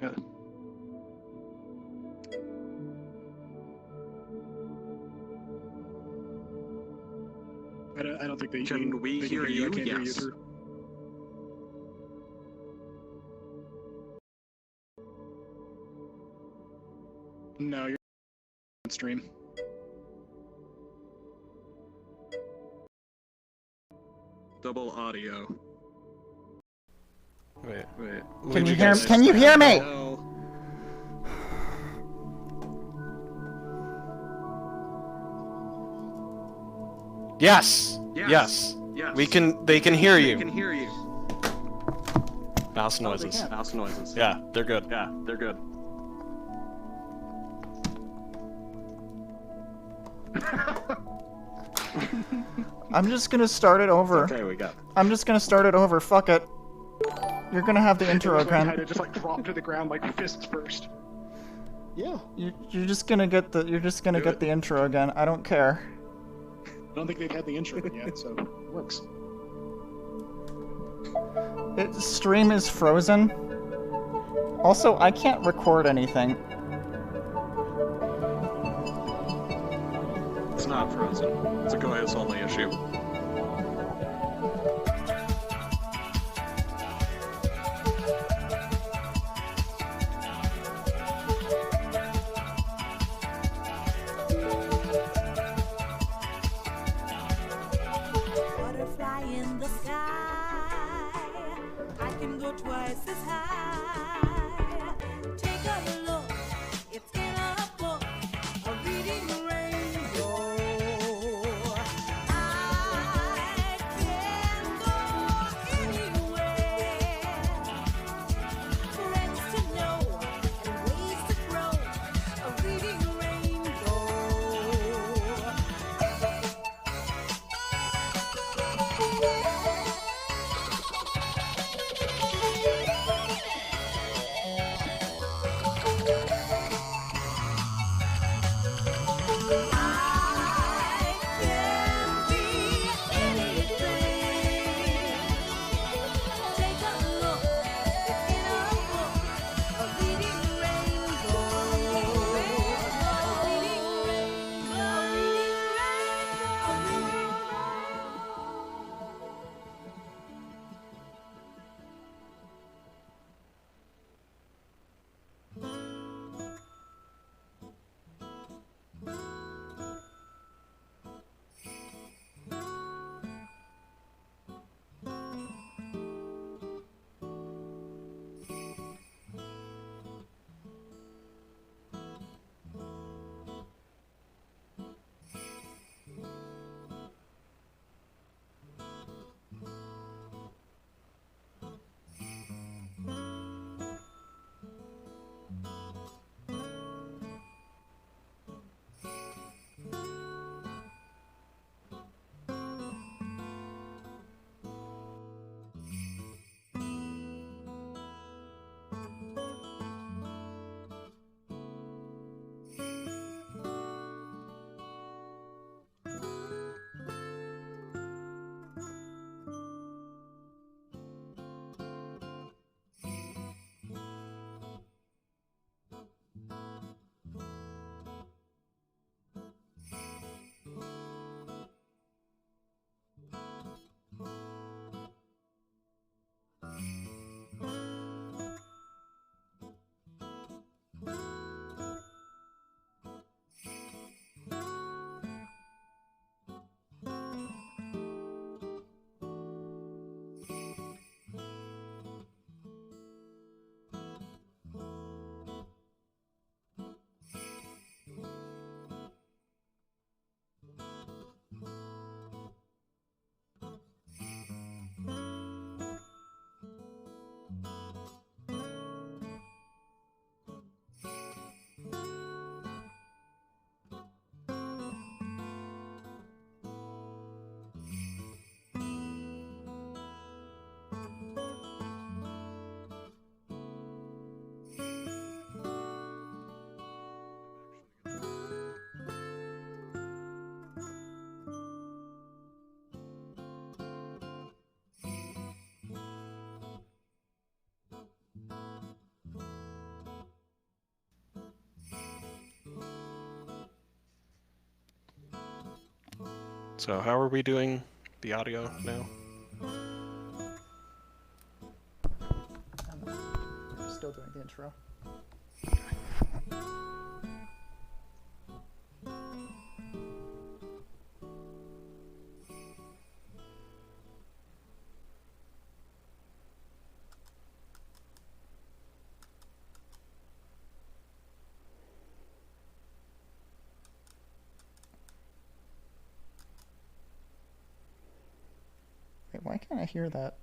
Yeah. I don't think they Can we hear you? I can't hear you Yes. through. No, you're on stream. Double audio. Wait. Can you hear me? Yes. Yes. They can hear you. They can hear you. Mouse noises. Mouse noises. Yeah, they're good. Yeah, they're good. I'm just gonna start it over. Okay, we got. I'm just gonna start it over. Fuck it. You're gonna have the intro again. Kind of just like drop to the ground like fists first. Yeah. You're just gonna get the intro again. I don't care. I don't think they've had the intro yet, so it works. Stream is frozen. Also, I can't record anything. It's not frozen. It's a GoAS only issue. Butterfly in the sky, I can go twice as high. Take a look, it's in a book, a reading rainbow. I can go anywhere. Friends to know and ways to grow, a reading rainbow. So how are we doing the audio now? We're still doing the intro. Wait, why can't I hear that?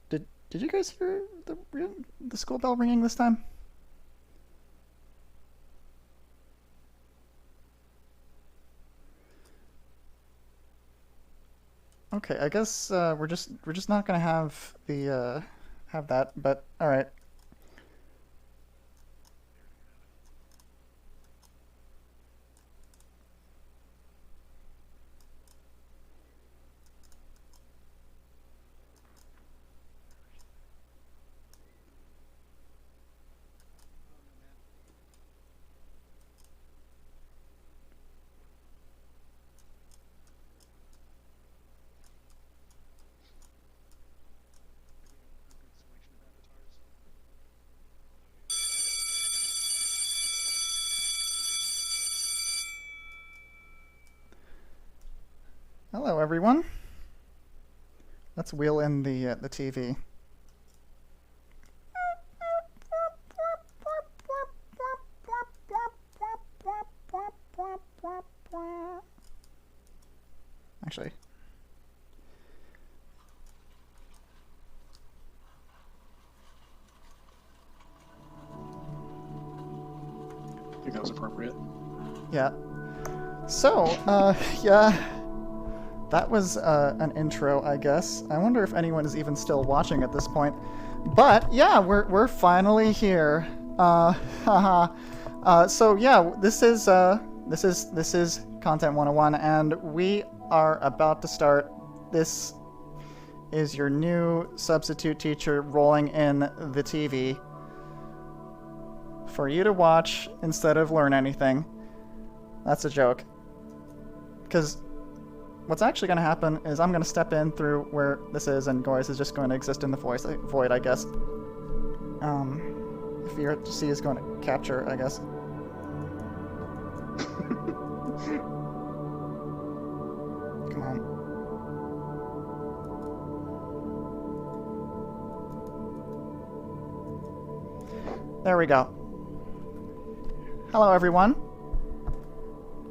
Did you guys hear the school bell ringing this time? Okay, I guess we're just not gonna have the have that, but all right. Hello, everyone. Let's wheel in the TV. Actually, I think that was appropriate. yeah. So, yeah. That was an intro, I guess. I wonder if anyone is even still watching at this point. But yeah, we're finally here. Haha. So yeah, this is Content 101, and we are about to start. This is your new substitute teacher rolling in the TV for you to watch instead of learn anything. That's a joke. Because what's actually going to happen is I'm going to step in through where this is, and Goyce is just going to exist in the void, I guess. If your C is going to capture, I guess. Come on. There we go. Hello, everyone.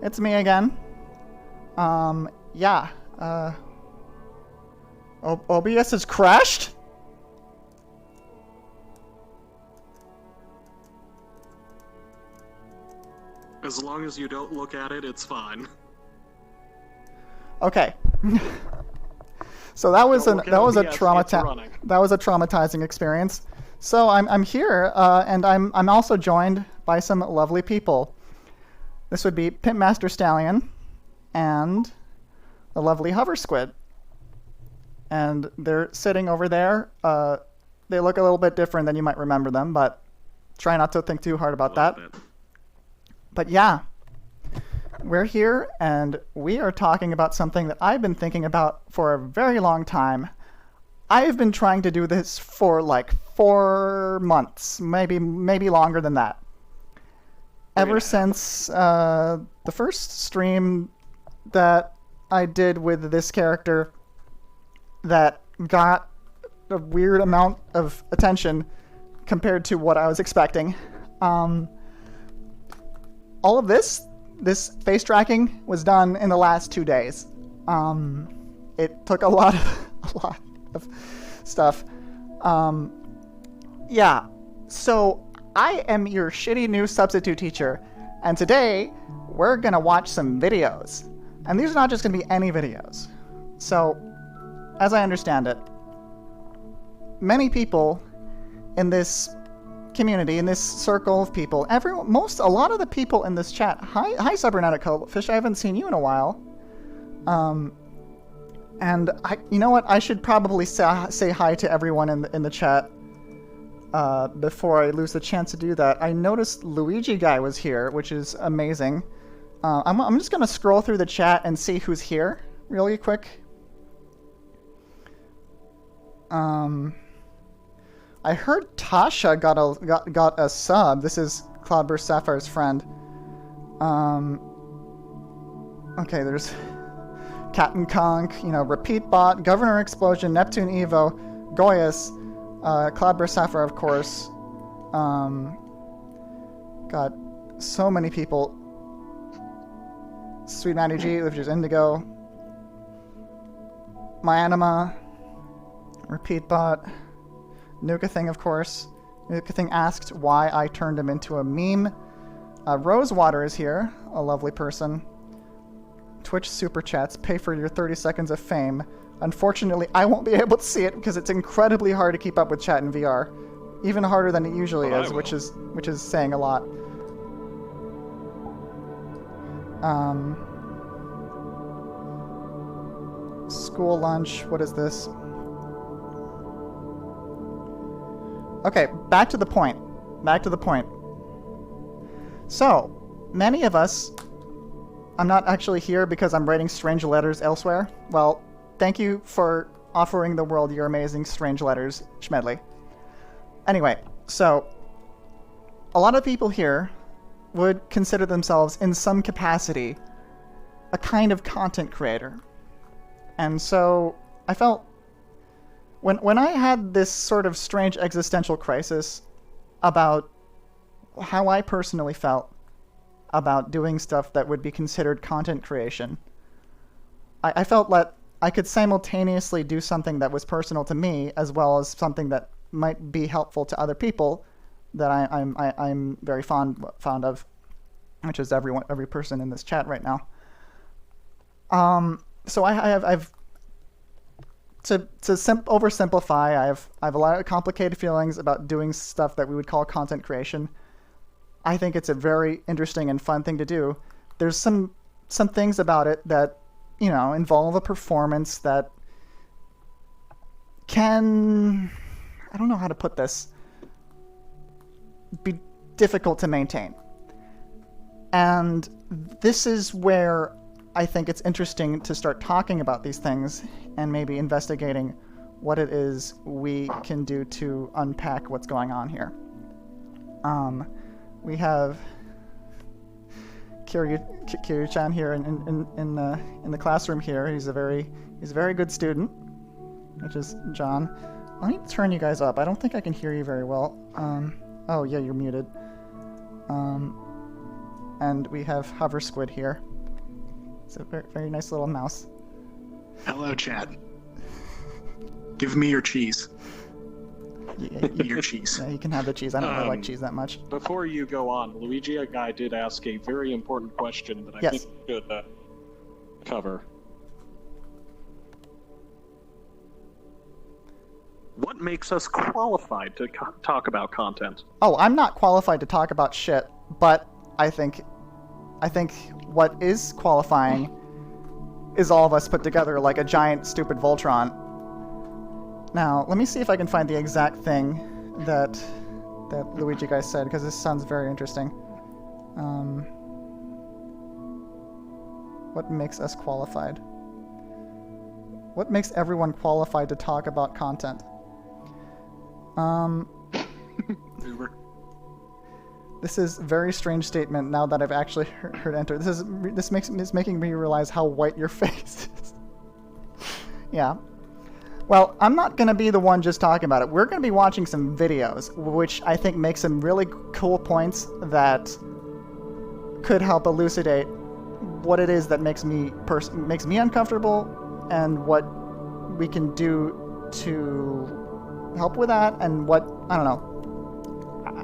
It's me again. Yeah, OBS has crashed? As long as you don't look at it, it's fine. Okay. So that was a traumatizing experience. So I'm here, and I'm also joined by some lovely people. This would be PimpMasterStallion and the lovely HoverSquid. And they're sitting over there. They look a little bit different than you might remember them, but try not to think too hard about that. But yeah, we're here, and we are talking about something that I've been thinking about for a very long time. I've been trying to do this for like 4 months, maybe longer than that. Ever since the first stream that I did with this character that got a weird amount of attention compared to what I was expecting. All of this face tracking was done in the last 2 days. It took a lot of stuff. Yeah, so I am your shitty new substitute teacher, and today we're gonna watch some videos. And these are not just gonna be any videos. So, as I understand it, many people in this community, in this circle of people, a lot of the people in this chat, hi Cybernetic Fish, I haven't seen you in a while. And you know what, I should probably say hi to everyone in the chat before I lose the chance to do that. I noticed Luigi Guy was here, which is amazing. I'm just gonna scroll through the chat and see who's here really quick. I heard Tasha got a sub. This is Cloudburst Sapphire's friend. Okay, there's Captain Conk, you know, Repeat Bot, Governor Explosion, Neptune Evo, Goyas, Cloudburst Sapphire, of course. Got so many people. Sweet Maddie G, which is Indigo. My Anima, Repeat Bot, Nuka Thing, of course. Nuka Thing asked why I turned him into a meme. Rosewater is here, a lovely person. Twitch Super Chats, pay for your 30 seconds of fame. Unfortunately, I won't be able to see it because it's incredibly hard to keep up with chat in VR. Even harder than it usually is, which is saying a lot. School lunch, what is this? Okay, back to the point. So, many of us... I'm not actually here because I'm writing strange letters elsewhere. Well, thank you for offering the world your amazing strange letters, Schmedley. Anyway, so... a lot of people here would consider themselves, in some capacity, a kind of content creator. And so, I felt... When I had this sort of strange existential crisis about how I personally felt about doing stuff that would be considered content creation, I felt that I could simultaneously do something that was personal to me as well as something that might be helpful to other people that I'm very fond of, which is every person in this chat right now. So I've to oversimplify, I have a lot of complicated feelings about doing stuff that we would call content creation. I think it's a very interesting and fun thing to do. There's some things about it that, you know, involve a performance that can, I don't know how to put this, be difficult to maintain. And this is where I think it's interesting to start talking about these things and maybe investigating what it is we can do to unpack what's going on here. We have Kiryu-chan here in the classroom here. He's a very good student, which is John. Let me turn you guys up. I don't think I can hear you very well. Oh yeah, you're muted. And we have HoverSquid here. It's a very nice little mouse. Hello, chat. Give me your cheese. Your cheese. Yeah, you can have the cheese. I don't really like cheese that much. Before you go on, Luigi, a guy did ask a very important question that I think we should cover. What makes us qualified to talk about content? Oh, I'm not qualified to talk about shit, but I think what is qualifying is all of us put together like a giant stupid Voltron. Now, let me see if I can find the exact thing that Luigi guy said, because this sounds very interesting. What makes us qualified? What makes everyone qualified to talk about content? This is a very strange statement now that I've actually heard enter. This is making me realize how white your face is. Yeah. Well, I'm not going to be the one just talking about it. We're going to be watching some videos, which I think make some really cool points that could help elucidate what it is that makes me uncomfortable and what we can do to help with that, and what, I don't know.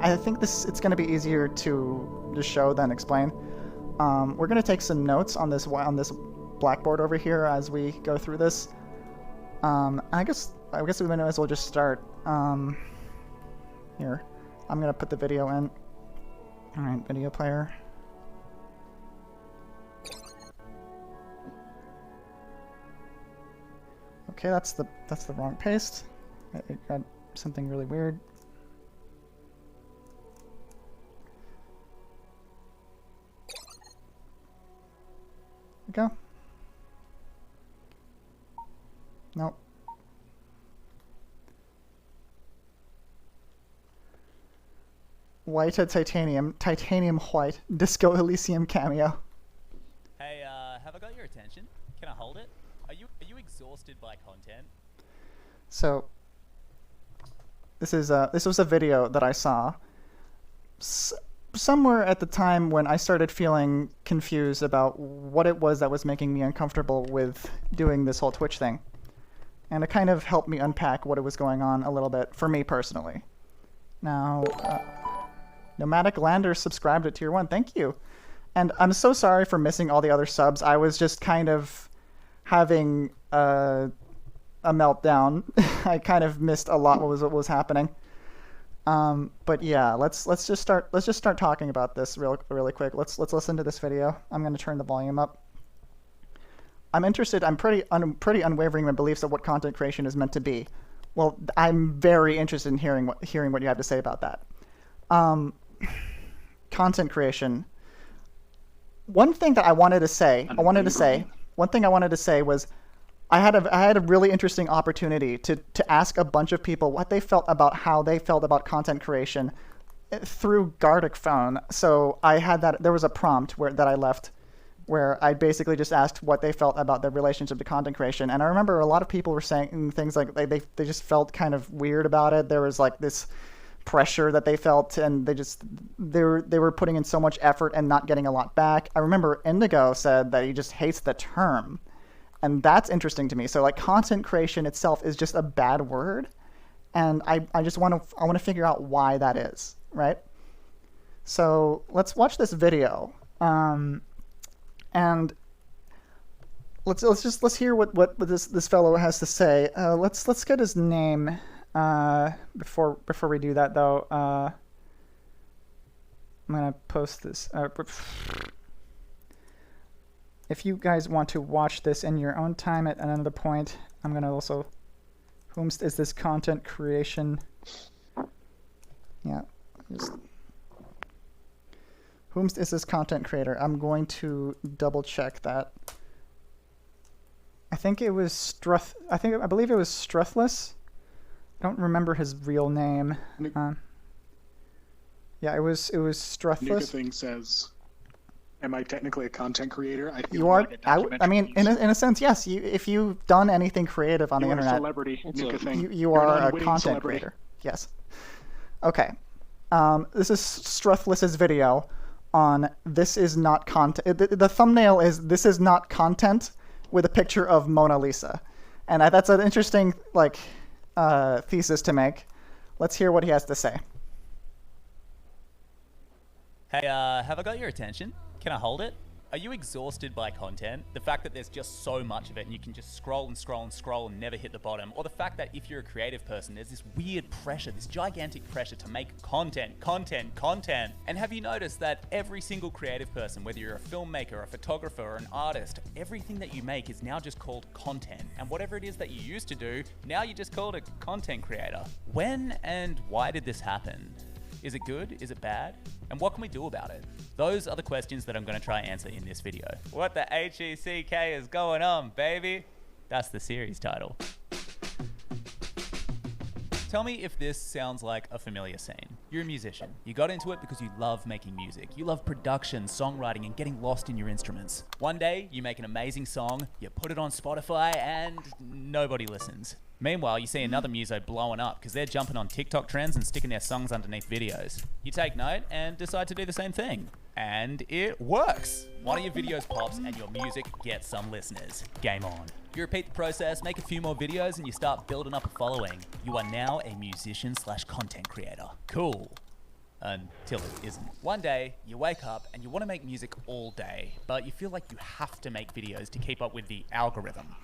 I think it's going to be easier to show than explain. We're going to take some notes on this blackboard over here as we go through this. I guess we might as well just start. Here, I'm gonna put the video in. All right, video player. Okay, that's the wrong paste. It got something really weird. we go. Nope. White titanium, titanium white, Disco Elysium cameo. Hey, have I got your attention? Can I hold it? Are you exhausted by content? So, this was a video that I saw somewhere at the time when I started feeling confused about what it was that was making me uncomfortable with doing this whole Twitch thing. And it kind of helped me unpack what it was going on a little bit for me personally. Now, Nomadic Lander subscribed at Tier 1. Thank you. And I'm so sorry for missing all the other subs. I was just kind of having a meltdown. I kind of missed a lot what was happening. But yeah, let's just start talking about this really quick. Let's listen to this video. I'm going to turn the volume up. I'm interested. I'm pretty unwavering in my beliefs of what content creation is meant to be. Well, I'm very interested in hearing what you have to say about that. Content creation. One thing that I wanted to say was I had a really interesting opportunity to ask a bunch of people what they felt about how they felt about content creation through Gardic Phone. So I had that. There was a prompt that I left where I basically just asked what they felt about their relationship to content creation. And I remember a lot of people were saying things like they just felt kind of weird about it. There was like this pressure that they felt, and they were putting in so much effort and not getting a lot back. I remember Indigo said that he just hates the term, and that's interesting to me. So like content creation itself is just a bad word, and I want to figure out why that is, right? So let's watch this video, and let's hear what this fellow has to say. Let's get his name. Before we do that though, I'm gonna post this. If you guys want to watch this in your own time at another point, I'm gonna also. Whomst is this content creation? Yeah, whomst is this content creator? I'm going to double check that. I think it was I believe it was Struthless. I don't remember his real name. Yeah, it was Struthless. Thing says, "Am I technically a content creator?" I feel you are. like I mean, in a sense, yes. If you've done anything creative on the internet, celebrity. You are a content creator. Yes. Okay. This is Struthless's video on "This is not content." The thumbnail is "This is not content" with a picture of Mona Lisa, and that's an interesting thesis to make. Let's hear what he has to say. Hey, have I got your attention? Can I hold it? Are you exhausted by content? The fact that there's just so much of it and you can just scroll and scroll and scroll and never hit the bottom? Or the fact that if you're a creative person, there's this weird pressure, this gigantic pressure to make content. And have you noticed that every single creative person, whether you're a filmmaker, a photographer, or an artist, everything that you make is now just called content. And whatever it is that you used to do, now you just call it a content creator. When and why did this happen? Is it good? Is it bad? And what can we do about it? Those are the questions that I'm going to try and answer in this video. What the HECK is going on, baby? That's the series title. Tell me if this sounds like a familiar scene. You're a musician. You got into it because you love making music. You love production, songwriting, and getting lost in your instruments. One day, you make an amazing song, you put it on Spotify, and nobody listens. Meanwhile, you see another muso blowing up because they're jumping on TikTok trends and sticking their songs underneath videos. You take note and decide to do the same thing. And it works! One of your videos pops and your music gets some listeners. Game on. You repeat the process, make a few more videos, and you start building up a following. You are now a musician/content creator. Cool. Until it isn't. One day, you wake up and you want to make music all day, but you feel like you have to make videos to keep up with the algorithm.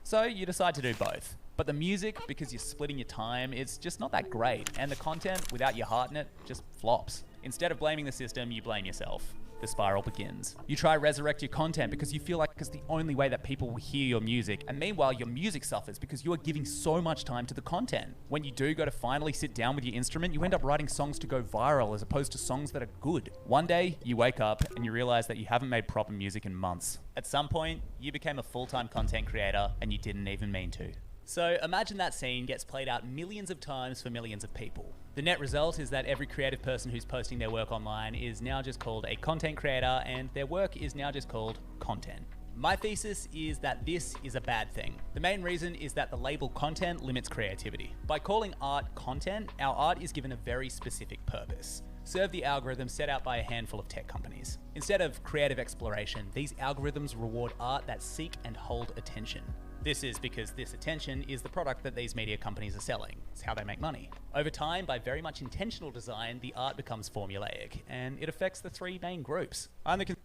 So you decide to do both. But the music, because you're splitting your time, it's just not that great. And the content, without your heart in it, just flops. Instead of blaming the system, you blame yourself. the spiral begins. You try resurrect your content because you feel like it's the only way that people will hear your music, and meanwhile your music suffers because you are giving so much time to the content. When you do go to finally sit down with your instrument, you end up writing songs to go viral as opposed to songs that are good. One day, you wake up and you realize that you haven't made proper music in months. At some point, you became a full-time content creator and you didn't even mean to. So imagine that scene gets played out millions of times for millions of people. The net result is that every creative person who's posting their work online is now just called a content creator, and their work is now just called content. My thesis is that this is a bad thing. The main reason is that the label content limits creativity. By calling art content, our art is given a very specific purpose. Serve the algorithm set out by a handful of tech companies. Instead of creative exploration, these algorithms reward art that seek and hold attention. This is because this attention is the product that these media companies are selling. It's how they make money. Over time, by very much intentional design, the art becomes formulaic, and it affects the three main groups. I'm the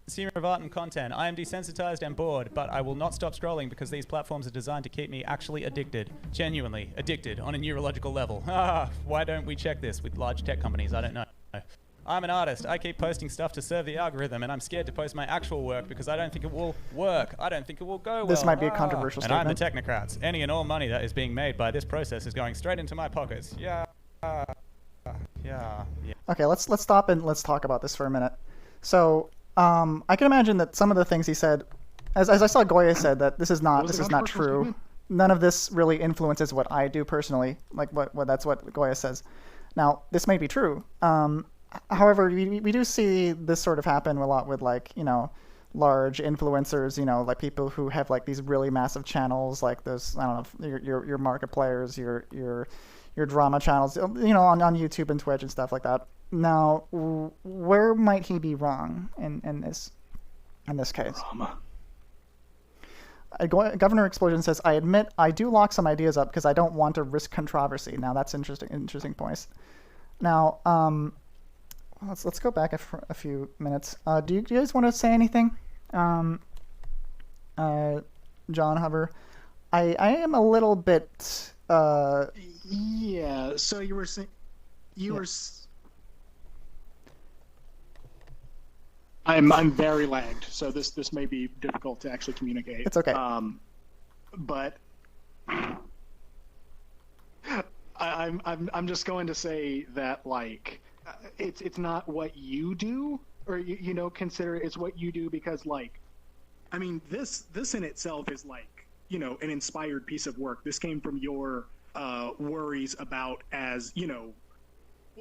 consumer of art and content. I am desensitized and bored, but I will not stop scrolling because these platforms are designed to keep me actually addicted. Genuinely addicted on a neurological level. Why don't we check this with large tech companies? I don't know. I'm an artist. I keep posting stuff to serve the algorithm, and I'm scared to post my actual work because I don't think it will work. I don't think it will go well. This might be a controversial statement. And I'm the technocrats. Any and all money that is being made by this process is going straight into my pockets. Yeah. Okay, let's stop and let's talk about this for a minute. So, I can imagine that some of the things he said, as I saw Goya said that this is not true. None of this really influences what I do personally. Like that's what Goya says. Now, this may be true. However, we do see this sort of happen a lot with, like, you know, large influencers, you know, like people who have like these really massive channels, like those, I don't know, your Markiplier's, your drama channels, you know, on YouTube and Twitch and stuff like that. Now, where might he be wrong in this case? Drama. Governor Explosion says, I admit I do lock some ideas up because I don't want to risk controversy. Now, that's interesting points. Now, let's go back a few minutes. Do you guys want to say anything? John Hover, I am a little bit. Yeah. So you were saying were. I'm very lagged, so this may be difficult to actually communicate. It's okay. But I'm just going to say that, like, it's not what you do, or you know, consider it's what you do, because, like, I mean, this in itself is, like, you know, an inspired piece of work. This came from your worries about, as, you know,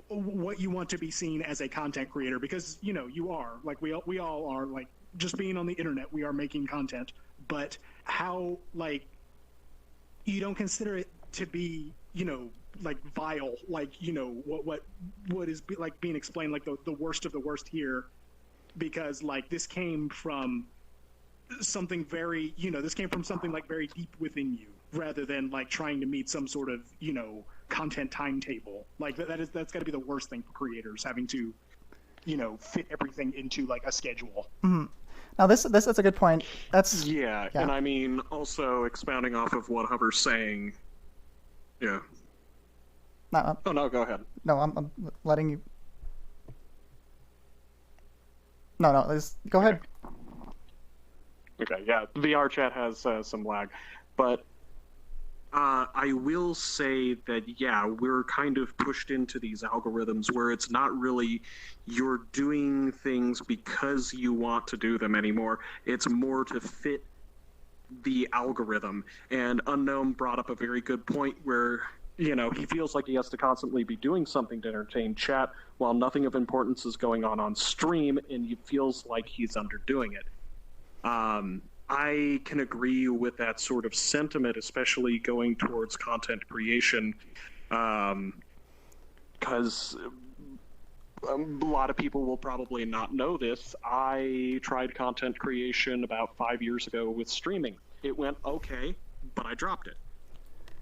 what you want to be seen as a content creator, because, you know, you are, like, we all are, like, just being on the internet, we are making content, but how, like, you don't consider it to be, you know, like, vile, like, you know, what is like being explained, like the worst of the worst here, because, like, this came from something very, you know, this came from something, like, very deep within you, rather than, like, trying to meet some sort of, you know, content timetable. Like, that's got to be the worst thing for creators, having to, you know, fit everything into, like, a schedule. Mm-hmm. Now that's a good point. That's yeah, and I mean, also expounding off of what Hover's saying. Yeah. Oh no, go ahead. No, I'm letting you. No, go ahead. Okay, yeah, VR chat has some lag, but I will say that, yeah, we're kind of pushed into these algorithms where it's not really you're doing things because you want to do them anymore. It's more to fit the algorithm. And Unknown brought up a very good point where, you know, he feels like he has to constantly be doing something to entertain chat while nothing of importance is going on stream, and he feels like he's underdoing it. I can agree with that sort of sentiment, especially going towards content creation, because a lot of people will probably not know this. I tried content creation about 5 years ago with streaming. It went okay, but I dropped it.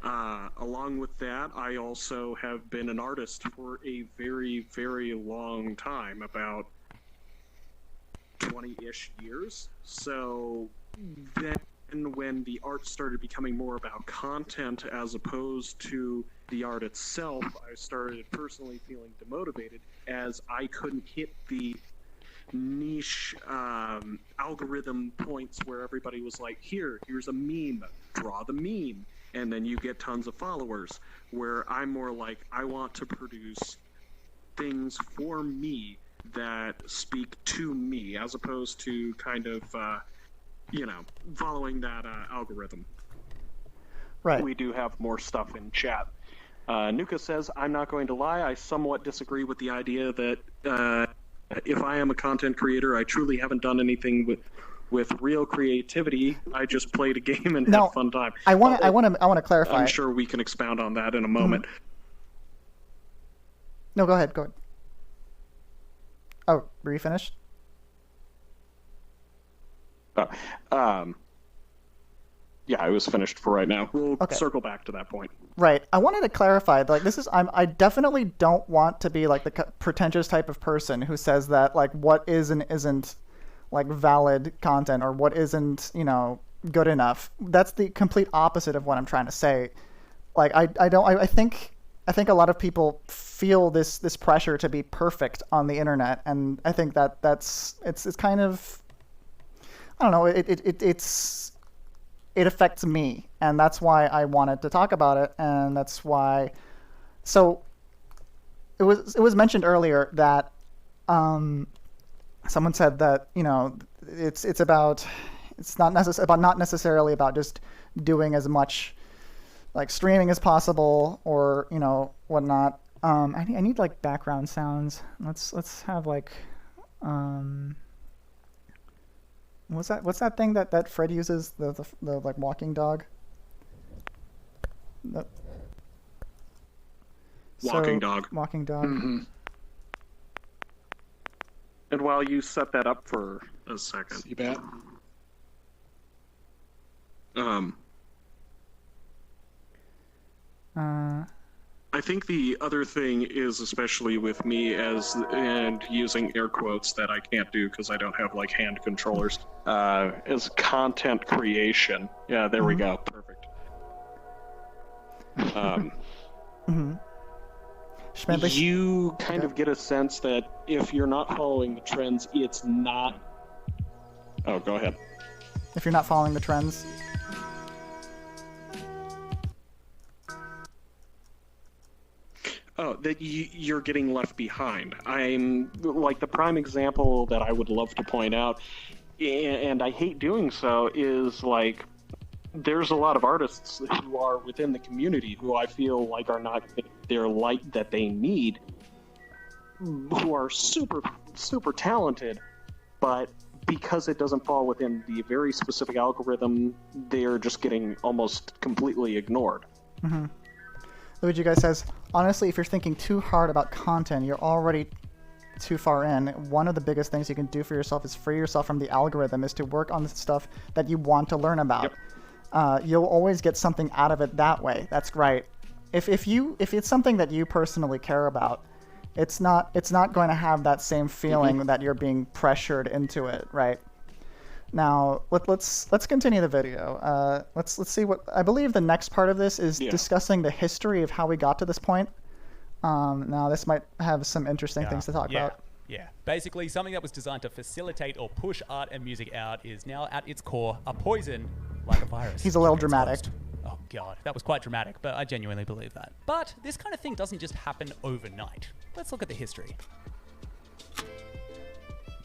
Along with that, I also have been an artist for a very, very long time, about 20-ish years. So then when the art started becoming more about content as opposed to the art itself, I started personally feeling demotivated, as I couldn't hit the niche algorithm points where everybody was like, here's a meme, draw the meme, and then you get tons of followers. Where I'm more like, I want to produce things for me that speak to me, as opposed to kind of, following that algorithm. Right. We do have more stuff in chat. Nuka says, I'm not going to lie, I somewhat disagree with the idea that if I am a content creator, I truly haven't done anything with real creativity. I just played a game and had a fun time. I want to clarify. I'm sure we can expound on that in a moment. No, go ahead. Oh, were you finished? Yeah, I was finished for right now. We'll circle back to that point. Right. I wanted to clarify, like, I definitely don't want to be like the pretentious type of person who says that, like, what is and isn't, like, valid content, or what isn't, good enough. That's the complete opposite of what I'm trying to say. Like, I think a lot of people feel this pressure to be perfect on the internet, and I think it's kind of, I don't know, it affects me, and that's why I wanted to talk about it, and that's why. So it was mentioned earlier that someone said that it's not necessarily about just doing as much, like, streaming as possible, or whatnot. I need like background sounds. Let's have like what's that thing that Fred uses, the like walking dog? Walking dog. Walking dog. Mm-hmm. And while you set that up for a second, You bet. I think the other thing is, especially with me and using air quotes that I can't do because I don't have like hand controllers, is content creation. Yeah, there we go. Perfect. You kind of get a sense that if you're not following the trends, it's not. Oh, go ahead. If you're not following the trends. Oh, that you're getting left behind. I'm like, the prime example that I would love to point out, and I hate doing so, is like, there's a lot of artists who are within the community who I feel like are not getting their light that they need, who are super, super talented, but because it doesn't fall within the very specific algorithm, they're just getting almost completely ignored. Mm-hmm. Luigi Guy says, honestly, if you're thinking too hard about content, you're already too far in. One of the biggest things you can do for yourself is free yourself from the algorithm, is to work on the stuff that you want to learn about. Yep. You'll always get something out of it that way. That's right. If it's something that you personally care about, it's not going to have that same feeling that you're being pressured into it, right? Now let's continue the video. Let's see what I believe the next part of this is discussing the history of how we got to this point. Now this might have some interesting things to talk about. Yeah, basically something that was designed to facilitate or push art and music out is now at its core a poison like a virus. He's a little dramatic. Oh god, that was quite dramatic, but I genuinely believe that. But this kind of thing doesn't just happen overnight. Let's look at the history.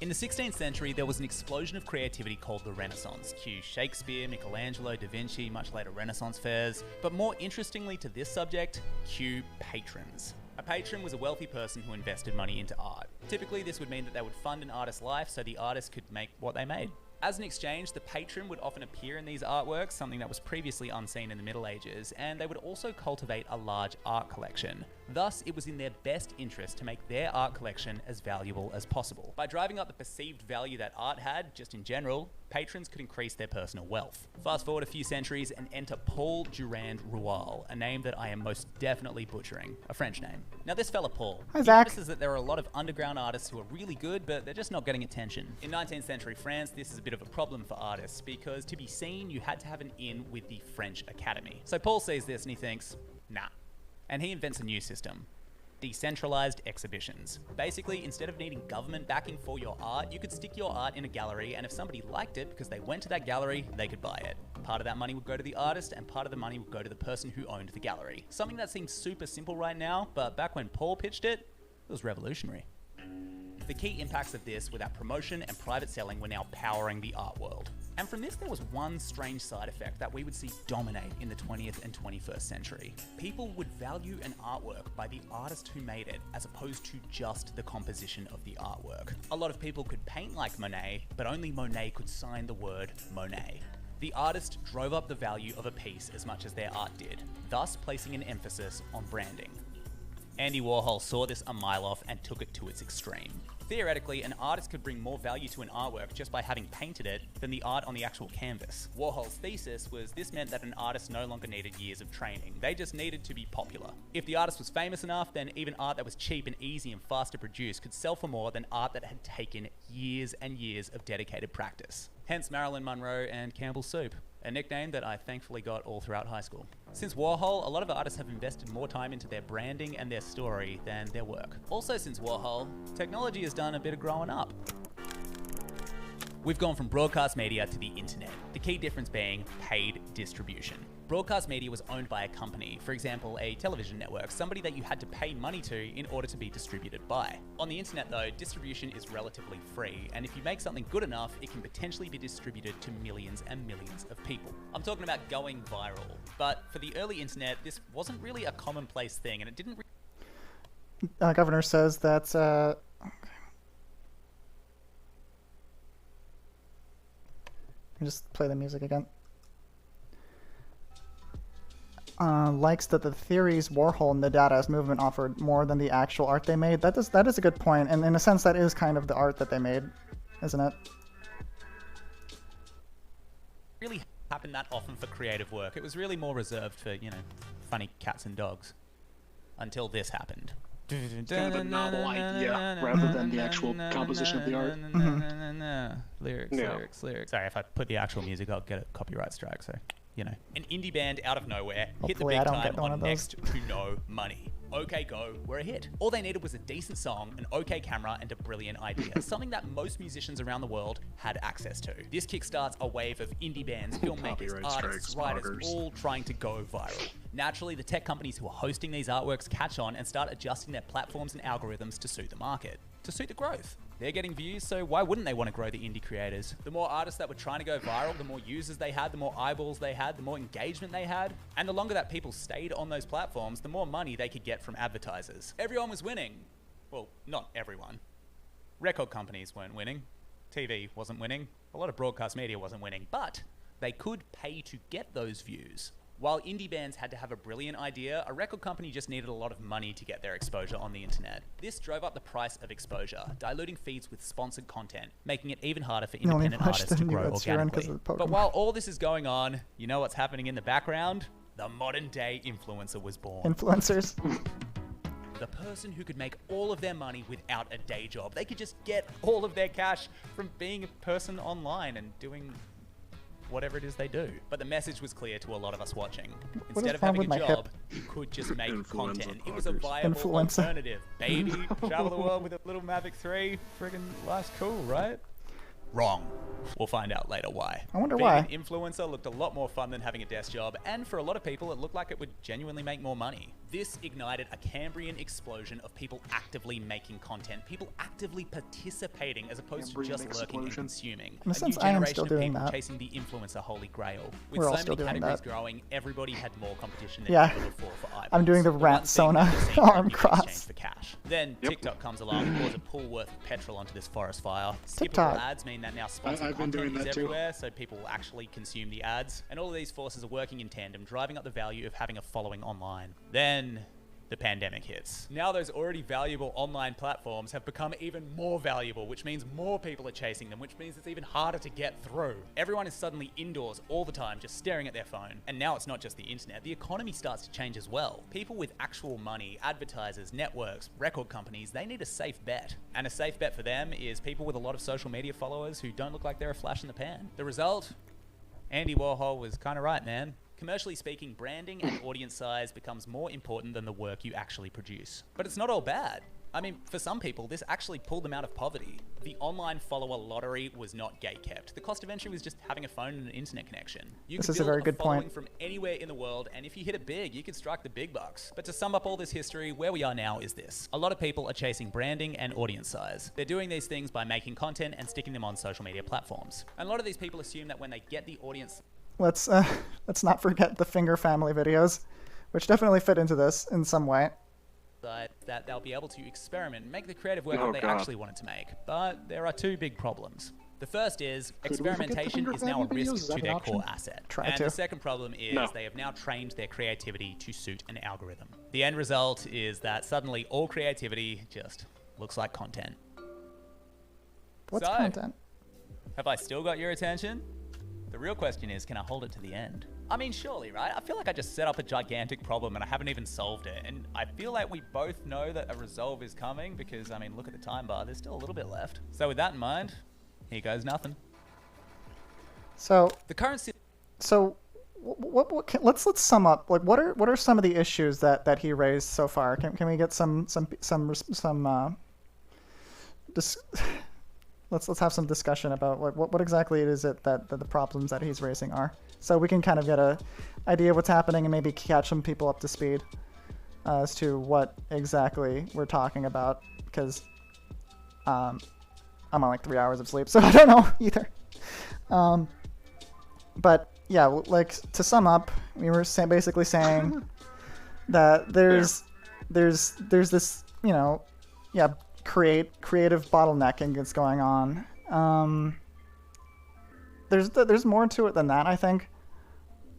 In the 16th century, there was an explosion of creativity called the Renaissance. Cue Shakespeare, Michelangelo, Da Vinci, much later Renaissance fairs. But more interestingly to this subject, cue patrons. A patron was a wealthy person who invested money into art. Typically, this would mean that they would fund an artist's life so the artist could make what they made. As an exchange, the patron would often appear in these artworks, something that was previously unseen in the Middle Ages, and they would also cultivate a large art collection. Thus, it was in their best interest to make their art collection as valuable as possible. By driving up the perceived value that art had, just in general, patrons could increase their personal wealth. Fast forward a few centuries and enter Paul Durand Rual, a name that I am most definitely butchering, a French name. Now this fella Paul, Hi, he Zach. notices that there are a lot of underground artists who are really good, but they're just not getting attention. In 19th century France, this is a bit of a problem for artists, because to be seen, you had to have an in with the French Academy. So Paul sees this and he thinks, nah. And he invents a new system. Decentralized exhibitions. Basically, instead of needing government backing for your art, you could stick your art in a gallery, and if somebody liked it because they went to that gallery, they could buy it. Part of that money would go to the artist, and part of the money would go to the person who owned the gallery. Something that seems super simple right now, but back when Paul pitched it, it was revolutionary. The key impacts of this were that promotion and private selling were now powering the art world. And from this, there was one strange side effect that we would see dominate in the 20th and 21st century. People would value an artwork by the artist who made it, as opposed to just the composition of the artwork. A lot of people could paint like Monet, but only Monet could sign the word Monet. The artist drove up the value of a piece as much as their art did, thus placing an emphasis on branding. Andy Warhol saw this a mile off and took it to its extreme. Theoretically, an artist could bring more value to an artwork just by having painted it than the art on the actual canvas. Warhol's thesis was this meant that an artist no longer needed years of training, they just needed to be popular. If the artist was famous enough, then even art that was cheap and easy and fast to produce could sell for more than art that had taken years and years of dedicated practice. Hence Marilyn Monroe and Campbell Soup, a nickname that I thankfully got all throughout high school. Since Warhol, a lot of artists have invested more time into their branding and their story than their work. Also since Warhol, technology has done a bit of growing up. We've gone from broadcast media to the internet, the key difference being paid distribution. Broadcast media was owned by a company, for example, a television network, somebody that you had to pay money to in order to be distributed by. On the internet though, distribution is relatively free, and if you make something good enough, it can potentially be distributed to millions and millions of people. I'm talking about going viral, but for the early internet, this wasn't really a commonplace thing, and it didn't Governor says that just play the music again. Likes that the theories Warhol and the Dadaist movement offered more than the actual art they made. That is a good point, and in a sense that is kind of the art that they made, isn't it? really happen that often for creative work. It was really more reserved for, you know, funny cats and dogs. Until this happened. It's kind of a novel idea rather than the actual composition of the art. Lyrics. Sorry, if I put the actual music, I'll get a copyright strike, so, you know. An indie band out of nowhere hit the big time on next to no money. OK Go were a hit. All they needed was a decent song, an OK camera, and a brilliant idea, something that most musicians around the world had access to. This kickstarts a wave of indie bands, filmmakers, artists, writers, all trying to go viral. Naturally, the tech companies who are hosting these artworks catch on and start adjusting their platforms and algorithms to suit the market, to suit the growth. They're getting views, so why wouldn't they want to grow the indie creators? The more artists that were trying to go viral, the more users they had, the more eyeballs they had, the more engagement they had, and the longer that people stayed on those platforms, the more money they could get from advertisers. Everyone was winning. Well, not everyone. Record companies weren't winning. TV wasn't winning. A lot of broadcast media wasn't winning, but they could pay to get those views. While indie bands had to have a brilliant idea, a record company just needed a lot of money to get their exposure on the internet. This drove up the price of exposure, diluting feeds with sponsored content, making it even harder for independent artists to grow organically. But while all this is going on, you know what's happening in the background? The modern day influencer was born. Influencers. The person who could make all of their money without a day job. They could just get all of their cash from being a person online and doing whatever it is they do. But the message was clear to a lot of us watching. Instead of having a job, you could just make content. It was a viable alternative. Baby, travel the world with a little Mavic 3. Friggin' life's cool, right? Wrong. We'll find out later why. I wonder why. Being an influencer looked a lot more fun than having a desk job, and for a lot of people, it looked like it would genuinely make more money. This ignited a Cambrian explosion of people actively making content, people actively participating as opposed to just lurking and consuming. In a sense, I am still doing that. Chasing the influencer holy grail. With so many categories growing, everybody had more competition than ever before for eyeballs. I'm doing the rat Sona arm cross. For cash. Then TikTok comes along and pours a pool worth of petrol onto this forest fire. TikTok. Skippable ads mean that now sponsored content is everywhere, so people will actually consume the ads. And all of these forces are working in tandem, driving up the value of having a following online. Then the pandemic hits. Now those already valuable online platforms have become even more valuable, which means more people are chasing them, which means it's even harder to get through. Everyone is suddenly indoors all the time, just staring at their phone. And now it's not just the internet, the economy starts to change as well. People with actual money, advertisers, networks, record companies, they need a safe bet. And a safe bet for them is people with a lot of social media followers who don't look like they're a flash in the pan. The result? Andy Warhol was kind of right, man. Commercially speaking, branding and audience size becomes more important than the work you actually produce. But it's not all bad. I mean, for some people, this actually pulled them out of poverty. The online follower lottery was not gatekept. The cost of entry was just having a phone and an internet connection. You This could is a build very good following point. from anywhere in the world, and if you hit it big, you could strike the big bucks. But to sum up all this history, where we are now is this. A lot of people are chasing branding and audience size. They're doing these things by making content and sticking them on social media platforms. And a lot of these people assume that when they get the audience Let's not forget the Finger Family videos, which definitely fit into this in some way. that they'll be able to experiment and make the creative work Oh, that they God. actually wanted to make. But there are two big problems. The first is we forget the experimentation Finger is now a Family videos? risk Is that to an their option? core asset. Try And to. the second problem is No. they have now trained their creativity to suit an algorithm. The end result is that suddenly all creativity just looks like content. What's So- content? Have I still got your attention? The real question is, can I hold it to the end? I mean, surely, right? I feel like I just set up a gigantic problem and I haven't even solved it. And I feel like we both know that a resolve is coming because, I mean, look at the time bar. There's still a little bit left. So with that in mind, here goes nothing. So The current what can, let's sum up. Like, what are some of the issues that he raised so far? Can we get some let's have some discussion about what exactly it is that the problems that he's raising are, so we can kind of get a idea of what's happening and maybe catch some people up to speed as to what exactly we're talking about, because I'm on like 3 hours of sleep, so I don't know either. But yeah, like, to sum up, we were basically saying that there's this, you know, yeah, creative bottlenecking that's going on. There's more to it than that, I think,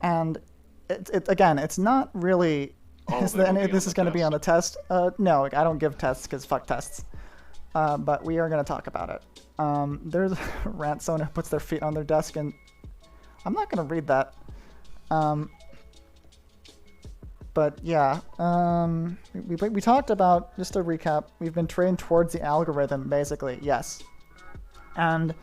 and again, it's not really. Is that will any be of this on is the going to be on the test. test? No, I don't give tests because fuck tests. But we are going to talk about it. There's a rant, someone who puts their feet on their desk, and I'm not going to read that. But yeah, we talked about, just to recap, we've been trained towards the algorithm, basically, yes. And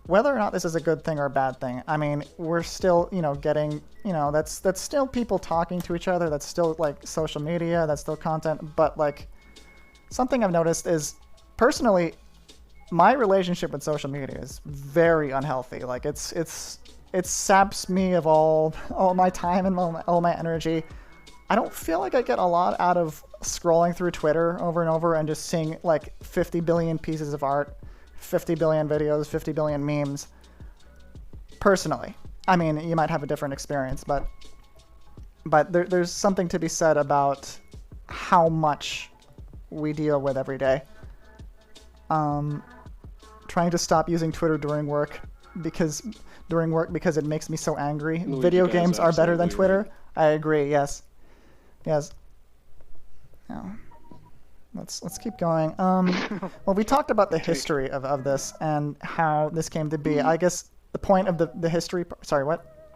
whether or not this is a good thing or a bad thing, I mean, we're still, you know, getting, you know, that's still people talking to each other, that's still, like, social media, that's still content, but, like, something I've noticed is, personally, my relationship with social media is very unhealthy. Like, it saps me of all my time and all my energy. I don't feel like I get a lot out of scrolling through Twitter over and over and just seeing like 50 billion pieces of art, 50 billion videos, 50 billion memes. Personally, I mean, you might have a different experience, but there's something to be said about how much we deal with every day. Trying to stop using Twitter during work because it makes me so angry. Well, Video you guys games are better than absolutely Twitter. right. I agree. Yes. Now, let's keep going. Well, we talked about the history of this and how this came to be. I guess the point of the history. Sorry, what?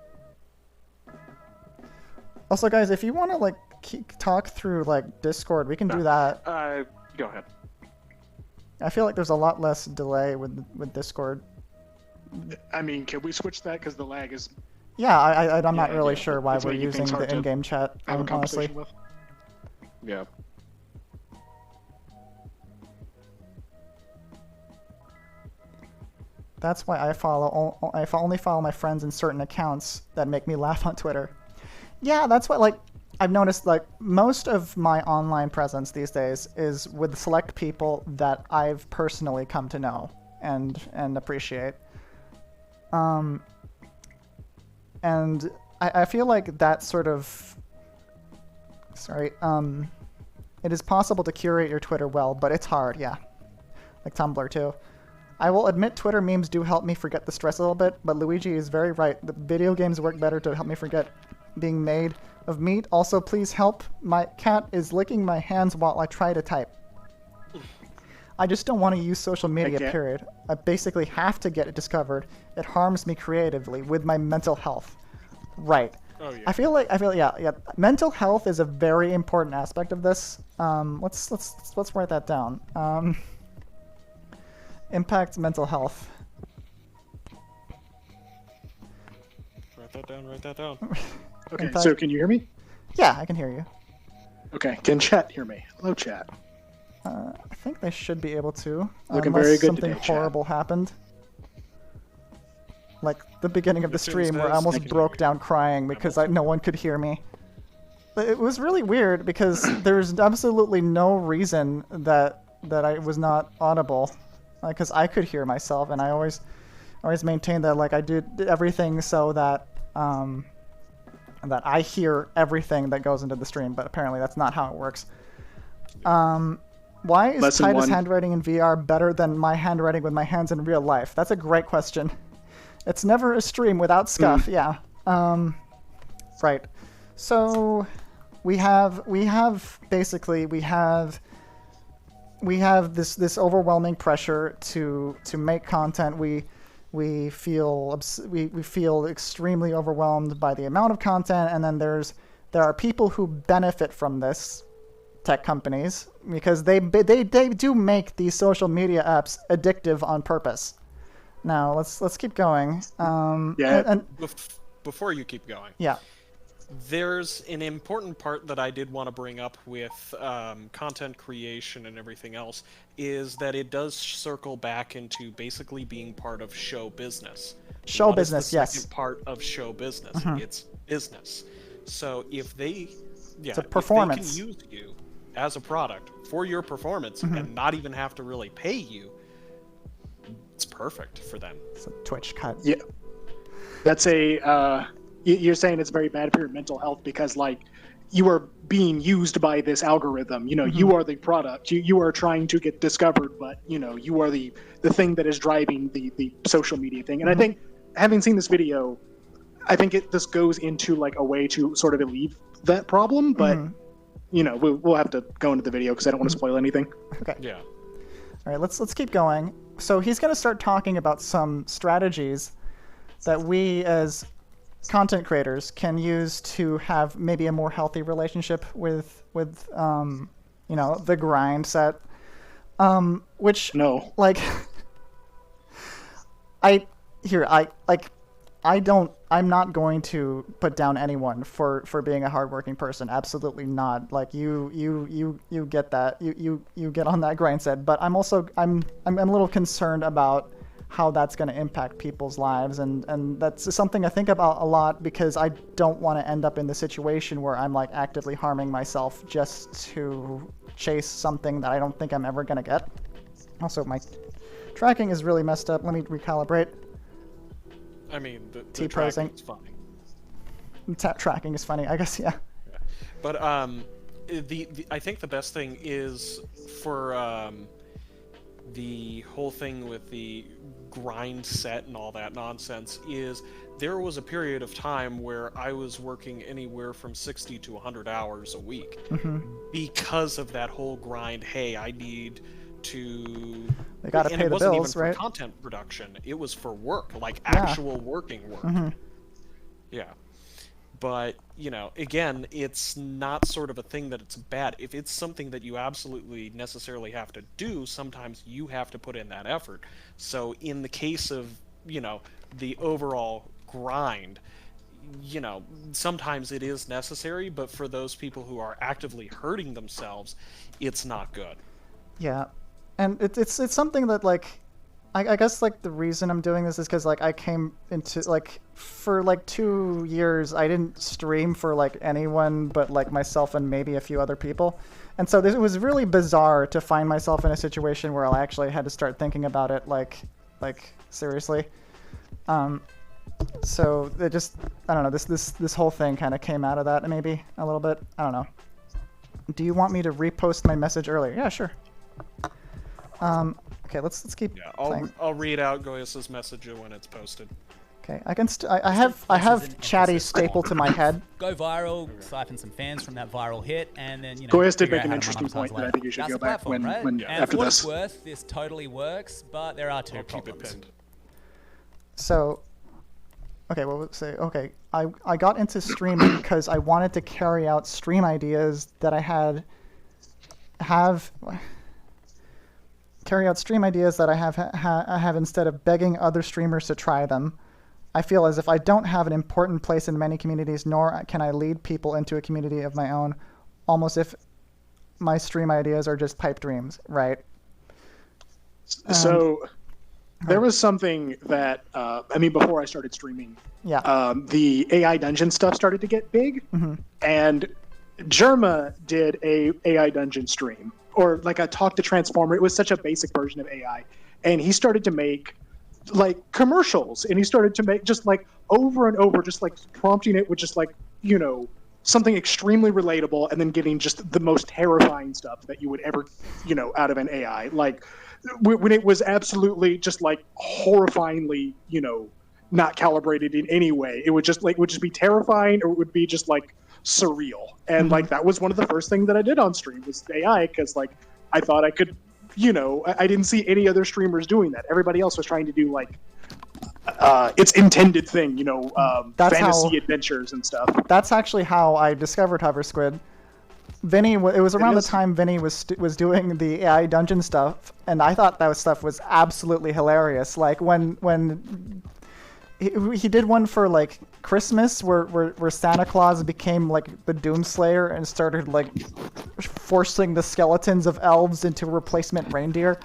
Also, guys, if you want to like talk through like Discord, we can do that. Go ahead. I feel like there's a lot less delay with Discord. I mean, can we switch that? Because the lag is. Yeah, I'm not really yeah, sure why it's we're making using things hard the to in-game chat, have a honestly. conversation with. Yeah. That's why I only follow my friends in certain accounts that make me laugh on Twitter. Yeah, that's what, like, I've noticed, like, most of my online presence these days is with select people that I've personally come to know and appreciate. And I feel like that sort of... Sorry. It is possible to curate your Twitter well, but it's hard, yeah. Like Tumblr, too. I will admit Twitter memes do help me forget the stress a little bit, but Luigi is very right. The video games work better to help me forget being made of meat. Also, please help. My cat is licking my hands while I try to type. I just don't want to use social media, Okay. period. I basically have to get it discovered. It harms me creatively with my mental health. Right. Oh, yeah. I feel like yeah. Mental health is a very important aspect of this. Let's write that down. Impact mental health. Write that down. Okay, In fact- so can you hear me? Yeah, I can hear you. Okay, can chat hear me? Hello, chat. I think they should be able to, Looking unless very good something today, chat. horrible happened. Like the beginning of the As soon stream as where I those- almost I can hear broke you. down crying because no one could hear me. But it was really weird because there's absolutely no reason that I was not audible, because I could hear myself, and I always maintained that like I did everything so that that I hear everything that goes into the stream, but apparently that's not how it works. Why is Lesson Titus one. handwriting in VR better than my handwriting with my hands in real life? That's a great question. It's never a stream without scuff. Yeah. Right. So we have this overwhelming pressure to make content. We feel extremely overwhelmed by the amount of content, and then there are people who benefit from this, tech companies, because they do make these social media apps addictive on purpose. Now let's keep going. Yeah. And Before you keep going, yeah. there's an important part that I did want to bring up with content creation and everything else, is that it does circle back into basically being part of show business. Show What is business, the yes. second part of show business. It's business. So if they, a performance. if they can use you as a product for your performance and not even have to really pay you, it's perfect for them. It's a Twitch cut. Yeah, that's a. You're saying it's very bad for your mental health because, like, you are being used by this algorithm. You know, you are the product. You are trying to get discovered, but you know, you are the thing that is driving the social media thing. And I think, having seen this video, I think this goes into like a way to sort of alleviate that problem. But you know, we'll have to go into the video because I don't want to spoil anything. Okay. Yeah. All right, let's keep going. So he's going to start talking about some strategies that we as content creators can use to have maybe a more healthy relationship with you know, the grind set. Which No. like I'm not going to put down anyone for being a hardworking person. Absolutely not. Like you get that. You get on that grind set. But I'm a little concerned about how that's going to impact people's lives, and that's something I think about a lot because I don't want to end up in the situation where I'm like actively harming myself just to chase something that I don't think I'm ever going to get. Also, my tracking is really messed up. Let me recalibrate. I mean, the T-posing. tracking is funny. Tracking is funny, I guess. Yeah. But I think the best thing is for the whole thing with the grind set and all that nonsense is there was a period of time where I was working anywhere from 60 to 100 hours a week because of that whole grind. Hey, I need to. They gotta and pay it the wasn't bills, even right? for content production. It was for work, like actual working work. Yeah. But, you know, again, it's not sort of a thing that it's bad. If it's something that you absolutely necessarily have to do, sometimes you have to put in that effort. So in the case of, you know, the overall grind, you know, sometimes it is necessary, but for those people who are actively hurting themselves, it's not good. Yeah, and it's something that like I guess like the reason I'm doing this is because like I came into like for like 2 years I didn't stream for like anyone but like myself and maybe a few other people, and so it was really bizarre to find myself in a situation where I actually had to start thinking about it like seriously. So it just I don't know, this whole thing kind of came out of that maybe a little bit. I don't know. Do you want me to repost my message earlier? Yeah, sure. Okay, let's keep playing. I'll read out Goyas's message when it's posted. Okay, I can. I have Chatty stapled to my head. Go viral, siphon some fans from that viral hit, and then you know. Goyas did figure make out an how to interesting monetize point that I later. think you should That's go the back platform, when- right? when- and after for what this. it's worth, this totally works, but there are two I'll keep it problems. pinned. So, okay, what would say? Okay, I got into streaming because I wanted to carry out stream ideas that I have instead of begging other streamers to try them. I feel as if I don't have an important place in many communities, nor can I lead people into a community of my own, almost if my stream ideas are just pipe dreams, right? So there was something that, before I started streaming, the AI dungeon stuff started to get big, and Germa did a AI dungeon stream, or like a talk to transformer. It was such a basic version of AI, and he started to make like commercials, and he started to make just like over and over, just like prompting it with just like, you know, something extremely relatable, and then getting just the most terrifying stuff that you would ever, you know, out of an AI. Like when it was absolutely just like horrifyingly, you know, not calibrated in any way. It would just be terrifying, or it would be just like surreal. And like that was one of the first things that I did on stream was AI, because like I thought I could, you know, I didn't see any other streamers doing that. Everybody else was trying to do like its intended thing, you know, fantasy adventures and stuff. That's actually how I discovered HoverSquid. Vinny, it was around the time Vinny was doing the AI dungeon stuff, and I thought that stuff was absolutely hilarious. Like when he did one for like Christmas where Santa Claus became like the Doomslayer and started like forcing the skeletons of elves into replacement reindeer.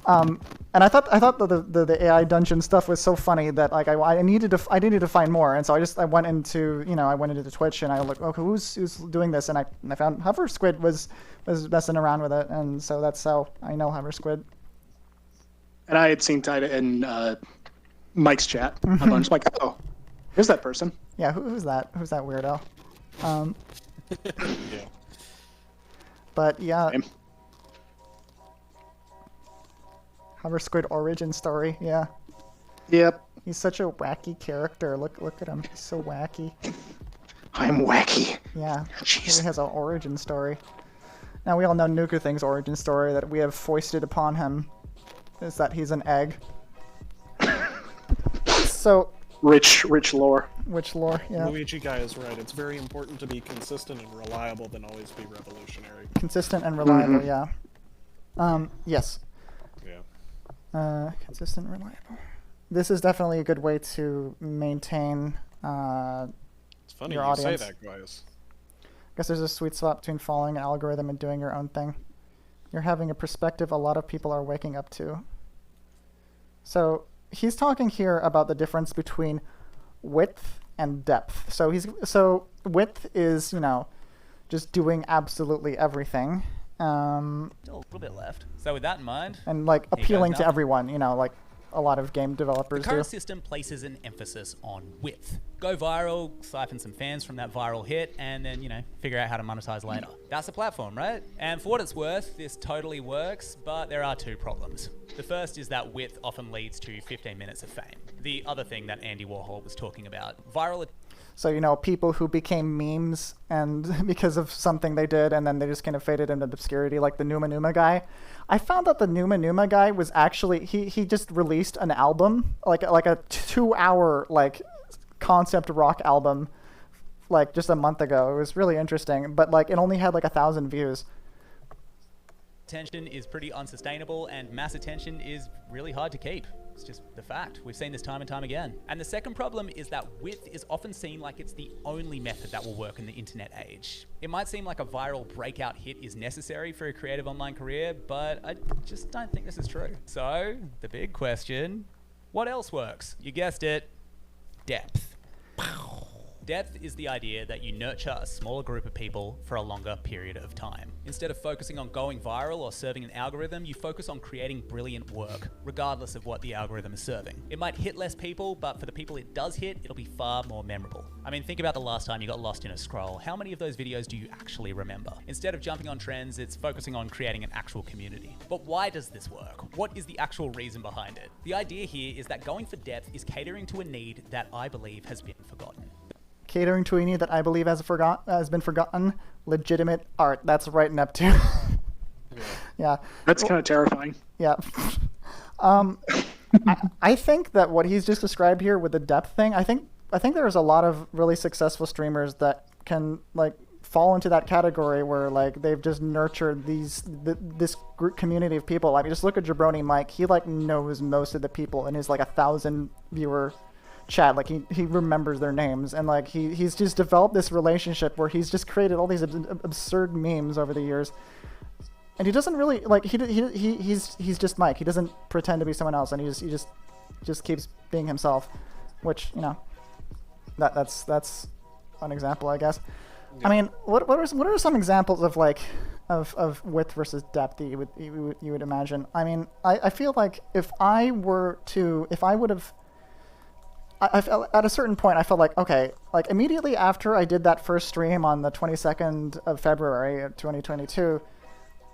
And I thought the AI dungeon stuff was so funny that like I needed to find more, and so I went into the Twitch and I looked, okay, who's doing this, and I found HoverSquid was messing around with it, and so that's how I know HoverSquid. And I had seen Tida in Mike's chat a bunch. Like, oh, here's that person. Yeah, who's that? Who's that weirdo? Yeah. But yeah. HoverSquid origin story, yeah. Yep. He's such a wacky character. Look at him. He's so wacky. I'm wacky. Yeah. Jeez. He has an origin story. Now we all know Nuka Thing's origin story that we have foisted upon him is that he's an egg. So rich lore. Which lore, yeah. Luigi guy is right. It's very important to be consistent and reliable than always be revolutionary. Consistent and reliable, yeah. Yes. Yeah. Consistent and reliable. This is definitely a good way to maintain It's funny your you audience. say that, guys. I guess there's a sweet spot between following an algorithm and doing your own thing. You're having a perspective a lot of people are waking up to. So he's talking here about the difference between width and depth. So width is, you know, just doing absolutely everything. Still a little bit left. So with that in mind, And like appealing to everyone, you know, like a lot of game developers the current do. system places an emphasis on width. Go viral, siphon some fans from that viral hit, and then, you know, figure out how to monetize later. That's the platform, right? And for what it's worth, this totally works, but there are two problems. The first is that width often leads to 15 minutes of fame. The other thing that Andy Warhol was talking about, viral... So, you know, people who became memes and because of something they did, and then they just kind of faded into obscurity, like the Numa Numa guy. I found that the Numa Numa guy was actually, he just released an album, like a 2-hour, like, concept rock album, like, just a month ago. It was really interesting, but, like, it only had, like, 1,000 views. Attention is pretty unsustainable, and mass attention is really hard to keep. It's just the fact. We've seen this time and time again. And the second problem is that width is often seen like it's the only method that will work in the internet age. It might seem like a viral breakout hit is necessary for a creative online career, but I just don't think this is true. So, the big question, what else works? You guessed it, depth. Depth is the idea that you nurture a smaller group of people for a longer period of time. Instead of focusing on going viral or serving an algorithm, you focus on creating brilliant work, regardless of what the algorithm is serving. It might hit less people, but for the people it does hit, it'll be far more memorable. I mean, think about the last time you got lost in a scroll. How many of those videos do you actually remember? Instead of jumping on trends, it's focusing on creating an actual community. But why does this work? What is the actual reason behind it? The idea here is that going for depth is catering to a need that I believe has been forgotten. Catering to a need that I believe has been forgotten. Legitimate art. That's right, Neptune. Yeah. That's kind of terrifying. Yeah. I think that what he's just described here with the depth thing, I think there's a lot of really successful streamers that can like fall into that category where like they've just nurtured this group community of people. I mean, just look at Jabroni Mike. He like knows most of the people in his like 1,000 viewer chat. Like he remembers their names, and like he's just developed this relationship where he's just created all these absurd memes over the years. And he doesn't really like he's just Mike. He doesn't pretend to be someone else, and he just keeps being himself, which, you know, that's an example, I guess. Yeah. I mean, what are some examples of like of width versus depth that you would imagine? I mean, I feel like if I would have, I felt at a certain point I felt like, okay, like immediately after I did that first stream on the 22nd of February of 2022,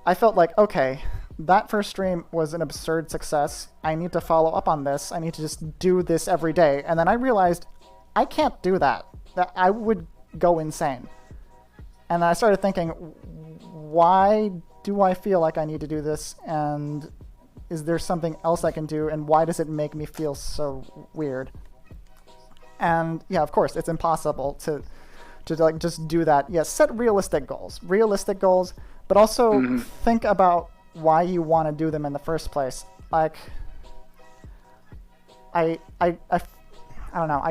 I felt like, okay, that first stream was an absurd success. I need to follow up on this. I need to just do this every day. And then I realized I can't do that. That I would go insane. And I started thinking, why do I feel like I need to do this? And is there something else I can do? And why does it make me feel so weird? And yeah, of course, it's impossible to like just do that. Yes, set realistic goals, but also think about why you want to do them in the first place. Like, I don't know.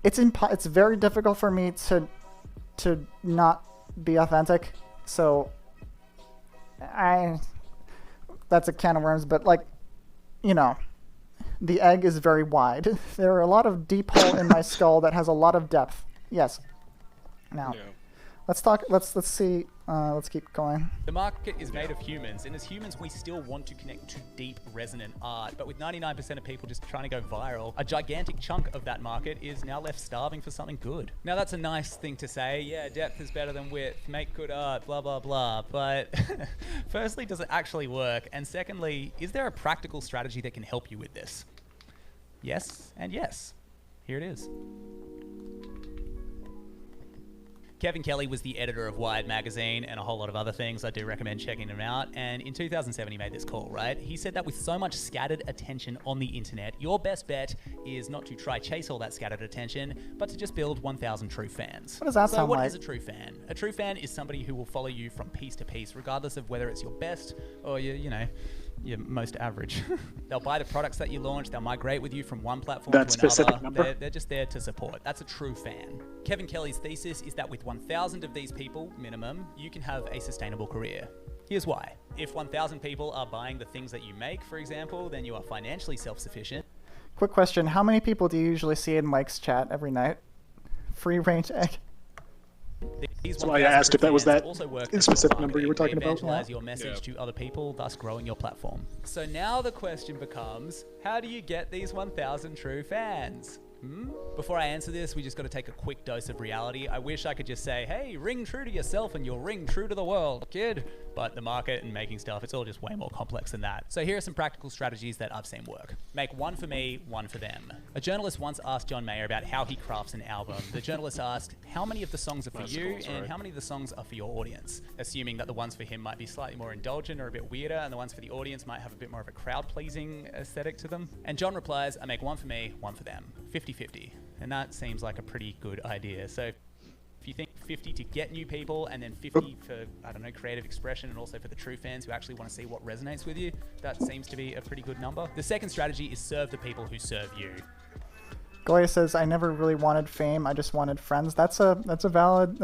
It's very difficult for me to not be authentic. So that's a can of worms. But like, you know, the egg is very wide. There are a lot of deep hole in my skull that has a lot of depth. Yes. Now. Yeah. Let's talk. Let's see. Let's keep going. The market is made of humans, and as humans, we still want to connect to deep, resonant art. But with 99% of people just trying to go viral, a gigantic chunk of that market is now left starving for something good. Now, that's a nice thing to say. Yeah, depth is better than width. Make good art. Blah blah blah. But firstly, does it actually work? And secondly, is there a practical strategy that can help you with this? Yes, and yes. Here it is. Kevin Kelly was the editor of Wired magazine and a whole lot of other things. I do recommend checking him out. And in 2007, he made this call, right? He said that with so much scattered attention on the internet, your best bet is not to try chase all that scattered attention, but to just build 1,000 true fans. What does that sound like? So what is a true fan? A true fan is somebody who will follow you from piece to piece, regardless of whether it's your best or your most average. They'll buy the products that you launch. They'll migrate with you from one platform to another. They're just there to support. That's a true fan. Kevin Kelly's thesis is that with 1,000 of these people, minimum, you can have a sustainable career. Here's why. If 1,000 people are buying the things that you make, for example, then you are financially self-sufficient. Quick question. How many people do you usually see in Mike's chat every night? Free range egg. That's why I asked if that was that specific number you were talking about. Evangelize your message to other people, thus growing your platform. So now the question becomes, how do you get these 1,000 true fans? Before I answer this, we just got to take a quick dose of reality. I wish I could just say, hey, ring true to yourself and you'll ring true to the world, kid. But the market and making stuff, it's all just way more complex than that. So here are some practical strategies that I've seen work. Make one for me, one for them. A journalist once asked John Mayer about how he crafts an album. The journalist asked, how many of the songs are for you and how many of the songs are for your audience? Assuming that the ones for him might be slightly more indulgent or a bit weirder, and the ones for the audience might have a bit more of a crowd-pleasing aesthetic to them. And John replies, I make one for me, one for them. 50-50. And that seems like a pretty good idea. So if you think 50 to get new people and then 50 for, I don't know, creative expression and also for the true fans who actually want to see what resonates with you, that seems to be a pretty good number. The second strategy is serve the people who serve you. Goya says, I never really wanted fame, I just wanted friends. That's a valid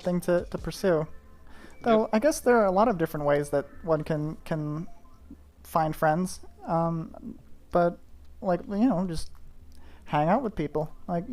thing to pursue. Though yep. I guess there are a lot of different ways that one can find friends. But like, just hang out with people. Like,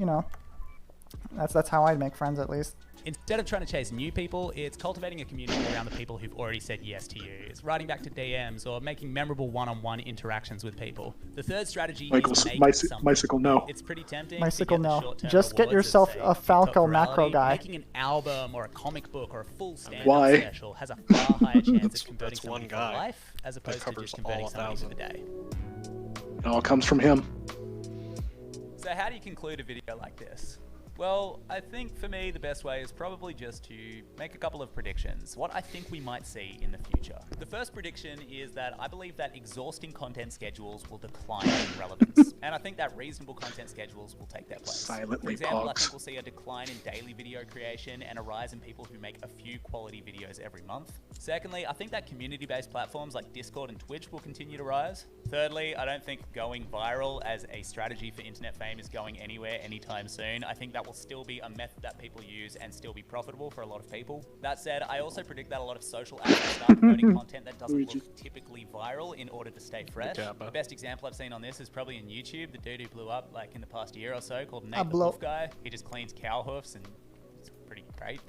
that's how I'd make friends, at least. Instead of trying to chase new people, it's cultivating a community around the people who've already said yes to you. It's writing back to DMs or making memorable one-on-one interactions with people. The third strategy is Mycicle, no. It's pretty tempting. Mycicle, no. Just get yourself a Falco macro guy. Making an album or a comic book or a full stand-up special has a far higher chance of converting somebody for life as opposed to just converting somebody for the day. It all comes from him. So how do you conclude a video like this? Well, I think for me the best way is probably just to make a couple of predictions. What I think we might see in the future. The first prediction is that I believe that exhausting content schedules will decline in relevance. And I think that reasonable content schedules will take their place. Silently For example, I pogs. think we'll see a decline in daily video creation and a rise in people who make a few quality videos every month. Secondly, I think that community-based platforms like Discord and Twitch will continue to rise. Thirdly, I don't think going viral as a strategy for internet fame is going anywhere anytime soon. I think that will still be a method that people use and still be profitable for a lot of people. That said, I also predict that a lot of social apps will start promoting content that doesn't look typically viral in order to stay fresh. The best example I've seen on this is probably in YouTube. The dude who blew up like in the past year or so called Nate the Wolf Guy. He just cleans cow hoofs and it's pretty great.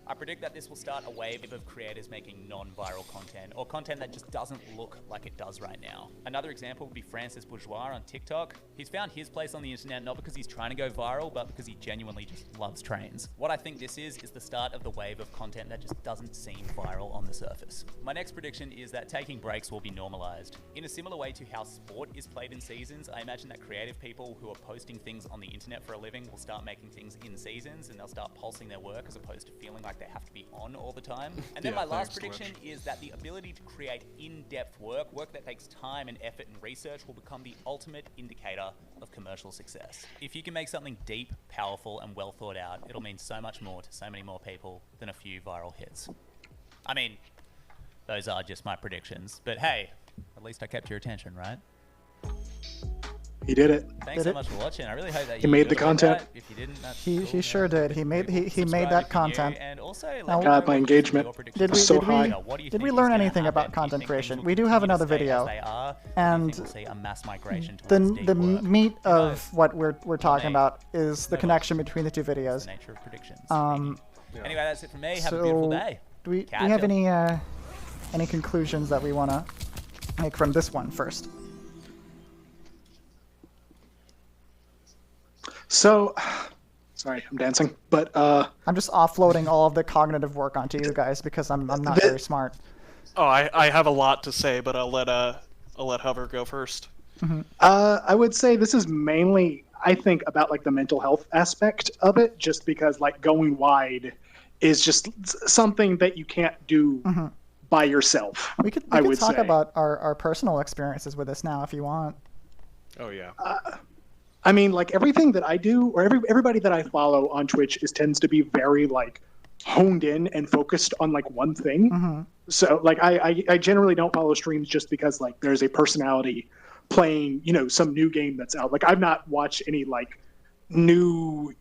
I predict that this will start a wave of creators making non-viral content, or content that just doesn't look like it does right now. Another example would be Francis Bourgeois on TikTok. He's found his place on the internet not because he's trying to go viral, but because he genuinely just loves trains. What I think this is the start of the wave of content that just doesn't seem viral on the surface. My next prediction is that taking breaks will be normalized. In a similar way to how sport is played in seasons, I imagine that creative people who are posting things on the internet for a living will start making things in seasons, and they'll start pulsing their work as opposed to feeling like they have to be on all the time. And then my last prediction is that the ability to create in-depth work that takes time and effort and research, will become the ultimate indicator of commercial success. If you can make something deep, powerful, and well thought out, it'll mean so much more to so many more people than a few viral hits. I mean, those are just my predictions, but hey, at least I kept your attention, right? He did it. Thanks so much for watching. I really hope that He made the content. That. If you didn't, that's He cool. sure did. He made that content. And also, Now, God, my engagement Did we, is so did high. we, did we learn anything about content creation? We do have another video, and the meat of what we're talking about is the connection between the two videos. Nature of predictions. Anyway, that's it from me. Have a So, beautiful day. do we have any conclusions that we want to make from this one first? So, sorry, I'm dancing, but I'm just offloading all of the cognitive work onto you guys because I'm not very smart. Oh, I have a lot to say, but I'll let Hover go first. I would say this is mainly, I think, about like the mental health aspect of it, just because like going wide is just something that you can't do by yourself. We could I would talk say. about our personal experiences with this now if you want. Oh yeah. I mean, like everything that I do, or everybody that I follow on Twitch tends to be very like honed in and focused on like one thing. So like I generally don't follow streams just because like there's a personality playing, some new game that's out. Like I've not watched any like new,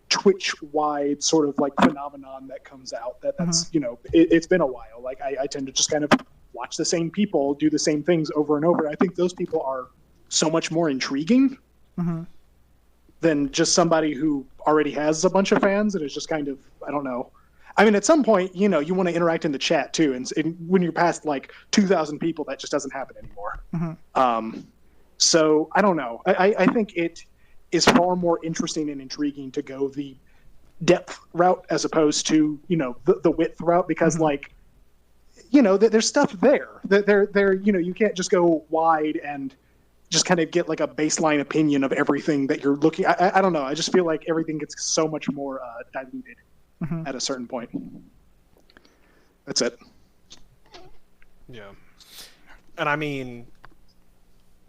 Twitch wide sort of like phenomenon that comes out that's, it's been a while. Like I tend to just kind of watch the same people do the same things over and over. I think those people are so much more intriguing than just somebody who already has a bunch of fans and is just kind of, I don't know. I mean, at some point, you want to interact in the chat too. And when you're past like 2,000 people, that just doesn't happen anymore. So I don't know. I think it is far more interesting and intriguing to go the depth route as opposed to, the width route, because like, there's stuff there. There, you can't just go wide and just kind of get like a baseline opinion of everything that you're looking. I don't know. I just feel like everything gets so much more diluted at a certain point. That's it. Yeah. And I mean,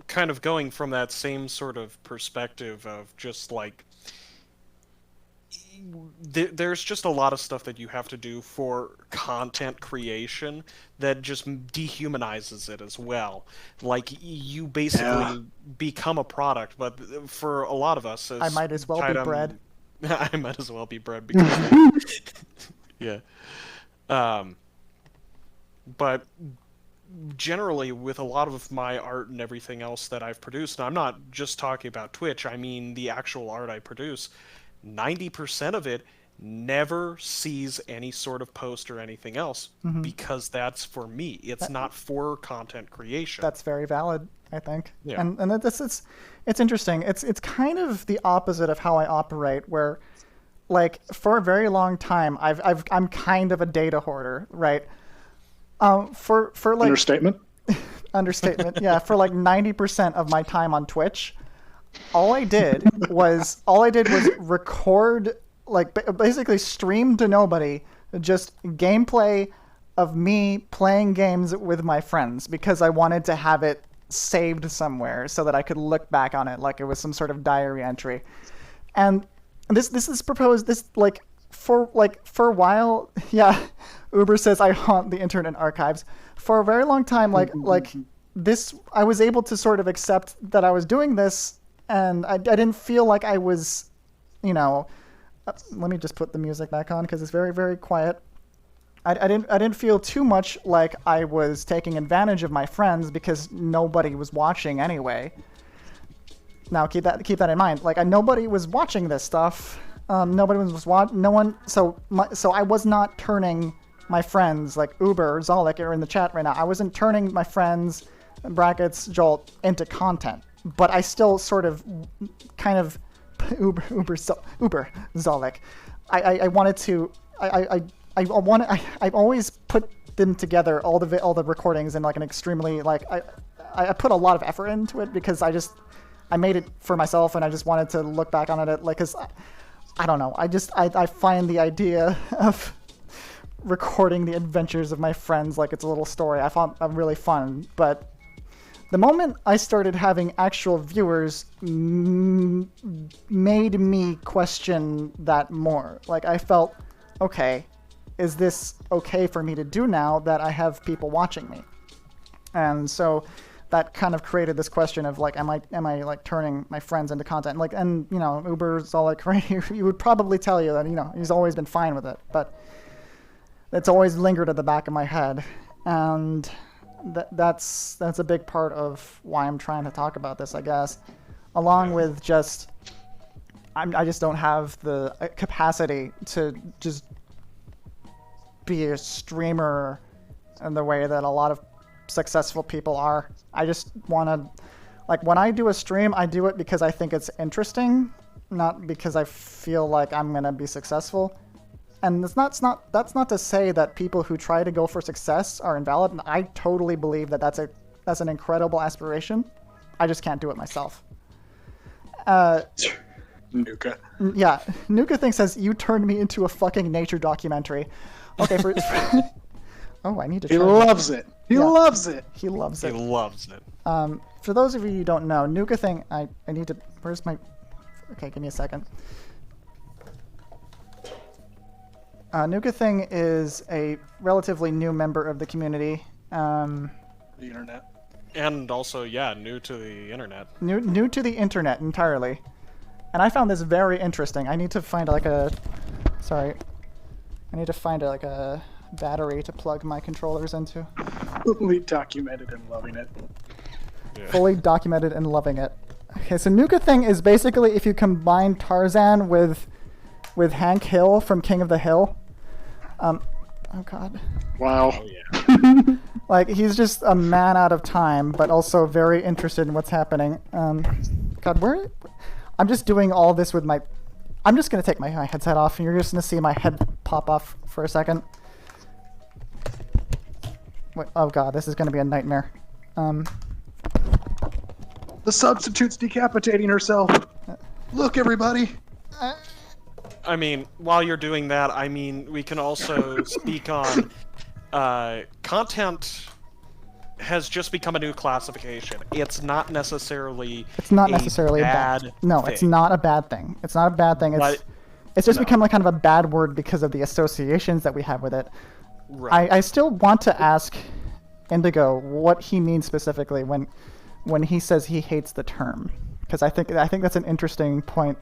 kind of going from that same sort of perspective of just like, there's just a lot of stuff that you have to do for content creation that just dehumanizes it as well. Like you basically become a product, but for a lot of us, I might as well be bread. I might as well be bread because yeah. But generally, with a lot of my art and everything else that I've produced, and I'm not just talking about Twitch, I mean the actual art I produce, 90% of it never sees any sort of post or anything else because that's for me. It's not for content creation. That's very valid, I think. Yeah. And it's interesting. It's kind of the opposite of how I operate, where like for a very long time I'm kind of a data hoarder, right? For like Understatement. understatement. Yeah, for like 90% of my time on Twitch, all I did was record, like, basically stream to nobody, just gameplay of me playing games with my friends, because I wanted to have it saved somewhere so that I could look back on it like it was some sort of diary entry. And this is proposed, this, for a while, yeah, Uber says I haunt the internet archives. For a very long time, this, I was able to sort of accept that I was doing this, and I didn't feel like I was, let me just put the music back on because it's very, very quiet. I didn't feel too much like I was taking advantage of my friends because nobody was watching anyway. Now keep that in mind. Nobody was watching this stuff. Nobody was no one. So I was not turning my friends like Uber or Zolek are in the chat right now. I wasn't turning my friends, brackets Jolt, into content. But I still sort of, kind of, Uber Zolek. I wanted to. I've always put them together, all the recordings, in an extremely, I put a lot of effort into it because I made it for myself, and I just wanted to look back on it because I don't know, I find the idea of recording the adventures of my friends like it's a little story, I found really fun. But the moment I started having actual viewers made me question that more. I felt, okay, is this okay for me to do now that I have people watching me? And so that kind of created this question of am I turning my friends into content? And Uber's all right here, he would probably tell you that he's always been fine with it, but it's always lingered at the back of my head, and that's a big part of why I'm trying to talk about this, I guess, along with just I just don't have the capacity to just be a streamer in the way that a lot of successful people are. I just want to, when I do a stream, I do it because I think it's interesting, not because I feel like I'm going to be successful. And that's not to say that people who try to go for success are invalid. And I totally believe that that's an incredible aspiration. I just can't do it myself. Nuka. Yeah, Nuka says, you turned me into a fucking nature documentary. Okay, oh, I need to try He loves it. He loves it. He loves it. He loves it. For those of you who don't know, Nuka I need to, where's my, okay, give me a second. Nuka is a relatively new member of the community. The internet. And also, yeah, new to the internet. New to the internet entirely. And I found this very interesting. I need to find a battery to plug my controllers into. Fully documented and loving it. Yeah. Fully documented and loving it. Okay, so Nuka is basically if you combine Tarzan with Hank Hill from King of the Hill. Oh god. Wow. Oh, yeah. He's just a man out of time, but also very interested in what's happening. God, where? I'm just doing all this with my... I'm just going to take my headset off, and you're just going to see my head pop off for a second. Wait, oh god, this is going to be a nightmare. The substitute's decapitating herself. Look, everybody. I mean, while you're doing that, we can also speak on content has just become a new classification. It's not necessarily a bad thing. No, it's not a bad thing. It's not a bad thing. It's just become kind of a bad word because of the associations that we have with it. Right. I still want to ask Indigo what he means specifically when he says he hates the term, because I think that's an interesting point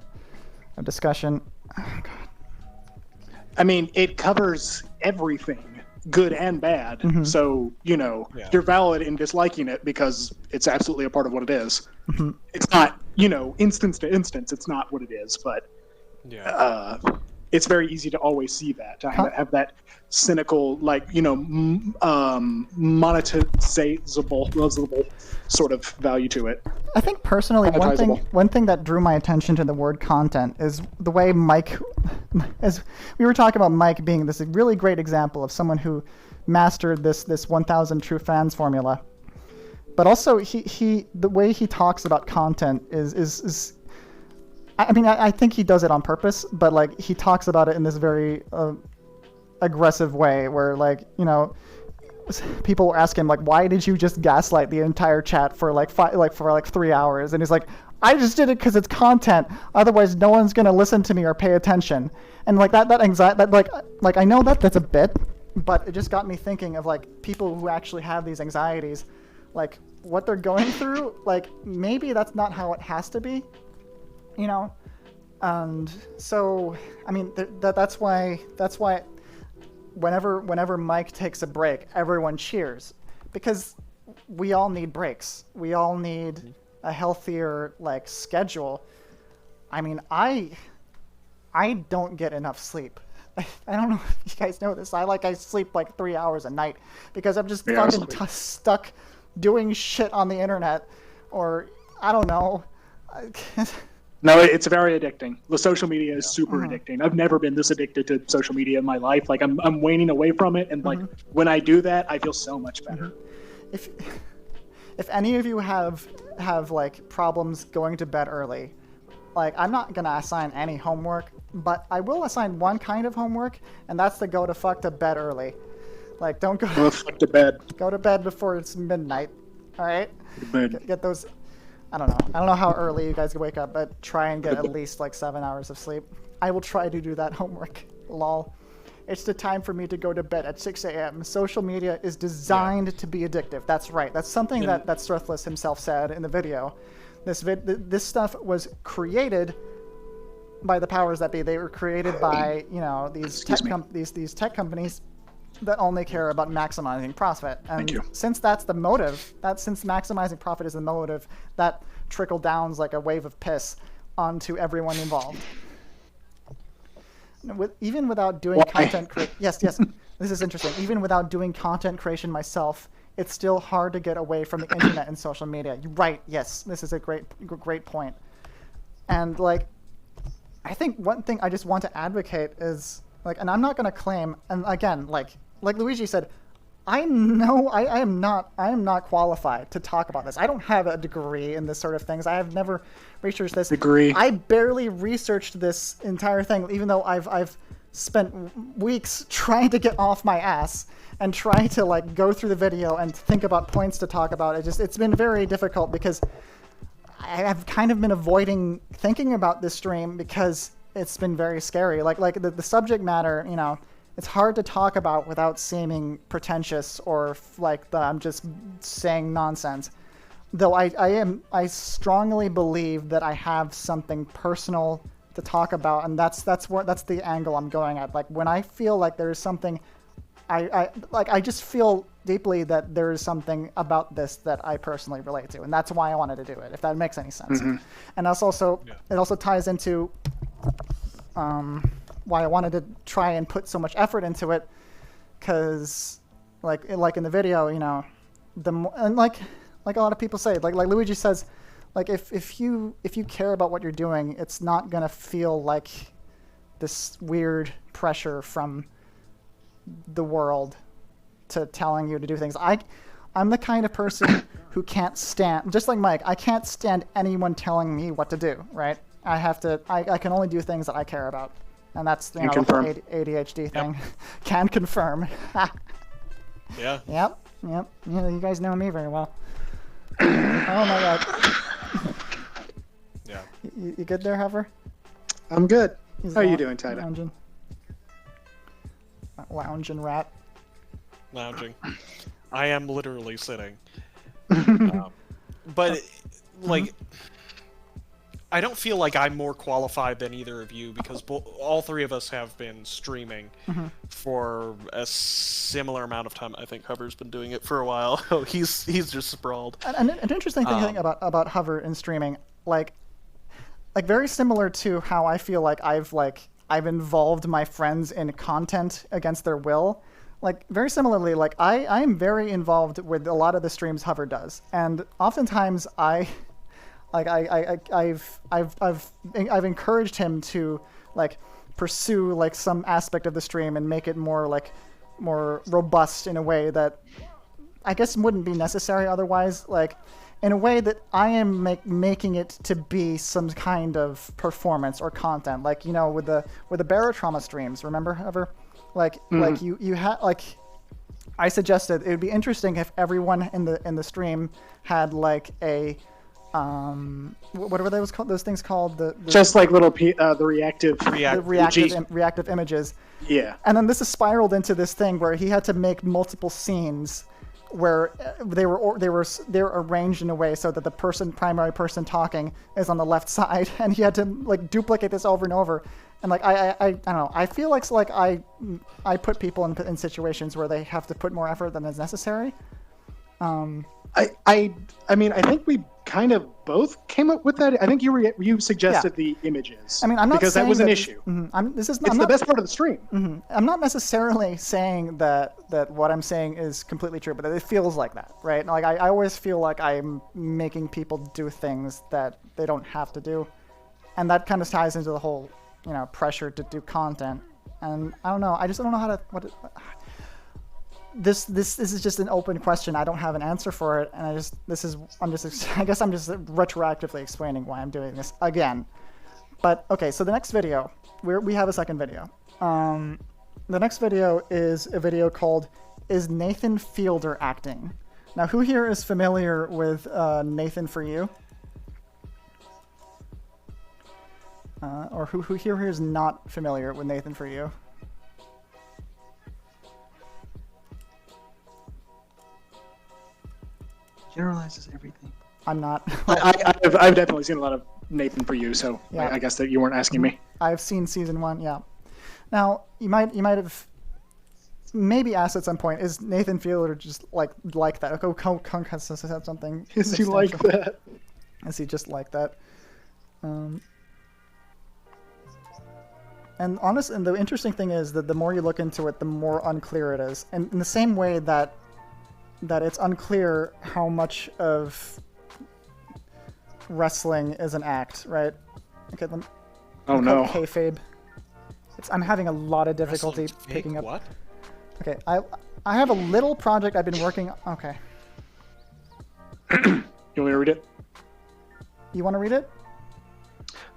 of discussion. Oh, God. It covers everything, good and bad. Mm-hmm. So, you're valid in disliking it because it's absolutely a part of what it is. Mm-hmm. It's not, instance to instance, it's not what it is, but it's very easy to always see that, to have that cynical, monetizable sort of value to it. I think personally, one thing that drew my attention to the word content is the way Mike, as we were talking about Mike being this really great example of someone who mastered this 1,000 true fans formula. but also he the way he talks about content is I mean, I think he does it on purpose, but like he talks about it in this very aggressive way where, like, you know, people ask him like, why did you just gaslight the entire chat for like 3 hours? And he's like, I just did it because it's content. Otherwise, no one's gonna listen to me or pay attention. And like that anxiety, that like I know that's a bit, but it just got me thinking of like people who actually have these anxieties, like what they're going through. Like maybe that's not how it has to be, you know. And so I mean that's why whenever Mike takes a break, everyone cheers, because we all need breaks. We all need a healthier like schedule. I mean, I don't get enough sleep. I don't know if you guys know this. I sleep like 3 hours a night because I'm just fucking stuck doing shit on the internet, or I don't know. No, it's very addicting. The social media is super addicting. I've never been this addicted to social media in my life. Like I'm waning away from it, and like when I do that, I feel so much better. If any of you have like problems going to bed early, like I'm not gonna assign any homework, but I will assign one kind of homework, and that's to go to fuck to bed early. Like don't go fuck to bed. Go to bed before it's midnight. All right. Get those. I don't know how early you guys can wake up, but try and get at least like 7 hours of sleep. I will try to do that homework. Lol. It's the time for me to go to bed at 6 a.m. Social media is designed to be addictive. That's right. That's something that Strithless himself said in the video. This stuff was created by the powers that be. They were created by, you know, these tech companies that only care about maximizing profit. And since that's the motive, since maximizing profit is the motive, that trickle downs like a wave of piss onto everyone involved. Even without doing content yes, this is interesting. Even without doing content creation myself, it's still hard to get away from the internet and social media. You're right. Yes, this is a great point. And like, I think one thing I just want to advocate is like, and I'm not going to claim, and again, like Luigi said, I know I am not qualified to talk about this. I don't have a degree in this sort of things. I have never researched this. I barely researched this entire thing, even though I've spent weeks trying to get off my ass and try to like go through the video and think about points to talk about. It's been very difficult because I have kind of been avoiding thinking about this stream because it's been very scary. Like the subject matter, you know, it's hard to talk about without seeming pretentious or like I'm just saying nonsense. Though I strongly believe that I have something personal to talk about, and that's the angle I'm going at. Like when I feel like there is something, I just feel deeply that there is something about this that I personally relate to, and that's why I wanted to do it. If that makes any sense. And that's also it also ties into why I wanted to try and put so much effort into it, because like in the video, you know, and like a lot of people say, like Luigi says, like if you care about what you're doing, it's not gonna feel like this weird pressure from the world to telling you to do things. I'm the kind of person who can't stand, just like Mike, I can't stand anyone telling me what to do, right? I can only do things that I care about. And that's the whole ADHD thing. Can confirm. Yeah. Yep. You guys know me very well. Oh my god. Yeah. You good there, Hover? I'm good. How are you doing, Tida? Lounging rat. Lounging. I am literally sitting. But like, I don't feel like I'm more qualified than either of you because all three of us have been streaming for a similar amount of time. I think Hover's been doing it for a while. he's just sprawled. And an interesting thing about Hover and streaming, like very similar to how I feel like I've involved my friends in content against their will. Like very similarly, like I'm very involved with a lot of the streams Hover does, and oftentimes I've encouraged him to like pursue like some aspect of the stream and make it more robust in a way that I guess wouldn't be necessary otherwise. Like, in a way that I am making it to be some kind of performance or content, like, you know, with the barotrauma streams. Remember ever, like you had like, I suggested it would be interesting if everyone in the stream had like a what were those called? Those things called the just like little the reactive reactive images. Yeah. And then this is spiraled into this thing where he had to make multiple scenes where they were arranged in a way so that the primary person talking is on the left side, and he had to like duplicate this over and over. And like I don't know, I feel like I put people in situations where they have to put more effort than is necessary. I mean, I think we kind of both came up with that. I think you suggested the images. I mean, I'm not because saying that was an issue. It's the best part of the stream. I'm not necessarily saying that what I'm saying is completely true, but it feels like that, right? Like I always feel like I'm making people do things that they don't have to do, and that kind of ties into the whole, you know, pressure to do content. And I don't know. I just don't know how to This is just an open question. I don't have an answer for it, and I guess I'm just retroactively explaining why I'm doing this again. But okay, so the next video, we have a second video. The next video is a video called "Is Nathan Fielder Acting?" Now, who here is familiar with Nathan For You? Or who here is not familiar with Nathan For You? Generalizes everything. I'm not. I've definitely seen a lot of Nathan For You, so Yeah. I guess that you weren't asking me. I've seen season 1, yeah. Now, you might have maybe asked at some point, is Nathan Fielder just like that? Oh, Kunk has said something. Is he like that? Is he just like that? And honestly, and the interesting thing is that the more you look into it, the more unclear it is. And in the same way that it's unclear how much of wrestling is an act, right? Okay, Oh no. Kayfabe. I'm having a lot of difficulty picking up. What? Okay, I have a little project I've been working on. Okay. You want me to read it? You want to read it?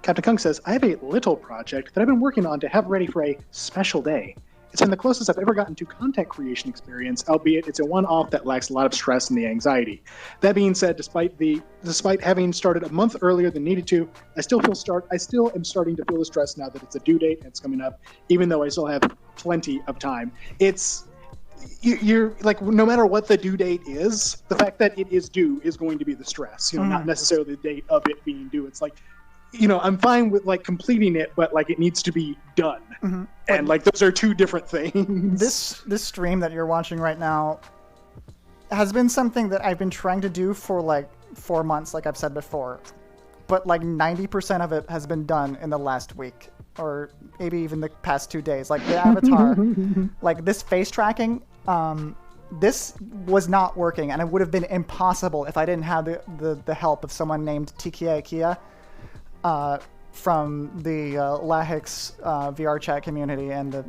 Captain Kung says, I have a little project that I've been working on to have ready for a special day. It's been the closest I've ever gotten to content creation experience, albeit it's a one-off that lacks a lot of stress and the anxiety. That being said, despite having started a month earlier than needed to, I still am starting to feel the stress now that it's a due date and it's coming up, even though I still have plenty of time. You're like, no matter what the due date is, the fact that it is due is going to be the stress, not necessarily the date of it being due. It's like, I'm fine with like completing it, but like it needs to be done. And like those are two different things. This stream that you're watching right now has been something that I've been trying to do for like 4 months, like I've said before. But like 90% of it has been done in the last week, or maybe even the past 2 days. Like the avatar, like this face tracking, this was not working, and it would have been impossible if I didn't have the help of someone named TKA Kia. From the Lahix VR chat community and the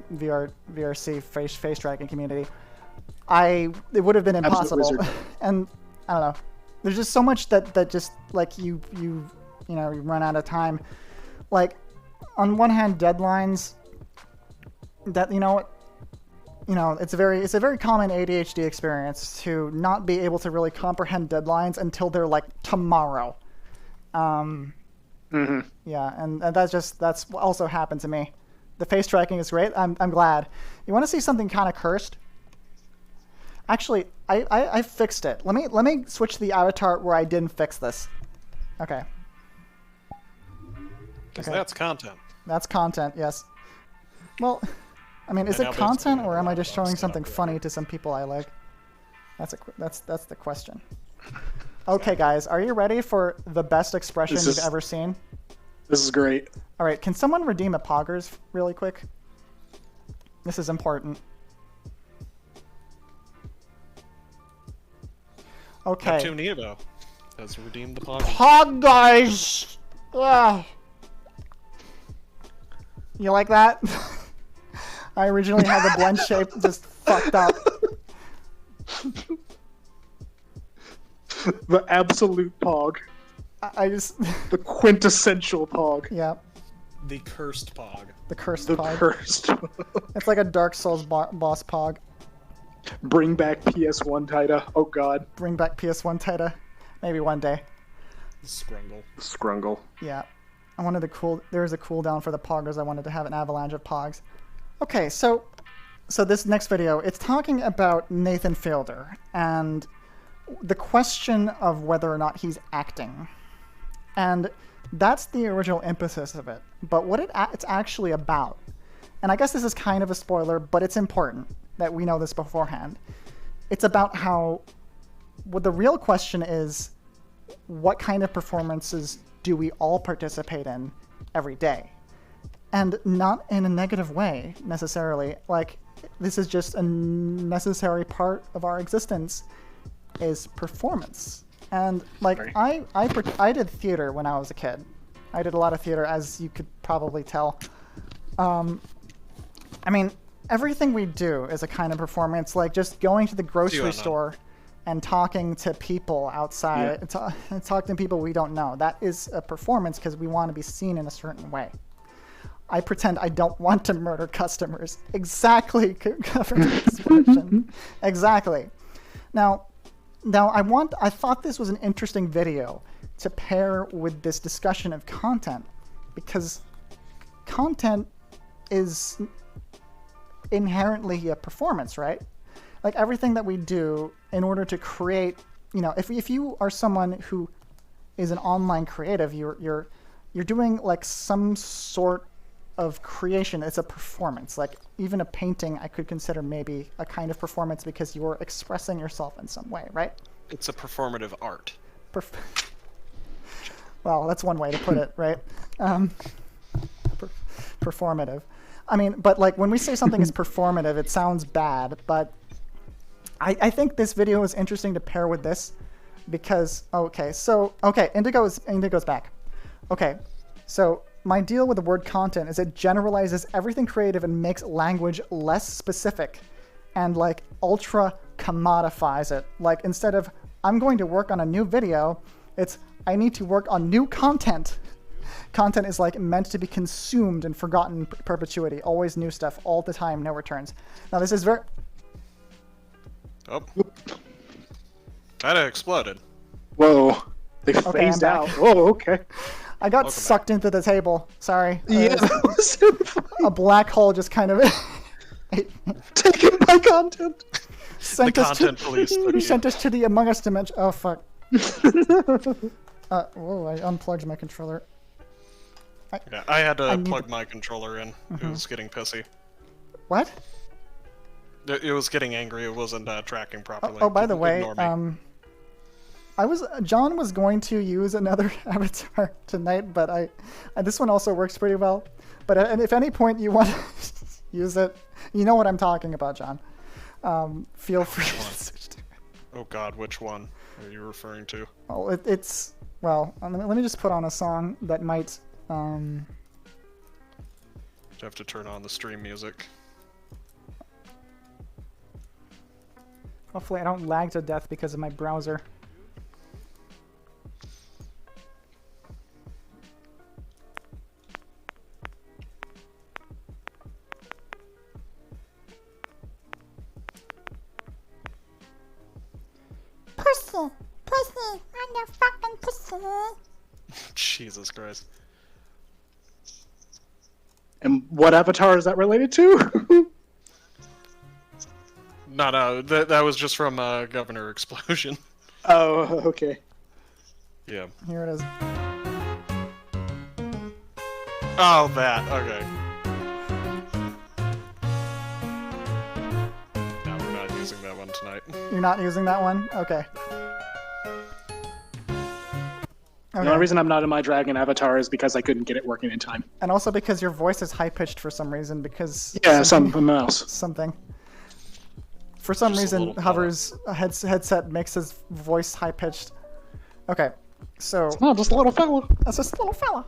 VRC face tracking community, it would have been impossible. And I don't know, there's just so much that just like you run out of time. Like on one hand, deadlines. That it's a very common ADHD experience to not be able to really comprehend deadlines until they're like tomorrow. Yeah, and that's also happened to me. The face tracking is great. I'm glad. You want to see something kind of cursed? Actually, I fixed it. Let me switch the avatar where I didn't fix this. Okay. Because that's content. That's content, yes. Well, I mean, is it content, or am I just showing something funny to some people I like? That's the question. Okay, guys, are you ready for the best expression you've ever seen? This is great. All right, can someone redeem a Poggers really quick? This is important. Okay. Neptune Evo has redeemed the Poggers. Poggers! Ugh. You like that? I originally had the blend shape just fucked up. The absolute pog. I just The quintessential pog. yeah, The cursed pog. the cursed The pog. cursed. It's like a Dark Souls boss pog. Bring back PS1 Taita. Oh god. Bring back PS1 Taita, maybe one day. Scrungle. Scrungle. Yeah, I wanted there was a cooldown for the poggers. I wanted to have an avalanche of pogs. Okay, so this next video, it's talking about Nathan Fielder and the question of whether or not he's acting. And that's the original emphasis of it. But what it's actually about, and I guess this is kind of a spoiler, but it's important that we know this beforehand. It's about how, what the real question is, what kind of performances do we all participate in every day? And not in a negative way, necessarily. Like, this is just a necessary part of our existence, is performance. And, like, I did theater when I was a kid. I did a lot of theater, as you could probably tell. I mean, everything we do is a kind of performance, like just going to the grocery store and talking to people outside, and talking to people we don't know. That is a performance because we want to be seen in a certain way. I pretend I don't want to murder customers. Exactly. Exactly. Now I thought this was an interesting video to pair with this discussion of content, because content is inherently a performance, right? Like everything that we do in order to create, you know, if you are someone who is an online creative, you're doing like some sort of creation. It's a performance. Like even a painting I could consider maybe a kind of performance because you're expressing yourself in some way, right? It's a performative art. Well, that's one way to put it, right? Performative. I mean, but like when we say something is performative, it sounds bad, but I think this video is interesting to pair with this because, Indigo's back. Okay, so my deal with the word content is it generalizes everything creative and makes language less specific and like ultra commodifies it. Like instead of I'm going to work on a new video, it's I need to work on new content. Content is like meant to be consumed and forgotten perpetuity. Always new stuff, all the time, no returns. Now this is very... Oh. That exploded. Whoa. They phased out. Oh, okay. I got sucked into the table. Sorry. Yeah, that was so funny. A black hole just kind of... Taken by content. The content police. He sent us to the Among Us dimension. Oh, fuck. Whoa, I unplugged my controller. I had to plug my controller in. It was getting pissy. What? It was getting angry. It wasn't tracking properly. Oh, by the way, John was going to use another avatar tonight, but this one also works pretty well. But if any point you want to use it, you know what I'm talking about, John. Feel free to switch to it. Oh God, which one are you referring to? Well, it's well. Let me just put on a song that might. You have to turn on the stream music. Hopefully I don't lag to death because of my browser. Pussy, pussy, I'm your fucking pussy. Jesus Christ. And what avatar is that related to? No, that was just from Governor Explosion. Oh, okay. Yeah. Here it is. Oh, that. Okay. No, we're not using that one tonight. You're not using that one? Okay. The only reason I'm not in my dragon avatar is because I couldn't get it working in time. And also because your voice is high-pitched for some reason, because... Yeah, something else. Something. For some reason, Hover's headset makes his voice high-pitched. Okay, so... It's not just a little fella. That's just a little fella.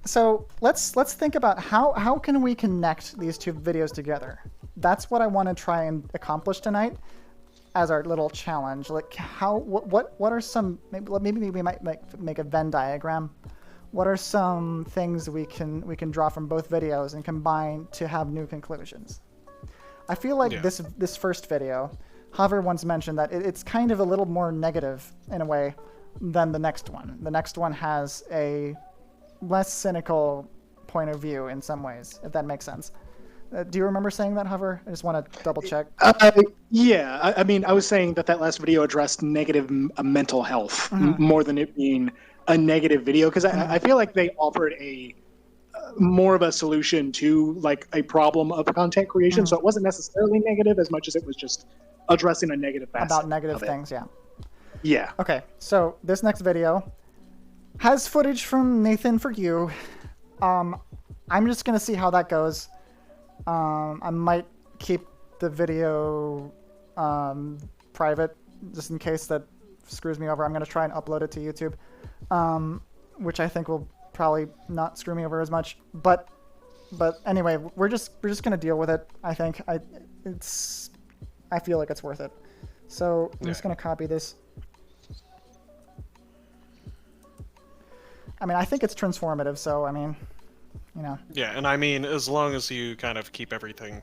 So let's think about how can we connect these two videos together. That's what I want to try and accomplish tonight. as our little challenge. Like, what are some, maybe we might make a Venn diagram. What are some things we can draw from both videos and combine to have new conclusions? I feel like this first video, Hover once mentioned that it's kind of a little more negative in a way than the next one. The next one has a less cynical point of view in some ways, if that makes sense. Do you remember saying that, Hover? I just want to double check. Yeah, I mean, I was saying that last video addressed negative mental health more than it being a negative video, because I feel like they offered a more of a solution to like a problem of content creation. So it wasn't necessarily negative as much as it was just addressing a negative facet about negative things. Yeah. Yeah. Okay, so this next video has footage from Nathan for You. I'm just gonna see how that goes. I might keep the video private just in case that screws me over. I'm gonna try and upload it to YouTube, which I think will probably not screw me over as much. But anyway, we're just gonna deal with it. I think I feel like it's worth it. So I'm just gonna copy this. I mean, I think it's transformative, so I mean, you know. Yeah, and I mean, as long as you kind of keep everything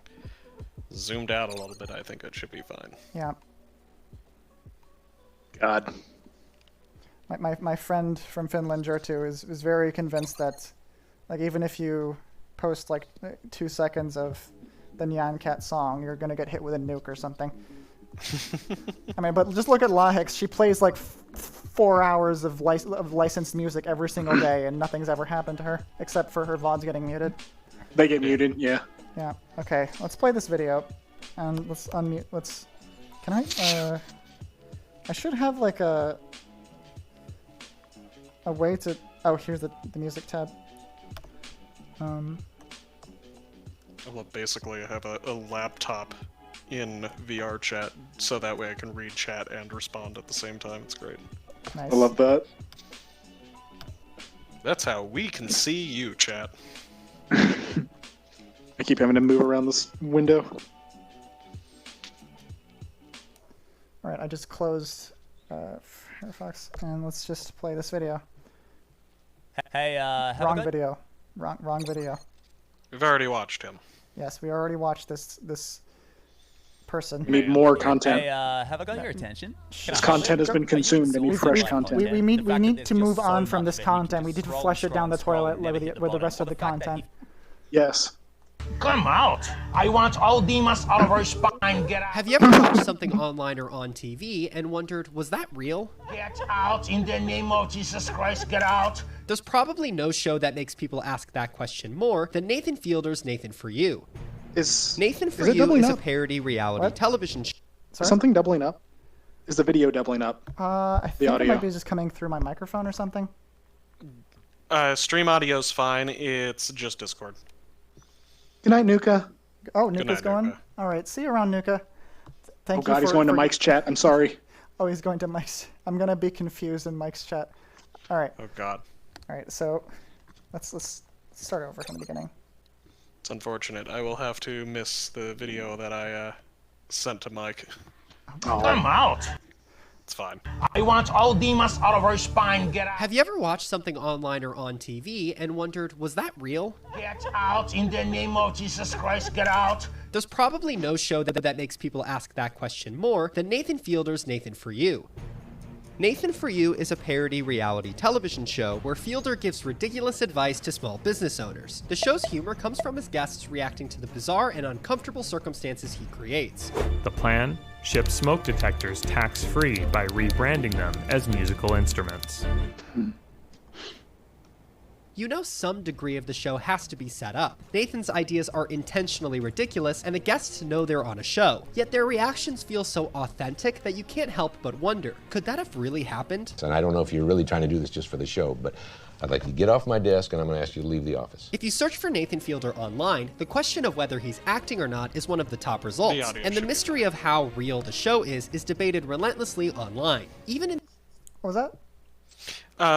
zoomed out a little bit, I think it should be fine. Yeah. God. My friend from Finland, Jertu, is very convinced that, like, even if you post like 2 seconds of the Nyan Cat song, you're gonna get hit with a nuke or something. I mean, but just look at Lahix. She plays like 4 hours of licensed music every single day, and nothing's ever happened to her except for her VODs getting muted. They get muted, yeah. Yeah. Okay. Let's play this video, and let's unmute. Let's. Can I? I should have like a way to. Oh, here's the music tab. Well, basically, I have a laptop in VR chat, so that way I can read chat and respond at the same time. It's great. Nice. I love that. That's how we can see you, chat. I keep having to move around this window. All right, I just closed Firefox, and let's just play this video. Hey, Wrong video. Wrong video. We've already watched him. Yes, we already watched this person. We need more content. Hey, have I got your attention? This content has been consumed. I need fresh content. We need to move on from this content. We need to flush it down the toilet with the rest of the content. Yes. Come out! I want all demons out of her spine. Get out! Have you ever watched something online or on TV and wondered, was that real? Get out in the name of Jesus Christ! Get out! There's probably no show that makes people ask that question more than Nathan Fielder's Nathan For You. Nathan For You is a parody reality television show. Is something doubling up? Is the video doubling up? I think it might be just coming through my microphone or something. Stream audio's fine. It's just Discord. Good night, Nuka. Oh, Nuka's going? Nuka. All right, see you around, Nuka. Thank you. Oh god, he's going to Mike's chat. I'm sorry. Oh, he's going to Mike's. I'm going to be confused in Mike's chat. All right. Oh god. All right, so let's start over from the beginning. It's unfortunate. I will have to miss the video that I sent to Mike. Come out! It's fine. I want all demons out of her spine. Get out! Have you ever watched something online or on TV and wondered, was that real? Get out in the name of Jesus Christ! Get out! There's probably no show that makes people ask that question more than Nathan Fielder's Nathan For You. Nathan For You is a parody reality television show where Fielder gives ridiculous advice to small business owners. The show's humor comes from his guests reacting to the bizarre and uncomfortable circumstances he creates. The plan? Ship smoke detectors tax-free by rebranding them as musical instruments. You know some degree of the show has to be set up. Nathan's ideas are intentionally ridiculous, and the guests know they're on a show. Yet their reactions feel so authentic that you can't help but wonder, could that have really happened? And I don't know if you're really trying to do this just for the show, but I'd like you to get off my desk and I'm going to ask you to leave the office. If you search for Nathan Fielder online, the question of whether he's acting or not is one of the top results, and the mystery of how real the show is debated relentlessly online. Even in... What was that?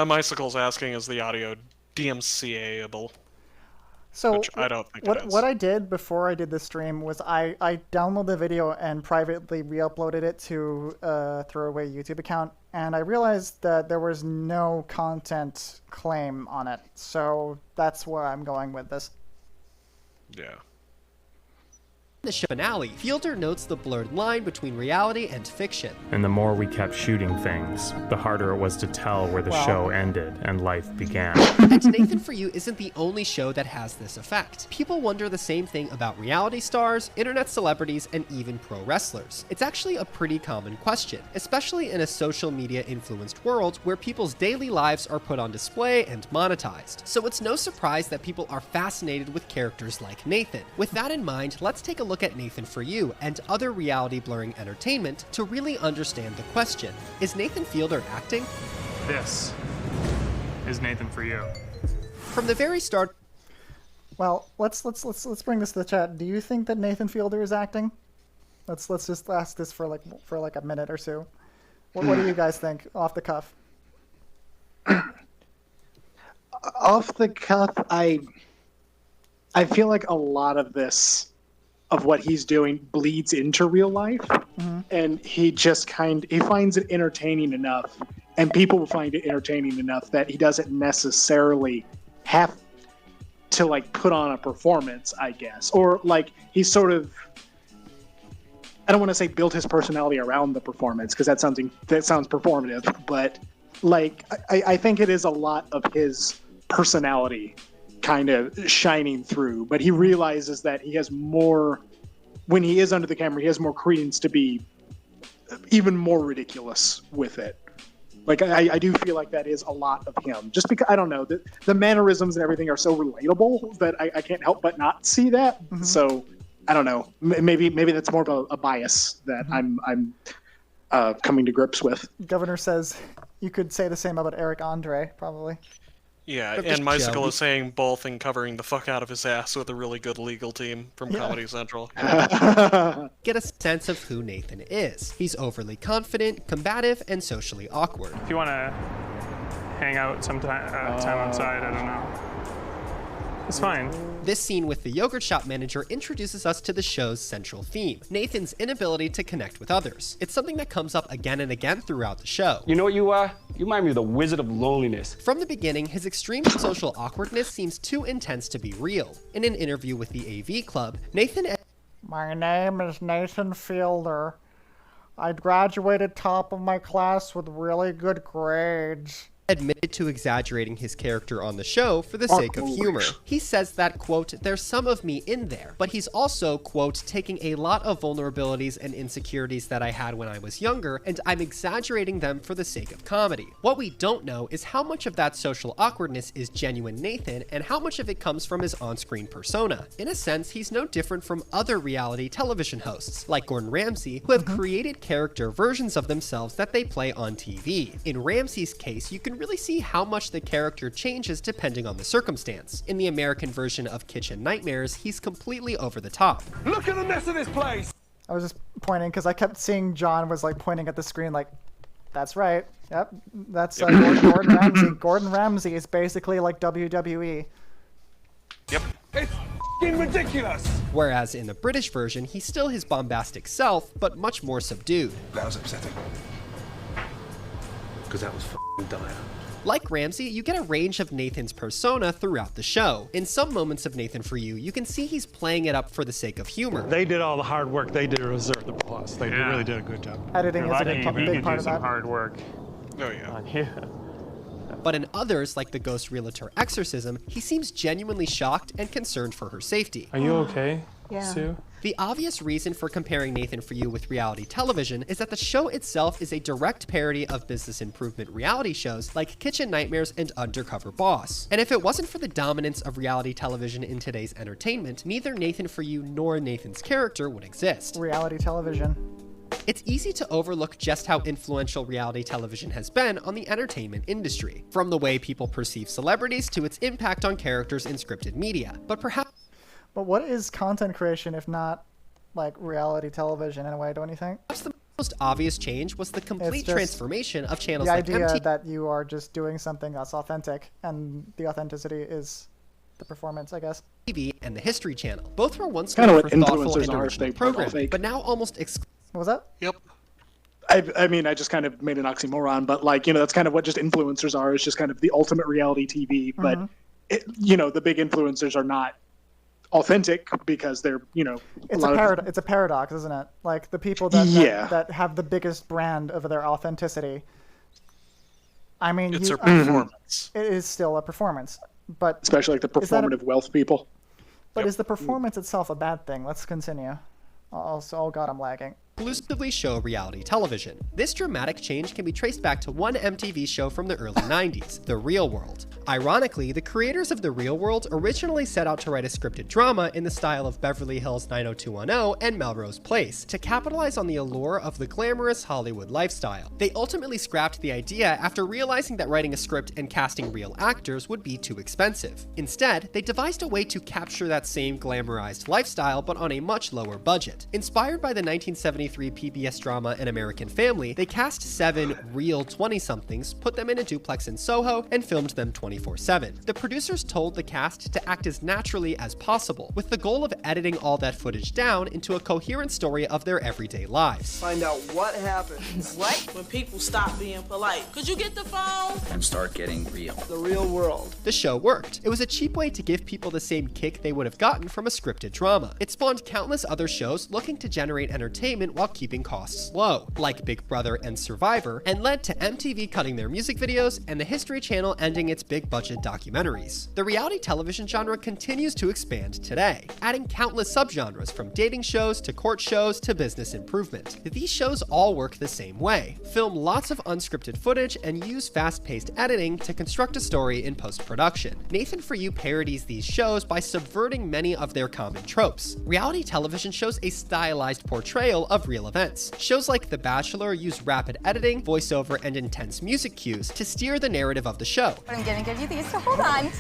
Mycicle's asking, is the audio DMCA-able? So Which I don't think it is. what I did before I did the stream was I downloaded the video and privately re-uploaded it to a throwaway YouTube account, and I realized that there was no content claim on it. So that's where I'm going with this. Yeah. In the show finale, Fielder notes the blurred line between reality and fiction. And the more we kept shooting things, the harder it was to tell where the show ended and life began. And Nathan For You isn't the only show that has this effect. People wonder the same thing about reality stars, internet celebrities, and even pro wrestlers. It's actually a pretty common question, especially in a social media influenced world where people's daily lives are put on display and monetized. So it's no surprise that people are fascinated with characters like Nathan. With that in mind, let's take a look at Nathan For You and other reality blurring entertainment to really understand the question. Is Nathan Fielder acting? This is Nathan For You. From the very start. Well, let's bring this to the chat. Do you think that Nathan Fielder is acting? Let's just ask this for like a minute or so. What do you guys think off the cuff? Off the cuff, I feel like a lot of this, of what he's doing, bleeds into real life, and he finds it entertaining enough, and people will find it entertaining enough that he doesn't necessarily have to like put on a performance, I guess, or like he's sort of, I don't want to say built his personality around the performance because that sounds performative, but like I think it is a lot of his personality kind of shining through, but he realizes that he has more, when he is under the camera, he has more credence to be even more ridiculous with it. Like, I do feel like that is a lot of him. Just because, I don't know, the mannerisms and everything are so relatable that I can't help but not see that. So, I don't know. Maybe that's more of a bias that I'm coming to grips with. Governor says you could say the same about Eric Andre, probably. Yeah, and Mystical is saying both and covering the fuck out of his ass with a really good legal team from Comedy Central. Get a sense of who Nathan is. He's overly confident, combative, and socially awkward. If you want to hang out sometime time outside, I don't know. It's fine. This scene with the yogurt shop manager introduces us to the show's central theme, Nathan's inability to connect with others. It's something that comes up again and again throughout the show. You know what you are? You remind me of the Wizard of Loneliness. From the beginning, his extreme social awkwardness seems too intense to be real. In an interview with the AV Club, Nathan... My name is Nathan Fielder. I graduated top of my class with really good grades. Admitted to exaggerating his character on the show for the sake of humor. He says that, quote, there's some of me in there, but he's also, quote, taking a lot of vulnerabilities and insecurities that I had when I was younger, and I'm exaggerating them for the sake of comedy. What we don't know is how much of that social awkwardness is genuine Nathan, and how much of it comes from his on-screen persona. In a sense, he's no different from other reality television hosts, like Gordon Ramsay, who have created character versions of themselves that they play on TV. In Ramsay's case, you can really see how much the character changes depending on the circumstance. In the American version of Kitchen Nightmares, he's completely over the top. Look at the mess of this place! I was just pointing because I kept seeing John was like pointing at the screen like, that's right. Yep, that's Gordon Ramsay. Gordon Ramsay is basically like WWE. Yep. It's f***ing ridiculous! Whereas in the British version, he's still his bombastic self, but much more subdued. That was upsetting. Because that was f***ing dire. Like Ramsay, you get a range of Nathan's persona throughout the show. In some moments of Nathan For You, you can see he's playing it up for the sake of humor. They did all the hard work. They deserve the applause. They really did a good job. Editing is a big part of that. Hard work. Oh yeah. Yeah. But in others, like the Ghost Realtor Exorcism, he seems genuinely shocked and concerned for her safety. Are you okay, Yeah. Sue? The obvious reason for comparing Nathan For You with reality television is that the show itself is a direct parody of business improvement reality shows like Kitchen Nightmares and Undercover Boss. And if it wasn't for the dominance of reality television in today's entertainment, neither Nathan For You nor Nathan's character would exist. Reality television. It's easy to overlook just how influential reality television has been on the entertainment industry, from the way people perceive celebrities to its impact on characters in scripted media. But perhaps... But what is content creation if not like reality television in a way, don't you think? Perhaps the most obvious change was the complete transformation of channels the like idea MTV. that you are just doing something that's authentic, and the authenticity is the performance, I guess. and the History Channel. Both were once Kinda known what for thoughtful influencers and are if original they play all programming, fake. but now almost What was that? Yep. I mean, I just kind of made an oxymoron, but like, that's kind of what just influencers are. It's just kind of the ultimate reality TV. But, the big influencers are not authentic because they're, It's a paradox, isn't it? Like the people that have the biggest brand of their authenticity. I mean, it's a performance. It is still a performance, but especially like the performative wealth people. But is the performance itself a bad thing? Let's continue. Oh God, I'm lagging. Exclusively show reality television. This dramatic change can be traced back to one MTV show from the early 90s, The Real World. Ironically, the creators of The Real World originally set out to write a scripted drama in the style of Beverly Hills 90210 and Melrose Place, to capitalize on the allure of the glamorous Hollywood lifestyle. They ultimately scrapped the idea after realizing that writing a script and casting real actors would be too expensive. Instead, they devised a way to capture that same glamorized lifestyle but on a much lower budget. Inspired by the 1973 PBS drama An American Family, they cast 7 real 20-somethings, put them in a duplex in Soho, and filmed them 24/7. The producers told the cast to act as naturally as possible, with the goal of editing all that footage down into a coherent story of their everyday lives. Find out what happens. What? When people stop being polite. Could you get the phone? And start getting real. The real world. The show worked. It was a cheap way to give people the same kick they would have gotten from a scripted drama. It spawned countless other shows looking to generate entertainment while keeping costs low, like Big Brother and Survivor, and led to MTV cutting their music videos and the History Channel ending its big-budget documentaries. The reality television genre continues to expand today, adding countless subgenres from dating shows to court shows to business improvement. These shows all work the same way: film lots of unscripted footage and use fast-paced editing to construct a story in post-production. Nathan For You parodies these shows by subverting many of their common tropes. Reality television shows a stylized portrayal of real events. Shows like The Bachelor use rapid editing, voiceover, and intense music cues to steer the narrative of the show. I'm gonna give you these to hold on to.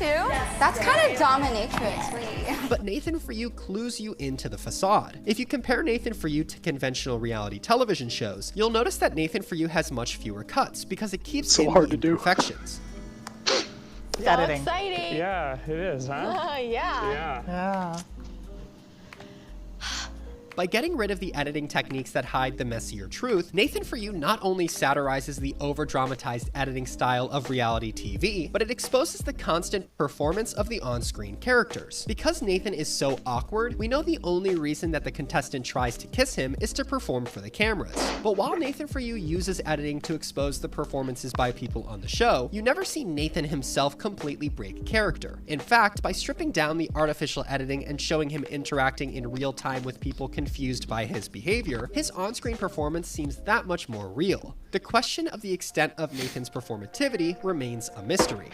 That's kind of dominatrix. But Nathan For You clues you into the facade. If you compare Nathan For You to conventional reality television shows, you'll notice that Nathan For You has much fewer cuts because it keeps so in hard the to do. imperfections. Editing. Exciting. Yeah, it is, huh? Yeah. By getting rid of the editing techniques that hide the messier truth, Nathan For You not only satirizes the over-dramatized editing style of reality TV, but it exposes the constant performance of the on-screen characters. Because Nathan is so awkward, we know the only reason that the contestant tries to kiss him is to perform for the cameras. But while Nathan For You uses editing to expose the performances by people on the show, you never see Nathan himself completely break character. In fact, by stripping down the artificial editing and showing him interacting in real time with people confused by his behavior, his on-screen performance seems that much more real. The question of the extent of Nathan's performativity remains a mystery.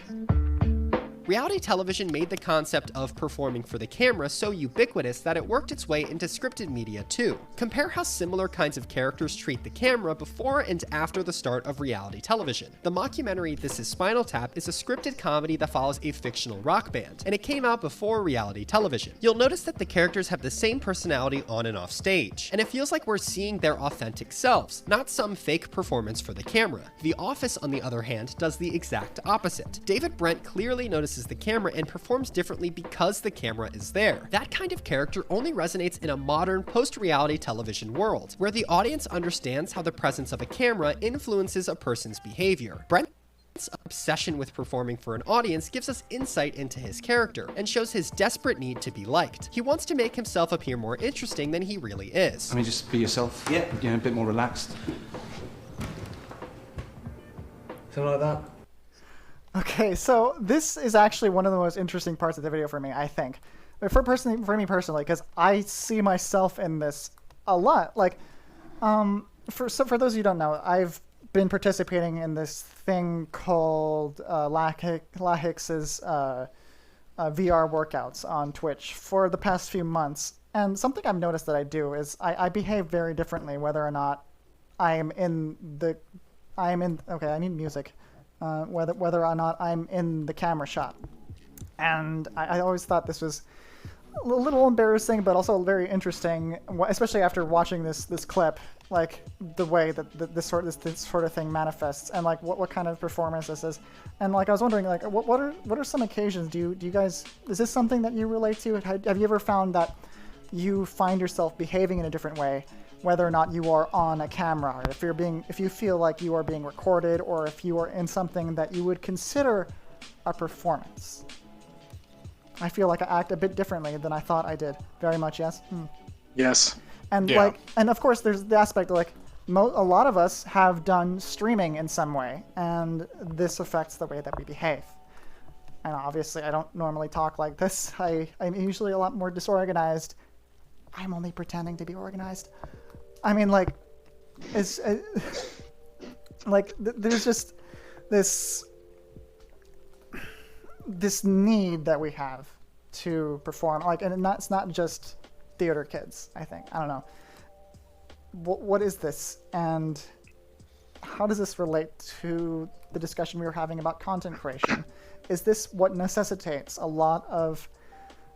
Reality television made the concept of performing for the camera so ubiquitous that it worked its way into scripted media too. Compare how similar kinds of characters treat the camera before and after the start of reality television. The mockumentary This Is Spinal Tap is a scripted comedy that follows a fictional rock band, and it came out before reality television. You'll notice that the characters have the same personality on and off stage, and it feels like we're seeing their authentic selves, not some fake performance for the camera. The Office, on the other hand, does the exact opposite. David Brent clearly notices the camera and performs differently because the camera is there. That kind of character only resonates in a modern post-reality television world, where the audience understands how the presence of a camera influences a person's behavior. Brent's obsession with performing for an audience gives us insight into his character and shows his desperate need to be liked. He wants to make himself appear more interesting than he really is. I mean, just be yourself. Yeah. A bit more relaxed. Something like that. Okay, so this is actually one of the most interesting parts of the video for me, I think. For me personally, because I see myself in this a lot. Like, for those of you who don't know, I've been participating in this thing called Lahix's VR workouts on Twitch for the past few months. And something I've noticed that I do is I behave very differently whether or not I am in the... Okay, I need music. Whether or not I'm in the camera shot. And I always thought this was a little embarrassing, but also very interesting, especially after watching this clip, like the way that this sort of thing manifests, and like what kind of performance this is. And like I was wondering, like what are some occasions? Do you guys, is this something that you relate to? Have you ever found that you find yourself behaving in a different way, whether or not you are on a camera, or if you feel like you are being recorded, or if you are in something that you would consider a performance? I feel like I act a bit differently than I thought I did. Very much, yes? Yes. And and of course there's the aspect of a lot of us have done streaming in some way, and this affects the way that we behave. And obviously I don't normally talk like this. I'm usually a lot more disorganized. I'm only pretending to be organized. I mean, like, it's there's just this need that we have to perform, like, and it's not just theater kids, I think. I don't know. What is this, and how does this relate to the discussion we were having about content creation? Is this what necessitates a lot of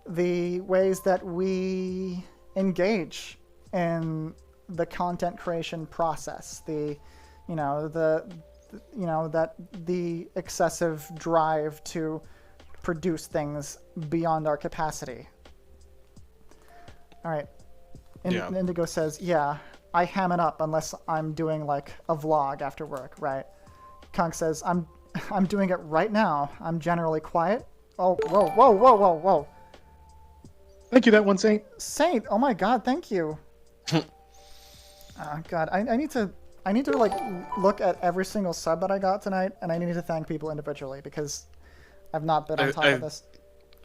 the ways that we engage in the content creation process? The excessive drive to produce things beyond our capacity. All right. Indigo says, yeah, I ham it up unless I'm doing like a vlog after work, right? Kunk says, I'm doing it right now. I'm generally quiet. Oh, whoa. Thank you, that one, Saint. Saint, oh my God, thank you. Oh God, I need to like look at every single sub that I got tonight, and I need to thank people individually because I've not been on top of this.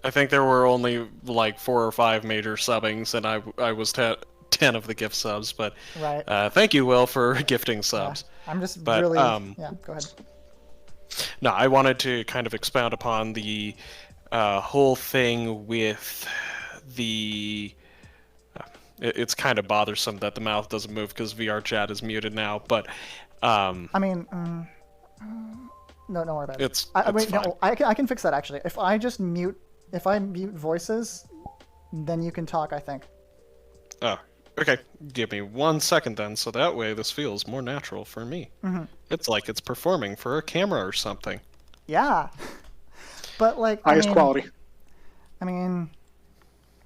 I think there were only like 4 or 5 major subbings, and I was 10 of the gift subs. But right. Thank you, Will, for gifting subs. Yeah, I'm just really go ahead. No, I wanted to kind of expound upon the whole thing with the. It's kind of bothersome that the mouth doesn't move because VR chat is muted now, but. I mean, no, don't worry about it. It's fine. No, I can fix that actually. If I mute voices, then you can talk, I think. Oh, okay. Give me 1 second then, so that way this feels more natural for me. Mm-hmm. It's like it's performing for a camera or something. Yeah, but like highest quality. I mean,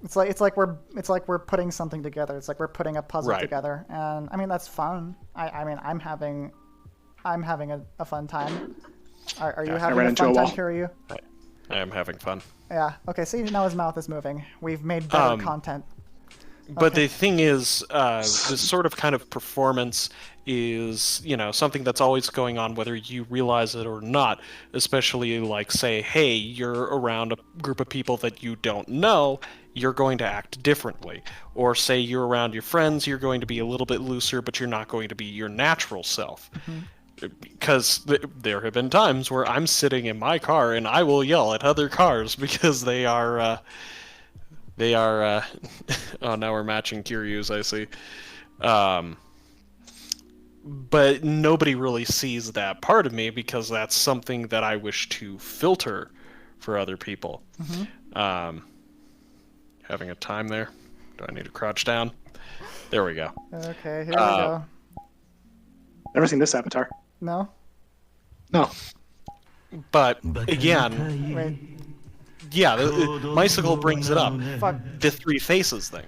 it's like we're putting something together. It's like we're putting a puzzle together, and I mean that's fun. I mean I'm having a fun time. Are you having a fun time, Kiryu? I am having fun. Yeah. Okay. See, now his mouth is moving. We've made better content. But the thing is, this sort of kind of performance is, something that's always going on whether you realize it or not. Especially like, say, hey, you're around a group of people that you don't know, you're going to act differently. Or say you're around your friends, you're going to be a little bit looser, but you're not going to be your natural self. Mm-hmm. Because there have been times where I'm sitting in my car and I will yell at other cars because they are oh, now we're matching Kiryu's, I see. But nobody really sees that part of me because that's something that I wish to filter for other people. Mm-hmm. Having a time there. Do I need to crouch down? There we go. Okay, here we go. Never seen this avatar. No? No. But, again... Wait. Yeah, Bicycle brings it up. Fuck. The 3 faces thing.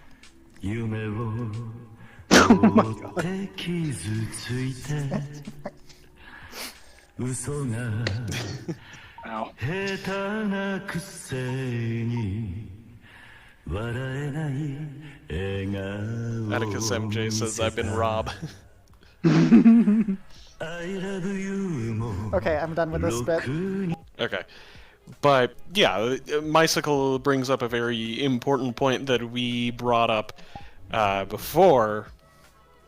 Oh my God. Wow. Atticus MJ says I've been Rob. Okay, I'm done with this bit. Okay. But, yeah, Bicycle brings up a very important point that we brought up before.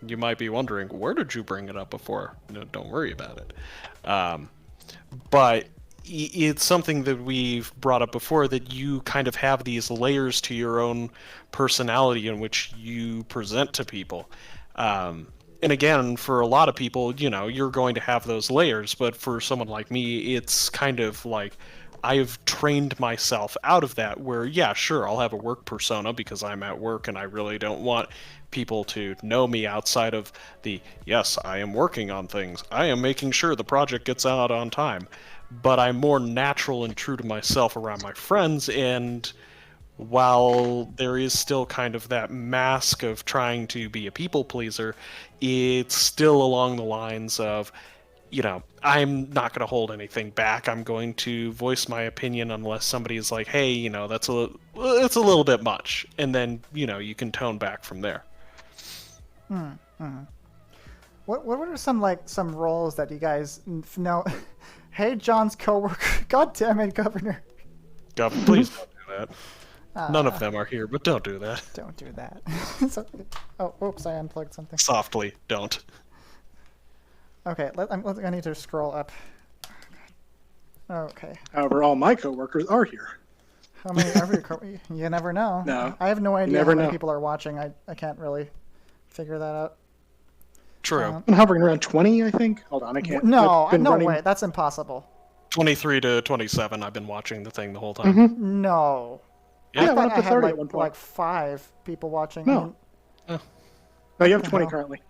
You might be wondering, where did you bring it up before? No, don't worry about it. But it's something that we've brought up before, that you kind of have these layers to your own personality in which you present to people. And again, for a lot of people, you're going to have those layers, but for someone like me, it's kind of like I've trained myself out of that where, yeah, sure, I'll have a work persona because I'm at work and I really don't want people to know me outside of the, yes, I am working on things. I am making sure the project gets out on time. But I'm more natural and true to myself around my friends, and while there is still kind of that mask of trying to be a people pleaser, it's still along the lines of, I'm not going to hold anything back. I'm going to voice my opinion unless somebody is like, hey, that's it's a little bit much. And then, you can tone back from there. What are some roles that you guys know? Hey, John's coworker. God damn it, Governor. Please don't do that. None of them are here, but don't do that. Don't do that. Oh, oops, I unplugged something. Softly, don't. Okay, I need to scroll up. Okay. However, all my coworkers are here. How many are your You never know. No. I have no idea how never many know. people are watching. I can't really figure that out. True. I'm hovering around 20, I think. Hold on, I can't. No, I've been no running- way. That's impossible. 23 to 27, I've been watching the thing the whole time. No. Yeah, I went thought up I to had 30 at one point. like 5 people watching. No. No, you have the 20 hell? currently.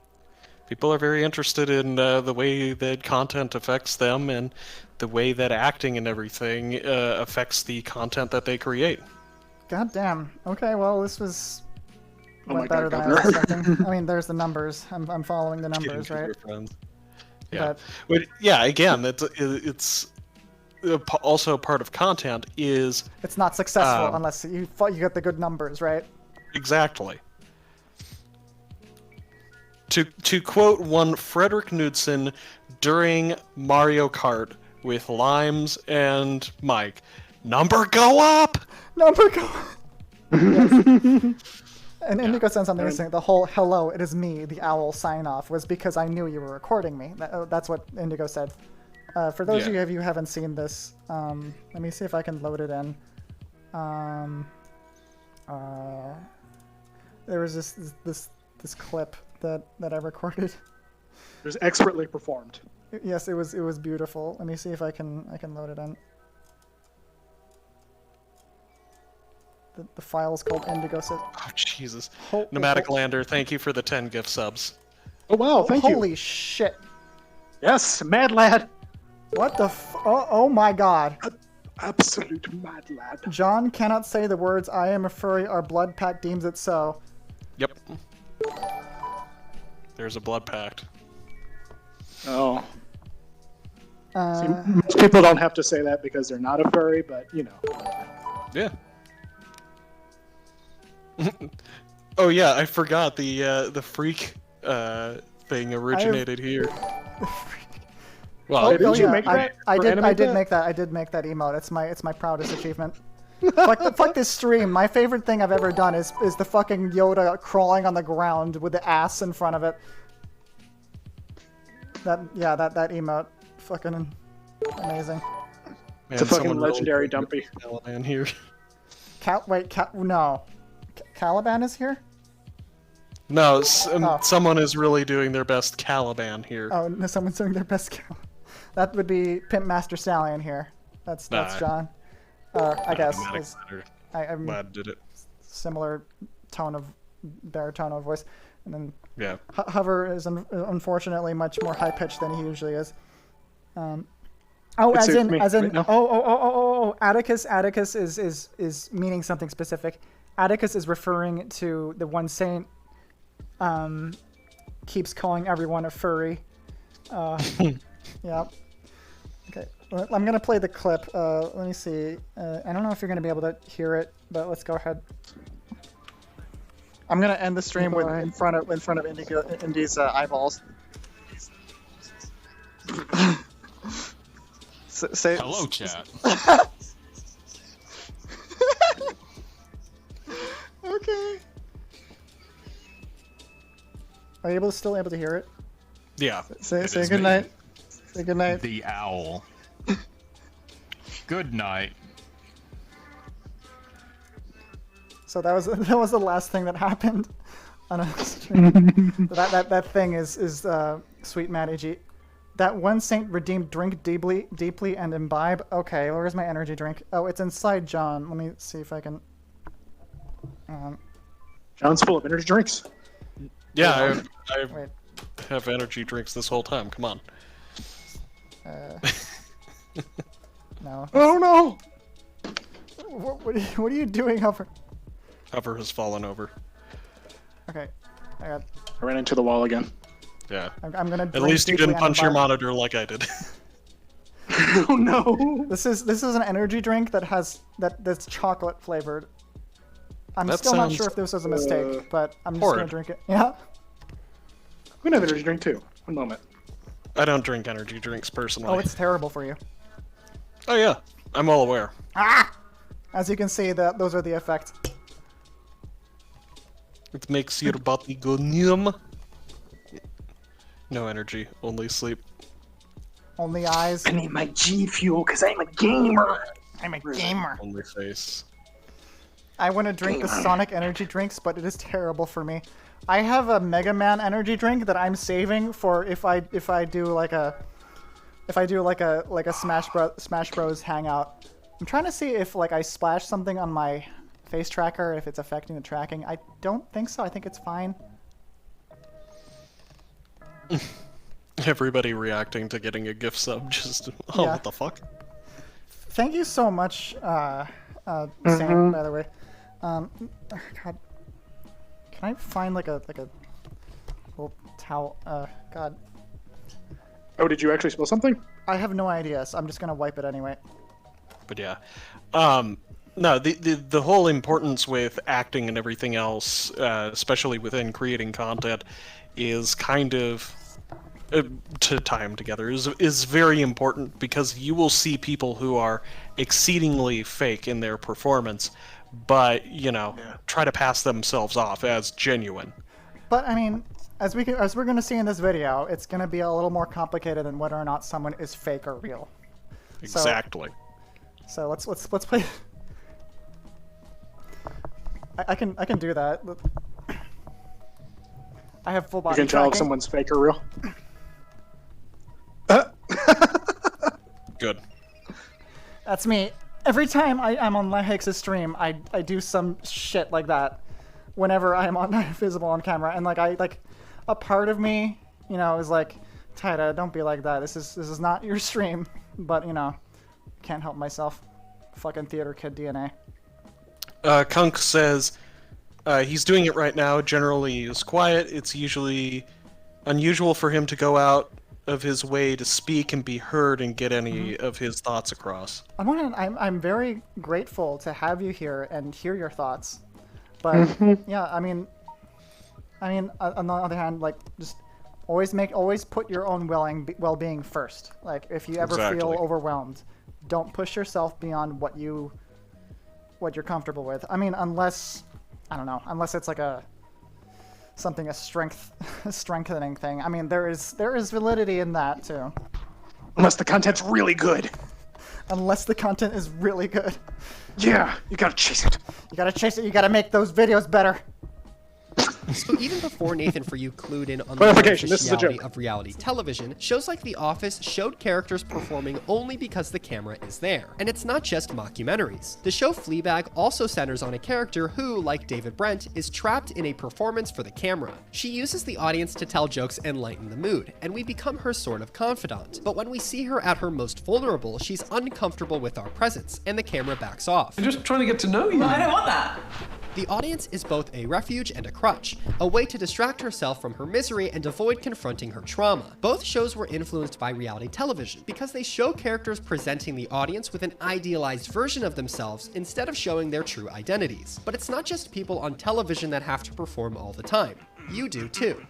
People are very interested in the way that content affects them and the way that acting and everything affects the content that they create. God damn. Okay, well, this was Oh went my better God, than I was Governor. expecting. I mean, there's the numbers. I'm following the Getting numbers, to right? your friends. Yeah. But Yeah, again, it's also part of content is... it's not successful unless you get the good numbers, right? Exactly. To quote one Frederick Knudsen during Mario Kart with Limes and Mike, number go up! Number go up! Yes. And Indigo said something interesting. The whole "hello, it is me," the owl sign off was because I knew you were recording me. That's what Indigo said. For those of you who haven't seen this, let me see if I can load it in. There was this clip that I recorded. It was expertly performed. Yes, it was beautiful. Let me see if I can load it in. The file is called Indigo. Oh, Jesus. Nomadic Lander, thank you for the 10 gift subs. Oh, wow, thank you. Holy shit. Yes, mad lad. What the oh my god. Absolute mad lad. John cannot say the words, I am a furry, our blood pact deems it so. Yep. There's a blood pact. Oh. See, most people don't have to say that because they're not a furry, but, Yeah. Oh yeah, I forgot the freak thing originated here. Well, didn't you make that? I Or did animate that? make that. I did make that emote. It's my proudest achievement. fuck this stream. My favorite thing I've ever done is the fucking Yoda crawling on the ground with the ass in front of it. That emote, fucking amazing. Man, It's a fucking someone legendary really dumpy. Caliban here. No. Caliban is here? No, someone is really doing their best Caliban here. Oh, no, someone's doing their best Caliban. That would be PimpMasterStallion here. That's John. I guess. I'm glad did it. Similar tone of baritone of voice, and then yeah. Hover is unfortunately much more high pitched than he usually is. As in, Atticus. Atticus is meaning something specific. Atticus is referring to the one saint. Keeps calling everyone a furry. Yeah. Okay, I'm gonna play the clip. Let me see. I don't know if you're gonna be able to hear it, but let's go ahead. I'm gonna end the stream in front of Indy's eyeballs. Say hello, chat. Okay. Are you still able to hear it? Yeah. Say good night. Say good night. The owl. Good night. So that was the last thing that happened on a stream. that thing is Sweet Matty G. That one saint redeemed drink deeply and imbibe. Okay, where's my energy drink? Oh, it's inside John. Let me see if I can... John's full of energy drinks. Yeah, I have energy drinks this whole time. Come on. No. Oh no! What are you doing, Hover? Hover has fallen over. Okay. I ran into the wall again. Yeah. I'm gonna. At least you didn't punch your monitor like I did. Oh no! This is an energy drink that's chocolate flavored. I'm That still not sounds, sure if this was a mistake, but I'm just horrid. gonna drink it. Yeah. I'm gonna have energy drink too. One moment. I don't drink energy drinks personally. Oh, it's terrible for you. Oh yeah, I'm well aware. Ah! As you can see, those are the effects. It makes your body go numb. No energy, only sleep. Only eyes. I need my G Fuel because I'm a gamer. I'm a gamer. Only face. I want to drink the Sonic energy drinks, but it is terrible for me. I have a Mega Man energy drink that I'm saving for if I do like a Smash Bros hangout. I'm trying to see if like I splash something on my face tracker, if it's affecting the tracking. I don't think so. I think it's fine. Everybody reacting to getting a gift sub, just oh, Yeah. what the fuck? Thank you so much, Sam, by the way. God, can I find like a little towel? God. Oh, did you actually spill something? I have no idea, so I'm just gonna wipe it anyway. But yeah, no, the whole importance with acting and everything else, especially within creating content, is kind of to tie them together is very important, because you will see people who are exceedingly fake in their performance, but try to pass themselves off as genuine. But I mean, as we're going to see in this video, it's going to be a little more complicated than whether or not someone is fake or real. Exactly. So let's play. I can do that. I have full body. You can tell if tracking. someone's fake or real. Good. That's me. Every time I'm on Hicks' stream, I do some shit like that. Whenever I'm visible on camera, and a part of me, is like, Taita, don't be like that. This is not your stream. But can't help myself. Fucking theater kid DNA. Kunk says he's doing it right now. Generally, he's quiet. It's usually unusual for him to go out of his way to speak and be heard and get any of his thoughts across. I'm very grateful to have you here and hear your thoughts. But yeah, I mean, on the other hand, just always put your own well-being first. Like, if you ever feel overwhelmed, don't push yourself beyond what you're comfortable with. I mean, unless it's like a strengthening thing. I mean, there is validity in that too. Unless the content's really good. Unless the content is really good. Yeah, you gotta chase it. You gotta chase it. You gotta make those videos better. So even before Nathan For You clued in on the Clarification, this is a artificiality joke. of reality television, shows like The Office showed characters performing only because the camera is there. And it's not just mockumentaries. The show Fleabag also centers on a character who, like David Brent, is trapped in a performance for the camera. She uses the audience to tell jokes and lighten the mood, and we become her sort of confidant. But when we see her at her most vulnerable, she's uncomfortable with our presence, and the camera backs off. I'm just trying to get to know you. Well, I don't want that. The audience is both a refuge and a crutch, a way to distract herself from her misery and avoid confronting her trauma. Both shows were influenced by reality television because they show characters presenting the audience with an idealized version of themselves instead of showing their true identities. But it's not just people on television that have to perform all the time. You do too.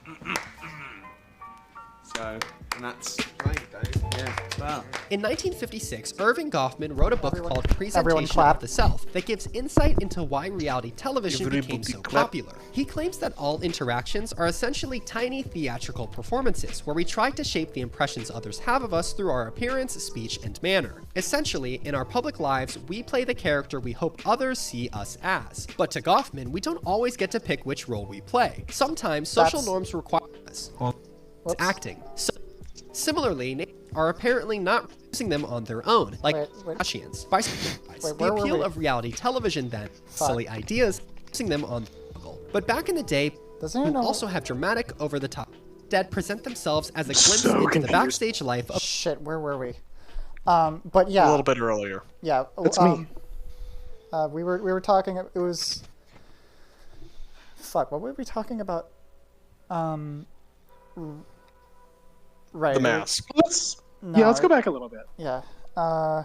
So, and that's right, though. Yeah, well. In 1956, Irving Goffman wrote a book called everyone Presentation clap. of the Self that gives insight into why reality television became so popular. He claims that all interactions are essentially tiny theatrical performances where we try to shape the impressions others have of us through our appearance, speech, and manner. Essentially, in our public lives, we play the character we hope others see us as. But to Goffman, we don't always get to pick which role we play. Sometimes social norms require us. It's acting. So Similarly, are apparently not using them on their own, like Kardashians. The appeal of reality television then, silly ideas, using them on but back in the day, who also have dramatic, over-the-top dead present themselves as a glimpse into the backstage life of... Shit, where were we? But yeah. A little bit earlier. Yeah. That's me. We were talking, it was... Fuck, what were we talking about? Right. The mask. Let's go back a little bit. Yeah. I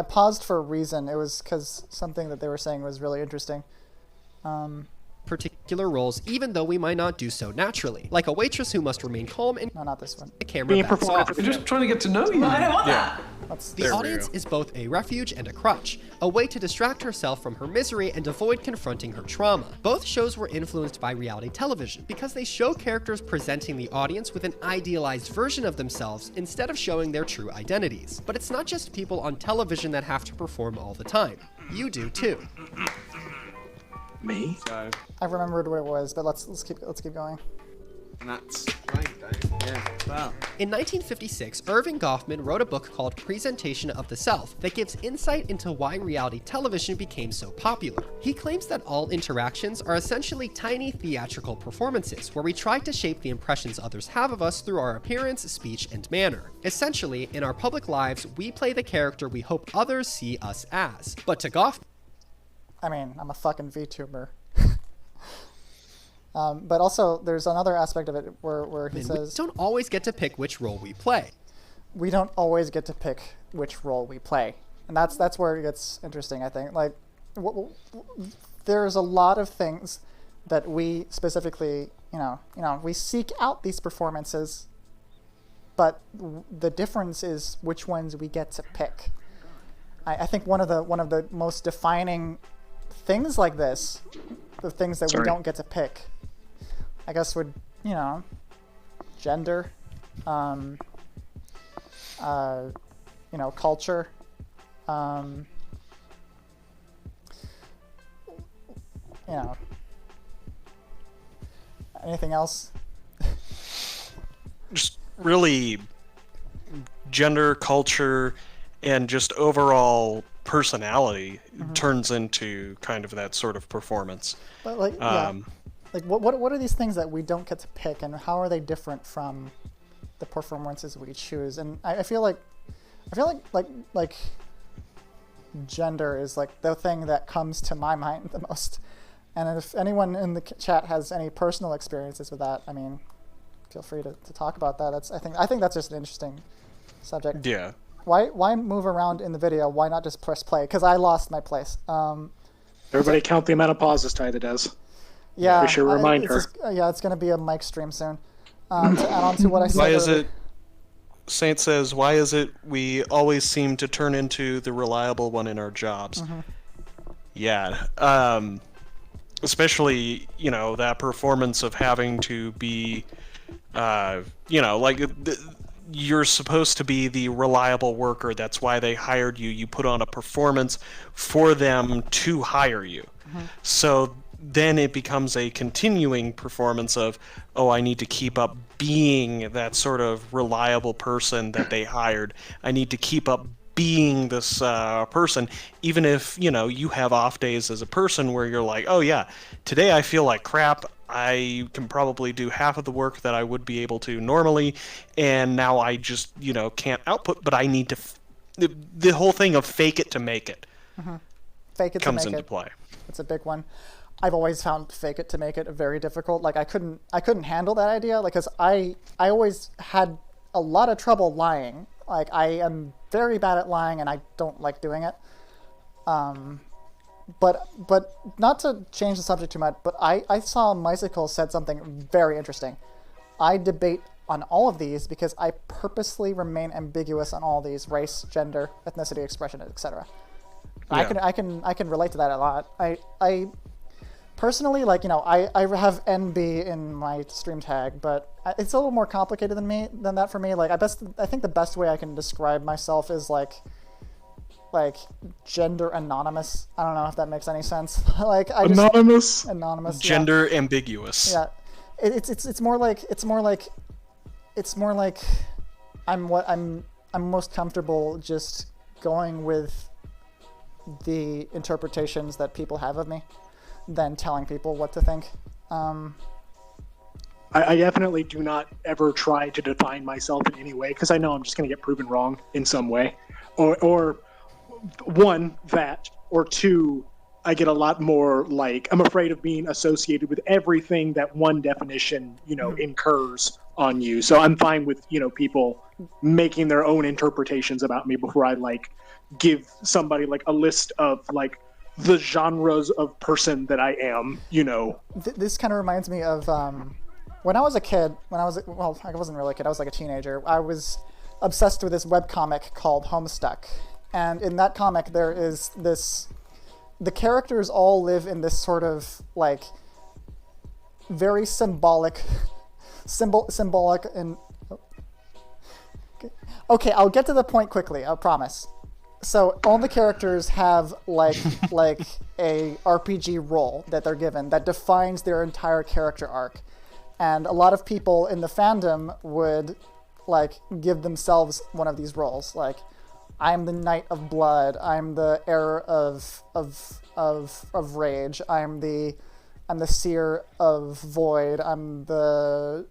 paused for a reason. It was because something that they were saying was really interesting. Particular roles, even though we might not do so naturally, like a waitress who must remain calm and not this one. The camera backs off. We're just trying to get to know you. I don't want that. The audience is both a refuge and a crutch, a way to distract herself from her misery and avoid confronting her trauma. Both shows were influenced by reality television because they show characters presenting the audience with an idealized version of themselves instead of showing their true identities. But it's not just people on television that have to perform all the time. You do too. Me? I remembered what it was, but let's keep going. And that's right, Dave. Yeah. Wow. In 1956, Irving Goffman wrote a book called Presentation of the Self that gives insight into why reality television became so popular. He claims that all interactions are essentially tiny theatrical performances where we try to shape the impressions others have of us through our appearance, speech, and manner. Essentially, in our public lives, we play the character we hope others see us as. But to Goffman, I mean, I'm a fucking VTuber. But also, there's another aspect of it where he says... We don't always get to pick which role we play. We don't always get to pick which role we play. And that's where it gets interesting, I think. Like, there's a lot of things that we specifically, we seek out these performances, but the difference is which ones we get to pick. I think one of the most defining things like this, the things that we don't get to pick, I guess would, gender, culture, anything else? Just really gender, culture, and just overall personality turns into kind of that sort of performance. But what are these things that we don't get to pick, and how are they different from the performances we choose? And I feel like gender is like the thing that comes to my mind the most. And if anyone in the chat has any personal experiences with that, I mean, feel free to talk about that. I think that's just an interesting subject. Yeah. Why move around in the video? Why not just press play? Because I lost my place. Everybody count the amount of pauses Tyler does. Yeah. We should remind her. It's going to be a mic stream soon. To add on to what I said. Why is it? Saint says, why is it we always seem to turn into the reliable one in our jobs? Yeah. Especially, that performance of having to be, you're supposed to be the reliable worker. That's why they hired you. You put on a performance for them to hire you. So then it becomes a continuing performance of, oh, I need to keep up being that sort of reliable person that they hired. I need to keep up being this person, even if, you have off days as a person where you're like, oh yeah, today I feel like crap. I can probably do half of the work that I would be able to normally, and now I just, can't output, but I need to... the whole thing of fake it to make it fake it comes to make into it. play. It's a big one. I've always found fake it to make it very difficult. Like, I couldn't handle that idea, because I always had a lot of trouble lying. Like, I am very bad at lying, and I don't like doing it. But not to change the subject too much, but I saw Mycicle said something very interesting. I debate on all of these because I purposely remain ambiguous on all these: race, gender, ethnicity, expression, etc. Yeah. I can relate to that a lot. I personally, I have NB in my stream tag, but it's a little more complicated than that for me. Like, I think the best way I can describe myself is like gender anonymous. I don't know if that makes any sense. Anonymous. Anonymous. Gender ambiguous. Yeah, it's more like it's more like I'm most comfortable just going with the interpretations that people have of me than telling people what to think. I definitely do not ever try to define myself in any way because I know I'm just going to get proven wrong in some way. Or one, that, or two, I get a lot more like I'm afraid of being associated with everything that one definition, incurs on you. So I'm fine with, people making their own interpretations about me before I like give somebody like a list of like the genres of person that I am, This kind of reminds me of when I was a kid, I wasn't really a kid, I was like a teenager. I was obsessed with this webcomic called Homestuck. And in that comic, there is the characters all live in this sort of like very symbolic and okay, I'll get to the point quickly, I promise. So all the characters have like a RPG role that they're given that defines their entire character arc. And a lot of people in the fandom would like give themselves one of these roles. Like, I'm the Knight of Blood. I'm the Heir of Rage. I'm the Seer of Void. I'm the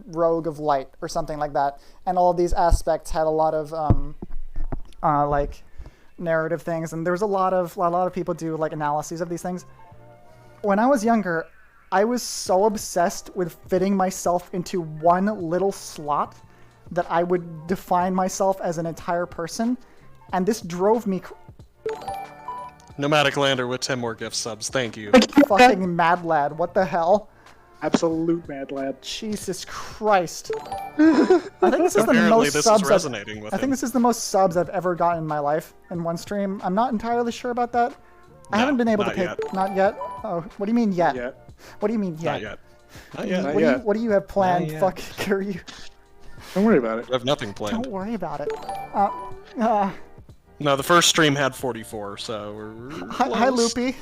Rogue of Light, or something like that. And all of these aspects had a lot of like narrative things, and there's a lot of people do like analyses of these things. When I was younger, I was so obsessed with fitting myself into one little slot that I would define myself as an entire person, and this drove me. Nomadic Lander with 10 more gift subs. Thank you. Fucking mad lad. What the hell? Absolute mad lad. Jesus Christ. I think this is the most subs. I think this is the most subs I've ever gotten in my life in one stream. I'm not entirely sure about that. I haven't been able to pay. Not yet. Oh, what do you mean yet? What do you mean yet? Not yet. Not yet. What do you have planned? Fuck, carry you. Don't worry about it. I have nothing planned. Don't worry about it. No, the first stream had 44, so we're Hi, Loopy.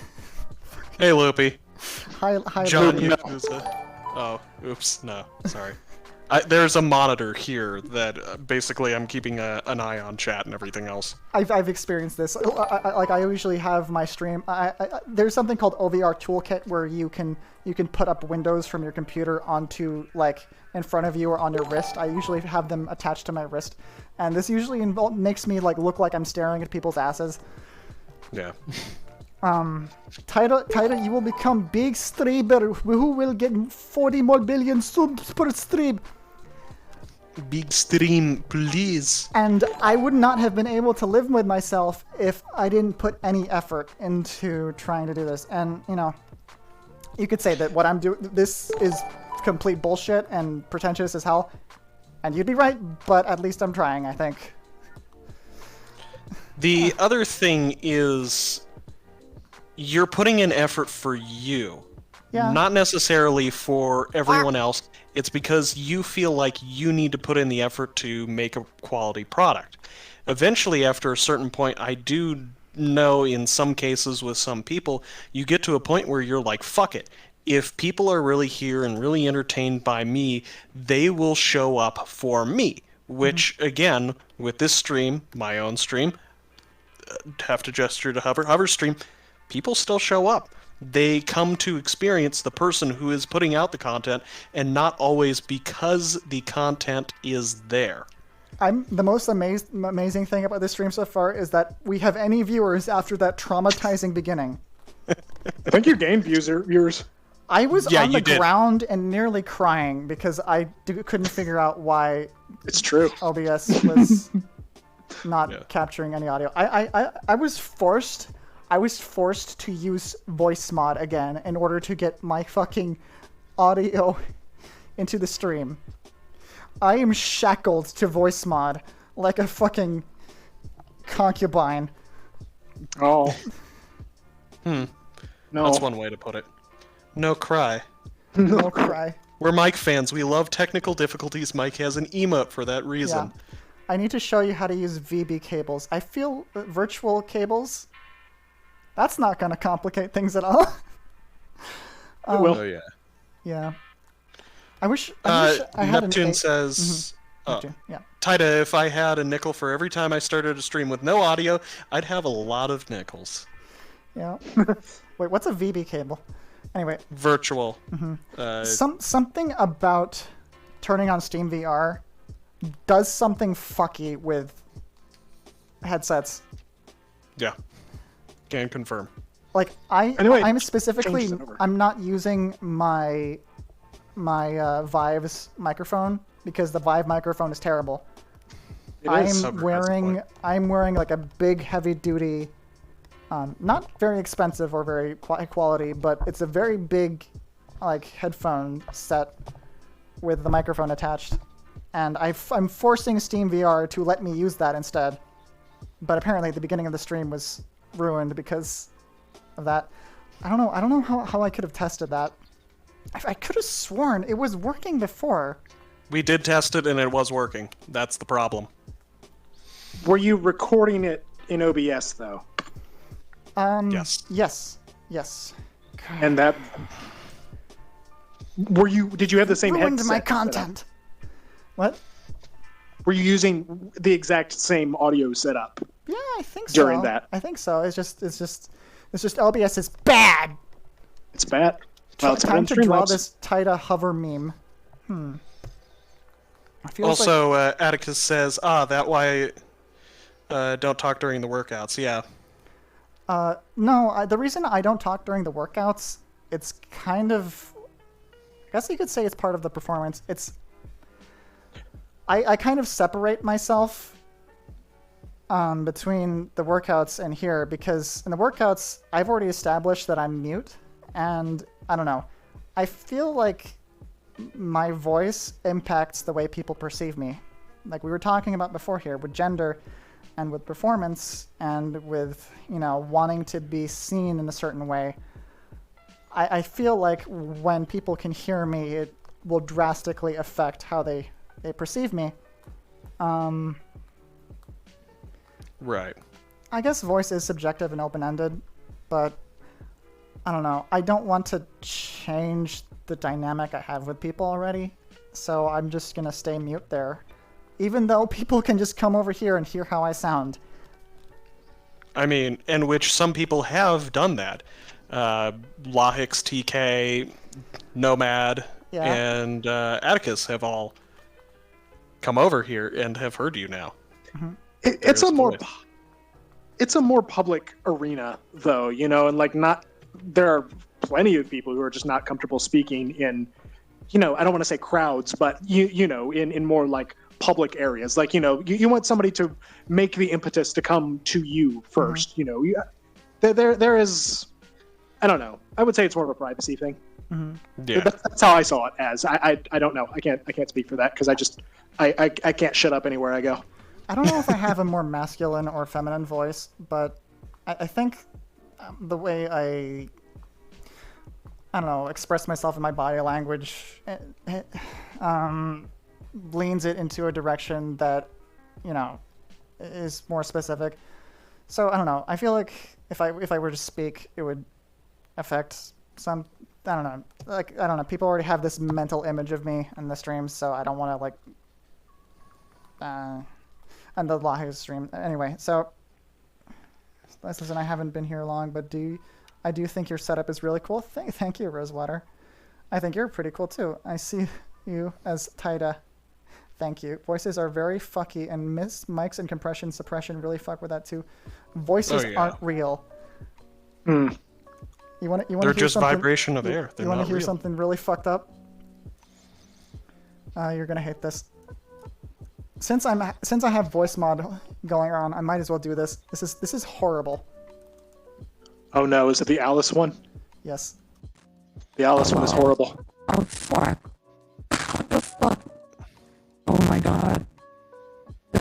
Hey, Loopy. Hi, John Loopy. Yakuza. Oh, oops, no, sorry. There's a monitor here that basically I'm keeping an eye on chat and everything else. I've experienced this. I usually have my stream. There's something called OVR Toolkit where you can put up windows from your computer onto like in front of you or on your wrist. I usually have them attached to my wrist, and this usually makes me like look like I'm staring at people's asses. Yeah. Taira, you will become big streamer who will get 40 more billion subs per stream. Big stream, please. And I would not have been able to live with myself if I didn't put any effort into trying to do this. And, you could say that what I'm doing, this is complete bullshit and pretentious as hell. And you'd be right, but at least I'm trying, I think. The other thing is you're putting in effort for you. Yeah. Not necessarily for everyone else. It's because you feel like you need to put in the effort to make a quality product. Eventually, after a certain point, I do know in some cases with some people, you get to a point where you're like, fuck it. If people are really here and really entertained by me, they will show up for me. Which, again, with this stream, my own stream, have to gesture to hover stream, people still show up. They come to experience the person who is putting out the content, and not always because the content is there. The most amazing thing about this stream so far is that we have any viewers after that traumatizing beginning. I think you gained viewers. I was on the ground and nearly crying because I couldn't figure out why. It's true. OBS was not capturing any audio. I was forced to use voice mod again in order to get my fucking audio into the stream. I am shackled to voice mod like a fucking concubine. Oh. No. No. That's one way to put it. No cry. No cry. We're Mike fans. We love technical difficulties. Mike has an emote for that reason. Yeah. I need to show you how to use VB cables. I feel virtual cables... That's not going to complicate things at all. It will. Oh, yeah. Yeah. I wish I had Neptune says, Neptune, yeah. Taida, if I had a nickel for every time I started a stream with no audio, I'd have a lot of nickels. Yeah. Wait, what's a VB cable? Anyway. Virtual. Something about turning on Steam VR does something fucky with headsets. Yeah. Can confirm. Like I'm specifically I'm not using my Vive's microphone because the Vive microphone is terrible. I'm wearing like a big heavy duty, not very expensive or very high quality, but it's a very big like headphone set with the microphone attached, and I'm forcing Steam VR to let me use that instead. But apparently the beginning of the stream was ruined because of that. I don't know how I could have tested that. I could have sworn it was working before. We did test it and it was working. That's the problem. Were you recording it in OBS though? Yes. Yes. And that did you have the same ruined headset? My content. What? Were you using the exact same audio setup? Yeah, I think so. During that. I think so. It's just OBS is bad. It's bad. Well, it's time to draw this Taida hover meme. Also, Atticus says, that why don't talk during the workouts. Yeah. No, the reason I don't talk during the workouts, it's kind of, I guess you could say it's part of the performance. I kind of separate myself between the workouts and here because in the workouts, I've already established that I'm mute, and I don't know. I feel like my voice impacts the way people perceive me. Like we were talking about before here with gender and with performance and with, wanting to be seen in a certain way. I feel like when people can hear me, it will drastically affect how they perceive me. Right. I guess voice is subjective and open-ended, but I don't know. I don't want to change the dynamic I have with people already, so I'm just going to stay mute there. Even though people can just come over here and hear how I sound. I mean, and which some people have done that. Lahix, TK, Nomad, and Atticus have all come over here and have heard you now. It's a more public arena, though, and like there are plenty of people who are just not comfortable speaking in, I don't want to say crowds, but in more like public areas. Like, you want somebody to make the impetus to come to you first. There is, I don't know. I would say it's more of a privacy thing. Yeah. That's how I saw it as. I don't know. I can't speak for that because I can't shut up anywhere I go. I don't know if I have a more masculine or feminine voice, but I think the way I don't know, express myself in my body language leans it into a direction that, is more specific. So I don't know. I feel like if I were to speak, it would affect some. I don't know. Like I don't know. People already have this mental image of me in the streams, so I don't want to like. And the Lahix stream anyway. So listen, I haven't been here long, but I do think your setup is really cool. Thank you, Rosewater. I think you're pretty cool too. I see you as Taida. Thank you. Voices are very fucky, and mics and compression suppression really fuck with that too. Voices aren't real. You want to? They're just vibration of air. You want to hear something really fucked up? You're gonna hate this. Since I have voice mod going on, I might as well do this. This is horrible. Oh no, is it the Alice one? Yes. The Alice one is horrible. Oh fuck. What the fuck? Oh my god.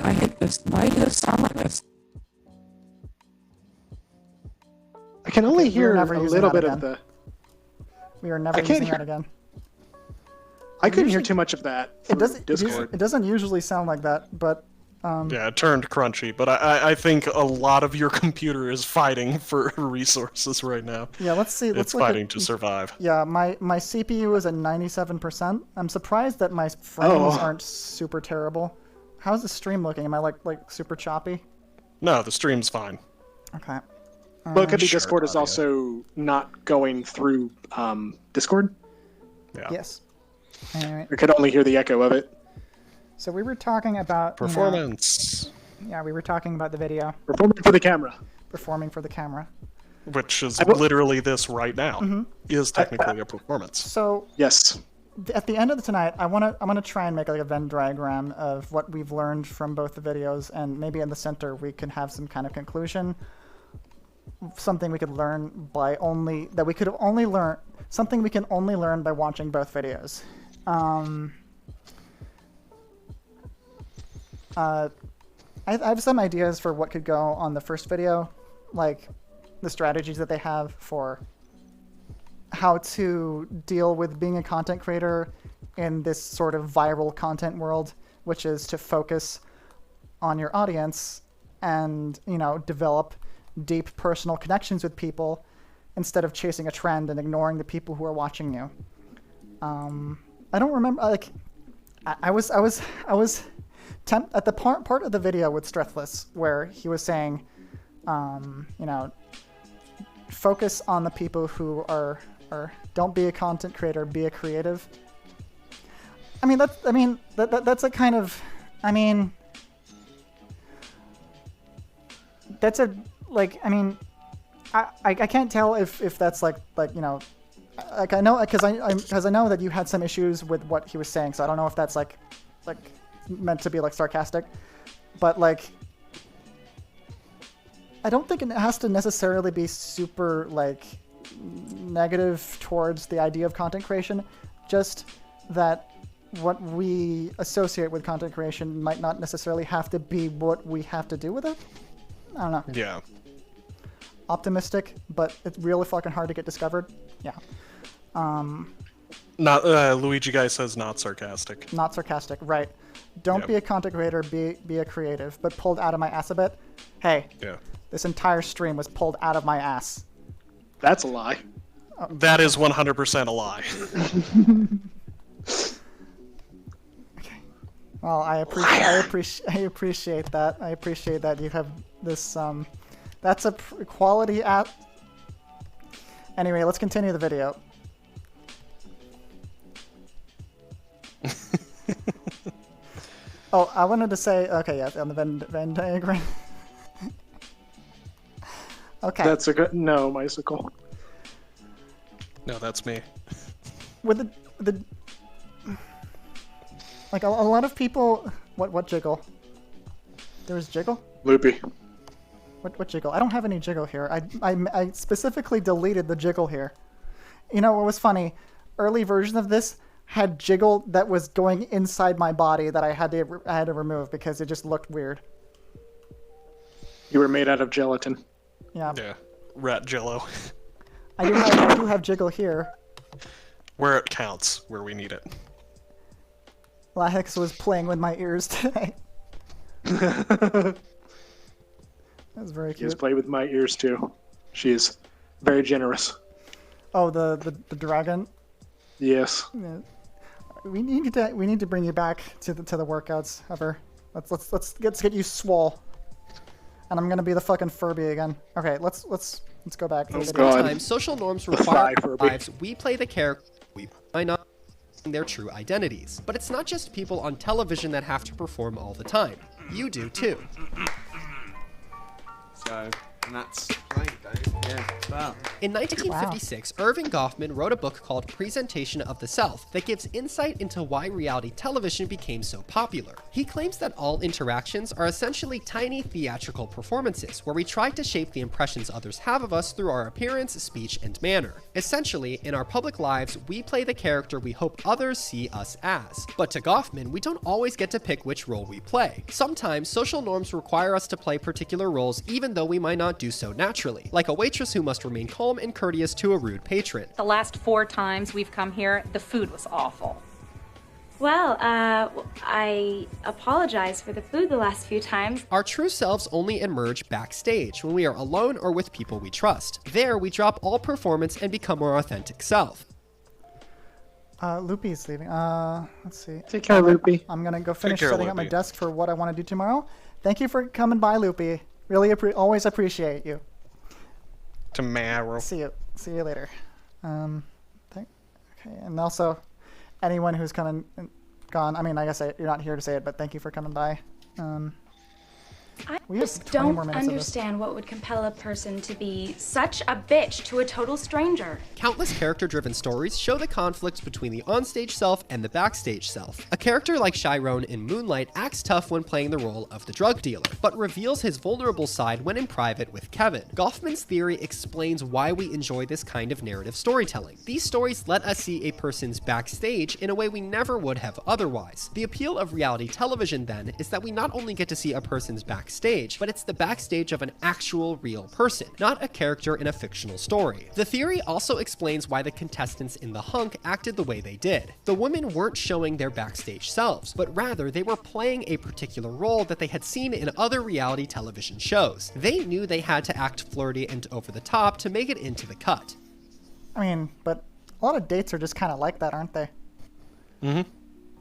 I hate this. Why does it sound like this? I can only hear a little bit of the... We are never using that again. I couldn't hear too much of that through Discord. It doesn't usually sound like that, but Yeah, it turned crunchy, but I think a lot of your computer is fighting for resources right now. Yeah, let's see. It's fighting to survive. Yeah, my CPU is at 97%. I'm surprised that my frames aren't super terrible. How's the stream looking? Am I like super choppy? No, the stream's fine. Okay. Well, it could be Discord is also not going through Discord. Yeah. Yes. Anyway. We could only hear the echo of it. So we were talking about performance. Yeah, we were talking about the video. Performing for the camera. Performing for the camera. Which is literally this right now. Is technically a performance. So yes. At the end of tonight, I want to try and make like a Venn diagram of what we've learned from both the videos, and maybe in the center we can have some kind of conclusion. Something we could learn by something we can only learn by watching both videos. I have some ideas for what could go on the first video, like the strategies that they have for how to deal with being a content creator in this sort of viral content world, which is to focus on your audience and, develop deep personal connections with people instead of chasing a trend and ignoring the people who are watching you. I don't remember, I was at the part of the video with Strethless where he was saying, focus on the people who are don't be a content creator, be a creative. That's a kind of, that's a, I can't tell if that's like I know, because I know that you had some issues with what he was saying, so I don't know if that's like meant to be like sarcastic, but I don't think it has to necessarily be super negative towards the idea of content creation, just that what we associate with content creation might not necessarily have to be what we have to do with it. I don't know. Yeah. Optimistic, but it's really fucking hard to get discovered. Yeah. Not Luigi Guy says not sarcastic. Not sarcastic, right. Don't be a content creator, be a creative, but pulled out of my ass a bit. Hey. Yeah. This entire stream was pulled out of my ass. That's a lie. That is 100% a lie. Okay. Well, I appreciate that. I appreciate that you have this. That's a quality app. Anyway, let's continue the video. Oh, I wanted to say. Okay, yeah, on the Venn diagram. Okay. That's a good Mysicle. No, that's me. With the a lot of people. What jiggle? There was jiggle. Loopy. What jiggle? I don't have any jiggle here. I specifically deleted the jiggle here. You know what was funny? Early version of this had jiggle that was going inside my body that I had to remove because it just looked weird. You were made out of gelatin. Yeah. Yeah. Rat jello. I do have jiggle here. Where it counts, where we need it. Lahex was playing with my ears today. That was very cute. She was playing with my ears too. She's very generous. Oh, the dragon. Yes. Yeah. We need to bring you back to the workouts, Hover. Let's get you swole. And I'm gonna be the fucking Furby again. Okay, let's go back to the video. Sometimes social norms require our lives. We play the character. We might not their true identities. But it's not just people on television that have to perform all the time. You do too. So, and that's playing, yeah, well. In 1956, Irving Goffman wrote a book called Presentation of the Self that gives insight into why reality television became so popular. He claims that all interactions are essentially tiny theatrical performances where we try to shape the impressions others have of us through our appearance, speech, and manner. Essentially, in our public lives, we play the character we hope others see us as. But to Goffman, we don't always get to pick which role we play. Sometimes, social norms require us to play particular roles even though we might not do so naturally, like a waitress who must remain calm and courteous to a rude patron. The last 4 times we've come here, the food was awful. Well, I I apologize for the food the last few times. Our true selves only emerge backstage when we are alone or with people we trust. There, we drop all performance and become our authentic self. Loopy's leaving. Let's see. Take care, Loopy. I'm gonna go finish care, setting up my Loopy. desk for what I want to do tomorrow. Thank you for coming by, Loopy. Really, always appreciate you. Tomorrow. See you later. Okay, and also, anyone who's come and gone. I mean, I guess you're not here to say it, but thank you for coming by. I We have just 20 don't more minutes of this. understand what would compel a person to be such a bitch to a total stranger. Countless character-driven stories show the conflict between the onstage self and the backstage self. A character like Chiron in Moonlight acts tough when playing the role of the drug dealer, but reveals his vulnerable side when in private with Kevin. Goffman's theory explains why we enjoy this kind of narrative storytelling. These stories let us see a person's backstage in a way we never would have otherwise. The appeal of reality television, then, is that we not only get to see a person's backstage, but it's the backstage of an actual real person, not a character in a fictional story. The theory also explains why the contestants in The Hunk acted the way they did. The women weren't showing their backstage selves, but rather they were playing a particular role that they had seen in other reality television shows. They knew they had to act flirty and over the top to make it into the cut. I mean, but a lot of dates are just kind of like that, aren't they? Mm-hmm.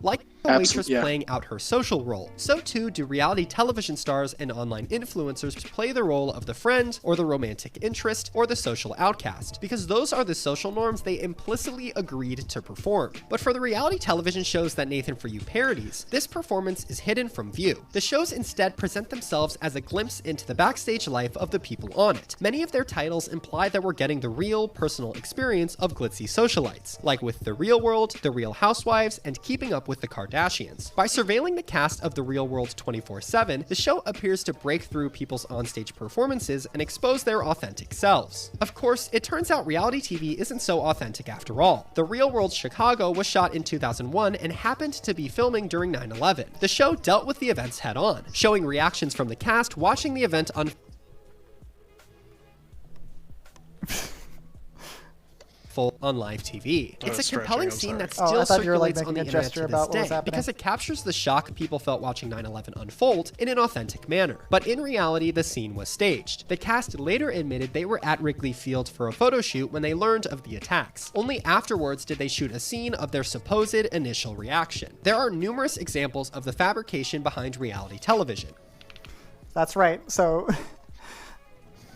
Like the waitress playing out her social role, so too do reality television stars and online influencers play the role of the friend, or the romantic interest, or the social outcast, because those are the social norms they implicitly agreed to perform. But for the reality television shows that Nathan For You parodies, this performance is hidden from view. The shows instead present themselves as a glimpse into the backstage life of the people on it. Many of their titles imply that we're getting the real, personal experience of glitzy socialites, like with The Real World, The Real Housewives, and Keeping Up with the Kardashians. By surveilling the cast of The Real World 24/7, the show appears to break through people's onstage performances and expose their authentic selves. Of course, it turns out reality TV isn't so authentic after all. The Real World Chicago was shot in 2001 and happened to be filming during 9/11. The show dealt with the events head on, showing reactions from the cast watching the event unfold on live TV. It's a compelling scene that still circulates on the internet to this day because it captures the shock people felt watching 9/11 unfold in an authentic manner. But in reality, the scene was staged. The cast later admitted they were at Wrigley Field for a photo shoot when they learned of the attacks. Only afterwards did they shoot a scene of their supposed initial reaction. There are numerous examples of the fabrication behind reality television. That's right. So,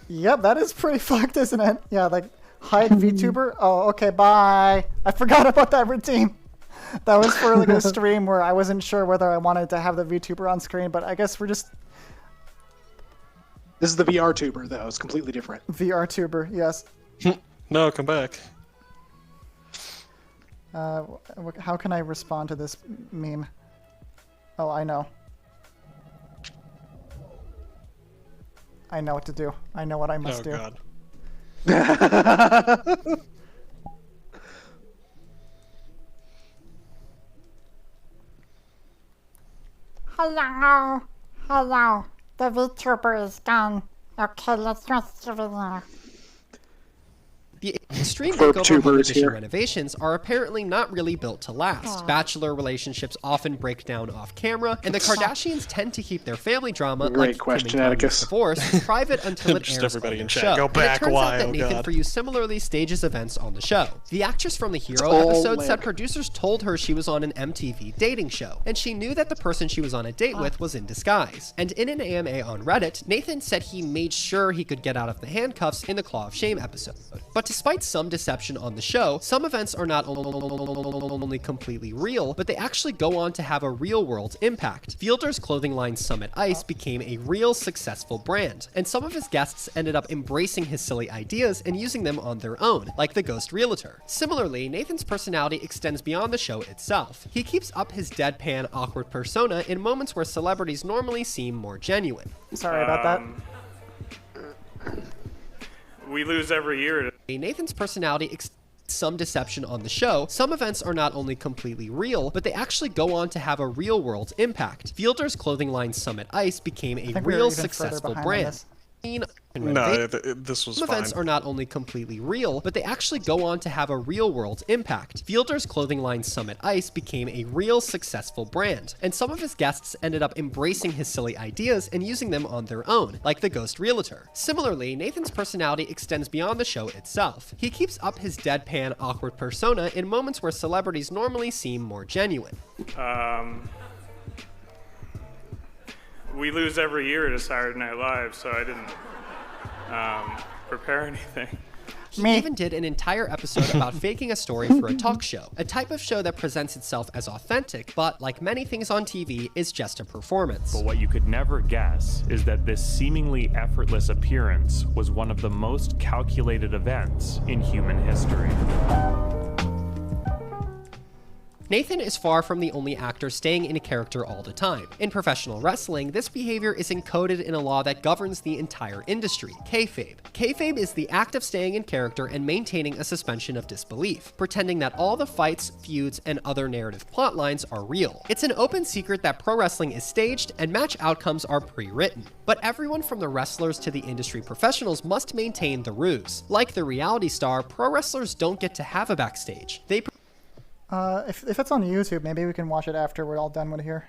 yep, that is pretty fucked, isn't it? Yeah, like, hide VTuber? Oh, okay, bye. I forgot about that routine. That was for like a stream where I wasn't sure whether I wanted to have the VTuber on screen, but I guess we're just... This is the VR tuber, though. It's completely different. VR tuber, yes. No, come back. How can I respond to this meme? Oh, I know. I know what to do. I know what I must do. God. Hello. Hello. The VTuber is gone. Okay, let's just give it here. The extreme makeover home edition renovations are apparently not really built to last. Bachelor relationships often break down off camera, and the Kardashians tend to keep their family drama, like Kim and Kanye's divorce, private until it airs on their show. Go back, and it turns out that oh Nathan God. For You similarly stages events on the show. The actress from the Hero episode said producers told her she was on an MTV dating show, and she knew that the person she was on a date with was in disguise. And in an AMA on Reddit, Nathan said he made sure he could get out of the handcuffs in the Claw of Shame episode. But despite some deception on the show, some events are not only completely real, but they actually go on to have a real-world impact. Fielder's clothing line Summit Ice became a real successful brand, and some of his guests ended up embracing his silly ideas and using them on their own, like the Ghost Realtor. Similarly, Nathan's personality extends beyond the show itself. He keeps up his deadpan, awkward persona in moments where celebrities normally seem more genuine. Sorry about that. We lose every year. Nathan's personality some deception on the show, some events are not only completely real, but they actually go on to have a real-world impact. Fielder's clothing line Summit Ice became a real successful brand. No, this was Some fine. events are not only completely real, but they actually go on to have a real-world impact. Fielder's clothing line Summit Ice became a real successful brand, and some of his guests ended up embracing his silly ideas and using them on their own, like the Ghost Realtor. Similarly, Nathan's personality extends beyond the show itself. He keeps up his deadpan, awkward persona in moments where celebrities normally seem more genuine. We lose every year to Saturday Night Live, so I didn't prepare anything. He even did an entire episode about faking a story for a talk show, a type of show that presents itself as authentic, but like many things on TV, is just a performance. But what you could never guess is that this seemingly effortless appearance was one of the most calculated events in human history. Nathan is far from the only actor staying in a character all the time. In professional wrestling, this behavior is encoded in a law that governs the entire industry, kayfabe. Kayfabe is the act of staying in character and maintaining a suspension of disbelief, pretending that all the fights, feuds, and other narrative plot lines are real. It's an open secret that pro wrestling is staged and match outcomes are pre-written. But everyone from the wrestlers to the industry professionals must maintain the ruse. Like the reality star, pro wrestlers don't get to have a backstage. If it's on YouTube, maybe we can watch it after we're all done with here.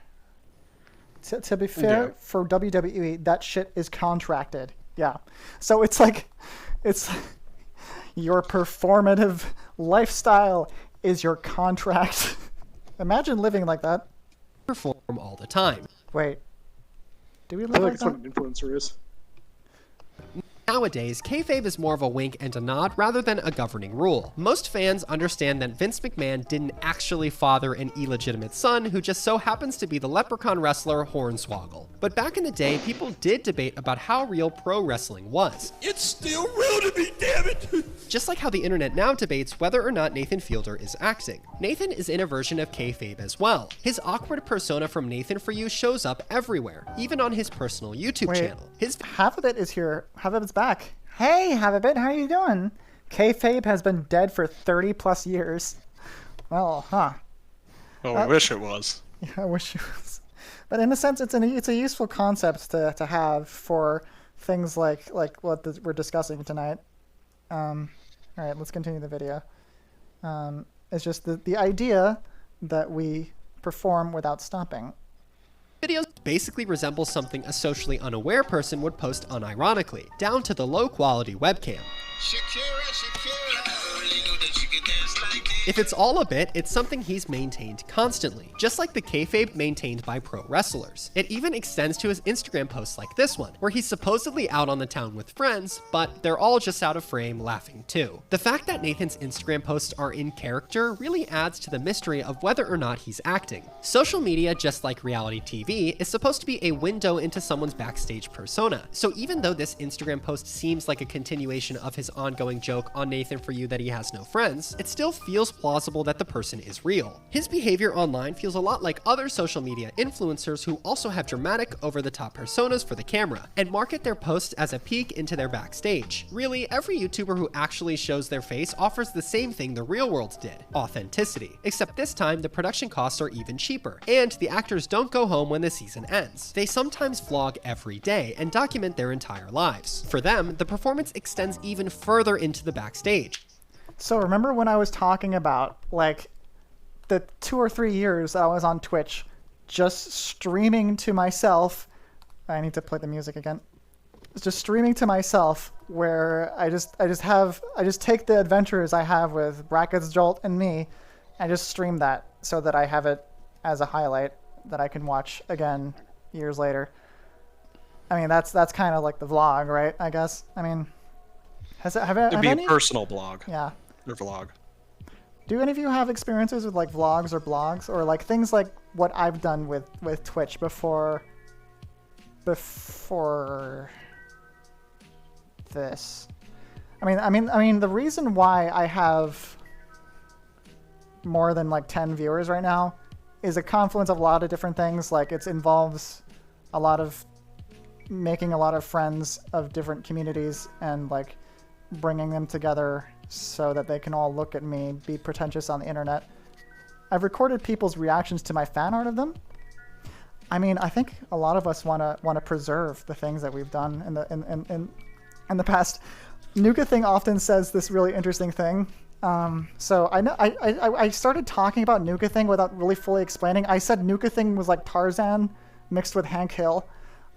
To be fair, for WWE, that shit is contracted. Yeah. So it's like, it's your performative lifestyle is your contract. Imagine living like that. Perform all the time. Wait. Do we I live feel like like it's that? what an influencer is. Nowadays, kayfabe is more of a wink and a nod rather than a governing rule. Most fans understand that Vince McMahon didn't actually father an illegitimate son who just so happens to be the leprechaun wrestler Hornswoggle. But back in the day, people did debate about how real pro wrestling was. It's still real to me, damn it! Just like how the internet now debates whether or not Nathan Fielder is acting. Nathan is in a version of kayfabe as well. His awkward persona from Nathan For You shows up everywhere, even on his personal YouTube channel. Half of it is here. Half of it's back. Hey, Half-a-Bit, how are you doing? Kayfabe has been dead for 30 plus years. Well, huh. Well, I wish it was. Yeah, I wish it was. But in a sense, it's a useful concept to have for things like what we're discussing tonight. All right, let's continue the video. It's just the idea that we perform without stopping. Videos basically resemble something a socially unaware person would post unironically, down to the low-quality webcam. If it's all a bit, it's something he's maintained constantly, just like the kayfabe maintained by pro wrestlers. It even extends to his Instagram posts like this one, where he's supposedly out on the town with friends, but they're all just out of frame laughing too. The fact that Nathan's Instagram posts are in character really adds to the mystery of whether or not he's acting. Social media, just like reality TV, is supposed to be a window into someone's backstage persona, so even though this Instagram post seems like a continuation of his ongoing joke on Nathan For You that he has no friends, it still feels plausible that the person is real. His behavior online feels a lot like other social media influencers who also have dramatic, over-the-top personas for the camera, and market their posts as a peek into their backstage. Really, every YouTuber who actually shows their face offers the same thing the real world did, authenticity. Except this time, the production costs are even cheaper, and the actors don't go home when the season ends. They sometimes vlog every day and document their entire lives. For them, the performance extends even further into the backstage. So remember when I was talking about like the 2 or 3 years that I was on Twitch just streaming to myself? I need to play the music again. Just streaming to myself where I just take the adventures I have with Brackets, Jolt, and me and just stream that so that I have it as a highlight that I can watch again years later. I mean, that's kind of like the vlog, right? I guess. I mean, It'd be a personal blog. Yeah. Or vlog. Do any of you have experiences with like vlogs or blogs or like things like what I've done with Twitch before this? I mean the reason why I have more than like 10 viewers right now is a confluence of a lot of different things. Like it involves a lot of making a lot of friends of different communities and like bringing them together so that they can all look at me, be pretentious on the internet. I've recorded people's reactions to my fan art of them. I mean, I think a lot of us want to preserve the things that we've done in the past. Nuka Thing often says this really interesting thing. So I started talking about Nuka Thing without really fully explaining. I said Nuka Thing was like Tarzan mixed with Hank Hill.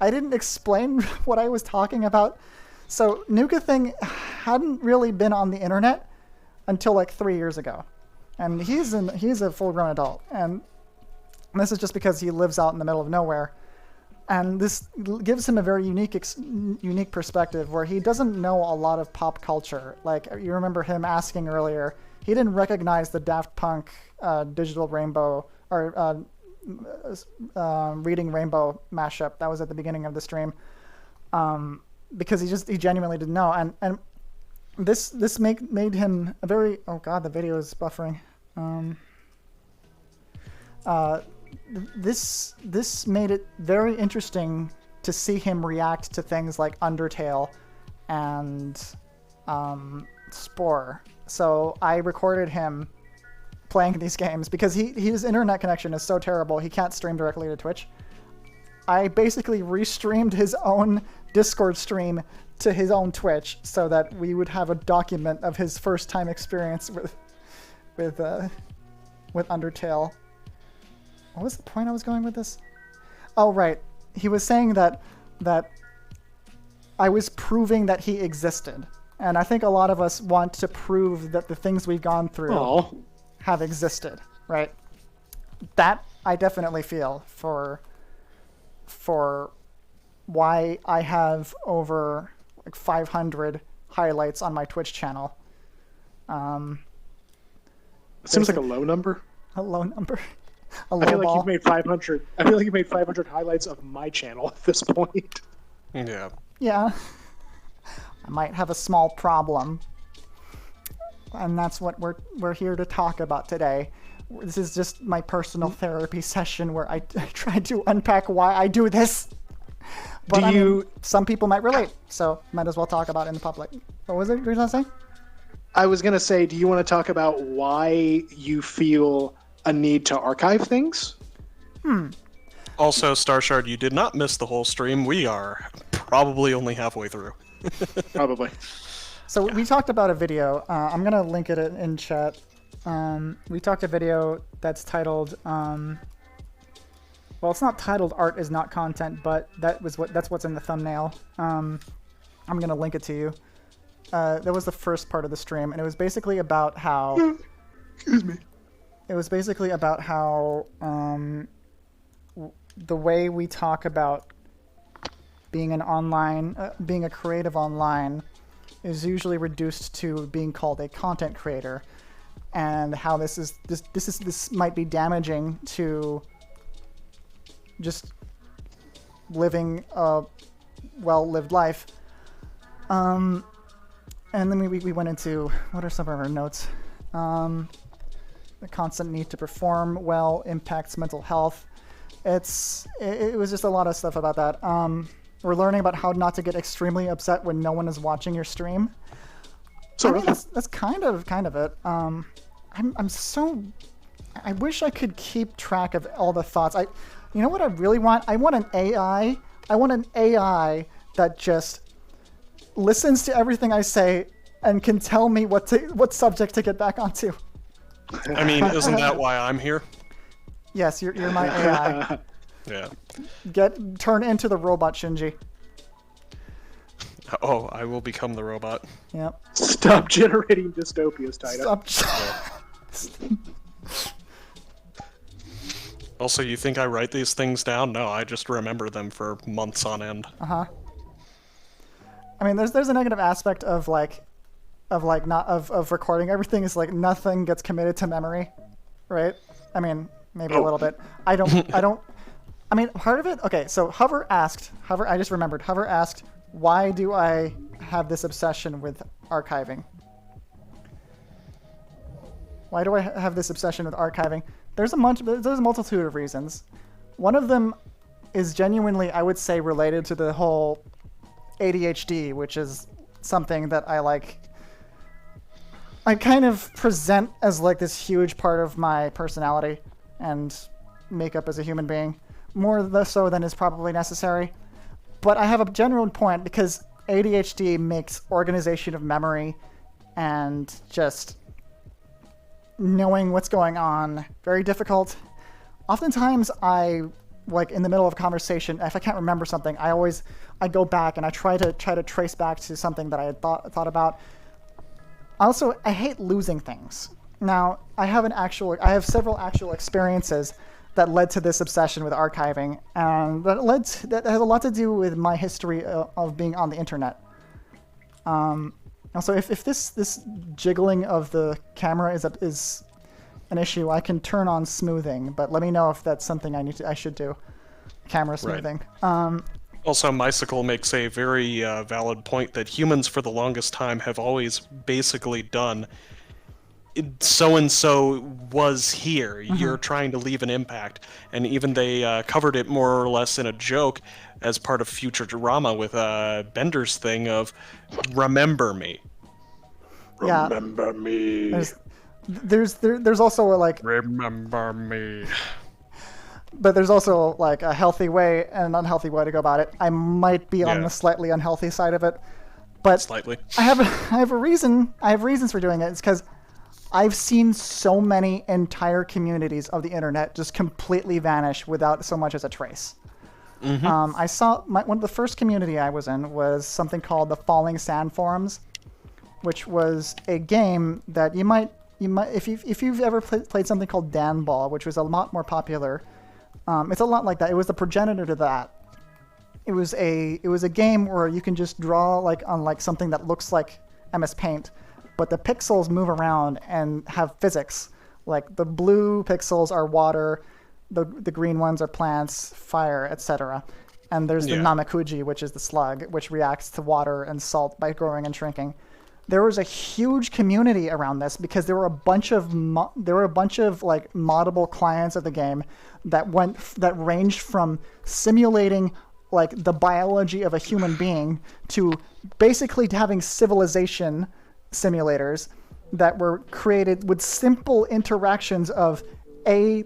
I didn't explain what I was talking about. So Nuka Thing hadn't really been on the internet until like 3 years ago, and he's a full-grown adult, and this is just because he lives out in the middle of nowhere, and this gives him a very unique perspective where he doesn't know a lot of pop culture. Like you remember him asking earlier, he didn't recognize the Daft Punk Digital Rainbow or Reading Rainbow mashup that was at the beginning of the stream, because he genuinely didn't know, and this made him a very, oh god, the video is buffering. This made it very interesting to see him react to things like Undertale and Spore. So I recorded him playing these games because his internet connection is so terrible he can't stream directly to Twitch. I basically restreamed his own Discord stream to his own Twitch so that we would have a document of his first time experience with Undertale. What was the point I was going with this? Oh, right. He was saying that I was proving that he existed. And I think a lot of us want to prove that the things we've gone through have existed, right? That I definitely feel for why I have over like 500 highlights on my Twitch channel. Seems like a low number. A low number. I feel like you've made 500. I feel like you made 500 highlights of my channel at this point. Yeah. Yeah. I might have a small problem, and that's what we're here to talk about today. This is just my personal therapy session where I try to unpack why I do this. But some people might relate, so might as well talk about it in the public. What was it you were going to say? I was going to say, do you want to talk about why you feel a need to archive things? Also, Starshard, you did not miss the whole stream. We are probably only halfway through. Probably. So we talked about a video. I'm going to link it in chat. We talked a video that's titled, well, it's not titled Art is Not Content, but that's what's in the thumbnail. I'm going to link it to you. That was the first part of the stream, and it was basically about how... Excuse me. It was basically about how the way we talk about being being a creative online is usually reduced to being called a content creator, and how this might be damaging to just living a well-lived life. And then we went into, what are some of our notes? The constant need to perform well impacts mental health. It was just a lot of stuff about that. We're learning about how not to get extremely upset when no one is watching your stream. So I mean, that's kind of it. I wish I could keep track of all the thoughts. You know what I really want? I want an AI. I want an AI that just listens to everything I say and can tell me what subject to get back onto. I mean, isn't that why I'm here? Yes, you're my AI. Yeah. Turn into the robot, Shinji. Oh, I will become the robot. Yep. Stop generating dystopias, Taito. Also, you think I write these things down? No, I just remember them for months on end. I mean, there's a negative aspect of recording everything is like nothing gets committed to memory, right? I mean, maybe a little bit. I mean, part of it. Okay, so Hover asked. I just remembered. Hover asked, why do I have this obsession with archiving? Why do I have this obsession with archiving? There's a multitude of reasons. One of them is genuinely, I would say, related to the whole ADHD, which is something that I kind of present as like this huge part of my personality and makeup as a human being. more so than is probably necessary. But I have a genuine point because ADHD makes organization of memory and just knowing what's going on very difficult. Oftentimes like in the middle of a conversation, if I can't remember something, I go back and I try to trace back to something that I had thought about. Also, I hate losing things. Now, I have several actual experiences that led to this obsession with archiving, and that has a lot to do with my history of being on the internet. Also, if this jiggling of the camera is an issue, I can turn on smoothing, but let me know if that's something I should do. Camera smoothing. Right. Also, Mycicle makes a very valid point that humans for the longest time have always basically done so-and-so was here. You're trying to leave an impact. And even they covered it more or less in a joke as part of Futurama with Bender's thing of remember me. Yeah. Remember me. There's also like remember me. But there's also like a healthy way and an unhealthy way to go about it. I might be on the slightly unhealthy side of it, but slightly. I have a reason. I have reasons for doing it. It's because I've seen so many entire communities of the internet just completely vanish without so much as a trace. I saw one of the first community I was in was something called the Falling Sand Forums, which was a game that you might if you've ever played something called Dan Ball, which was a lot more popular. It's a lot like that. It was the progenitor to that. It was a game where you can just draw on something that looks like MS Paint, but the pixels move around and have physics. Like the blue pixels are water, the green ones are plants, fire, etc. And there's the Namakuji, which is the slug, which reacts to water and salt by growing and shrinking. There was a huge community around this because there were a bunch of like moddable clients of the game that ranged from simulating like the biology of a human being to basically having civilization simulators that were created with simple interactions of A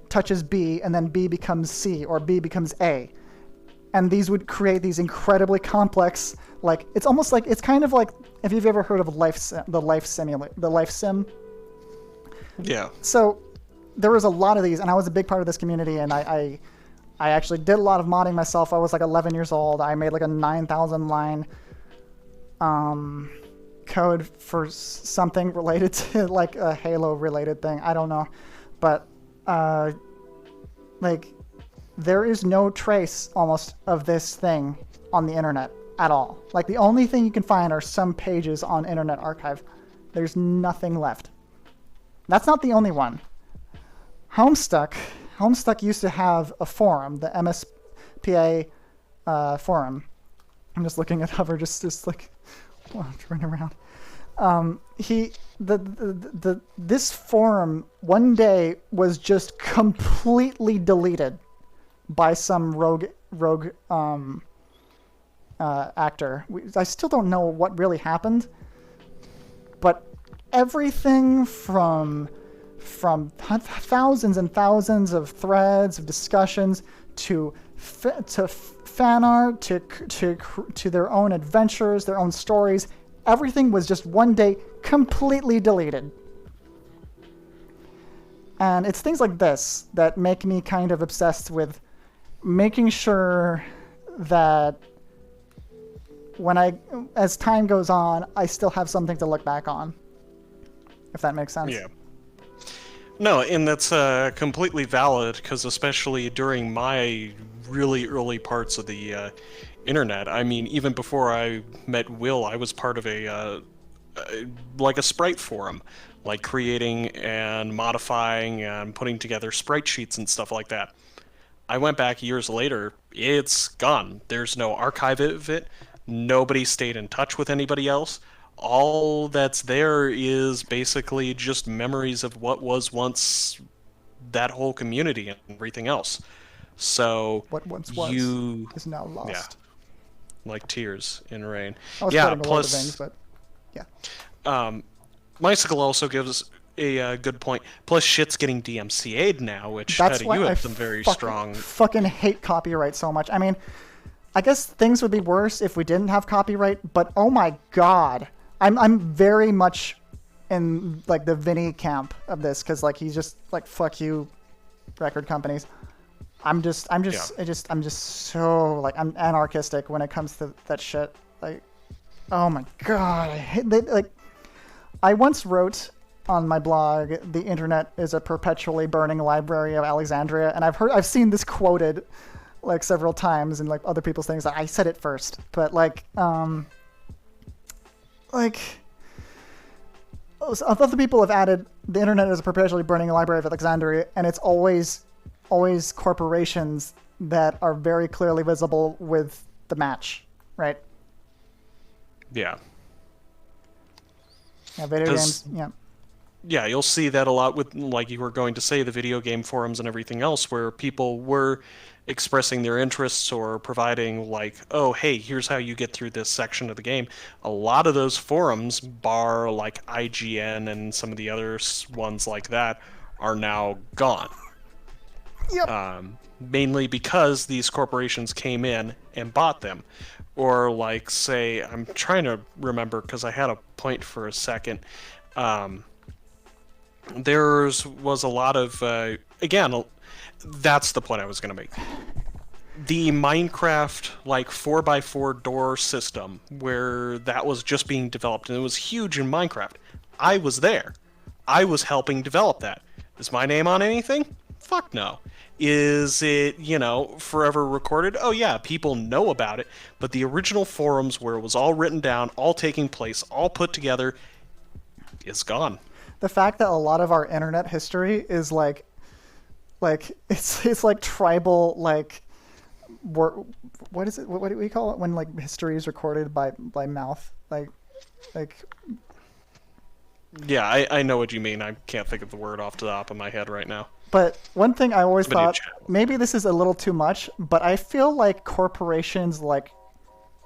touches B and then B becomes C or B becomes A. And these would create these incredibly complex, like it's almost like it's kind of like if you've ever heard of the life sim. Yeah. So there was a lot of these, and I was a big part of this community, and I actually did a lot of modding myself. I was like 11 years old. I made like a 9,000 line code for something related to like a Halo related thing. I don't know, but like there is no trace almost of this thing on the internet at all. Like the only thing you can find are some pages on Internet Archive. There's nothing left. That's not the only one. Homestuck used to have a forum, the MSPA forum. I'm just looking at Hover, just like turn around. This forum one day was just completely deleted by some rogue actor. I still don't know what really happened, but everything from thousands and thousands of threads of discussions to fan art to their own adventures, their own stories, everything was just one day completely deleted. And it's things like this that make me kind of obsessed with making sure that as time goes on, I still have something to look back on. If that makes sense. Yeah. No, and that's completely valid, because especially during my really early parts of the internet, I mean, even before I met Will, I was part of a sprite forum, like creating and modifying and putting together sprite sheets and stuff like that. I went back years later, it's gone. There's no archive of it. Nobody stayed in touch with anybody else. All that's there is basically just memories of what was once that whole community and everything else. So what once was is now lost. Yeah, like tears in rain. I was yeah, plus, a lot of things, but yeah. Mycicle also gives a good point. Plus, shit's getting DMCA'd now, which That's you why I have some very strong. Fucking hate copyright so much. I mean, I guess things would be worse if we didn't have copyright, but oh my god, I'm very much in like the Vinny camp of this, because like he's just like, fuck you, record companies. I'm just so like, I'm anarchistic when it comes to that shit. Like, oh my god, I hate like. I once wrote on my blog, "The internet is a perpetually burning library of Alexandria," and I've seen this quoted like several times in like other people's things. I said it first, but like other people have added, "The internet is a perpetually burning library of Alexandria," and it's always corporations that are very clearly visible with the match, right? Yeah. Yeah, video games. Yeah. Yeah, you'll see that a lot with, like you were going to say, the video game forums and everything else, where people were expressing their interests or providing, like, oh, hey, here's how you get through this section of the game. A lot of those forums, bar like IGN and some of the other ones like that, are now gone. Yep. Mainly because these corporations came in and bought them. Or, like, say, I'm trying to remember because I had a point for a second. There was a lot of, again, that's the point I was going to make. The Minecraft, like, 4x4 door system, where that was just being developed, and it was huge in Minecraft. I was there. I was helping develop that. Is my name on anything? Fuck no. Is it, forever recorded? Oh yeah, people know about it, but the original forums where it was all written down, all taking place, all put together, is gone. The fact that a lot of our internet history is like it's like tribal, like, what is it? What do we call it when like history is recorded by mouth? Like. Yeah, I know what you mean. I can't think of the word off the top of my head right now. But one thing I always thought, maybe this is a little too much, but I feel like corporations like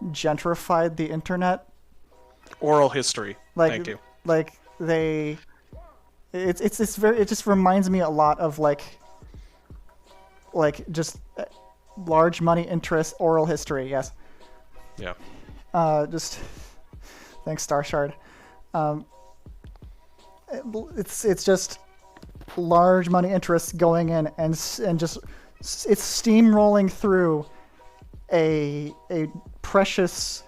gentrified the internet. Oral history. Thank you. Like it just reminds me a lot of like just large money interest oral history. Yes. Yeah. Just thanks, Starshard. It's just large money interests going in and just it's steamrolling through a precious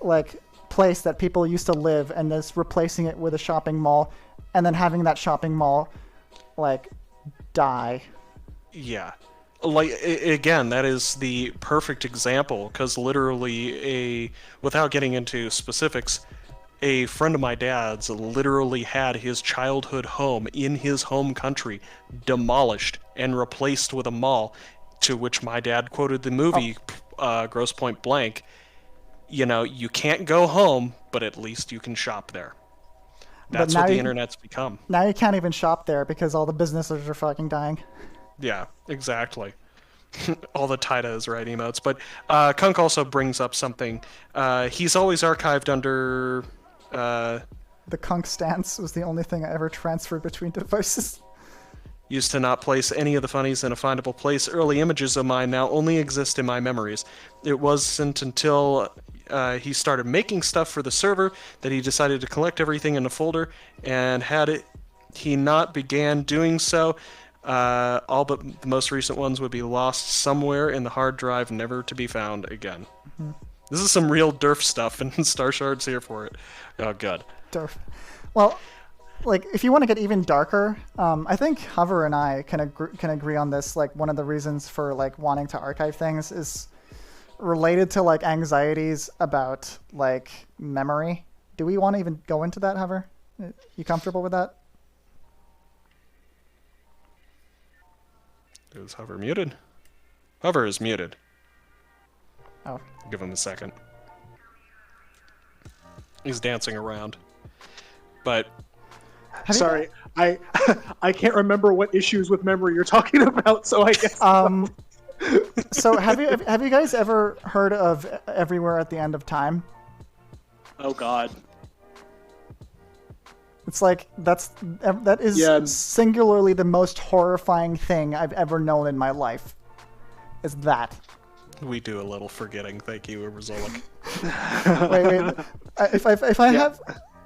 like place that people used to live, and just replacing it with a shopping mall, and then having that shopping mall like die. Yeah. Like, again, that is the perfect example, because literally without getting into specifics, a friend of my dad's literally had his childhood home in his home country demolished and replaced with a mall, to which my dad quoted the movie Grosse Point Blank, you can't go home, but at least you can shop there. That's what the internet's become. Now you can't even shop there because all the businesses are fucking dying. Yeah, exactly. All the Taitas, right, emotes. But Kunk also brings up something. He's always archived under... The Kunk stance was the only thing I ever transferred between devices. Used to not place any of the funnies in a findable place. Early images of mine now only exist in my memories. It wasn't until he started making stuff for the server that he decided to collect everything in a folder, and he not began doing so, all but the most recent ones would be lost somewhere in the hard drive, never to be found again. Mm-hmm. This is some real derf stuff, and Starshard's here for it. Oh, God. Derf. Well, like, if you want to get even darker, I think Hover and I can agree on this. Like, one of the reasons for, like, wanting to archive things is related to, like, anxieties about, like, memory. Do we want to even go into that, Hover? You comfortable with that? Is Hover muted? Hover is muted. Oh. Give him a second. He's dancing around. But... Sorry, I can't remember what issues with memory you're talking about, so I guess... So have you guys ever heard of Everywhere at the End of Time? Oh, God. It's like that is singularly the most horrifying thing I've ever known in my life. Is that. We do a little forgetting. Thank you, Uberzolik. Wait. If I have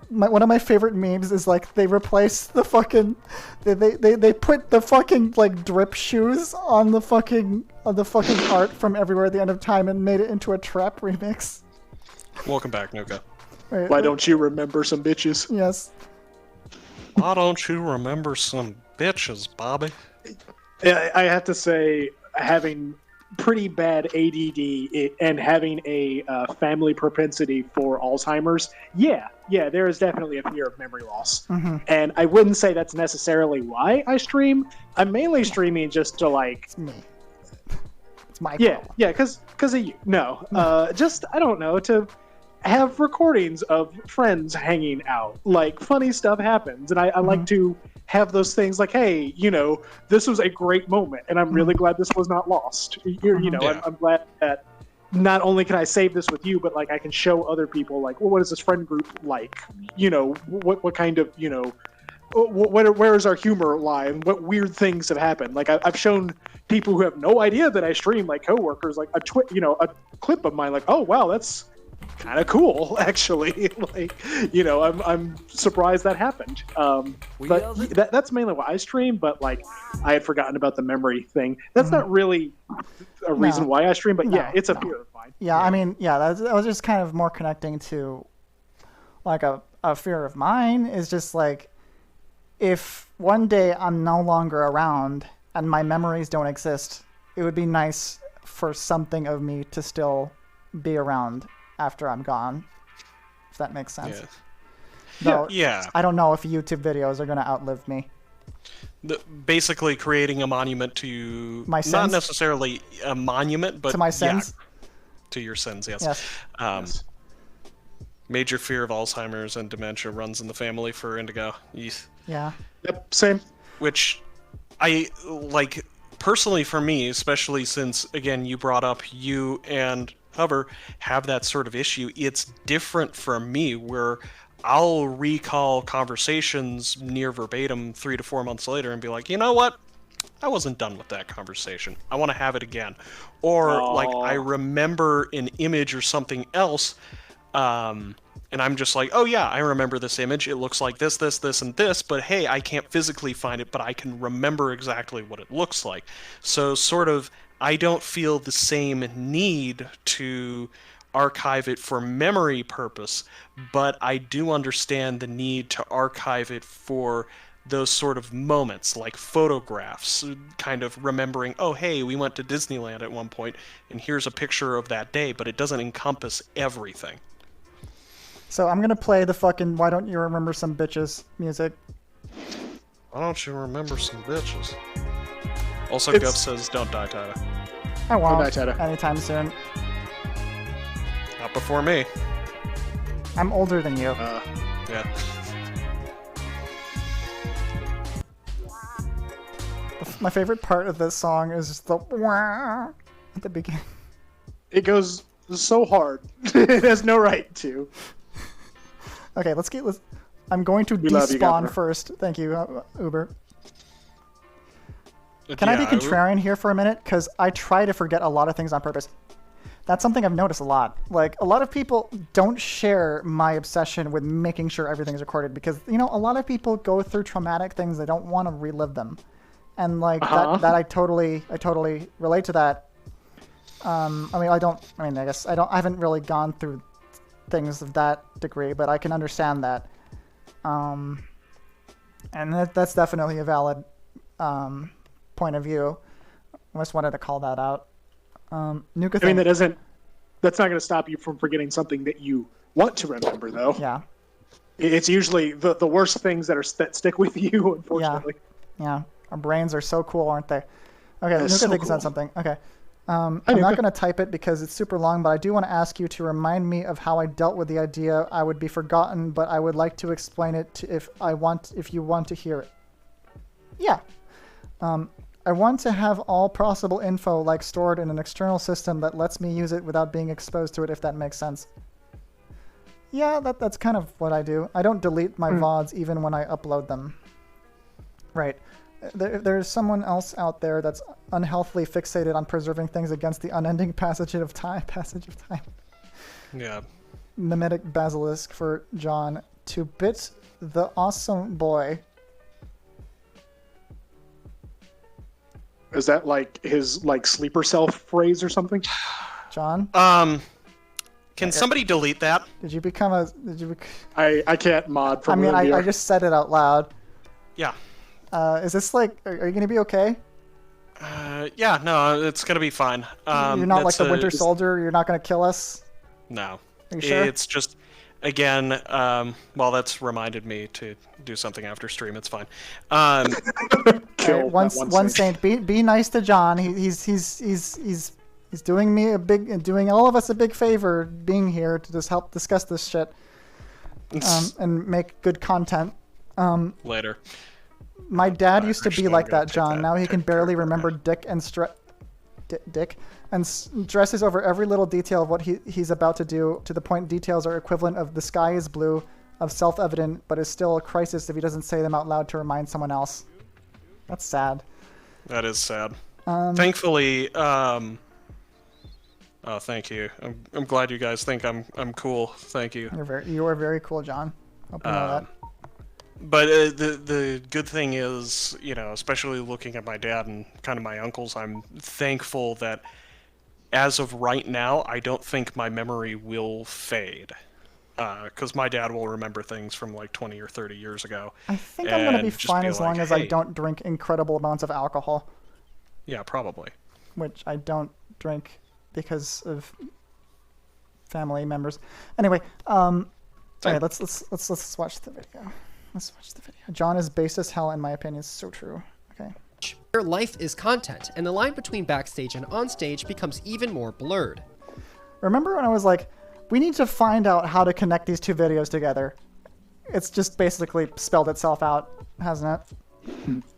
one of my favorite memes is like they replace the fucking they put the fucking like drip shoes on the fucking art from Everywhere at the End of Time and made it into a trap remix. Welcome back, Nuka. Why don't you remember some bitches? Yes. Why don't you remember some bitches, Bobby? I have to say, having pretty bad ADD and having a family propensity for Alzheimer's, yeah, there is definitely a fear of memory loss. Mm-hmm. And I wouldn't say that's necessarily why I stream. I'm mainly streaming just to like... It's me. It's my Yeah, because of you. No, just, I don't know, to have recordings of friends hanging out. Like, funny stuff happens, and I like to have those things like, hey, this was a great moment, and I'm really glad this was not lost. I'm glad that not only can I save this with you, but like I can show other people, like, well, what is this friend group like? What kind of, where is our humor lie, and what weird things have happened? Like I've shown people who have no idea that I stream, like coworkers, like a clip of mine, like, oh wow, that's kind of cool, actually. Like, I'm surprised that happened. But that's mainly why I stream. But like, I had forgotten about the memory thing. That's not really a reason why I stream. But yeah, it's a fear of mine. Yeah, I mean, that was just kind of more connecting to like a fear of mine is just like, if one day I'm no longer around and my memories don't exist, it would be nice for something of me to still be around after I'm gone, if that makes sense. Though, I don't know if YouTube videos are going to outlive me. Basically creating a monument to... My sins? Not necessarily a monument, but... To my sins? Yeah, to your sins, yes. Yes. Major fear of Alzheimer's and dementia runs in the family for Indigo. Yeesh. Yeah. Yep, same. Which I, like, personally for me, especially since, again, you brought up you and Hover have that sort of issue, it's different for me where I'll recall conversations near verbatim 3 to 4 months later and be like, you know what? I wasn't done with that conversation. I want to have it again. Or, like, I remember an image or something else, and I'm just like, oh yeah, I remember this image. It looks like this, this, this, and this, but hey, I can't physically find it, but I can remember exactly what it looks like. So, sort of, I don't feel the same need to archive it for memory purpose, but I do understand the need to archive it for those sort of moments, like photographs, kind of remembering, oh hey, we went to Disneyland at one point, and here's a picture of that day, but it doesn't encompass everything. So I'm gonna play the fucking Why Don't You Remember Some Bitches music. Why don't you remember some bitches? Also, Gov says, don't die, Tata. I won't. Don't die, Tata. Anytime soon. Not before me. I'm older than you. Yeah. My favorite part of this song is the wah at the beginning. It goes so hard. It has no right to. Okay, let's I'm going to despawn first. Thank you, Uber. Can I be contrarian here for a minute? Because I try to forget a lot of things on purpose. That's something I've noticed a lot. Like, a lot of people don't share my obsession with making sure everything's recorded because, a lot of people go through traumatic things. They don't want to relive them. And, like, that I totally relate to that. I haven't really gone through things of that degree, but I can understand that. And that's definitely a valid point of view. I just wanted to call that out. Nuka, I mean, that's not going to stop you from forgetting something that you want to remember, though. Yeah. It's usually the worst things that stick with you, unfortunately. Yeah. Our brains are so cool, aren't they? Okay, Nuka so thinks cool. on something. Okay. I'm not going to type it because it's super long, but I do want to ask you to remind me of how I dealt with the idea I would be forgotten, but I would like to explain it if you want to hear it. Yeah. I want to have all possible info stored in an external system that lets me use it without being exposed to it, if that makes sense. Yeah, that's kind of what I do. I don't delete my VODs even when I upload them. Right. There's someone else out there that's unhealthily fixated on preserving things against the unending passage of time. Yeah. Mimetic basilisk for John. To bit the awesome boy. Is that like his like sleeper self phrase or something? John? Can somebody delete that? Did you become a... I can't mod from I just said it out loud. Yeah. Is this like... Are you going to be okay? Yeah, no, it's going to be fine. You're not like the Winter Soldier? You're not going to kill us? No. Are you sure? It's just... Again, well, that's reminded me to do something after stream. It's fine. One saint. Be nice to John. He's doing me doing all of us a big favor being here to just help discuss this shit and make good content. Later. My dad used to be like that, John. Now he can barely remember Dick and stresses over every little detail of what he's about to do, to the point details are equivalent of the sky is blue, of self-evident, but is still a crisis if he doesn't say them out loud to remind someone else. That's sad. That is sad. Thankfully, oh, thank you. I'm glad you guys think I'm cool. Thank you. You are very cool, John. Hope you know that. But the good thing is, you know, especially looking at my dad and kind of my uncles, I'm thankful that as of right now, I don't think my memory will fade. Because my dad will remember things from like 20 or 30 years ago. I think I'm going to be fine as long as I don't drink incredible amounts of alcohol. Yeah, probably. Which I don't drink because of family members. Anyway, all right, let's watch the video. Let's watch the video. John is base as hell, in my opinion. It's so true. Okay. Your life is content, and the line between backstage and onstage becomes even more blurred. Remember when I was like, we need to find out how to connect these two videos together? It's just basically spelled itself out, hasn't it?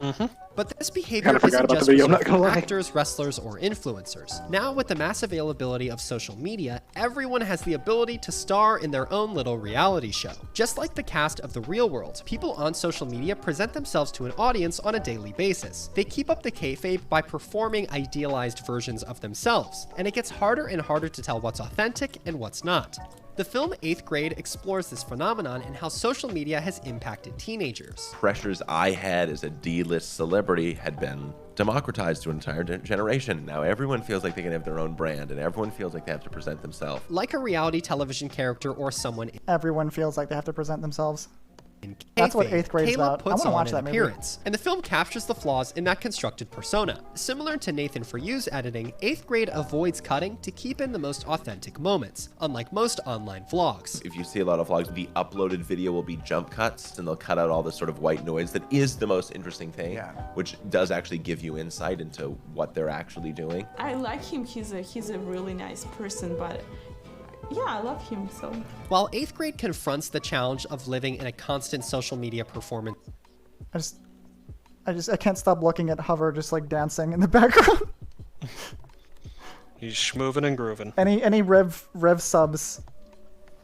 Mm-hmm. But this behavior isn't just reserved for actors, wrestlers, or influencers. Now, with the mass availability of social media, everyone has the ability to star in their own little reality show. Just like the cast of The Real World, people on social media present themselves to an audience on a daily basis. They keep up the kayfabe by performing idealized versions of themselves, and it gets harder and harder to tell what's authentic and what's not. The film 8th Grade explores this phenomenon and how social media has impacted teenagers. Pressures I had as a D-list celebrity had been democratized to an entire generation. Now everyone feels like they can have their own brand, and everyone feels like they have to present themselves. Like a reality television character or someone... Everyone feels like they have to present themselves. That's what 8th Grade is about. I want to watch that movie. And the film captures the flaws in that constructed persona. Similar to Nathan For You's editing, 8th Grade avoids cutting to keep in the most authentic moments, unlike most online vlogs. If you see a lot of vlogs, the uploaded video will be jump cuts, and they'll cut out all this sort of white noise that is the most interesting thing, which does actually give you insight into what they're actually doing. I like him. He's a really nice person, but yeah, I love him. So while 8th Grade confronts the challenge of living in a constant social media performance, I can't stop looking at Hover just like dancing in the background. He's schmoovin' and groovin'. Any Rev subs,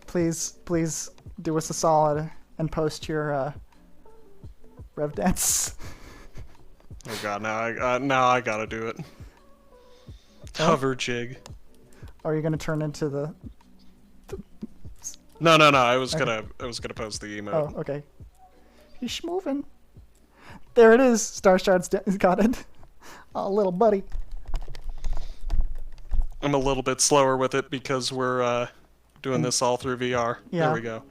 please do us a solid and post your Rev dance. Oh god, now I gotta do it. Hover jig. Are you gonna turn into the? No. I was gonna post the emote. Oh, okay. He's moving. There it is. Starshard's got it. Oh, little buddy. I'm a little bit slower with it because we're doing this all through VR. Yeah. There we go.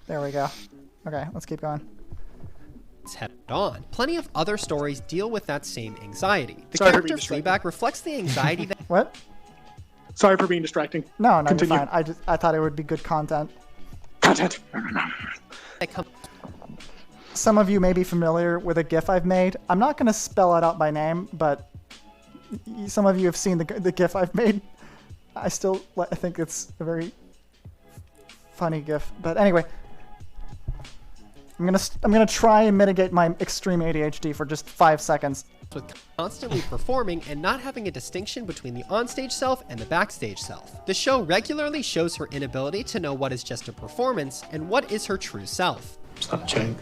There we go. Okay, let's keep going. It's head on. Plenty of other stories deal with that same anxiety. The character Fleabag reflects the anxiety that... What? Sorry for being distracting. No, you're fine. I thought it would be good content. Some of you may be familiar with a GIF I've made. I'm not going to spell it out by name, but some of you have seen the GIF I've made. I think it's a very funny GIF. But anyway, I'm gonna try and mitigate my extreme ADHD for just 5 seconds. With constantly performing and not having a distinction between the onstage self and the backstage self. The show regularly shows her inability to know what is just a performance and what is her true self. Is that a joke?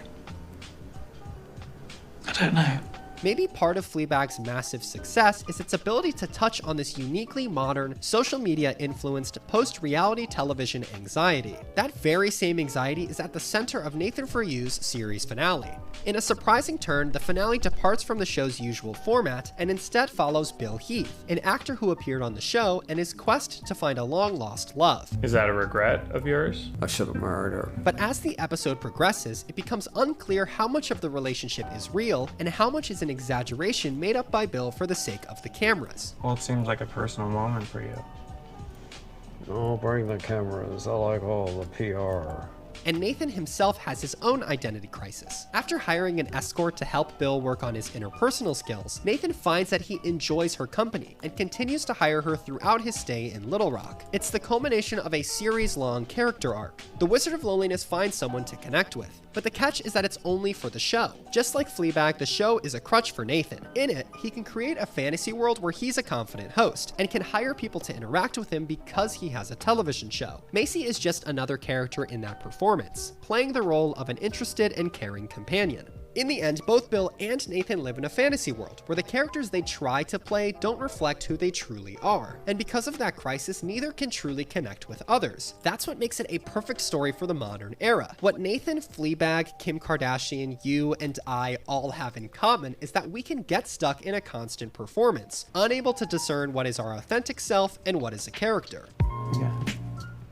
I don't know. Maybe part of Fleabag's massive success is its ability to touch on this uniquely modern, social media influenced post-reality television anxiety. That very same anxiety is at the center of Nathan For You's series finale. In a surprising turn, the finale departs from the show's usual format and instead follows Bill Heath, an actor who appeared on the show, and his quest to find a long-lost love. Is that a regret of yours? I should have married her. But as the episode progresses, it becomes unclear how much of the relationship is real and how much is an exaggeration made up by Bill for the sake of the cameras. Well, it seems like a personal moment for you. Oh, bring the cameras. I like all the PR. And Nathan himself has his own identity crisis. After hiring an escort to help Bill work on his interpersonal skills, Nathan finds that he enjoys her company and continues to hire her throughout his stay in Little Rock. It's the culmination of a series-long character arc. The Wizard of Loneliness finds someone to connect with, but the catch is that it's only for the show. Just like Fleabag, the show is a crutch for Nathan. In it, he can create a fantasy world where he's a confident host, and can hire people to interact with him because he has a television show. Macy is just another character in that performance, playing the role of an interested and caring companion. In the end, both Bill and Nathan live in a fantasy world where the characters they try to play don't reflect who they truly are. And because of that crisis, neither can truly connect with others. That's what makes it a perfect story for the modern era. What Nathan, Fleabag, Kim Kardashian, you, and I all have in common is that we can get stuck in a constant performance, unable to discern what is our authentic self and what is a character. Yeah.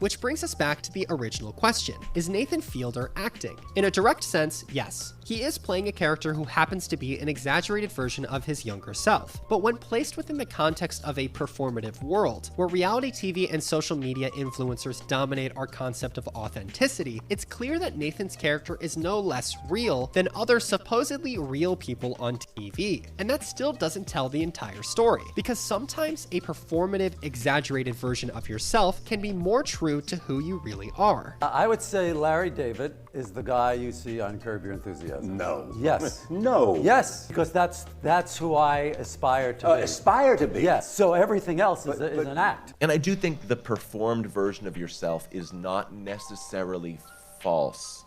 Which brings us back to the original question. Is Nathan Fielder acting? In a direct sense, yes. He is playing a character who happens to be an exaggerated version of his younger self. But when placed within the context of a performative world, where reality TV and social media influencers dominate our concept of authenticity, it's clear that Nathan's character is no less real than other supposedly real people on TV. And that still doesn't tell the entire story, because sometimes a performative, exaggerated version of yourself can be more true to who you really are. I would say Larry David is the guy you see on Curb Your Enthusiasm. No. Yes. No. Yes, because that's who I aspire to be. Aspire to be? Yes, so everything else is an act. And I do think the performed version of yourself is not necessarily false.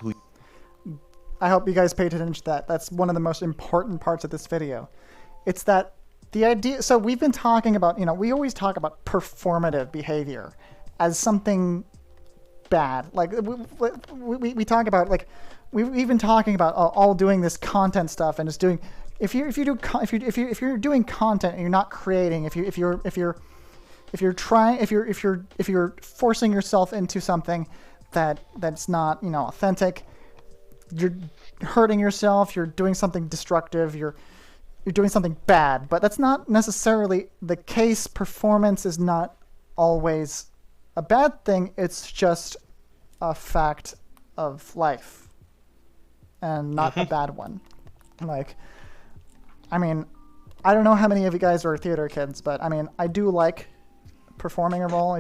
I hope you guys paid attention to that. That's one of the most important parts of this video. It's that the idea, so we've been talking about, we always talk about performative behavior as something bad. Like we talk about, like, we've been talking about all doing this content stuff and just doing. If you're doing content and you're not creating, if you're forcing yourself into something that's not authentic, you're hurting yourself. You're doing something destructive. You're doing something bad. But that's not necessarily the case. Performance is not always a bad thing. It's just a fact of life, and not a bad one. Like, I mean, I don't know how many of you guys are theater kids, but I mean, I do like performing a role.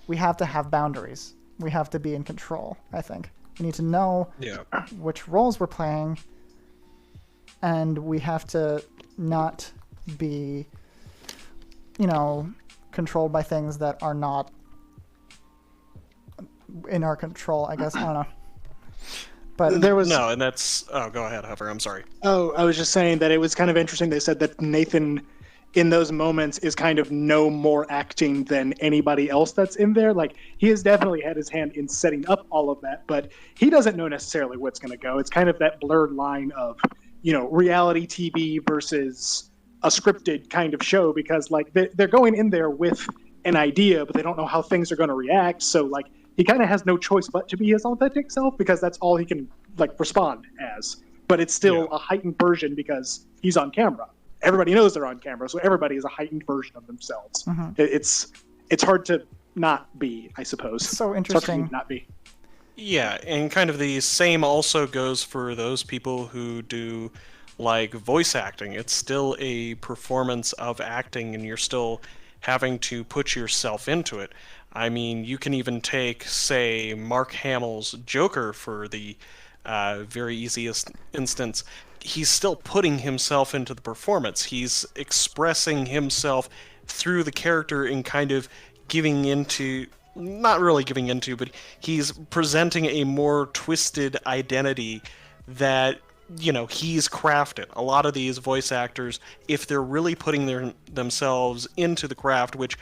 We have to have boundaries. We have to be in control, I think. We need to know which roles we're playing, and we have to not be, controlled by things that are not in our control, I guess. I don't know. But there was no, and that's go ahead, Hover. I'm sorry. Oh, I was just saying that it was kind of interesting. They said that Nathan, in those moments, is kind of no more acting than anybody else that's in there. Like, he has definitely had his hand in setting up all of that, but he doesn't know necessarily what's going to go. It's kind of that blurred line of, reality TV versus a scripted kind of show, because like they're going in there with an idea, but they don't know how things are going to react. So like, he kind of has no choice but to be his authentic self, because that's all he can like respond as. But it's still a heightened version because he's on camera. Everybody knows they're on camera, so everybody is a heightened version of themselves. Mm-hmm. It's hard to not be, I suppose. So interesting. It's hard for me to not be. Yeah, and kind of the same also goes for those people who do like voice acting. It's still a performance of acting, and you're still having to put yourself into it. I mean, you can even take, say, Mark Hamill's Joker for the very easiest instance, he's still putting himself into the performance. He's expressing himself through the character and kind of giving into, not really giving into, but he's presenting a more twisted identity that, you know, he's crafted. A lot of these voice actors, if they're really putting themselves into the craft, which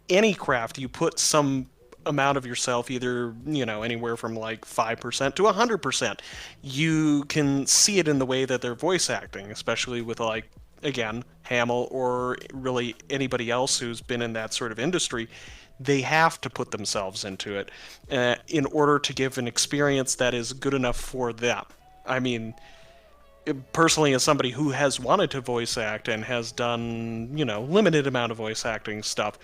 any craft, you put some amount of yourself, either, you know, anywhere from like 5% to 100%, you can see it in the way that they're voice acting, especially with, like, again, Hamill or really anybody else who's been in that sort of industry. They have to put themselves into it in order to give an experience that is good enough for them. I mean, personally, as somebody who has wanted to voice act and has done, you know, limited amount of voice acting stuff,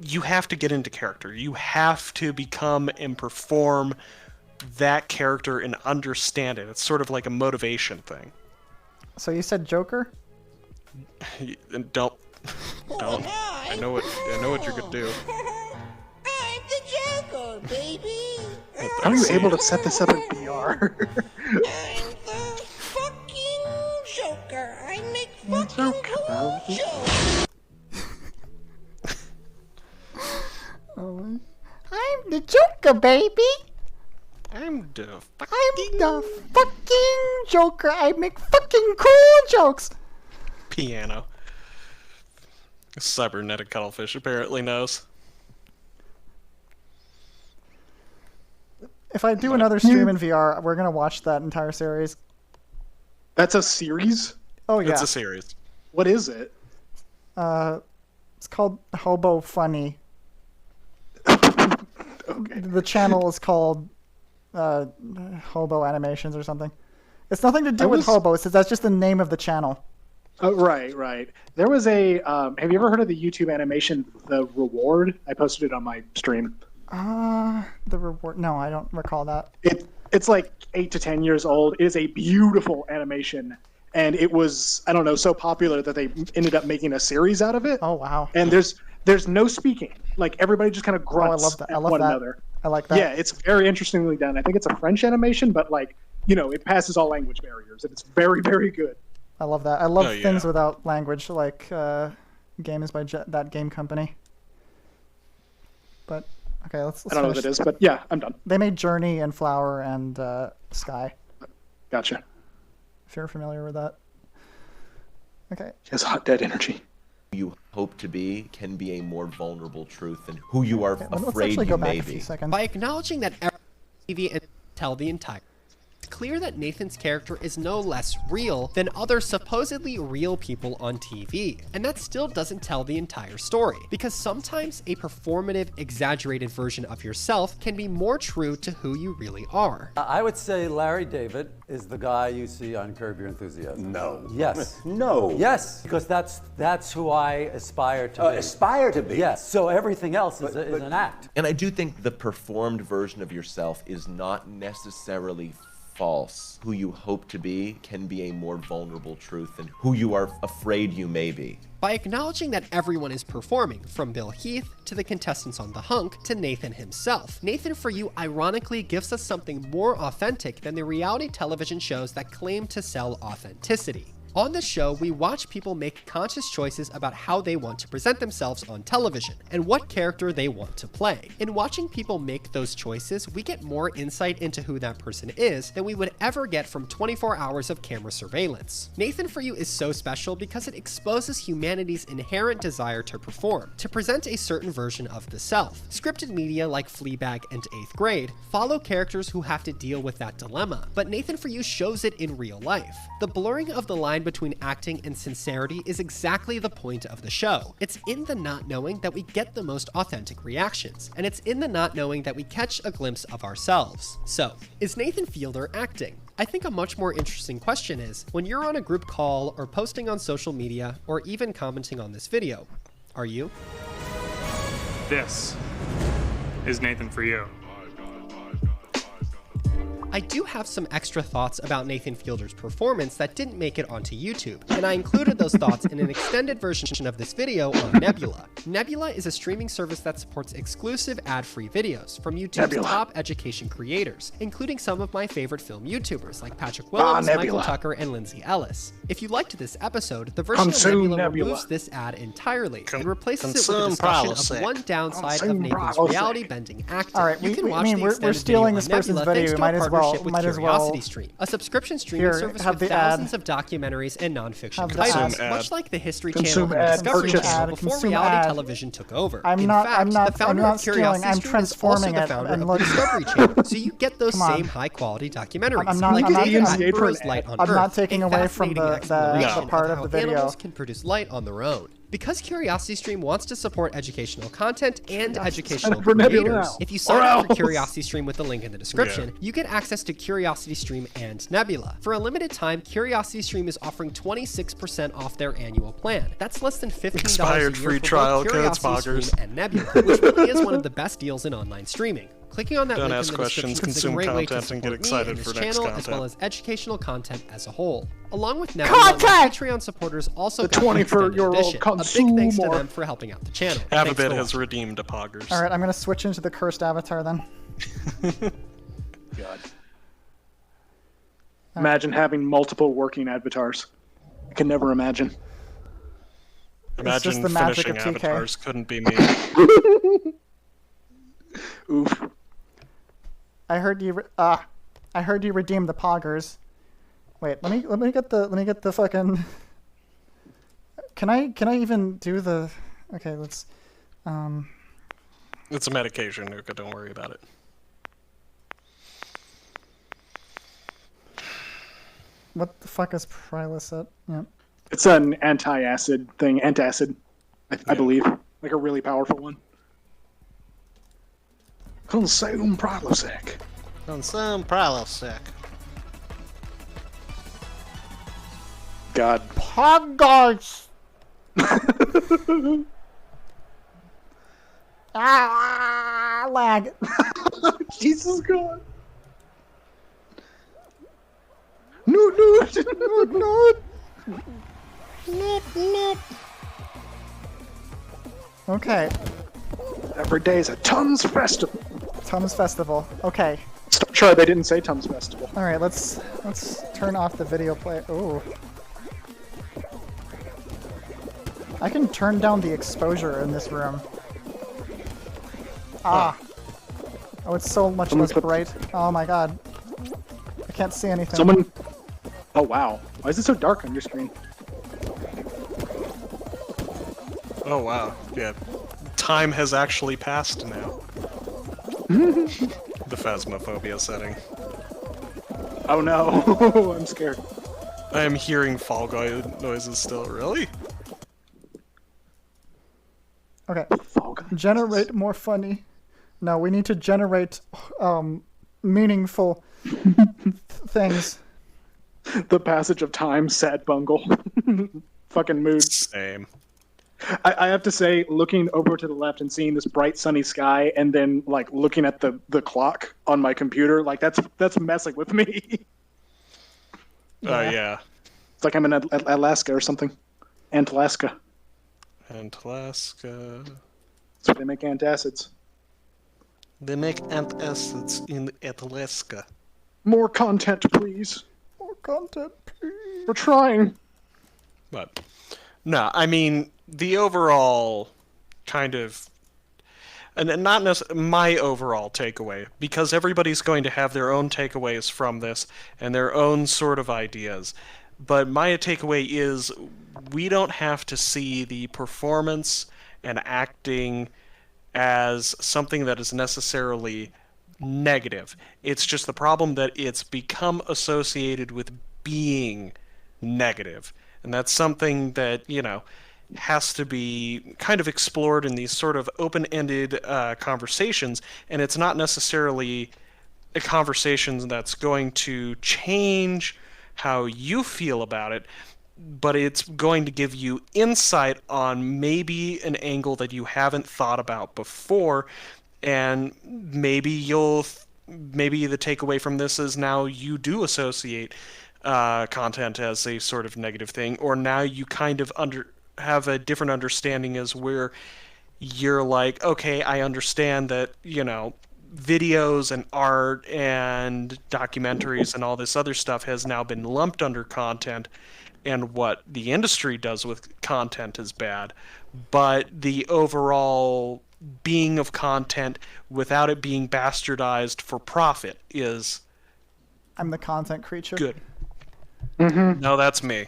you have to get into character. You have to become and perform that character and understand it. It's sort of like a motivation thing. So you said Joker? Don't. I know what you're gonna do. I'm the Joker, baby. How are you able to set this up in VR? I'm the fucking Joker. I make fucking cool jokes. I'm the Joker, baby. I'm the fucking Joker. I make fucking cool jokes. Piano. Cybernetic cuttlefish apparently knows. If I do another stream in VR, we're gonna watch that entire series. That's a series? Oh yeah. It's a series. What is it? It's called Hobo Funny. Okay. The channel is called Hobo Animations or something. It's nothing to do with hobos. That's just the name of the channel. Oh, right. There was a. Have you ever heard of the YouTube animation The Reward? I posted it on my stream. The Reward. No, I don't recall that. It's like 8 to 10 years old. It is a beautiful animation, and it was, I don't know, so popular that they ended up making a series out of it. Oh wow! And there's no speaking. Like everybody just kind of grunts I love that. at one another. I like that. Yeah, it's very interestingly done. I think it's a French animation, but like, you know, it passes all language barriers, and it's very, very good. I love that. I love things without language, like games by that game company. But okay, let's I don't know what it is, but yeah, I'm done. They made Journey and Flower and Sky. Gotcha. If you're familiar with that. Okay. He has hot dead energy. Who you hope to be can be a more vulnerable truth than who you are let's afraid actually you go back may a few be. seconds. By acknowledging that every TV and tell the entire, it's clear that Nathan's character is no less real than other supposedly real people on TV. And that still doesn't tell the entire story, because sometimes a performative, exaggerated version of yourself can be more true to who you really are. I would say Larry David is the guy you see on Curb Your Enthusiasm. No. Yes. No. Yes, because that's who I aspire to be. Aspire to be? Yes. So everything else is an act. And I do think the performed version of yourself is not necessarily false. Who you hope to be can be a more vulnerable truth than who you are afraid you may be. By acknowledging that everyone is performing, from Bill Heath to the contestants on The Hunk to Nathan himself. Nathan For You ironically gives us something more authentic than the reality television shows that claim to sell authenticity. On the show, we watch people make conscious choices about how they want to present themselves on television and what character they want to play. In watching people make those choices, we get more insight into who that person is than we would ever get from 24 hours of camera surveillance. Nathan For You is so special because it exposes humanity's inherent desire to perform, to present a certain version of the self. Scripted media like Fleabag and 8th Grade follow characters who have to deal with that dilemma, but Nathan For You shows it in real life. The blurring of the line between acting and sincerity is exactly the point of the show. It's in the not knowing that we get the most authentic reactions, and it's in the not knowing that we catch a glimpse of ourselves. So, is Nathan Fielder acting? I think a much more interesting question is, when you're on a group call or posting on social media or even commenting on this video, are you? This is Nathan For You. I do have some extra thoughts about Nathan Fielder's performance that didn't make it onto YouTube, and I included those thoughts in an extended version of this video on Nebula. Nebula is a streaming service that supports exclusive ad-free videos from YouTube's top education creators, including some of my favorite film YouTubers like Patrick Willems, Michael Tucker, and Lindsay Ellis. If you liked this episode, the version of Nebula removes this ad entirely and replaces it with a discussion of one downside of Nathan's reality-bending acting. All right, you can watch the we're stealing this person's video. Might as well. CuriosityStream, a subscription streaming service with thousands of documentaries and non-fiction titles, much like the History Channel and the Discovery Channel before reality television took over. I'm not stealing. I'm transforming it. And the Discovery Channel, so you get those same high-quality documentaries. I'm not taking away from the part of the video. Animals can produce light on their own. Because CuriosityStream wants to support educational content and educational creators, if you sign up for CuriosityStream with the link in the description, you get access to CuriosityStream and Nebula. For a limited time, CuriosityStream is offering 26% off their annual plan. That's less than $15 a year free for trial both codes, CuriosityStream and Nebula, which really is one of the best deals in online streaming. Clicking on that link in the description is a great way to support me and this channel, as well as educational content as a whole. Along with Nebula, Patreon supporters also got an extended edition. A big thanks to them for helping out the channel. Avabit has redeemed a Poggers. All right, I'm gonna switch into the cursed avatar then. God. Imagine having multiple working avatars. I can never imagine. Imagine the magic finishing of TK. avatars couldn't be me. Oof. I heard you redeemed the Poggers. Wait, let me get the fucking. Can I even do the? Okay, let's. It's a medication, Nuka. Don't worry about it. What the fuck is Prilosec? Yeah. It's an anti-acid thing. Antacid, I believe. Like a really powerful one. Consume Prilosec. Consume Prilosec. God. Poggers! Lag. Jesus God. No. Okay. Every day is a Tums Festival. Tums Festival. Okay. Stop try, they didn't say Tums Festival. All right, let's turn off the video play. Oh. I can turn down the exposure in this room. Ah. Oh, it's so much less bright. Oh my god. I can't see anything. Someone. Oh wow. Why is it so dark on your screen? Oh wow. Yeah. Time has actually passed now. The phasmophobia setting. Oh no. I'm scared. I am hearing Fall Guy noises still. Really? Okay. Generate more funny. No, we need to generate meaningful things. The passage of time, sad bungle. Fucking mood. Same. I have to say, looking over to the left and seeing this bright sunny sky, and then like looking at the clock on my computer, like that's messing with me. Oh yeah. It's like I'm in Alaska or something. Antalaska. Antalaska. That's where they make antacids. They make antacids in Alaska. More content, please. More content, please. We're trying. But no, I mean the overall kind of, and not necessarily my overall takeaway, because everybody's going to have their own takeaways from this and their own sort of ideas. But my takeaway is we don't have to see the performance and acting as something that is necessarily negative. It's just the problem that it's become associated with being negative. And that's something that, you know, has to be kind of explored in these sort of open-ended conversations, and it's not necessarily a conversation that's going to change how you feel about it, but it's going to give you insight on maybe an angle that you haven't thought about before, and maybe you'll maybe the takeaway from this is now you do associate content as a sort of negative thing, or now you kind of have a different understanding as where you're like, okay, I understand that, videos and art and documentaries and all this other stuff has now been lumped under content, and what the industry does with content is bad, but the overall being of content without it being bastardized for profit is... I'm the content creature. Good. No, that's me.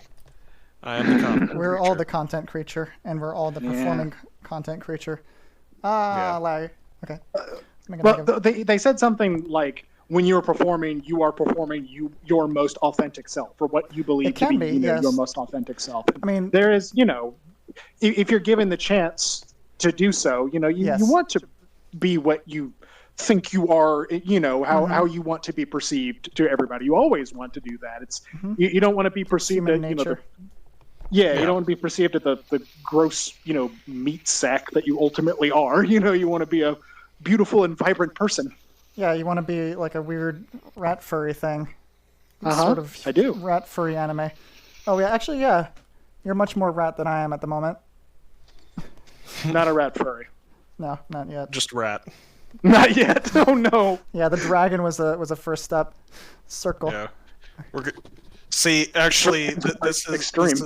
I am the content We're creature. all the content creature, and we're all the performing content creature. Larry. Okay. Well, they said something like, when you're performing, you are performing your most authentic self, or what you believe to be, yes. your most authentic self. I mean, there is, if you're given the chance to do so, you want to be what you think you are, how you want to be perceived to everybody. You always want to do that. It's you don't want to be perceived as, you don't want to be perceived as the gross, meat sack that you ultimately are. You want to be a beautiful and vibrant person. Yeah, you want to be like a weird rat furry thing. Sort of I do. Rat furry anime. Oh, yeah, actually, yeah. You're much more rat than I am at the moment. Not a rat furry. No, not yet. Just rat. Not yet. Oh, no. Yeah, the dragon was a first step. Circle. Yeah. We're good. See, actually, this is extreme.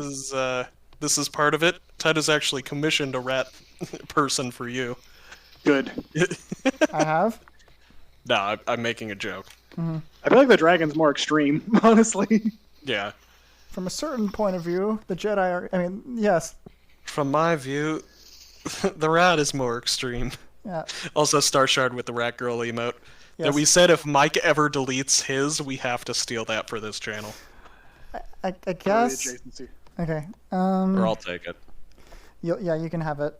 This is part of it. Ted has actually commissioned a rat person for you. Good. I have? No, I'm making a joke. I feel like the dragon's more extreme, honestly. Yeah. From a certain point of view, the Jedi are... yes. From my view, the rat is more extreme. Yeah. Also, Starshard with the rat girl emote. Yes. That we said if Mike ever deletes his, we have to steal that for this channel. I guess... Okay. Or I'll take it. You can have it.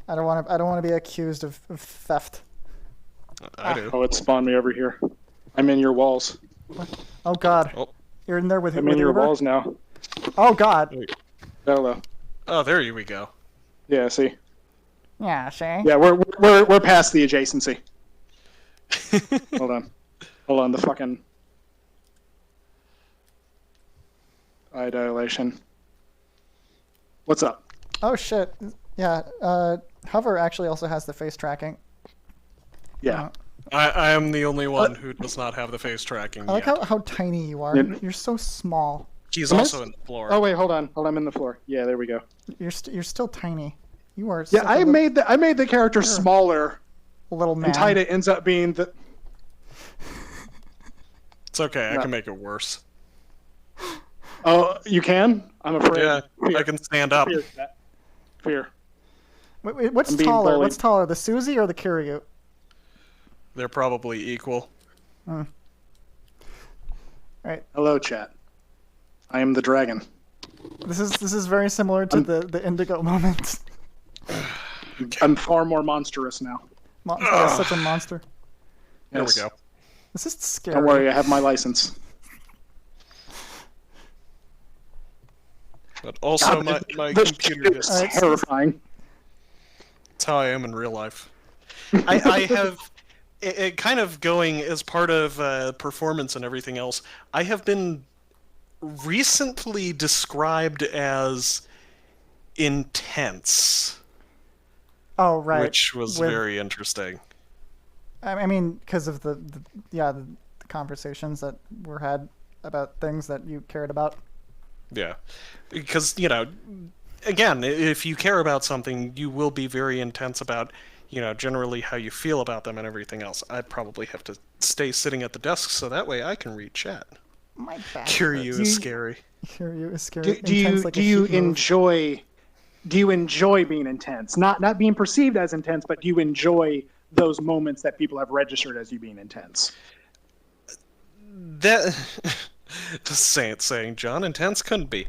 I don't want to be accused of theft. I do. Oh, it spawned me over here. I'm in your walls. Oh God. Oh. You're in there with I'm in your Uber? walls now. Oh God. Hello. Oh, there we go. Yeah, see. Yeah, see. Yeah, we're past the adjacency. Hold on. The fucking eye dilation. What's up? Oh shit. Yeah. Hover actually also has the face tracking. Yeah. I am the only one who does not have the face tracking. I like how tiny you are. Yeah. You're so small. He's also in the floor. Oh wait, hold on. I'm in the floor. Yeah, there we go. You're still tiny. You are. Yeah, I made the character smaller. Little man. And Taida ends up being the. It's okay. I can make it worse. Oh, you can? I'm afraid. Yeah, I can stand up. Fear. Wait, what's taller? bullied. What's taller, the Suzy or the Kiryu? They're probably equal. Right. Hello, chat. I am the dragon. This is very similar to the Indigo moment. I'm far more monstrous now. That is such a monster. There Yes. we go. This is scary. Don't worry, I have my license. But also, God, my this computer is is terrifying. That's how I am in real life. I have it kind of going as part of performance and everything else. I have been recently described as intense. Oh right. Which was very interesting. I mean, because of the conversations that were had about things that you cared about. Yeah, because again, if you care about something, you will be very intense about, generally how you feel about them and everything else. I'd probably have to stay sitting at the desk so that way I can read chat. My bad. Kiryu is scary. Kiryu is scary. Do you enjoy being intense? Not being perceived as intense, but do you enjoy those moments that people have registered as you being intense? That just saying John, intense couldn't be.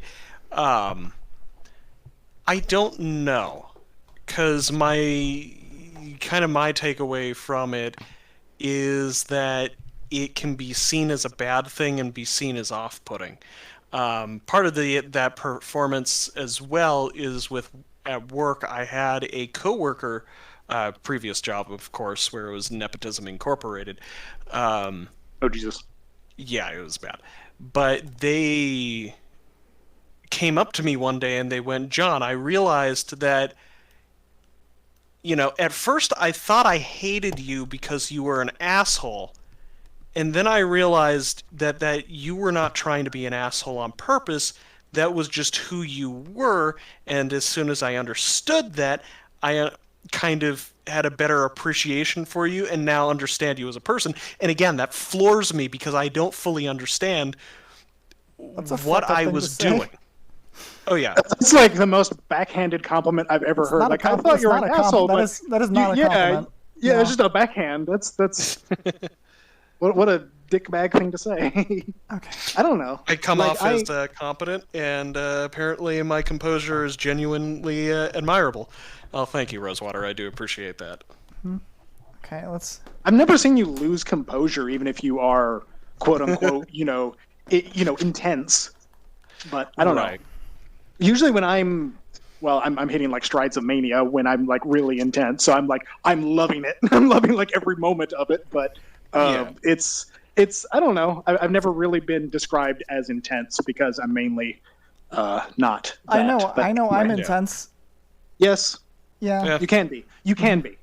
I don't know, because my takeaway from it is that it can be seen as a bad thing and be seen as off-putting. Part of that performance as well is at work. I had a coworker previous job, of course, where it was Nepotism Incorporated. Oh, Jesus. Yeah, it was bad. But they came up to me one day and they went, John, I realized that, you know, at first I thought I hated you because you were an asshole. And then I realized that you were not trying to be an asshole on purpose. That was just who you were. And as soon as I understood that, I kind of had a better appreciation for you and now understand you as a person. And again, that floors me because I don't fully understand what I was doing. Oh, yeah. It's like the most backhanded compliment I've ever heard. Like, I thought you were an asshole, but... That is not a compliment. Yeah, No. it's just a backhand. That's... what a dickbag thing to say. Okay. I don't know. I come off as competent, and apparently my composure is genuinely admirable. Oh, thank you, Rosewater. I do appreciate that. Okay, let's... I've never seen you lose composure, even if you are, quote-unquote, intense. But I don't know. Usually when I'm hitting like strides of mania when I'm like really intense. So I'm loving it. I'm loving like every moment of it. But it's I don't know. I've never really been described as intense because I'm mainly not. I know I'm intense. Yes. Yeah. You can be. You can be.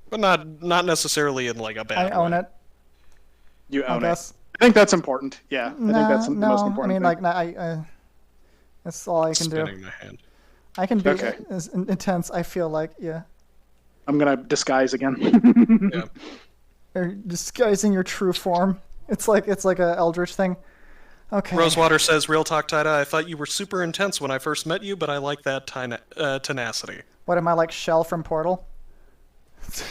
But not necessarily in like a bad way. I own it. You own I it. guess. I think that's important. Yeah. I think that's the most important thing. That's all I can do. Spinning my hand. I can be as intense. I feel like, yeah. I'm gonna disguise again. Yeah. Or disguising your true form. It's like a eldritch thing. Okay. Rosewater says, "Real talk, Taida. I thought you were super intense when I first met you, but I like that tenacity." What am I, like Shell from Portal?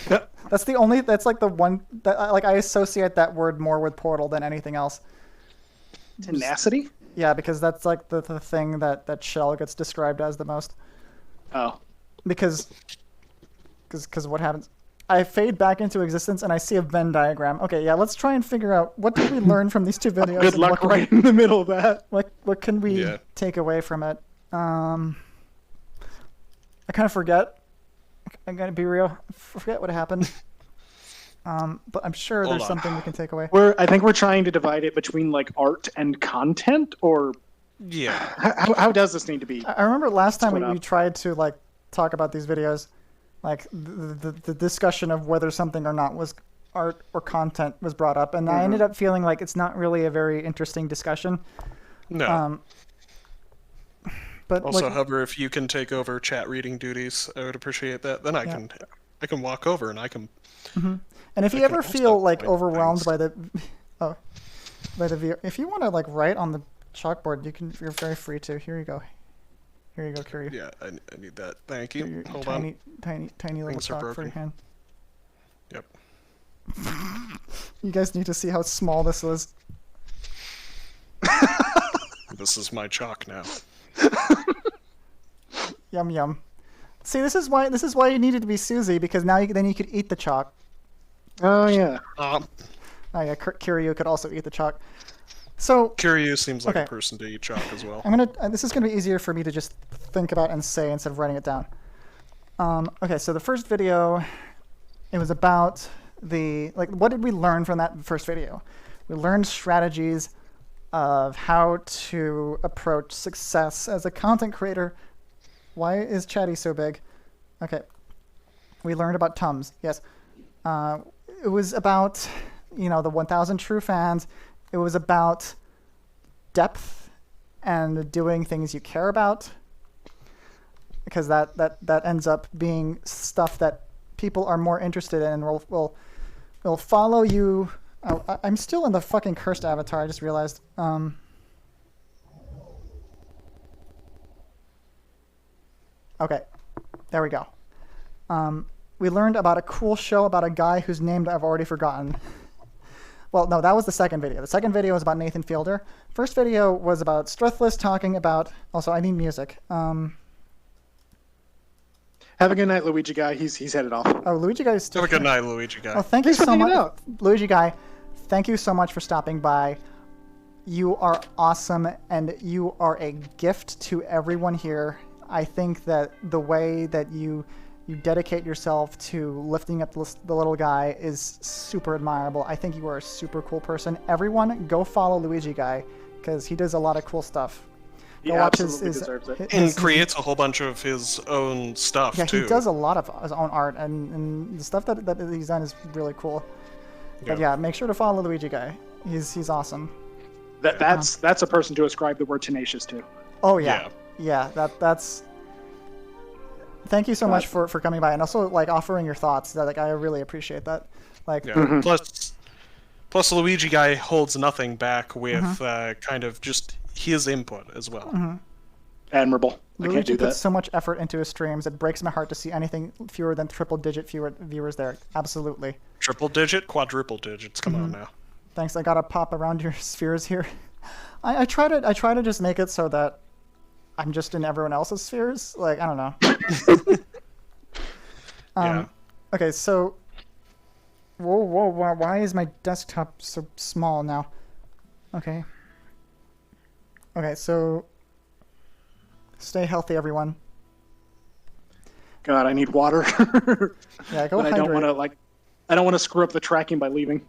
That's like the one that I associate that word more with Portal than anything else. Tenacity? Yeah, because that's like the thing that Shell gets described as the most. Oh. Because what happens? I fade back into existence and I see a Venn diagram. Okay, yeah, let's try and figure out what did we learn from these two videos. Good luck right in the middle of that. What can we take away from it? I kind of forget. I'm gonna be real. Forget what happened. But I'm sure there's something we can take away. I think we're trying to divide it between like art and content, or how does this need to be? I remember last time we tried to like talk about these videos, like the discussion of whether something or not was art or content was brought up, and I ended up feeling like it's not really a very interesting discussion. No. But also, Hover, if you can take over chat reading duties, I would appreciate that. Then I can walk over and I can. And if you ever feel like overwhelmed by the view, if you want to like write on the chalkboard, you're very free to. Here you go. Here you go, Kiryu. Yeah, I need that. Thank you. Hold tiny, on. Tiny little chalk for your hand. Yep. You guys need to see how small this is. This is my chalk now. Yum yum. See, this is why you needed to be Susie, because now then you could eat the chalk. Oh yeah. Oh yeah, Kiryu could also eat the chalk. So Kiryu seems like a person to eat chalk as well. This is gonna be easier for me to just think about and say instead of writing it down. Okay, so the first video, it was about what did we learn from that first video? We learned strategies of how to approach success as a content creator. Why is Chatty so big? Okay. We learned about Tums. Yes. It was about, the 1,000 true fans. It was about depth and doing things you care about, because that ends up being stuff that people are more interested in and will follow you. Oh, I'm still in the fucking cursed avatar, I just realized. Okay, there we go. We learned about a cool show about a guy whose name I've already forgotten. Well, no, that was the second video. The second video was about Nathan Fielder. First video was about Strethless talking about... Also, I need music. Have a good night, Luigi Guy. He's headed off. Oh, Luigi Guy is still Have a good night, Luigi Guy. Oh, thank you so much. Luigi Guy, thank you so much for stopping by. You are awesome, and you are a gift to everyone here. I think that the way that you you dedicate yourself to lifting up the little guy is super admirable. I think you are a super cool person. Everyone, go follow Luigi Guy, because he does a lot of cool stuff. He absolutely deserves it. And creates a whole bunch of his own stuff, yeah, too. he does a lot of his own art, and the stuff that he's done is really cool. But yeah, make sure to follow Luigi Guy. He's awesome. That's a person to ascribe the word tenacious to. Oh yeah, that's. Thank you so much for coming by and also like offering your thoughts. That I really appreciate that. Like plus Luigi Guy holds nothing back with kind of just his input as well. Admirable. Luigi puts so much effort into his streams. It breaks my heart to see anything fewer than triple-digit viewers there. Absolutely. Triple-digit, quadruple digits. Come on now. Thanks. I gotta pop around your spheres here. I try to just make it so that I'm just in everyone else's spheres. Like I don't know. Okay, so. Whoa! Why is my desktop so small now? Okay. Okay, so. Stay healthy, everyone. God, I need water. Yeah, go but hydrate. I don't want to screw up the tracking by leaving.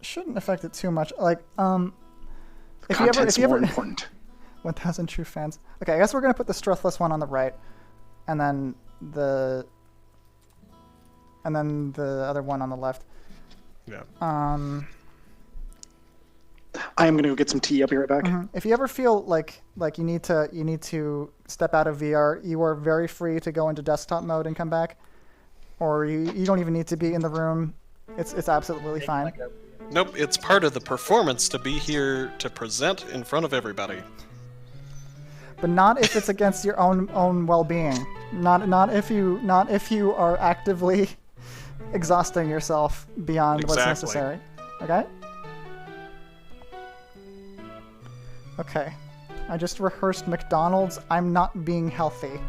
Shouldn't affect it too much. Like, if Content's you ever more important. 1,000 true fans. Okay, I guess we're gonna put the Struthless one on the right, and then the other one on the left. Yeah. I am gonna go get some tea. I'll be right back. If you ever feel like you need to step out of VR, you are very free to go into desktop mode and come back, or you don't even need to be in the room. It's absolutely fine. Nope, it's part of the performance to be here to present in front of everybody. But not if it's against your own well-being. Not if you are actively exhausting yourself beyond what's necessary. Okay? Okay. I just rehearsed McDonald's. I'm not being healthy.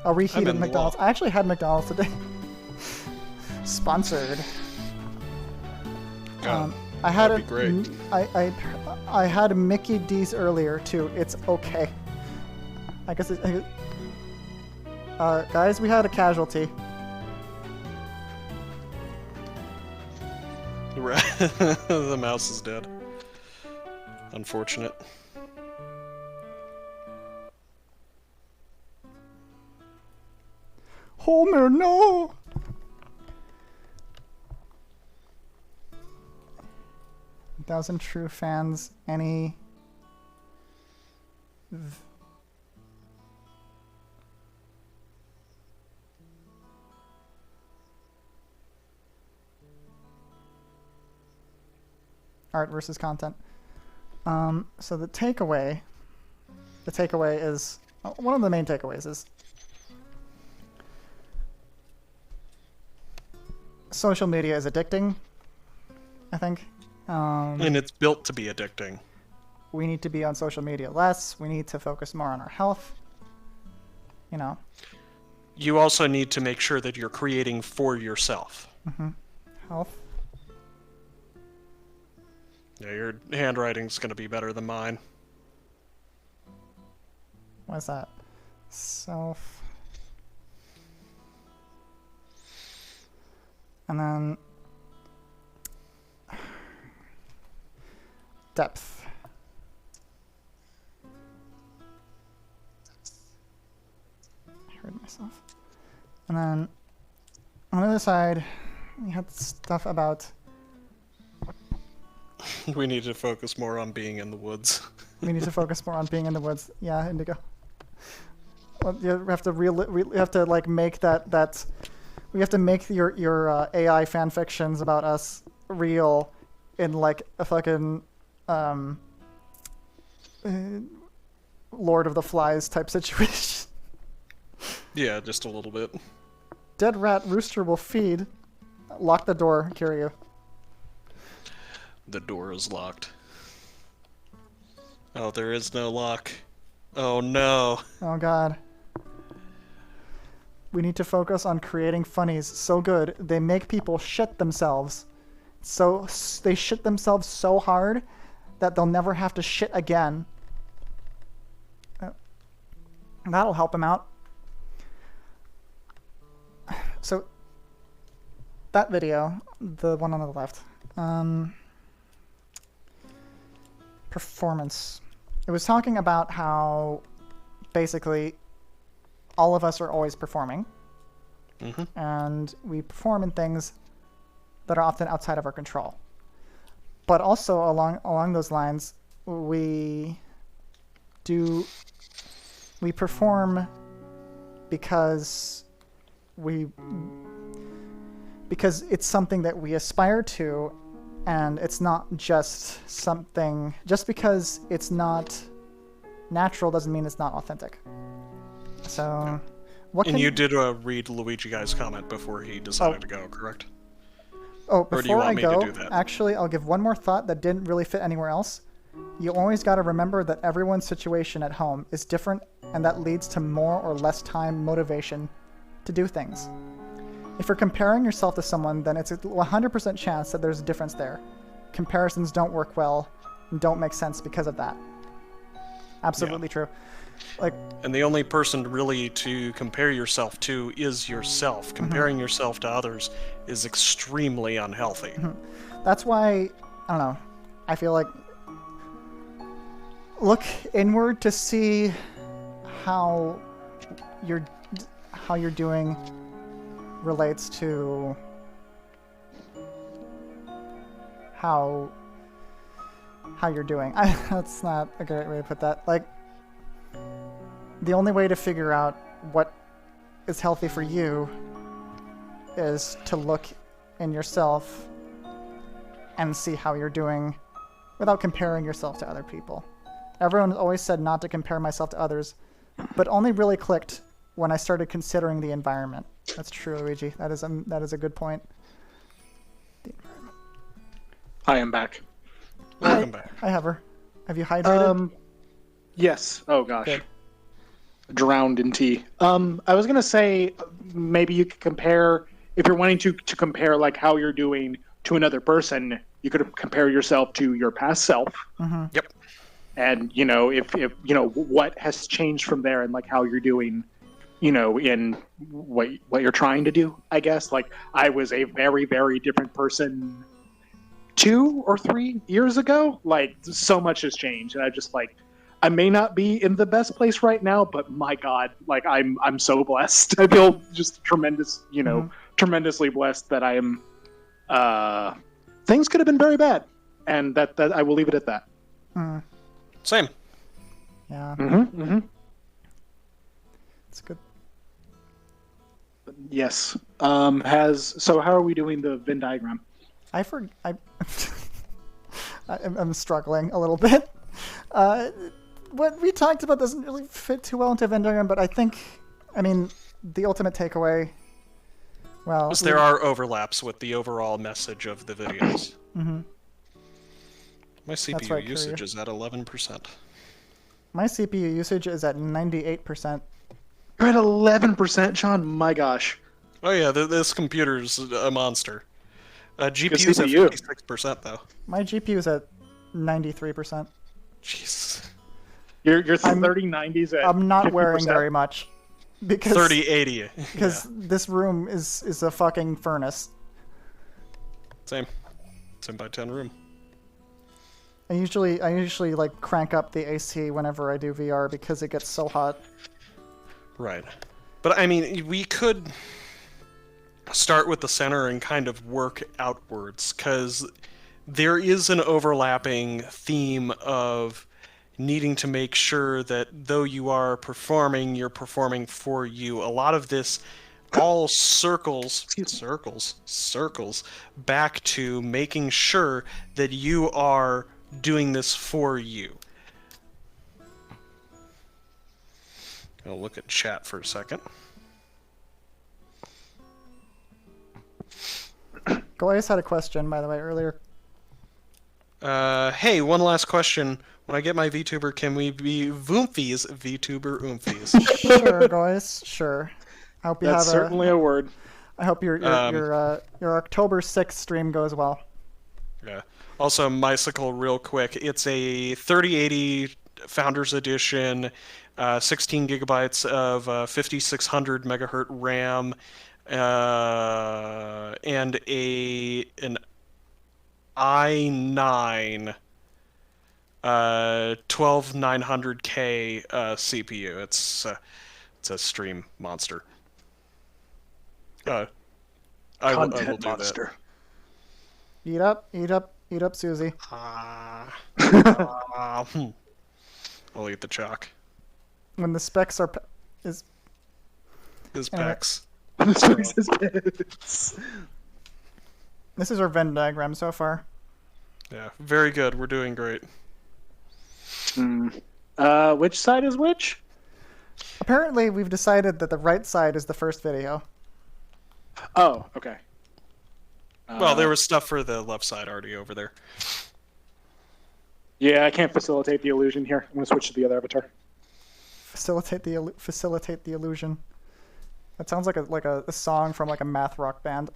A reheated McDonald's. I actually had McDonald's today. Sponsored. I had that'd be great. I had Mickey D's earlier too. It's okay. I guess guys, we had a casualty. The mouse is dead. Unfortunate. Homer, no! Thousand true fans. Any? Art versus content. So the takeaway is one of the main takeaways is social media is addicting, I think. And it's built to be addicting. We need to be on social media less. We need to focus more on our health. You know. You also need to make sure that you're creating for yourself. Health. Yeah, your handwriting's going to be better than mine. What's that? Self. And then depth. I heard myself. And then on the other side, we had stuff about. We need to focus more on being in the woods. We need to focus more on being in the woods. Yeah, Indigo. Well, you have to you have to like make that. We have to make your AI fan fictions about us real, in like a fucking Lord of the Flies type situation. Yeah, just a little bit. Dead rat rooster will feed. Lock the door, Kiryu. The door is locked. Oh, there is no lock. Oh no. Oh god. We need to focus on creating funnies so good they make people shit themselves. So they shit themselves so hard that they'll never have to shit again. That'll help him out. that video, the one on the left, performance. It was talking about how basically all of us are always performing, and we perform in things that are often outside of our control. But also along those lines, we perform because it's something that we aspire to, and it's not just something. Just because it's not natural doesn't mean it's not authentic. So, you did read Luigi Guy's comment before he decided to go, correct? Oh, or do you before want I me go, to do that? actually, I'll give one more thought that didn't really fit anywhere else. You always got to remember that everyone's situation at home is different, and that leads to more or less time motivation to do things. If you're comparing yourself to someone, then it's a 100% chance that there's a difference there. Comparisons don't work well and don't make sense because of that. Absolutely true. And the only person really to compare yourself to is yourself. Comparing yourself to others is extremely unhealthy. That's why, I don't know, I feel like look inward to see how you're doing relates to how you're doing. That's not a great way to put that. Like, the only way to figure out what is healthy for you is to look in yourself and see how you're doing without comparing yourself to other people. Everyone always said not to compare myself to others, but only really clicked when I started considering the environment. That's true, Luigi. That is a good point. I am back. Welcome back. Hi, Hover. Have you hydrated? Yes. Oh gosh. Good. Drowned in tea. I was gonna say maybe you could compare, if you're wanting to compare like how you're doing to another person, you could compare yourself to your past self. Yep. And if what has changed from there, and like how you're doing, in what you're trying to do. I guess like I was a very, very different person 2 or 3 years ago. Like so much has changed, and I may not be in the best place right now, but my God, like I'm so blessed. I feel just tremendous, tremendously blessed that I am. Things could have been very bad, and that I will leave it at that. Same. Yeah. It's good. Yes. How are we doing the Venn diagram? I'm struggling a little bit. What we talked about doesn't really fit too well into Venn diagram, but the ultimate takeaway, well... There are overlaps with the overall message of the videos. My CPU right, usage is at 11%. My CPU usage is at 98%. You're at 11%, Sean? My gosh. Oh yeah, this computer's a monster. GPU's at 56% though. My GPU's at 93%. Jeez. Your 3090s at I'm not 50%. wearing very much. Because 3080. Because this room is a fucking furnace. Same. 10 by 10 room. I usually like crank up the AC whenever I do VR because it gets so hot. Right. But I mean, we could start with the center and kind of work outwards, because there is an overlapping theme of needing to make sure that though you are performing, you're performing for you. A lot of this all circles back to making sure that you are doing this for you. I'll look at chat for a second. Goyas had a question, by the way, earlier. Hey, one last question. When I get my VTuber, can we be Voomfies? VTuber Oomfies. Sure, Goyas. Sure. I hope you That's have certainly a word. I hope your October 6th stream goes well. Yeah. Also, Mycicle, real quick. It's a 3080 Founders Edition, 16 gigabytes of 5600 megahertz RAM, and an i9 12900K CPU. It's a stream monster. I will do monster. Eat up, Susie. I'll eat the chalk. When the specs are His pecs. This is our Venn diagram so far. Yeah, very good. We're doing great. Which side is which? Apparently, we've decided that the right side is the first video. Oh, okay. Well, there was stuff for the left side already over there. Yeah, I can't facilitate the illusion here. I'm gonna switch to the other avatar. Facilitate the illusion. That sounds like a song from like a math rock band.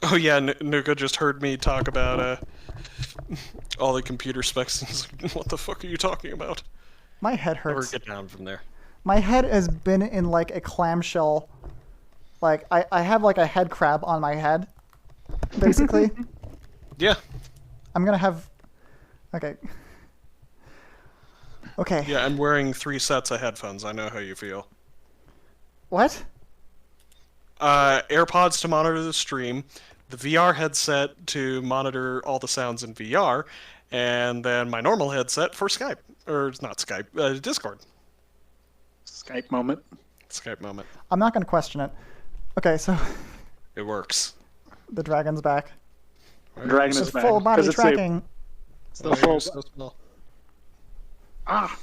Oh yeah, Nuka just heard me talk about all the computer specs. He's like, what the fuck are you talking about? My head hurts. Or get down from there. My head has been in like a clamshell. Like I have like a head crab on my head, basically. Yeah. I'm gonna have. Okay. Okay. Yeah, I'm wearing 3 sets of headphones. I know how you feel. What? AirPods to monitor the stream, the VR headset to monitor all the sounds in VR, and then my normal headset for Skype. Or not Skype, Discord. Skype moment. Skype moment. I'm not gonna question it. Okay, so. It works. The dragon's back. The dragon is back. Full body tracking. It's the full. So small. I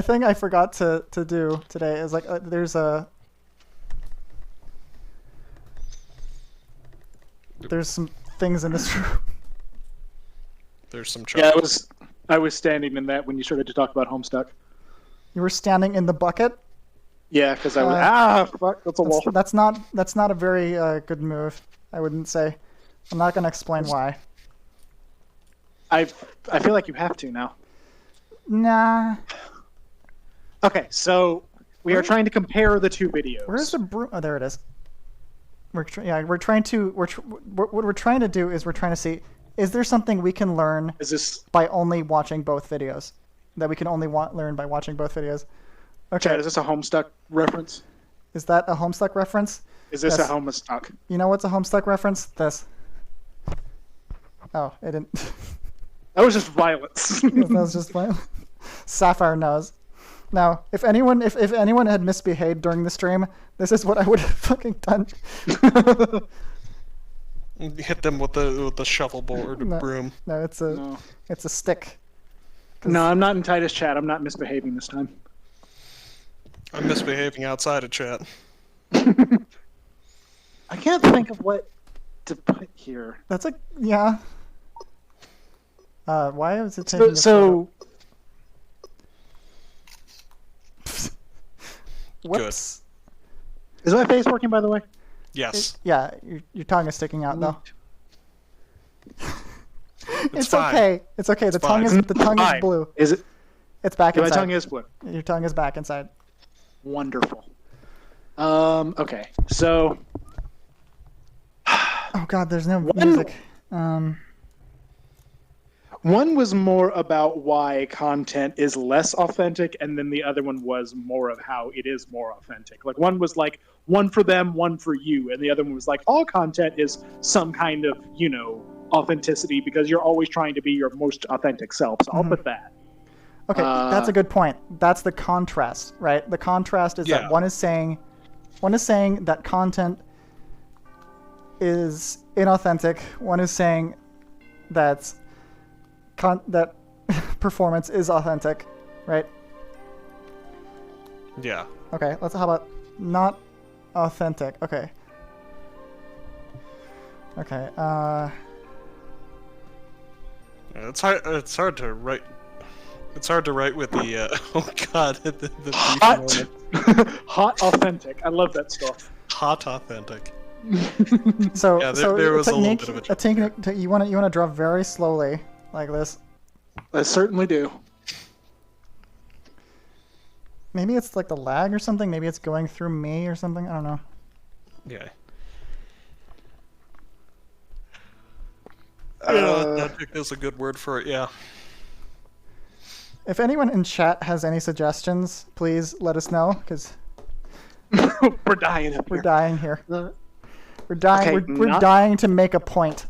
think I forgot to do today is like there's some things in this room. There's some. Yeah, I was standing in that when you started to talk about Homestuck. You were standing in the bucket. Yeah, because I was fuck, that's a wall. That's not a very good move. I wouldn't say. I'm not gonna explain why. I feel like you have to now. Nah. Okay, so we are trying to compare the 2 videos. Where's the broom? Oh, there it is. What we're trying to do is we're trying to see, is there something we can learn by only watching both videos? That we can only learn by watching both videos? Okay. Chad, is this a Homestuck reference? Is that a Homestuck reference? Is this a Homestuck? You know what's a Homestuck reference? This. Oh, it didn't. That was just violence. That was just violence. Sapphire knows. Now, if anyone had misbehaved during the stream, this is what I would have fucking done. Hit them with the shuffleboard broom. No, it's a stick. No, I'm not in Titus chat. I'm not misbehaving this time. I'm misbehaving outside of chat. I can't think of what to put here. That's yeah. Why is it taking so Whoops. Is my face working, by the way? Yes. Yeah, your tongue is sticking out though. It's fine. okay. It's okay. The tongue is blue. Is it? It's back inside. My tongue is blue. Your tongue is back inside. Wonderful. Okay. So. Oh God, there's no music. One was more about why content is less authentic, and then the other one was more of how it is more authentic. Like one was like one for them, one for you, and the other one was like all content is some kind of authenticity because you're always trying to be your most authentic self. So I'll put that. Okay, that's a good point. That's the contrast, right? The contrast is that one is saying that content is inauthentic. One is saying that performance is authentic, right? Yeah. Okay, how about not authentic? Okay. Okay. It's hard to write. It's hard to write with the oh god, the hot authentic. I love that stuff. Hot authentic. So yeah, there was a little bit of a technique. You want to draw very slowly like this. I certainly do. Maybe it's like the lag or something. Maybe it's going through me or something. I don't know. Yeah. That is a good word for it, yeah. If anyone in chat has any suggestions, please let us know, because we're dying. We're dying here. We're dying. Okay, we're dying to make a point.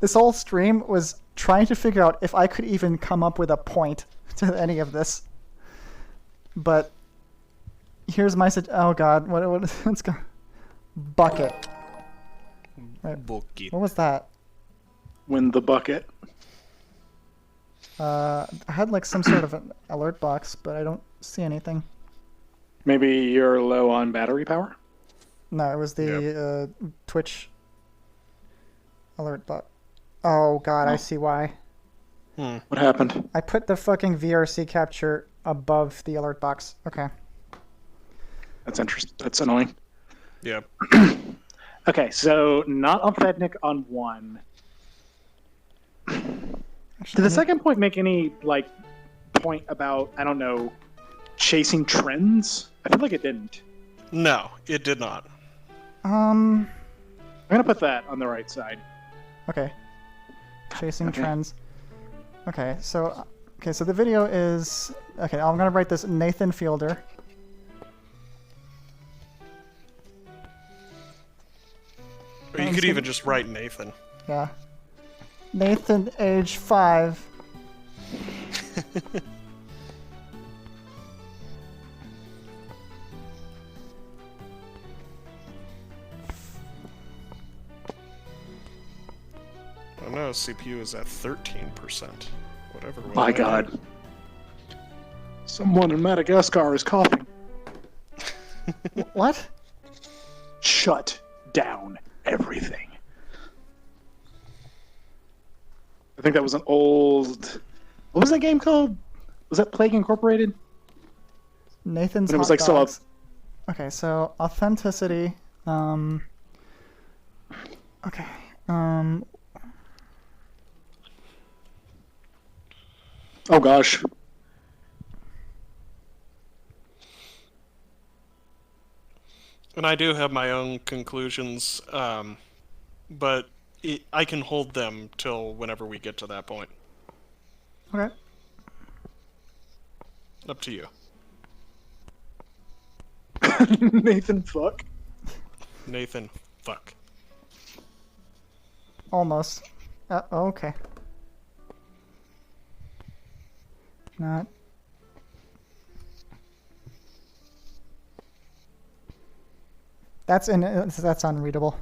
This whole stream was trying to figure out if I could even come up with a point to any of this. But here's my oh god, let's go. Bucket. Right. Bucket. What was that? Win the bucket. I had like some sort of an alert box, but I don't see anything. Maybe you're low on battery power? No, it was the Twitch alert box. Oh god, I see why. What happened? I put the fucking VRC capture above the alert box. Okay. That's interesting. That's annoying. Yeah. Okay, so not authentic on one. Did the second point make any like point about, I don't know, chasing trends? I feel like it didn't. No, it did not. I'm gonna put that on the right side. Okay. Chasing trends. Okay, so the video is okay. I'm gonna write this Nathan Fielder. Or you could even just write Nathan. Yeah. Nathan, age 5. Oh no, CPU is at 13%. Whatever. My god. Someone in Madagascar is coughing. What? Shut down everything. I think that was an old... What was that game called? Was that Plague Incorporated? Nathan's when it was Hot like Dogs. still Okay, so authenticity. Okay. Oh gosh. And I do have my own conclusions, but I can hold them till whenever we get to that point. Okay. Up to you. Nathan, fuck. Nathan, fuck. Almost. Okay. Not. That's unreadable.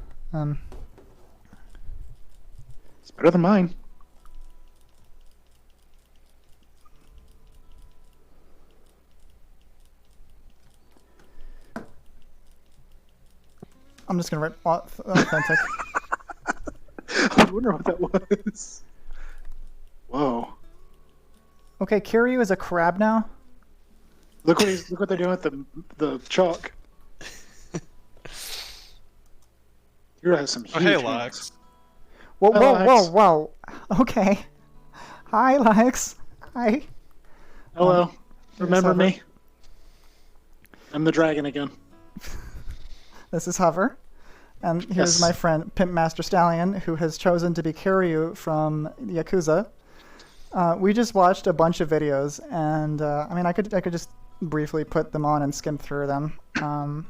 It's better than mine. I'm just gonna write authentic. I wonder what that was. Whoa. Okay, Kiryu is a crab now. Look what they're doing with the chalk. You're gonna have some huge hey, ones. Lex. Whoa, Hello, whoa, Lex. whoa, whoa. Okay. Hi, Lex. Hi. Hello. Remember Hover. me? I'm the dragon again. This is Hover. And here's Yes. my friend PimpMasterStallion, who has chosen to be Kiryu from Yakuza. We just watched a bunch of videos, and I mean, I could just briefly put them on and skim through them.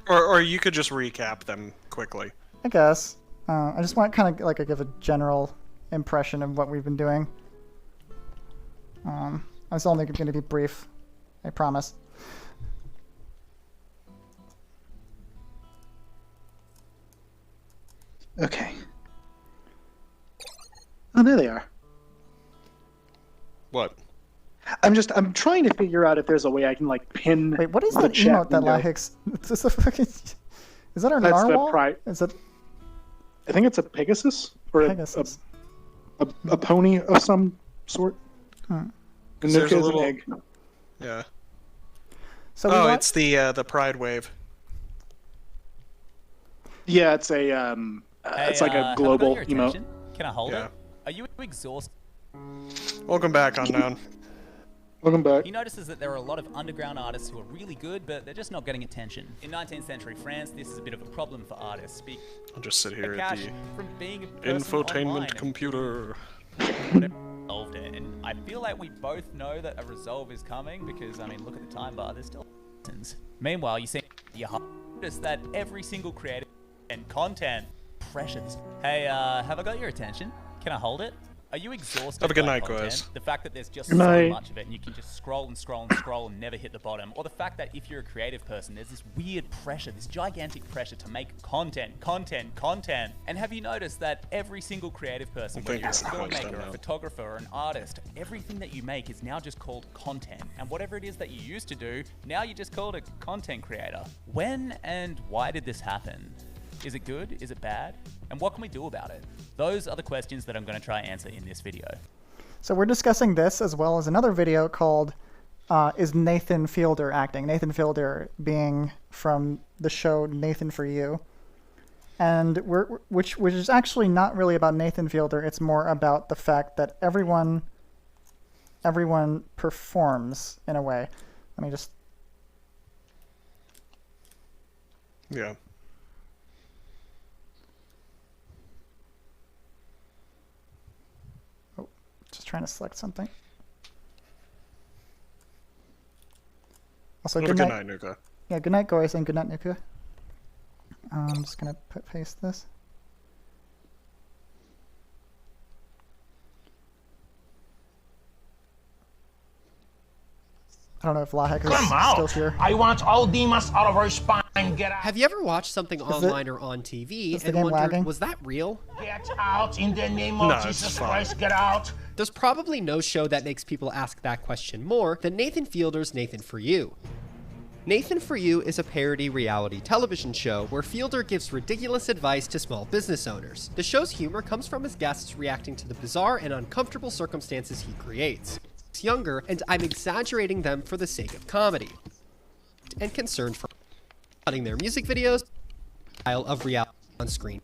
Or you could just recap them quickly. I guess. I just want kind of like to give a general impression of what we've been doing. I was only going to be brief. I promise. Okay. Oh, there they are. What? I'm trying to figure out if there's a way I can like pin. Wait, what is the that chat emote that window. Lahix? Is this is that our That's narwhal? the Is it I think it's a Pegasus or Pegasus? a pony of some sort. And There's there's a an little- egg. Yeah. So we Oh, want- it's the Pride Wave. Yeah, it's a it's like a global emote. Can I hold Yeah. it? Are you exhausted? Welcome back, Unknown. Welcome back. He notices that there are a lot of underground artists who are really good, but they're just not getting attention. In 19th century France, this is a bit of a problem for artists. I'll just sit here at Cash, the from being a person online infotainment computer. Resolved it, and I feel like we both know that a resolve is coming because, I mean, look at the time bar, there's still Meanwhile, you see, you notice that every single creative and content pressures. Hey, have I got your attention? Can I hold it? Are you exhausted Have a good by night, content? guys. The fact that there's just Good so night. much of it and you can just scroll and scroll and scroll and never hit the bottom. Or the fact that if you're a creative person, there's this weird pressure, this gigantic pressure to make content. And have you noticed that every single creative person, whether you're a filmmaker, a photographer, or an artist, everything that you make is now just called content. And whatever it is that you used to do, now you just call it a content creator. When and why did this happen? Is it good? Is it bad? And what can we do about it? Those are the questions that I'm going to try and answer in this video. So we're discussing this as well as another video called Is Nathan Fielder Acting? Nathan Fielder being from the show Nathan For You. And which is actually not really about Nathan Fielder. It's more about the fact that everyone performs in a way. Let me just... Yeah. Just trying to select something. Also, Have good a good night, night, Nuka. Yeah, good night, guys, and good night, Nuka. I'm just gonna paste this. I don't know if Lahek is still here. I want all demons out of her spine. Get out. Have you ever watched something online or on TV and wondered, was that real? Get out in the name of Jesus Christ. Get out. There's probably no show that makes people ask that question more than Nathan Fielder's Nathan For You. Nathan For You is a parody reality television show where Fielder gives ridiculous advice to small business owners. The show's humor comes from his guests reacting to the bizarre and uncomfortable circumstances he creates. It's younger, and I'm exaggerating them for the sake of comedy, and concerned for cutting their music videos style of reality on screen.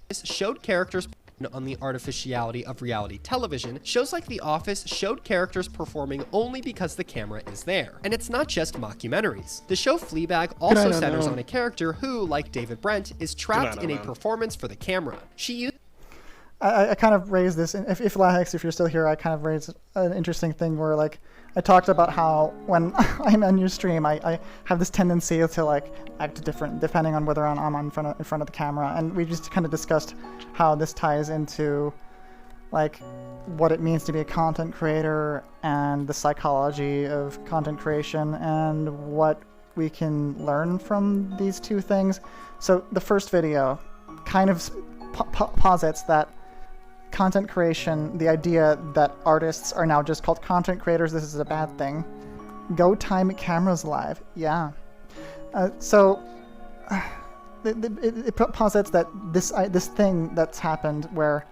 This showed characters on the artificiality of reality television. Shows like The Office showed characters performing only because the camera is there. And it's not just mockumentaries. The show Fleabag also centers on a character who, like David Brent, is trapped in a performance for the camera. She used I kind of raised this, and if Lahex, if you're still here, I kind of raised an interesting thing where, like, I talked about how when I'm on your stream, I have this tendency to, like, act different depending on whether I'm in front of the camera, and we just kind of discussed how this ties into, like, what it means to be a content creator and the psychology of content creation and what we can learn from these two things. So the first video kind of posits that content creation, the idea that artists are now just called content creators, this is a bad thing. Go time cameras live. Yeah. So it posits that this thing that's happened where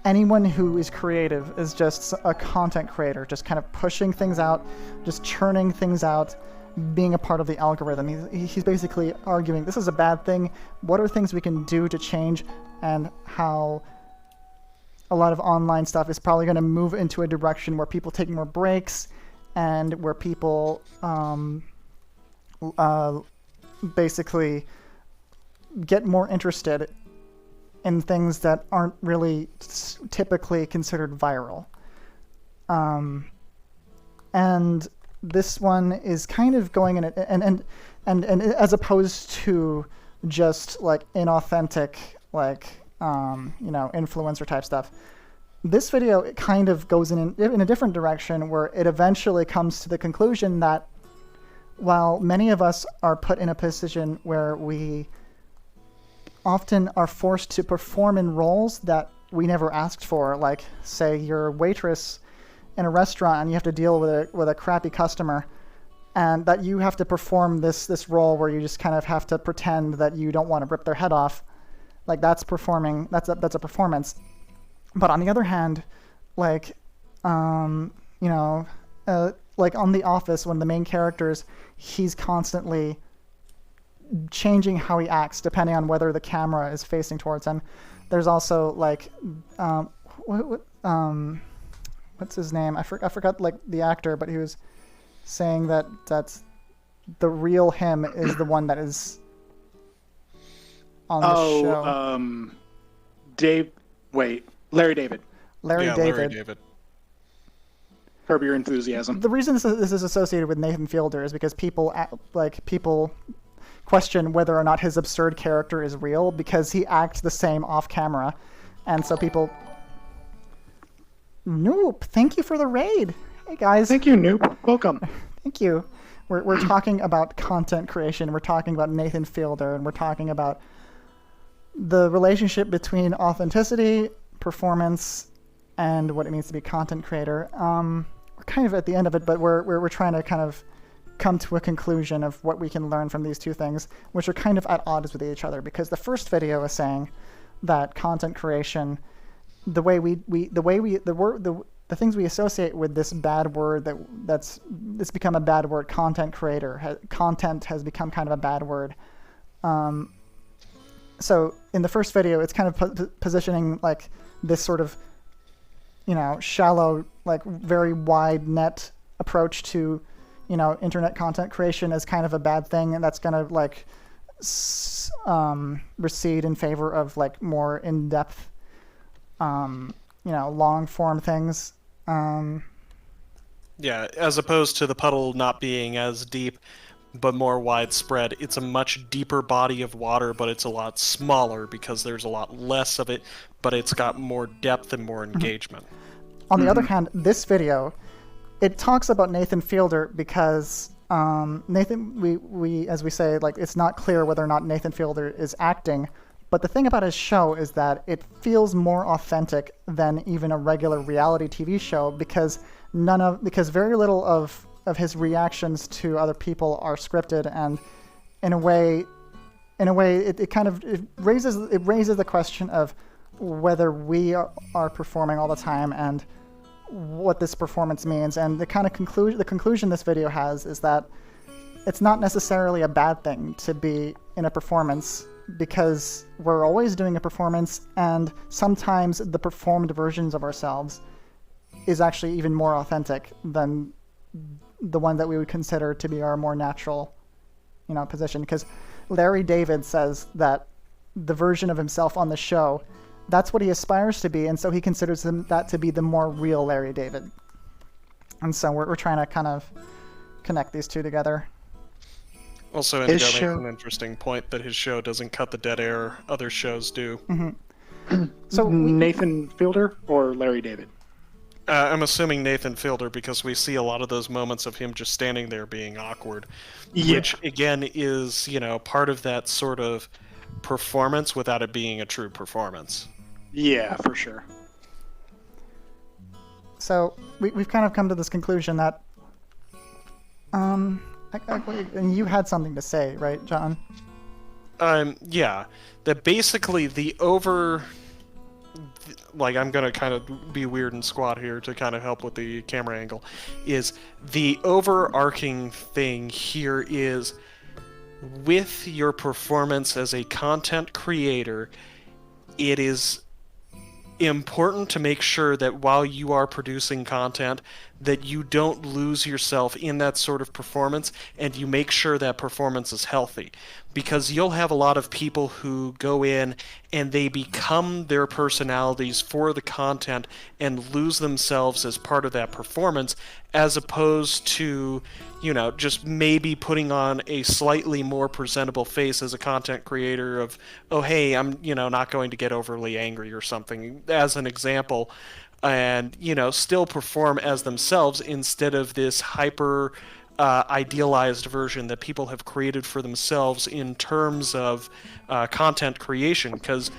anyone who is creative is just a content creator, just kind of pushing things out, just churning things out, being a part of the algorithm. He's basically arguing this is a bad thing. What are things we can do to change, and how a lot of online stuff is probably going to move into a direction where people take more breaks and where people basically get more interested in things that aren't really typically considered viral. And this one is kind of going in it, and as opposed to just like inauthentic, like you know, influencer type stuff. This video, it kind of goes in a different direction, where it eventually comes to the conclusion that while many of us are put in a position where we often are forced to perform in roles that we never asked for, like say you're a waitress in a restaurant and you have to deal with a crappy customer, and that you have to perform this role where you just kind of have to pretend that you don't want to rip their head off. Like that's performing. That's a performance. But on the other hand, like you know, like on The Office, when the main characters, he's constantly changing how he acts depending on whether the camera is facing towards him. There's also like what's his name? I forgot like the actor, but he was saying that that's the real him is the one that is on the show. Larry David. Larry David. Curb Your Enthusiasm. The reason this is associated with Nathan Fielder is because people question whether or not his absurd character is real because he acts the same off camera, and so people. Nope. Thank you for the raid. Hey guys. Thank you, Noop. Welcome. Thank you. We're talking about content creation. We're talking about Nathan Fielder, and we're talking about the relationship between authenticity, performance, and what it means to be a content creator. We're kind of at the end of it, but we're trying to kind of come to a conclusion of what we can learn from these two things, which are kind of at odds with each other. Because the first video is saying that content creation, the things we associate with this bad word that's become a bad word, content creator, content has become kind of a bad word. So in the first video, it's kind of positioning like this sort of, shallow, like very wide net approach to, internet content creation as kind of a bad thing, and that's going to like recede in favor of like more in-depth, long form things. Yeah, as opposed to the puddle not being as deep but more widespread. It's a much deeper body of water, but it's a lot smaller because there's a lot less of it, but it's got more depth and more engagement. On the other hand, this video, it talks about Nathan Fielder because Nathan, we as we say, like it's not clear whether or not Nathan Fielder is acting, but the thing about his show is that it feels more authentic than even a regular reality TV show because very little of his reactions to other people are scripted, and in a way it raises the question of whether we are performing all the time and what this performance means. And the kind of conclusion this video has is that it's not necessarily a bad thing to be in a performance, because we're always doing a performance, and sometimes the performed versions of ourselves is actually even more authentic than the one that we would consider to be our more natural, position. Because Larry David says that the version of himself on the show, that's what he aspires to be, and so he considers that to be the more real Larry David. And so we're trying to kind of connect these two together. Also, Indigo makes an interesting point that his show doesn't cut the dead air other shows do. Mm-hmm. So Nathan Fielder or Larry David? I'm assuming Nathan Fielder, because we see a lot of those moments of him just standing there being awkward, which again is, part of that sort of performance without it being a true performance. Yeah, for sure. So we've kind of come to this conclusion that, and you had something to say, right, John? Yeah, that basically I'm going to kind of be weird and squat here to kind of help with the camera angle, is the overarching thing here is with your performance as a content creator, it is important to make sure that while you are producing content that you don't lose yourself in that sort of performance, and you make sure that performance is healthy. Because you'll have a lot of people who go in and they become their personalities for the content and lose themselves as part of that performance, as opposed to, just maybe putting on a slightly more presentable face as a content creator of, oh, hey, I'm, not going to get overly angry or something, as an example, and, still perform as themselves instead of this hyper idealized version that people have created for themselves in terms of content creation. Because,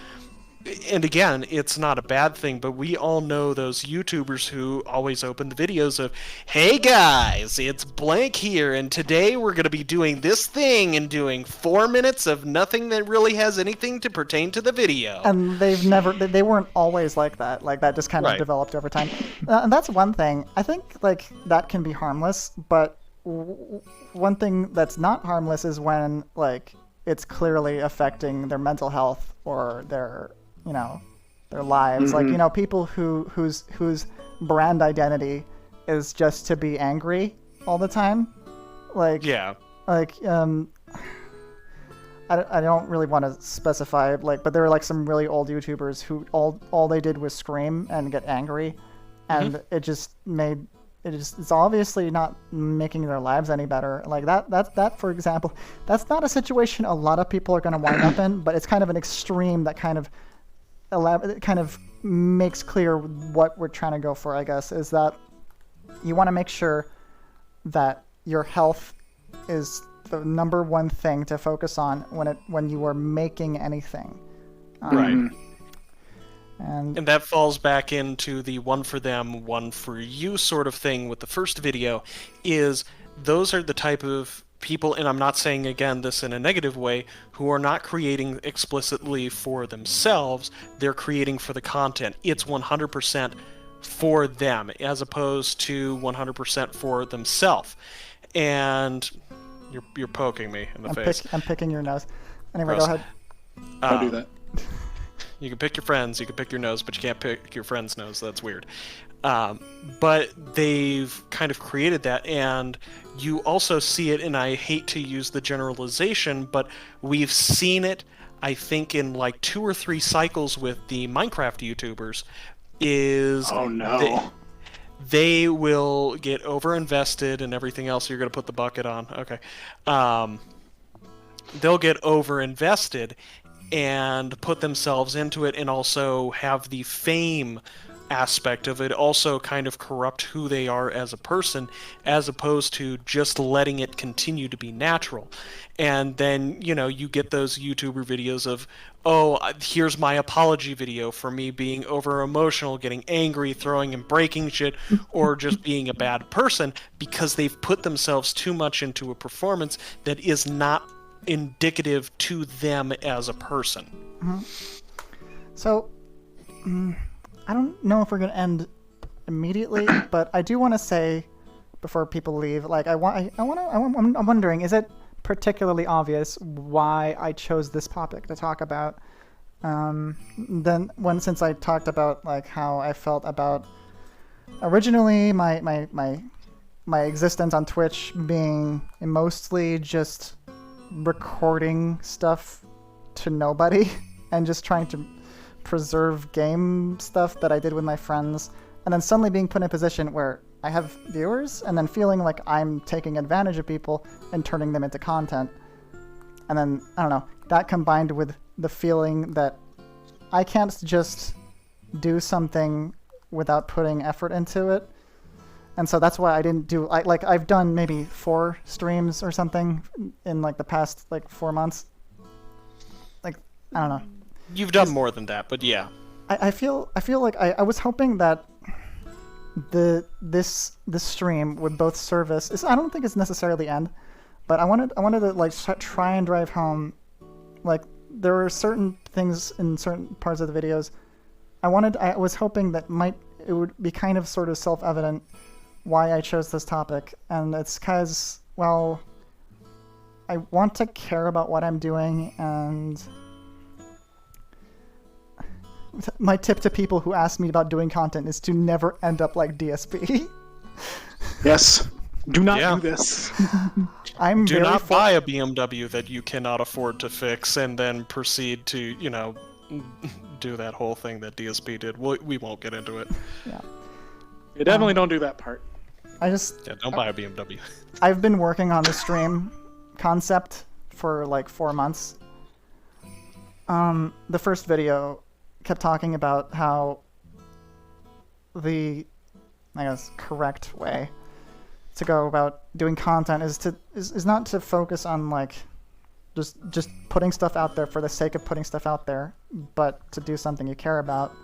and again, it's not a bad thing, but we all know those YouTubers who always open the videos of, hey guys, it's blank here, and today we're going to be doing this thing and doing 4 minutes of nothing that really has anything to pertain to the video. And they weren't always like that. Like, that just kind of developed over time. And that's one thing. I think, that can be harmless, but one thing that's not harmless is when, it's clearly affecting their mental health or their, their lives. Like, you know, people whose brand identity is just to be angry all the time. Like, yeah. Like, I don't really want to specify, like, but there are like some really old YouTubers who all they did was scream and get angry, and it's obviously not making their lives any better. Like that for example, that's not a situation a lot of people are going to wind up in, but it's kind of an extreme that kind of makes clear what we're trying to go for, I guess, is that you want to make sure that your health is the number one thing to focus on when you are making anything. Right. And that falls back into the one for them, one for you sort of thing with the first video, is those are the type of people, and I'm not saying, again, this in a negative way, who are not creating explicitly for themselves, they're creating for the content. It's 100% for them, as opposed to 100% for themselves. And you're poking me in the face. I'm picking your nose. Anyway, Gross. go ahead. Don't do that. You can pick your friends, you can pick your nose, but you can't pick your friend's nose. That's weird. But they've kind of created that, and you also see it, and I hate to use the generalization, but we've seen it, I think, in like 2 or 3 cycles with the Minecraft YouTubers, is... Oh, no. They will get over-invested and everything else. You're going to put the bucket on. Okay. They'll get over-invested and put themselves into it, and also have the fame aspect of it also kind of corrupt who they are as a person, as opposed to just letting it continue to be natural. And then, you know, you get those YouTuber videos of, oh, here's my apology video for me being over emotional, getting angry, throwing and breaking shit, or just being a bad person, because they've put themselves too much into a performance that is not indicative to them as a person. Mm-hmm. So, I don't know if we're going to end immediately, but I do want to say, before people leave, like, I'm wondering, is it particularly obvious why I chose this topic to talk about? Since I talked about like how I felt about originally my existence on Twitch being mostly just recording stuff to nobody and just trying to preserve game stuff that I did with my friends, and then suddenly being put in a position where I have viewers, and then feeling like I'm taking advantage of people and turning them into content. And then, I don't know, that combined with the feeling that I can't just do something without putting effort into it. And so that's why I didn't do, I've done maybe 4 streams or something in like the past like 4 months. Like, I don't know. You've done more than that, but yeah. I feel like I was hoping that this stream would both service. I don't think it's necessarily end, but I wanted to like try and drive home. Like, there were certain things in certain parts of the videos. I was hoping that it would be kind of sort of self-evident why I chose this topic, and it's because, well, I want to care about what I'm doing, and my tip to people who ask me about doing content is to never end up like DSP. Yes. Do not do this. Do not buy a BMW that you cannot afford to fix and then proceed to, you know, do that whole thing that DSP did. We won't get into it. Yeah. You definitely don't do that part. Don't buy a BMW. I've been working on the stream concept for like 4 months. The first video kept talking about how the, I guess, correct way to go about doing content is not to focus on like just putting stuff out there for the sake of putting stuff out there, but to do something you care about,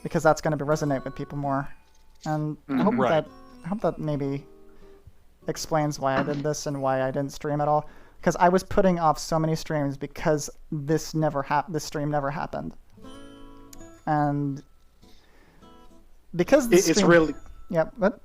because that's going to resonate with people more. And I hope that maybe explains why I did this and why I didn't stream at all. Because I was putting off so many streams because this stream never happened, and because it's really yeah. But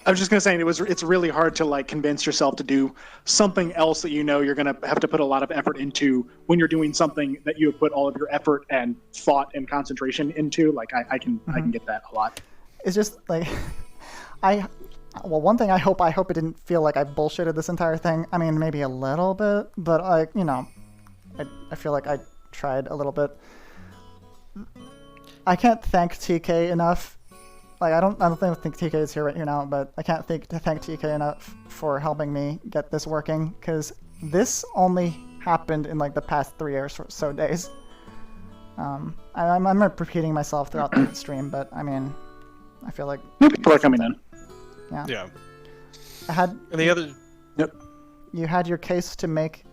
I was just gonna say it's really hard to like convince yourself to do something else that you know you're gonna have to put a lot of effort into when you're doing something that you have put all of your effort and thought and concentration into. Like I can get that a lot. It's just like one thing I hope it didn't feel like I bullshitted this entire thing. I mean, maybe a little bit, but I feel like I tried a little bit. I can't thank TK enough. Like I don't think TK is here right here now, but I can't thank TK enough for helping me get this working, because this only happened in like the past 3 or so days. I'm repeating myself throughout the stream, but I mean, I feel like people are coming in. Yeah. Yeah. I had. And the other. Yep. You had your case to make,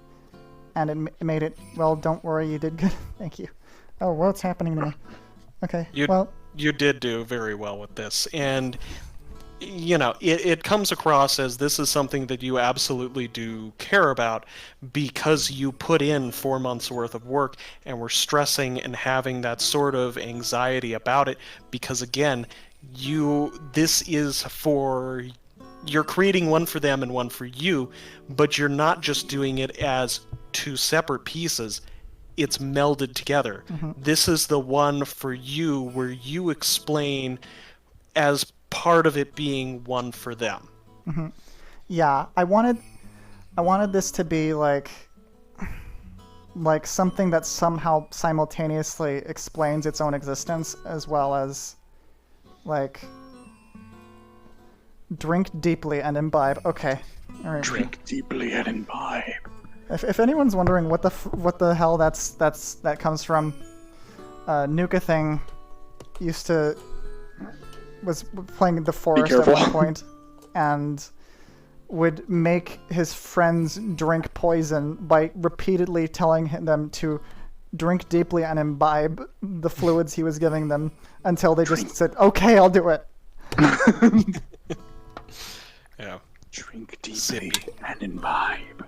and it made it. Well, don't worry, you did good. Thank you. Oh, what's happening to me? Okay. You did do very well with this, and it comes across as this is something that you absolutely do care about, because you put in 4 months worth of work and were stressing and having that sort of anxiety about it, because again, this is for, you're creating one for them and one for you, but you're not just doing it as 2 separate pieces. It's melded together. Mm-hmm. This is the one for you where you explain as part of it being one for them. Mm-hmm. Yeah, I wanted this to be like something that somehow simultaneously explains its own existence, as well as like drink deeply and imbibe. Okay. All right. Drink deeply and imbibe. If anyone's wondering what the hell that comes from, Nuka Thing was playing the forest at one point, and would make his friends drink poison by repeatedly telling them to drink deeply and imbibe the fluids he was giving them, until they just said, "Okay, I'll do it." Yeah. Drink deeply and imbibe.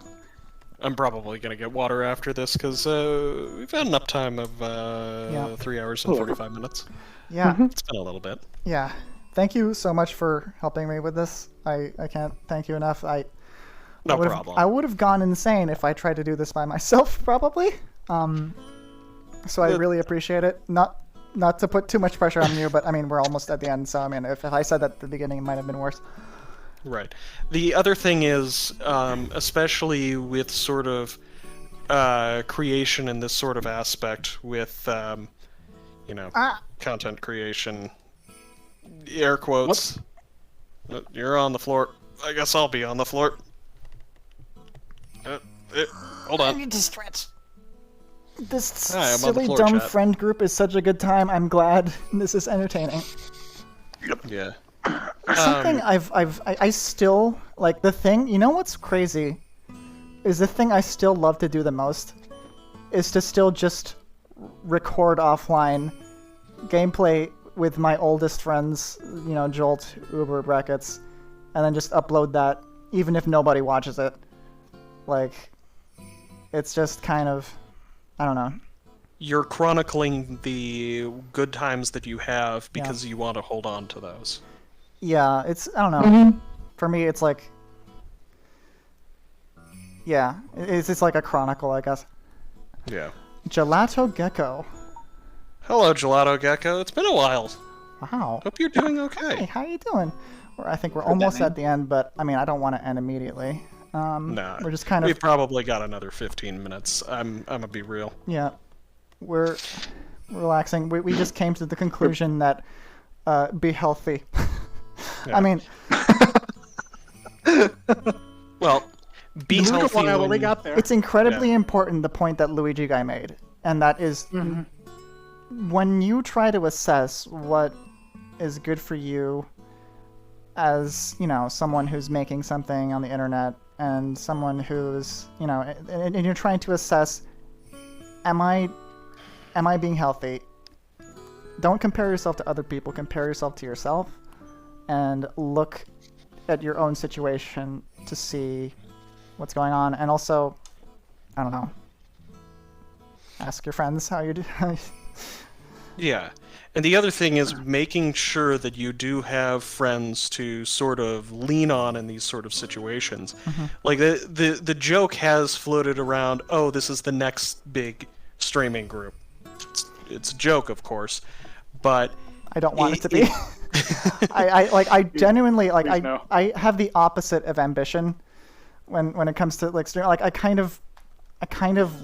I'm probably going to get water after this, because we've had enough time of 3 hours and 45 minutes. Yeah. It's been a little bit. Yeah. Thank you so much for helping me with this. I can't thank you enough. No problem. I would have gone insane if I tried to do this by myself, probably. So I really appreciate it. Not to put too much pressure on you, but I mean, we're almost at the end, so I mean, if I said that at the beginning, it might have been worse. Right. The other thing is, especially with sort of creation in this sort of aspect, with content creation, air quotes. You're on the floor. I guess I'll be on the floor. Hold on. I need to stretch. This Hi, silly dumb friend group is such a good time. I'm glad this is entertaining. Yeah. Something I still like, the thing, you know what's crazy is the thing I still love to do the most is to still just record offline gameplay with my oldest friends, Jolt, Uber brackets, and then just upload that even if nobody watches it. Like, it's just kind of, I don't know. You're chronicling the good times that you have because you want to hold on to those. Yeah, I don't know. For me, it's like, it's like a chronicle, I guess. Yeah. Gelato Gecko. Hello, Gelato Gecko. It's been a while. Wow. Hope you're doing okay. Hey, how you doing? I think we're almost at the end, but I mean, I don't want to end immediately. Nah, we're just kind of. We've probably got another 15 minutes. I'm gonna be real. Yeah, we're relaxing. We just came to the conclusion that be healthy. Yeah. I mean, well, be healthy. When we got there. It's incredibly important, the point that Luigi guy made, and that is when you try to assess what is good for you as, someone who's making something on the internet, and someone who's, and you're trying to assess, am I being healthy? Don't compare yourself to other people, compare yourself to yourself, and look at your own situation to see what's going on. And also, I don't know, ask your friends how you do. Yeah. And the other thing is making sure that you do have friends to sort of lean on in these sort of situations. Like the joke has floated around, oh, this is the next big streaming group. It's a joke, of course, but I don't want it to be. I genuinely like I have the opposite of ambition when it comes to like stream. Like I kind of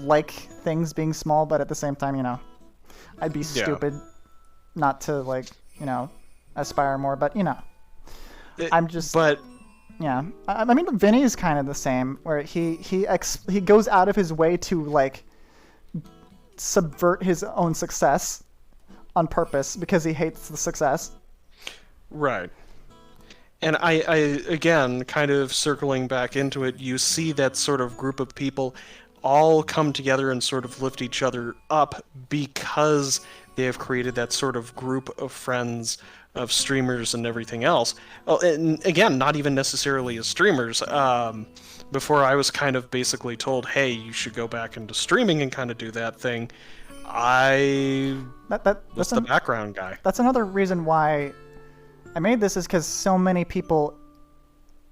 like things being small, but at the same time, I'd be stupid not to like aspire more. But I'm just. But yeah, I mean, Vinny's kind of the same, where he goes out of his way to like subvert his own success on purpose because he hates the success. Right. And I again, kind of circling back into it, you see that sort of group of people all come together and sort of lift each other up because they have created that sort of group of friends, of streamers and everything else. Well, and again, not even necessarily as streamers. Before I was kind of basically told, hey, you should go back into streaming and kind of do that thing, I was the background guy. That's another reason why I made this, is because so many people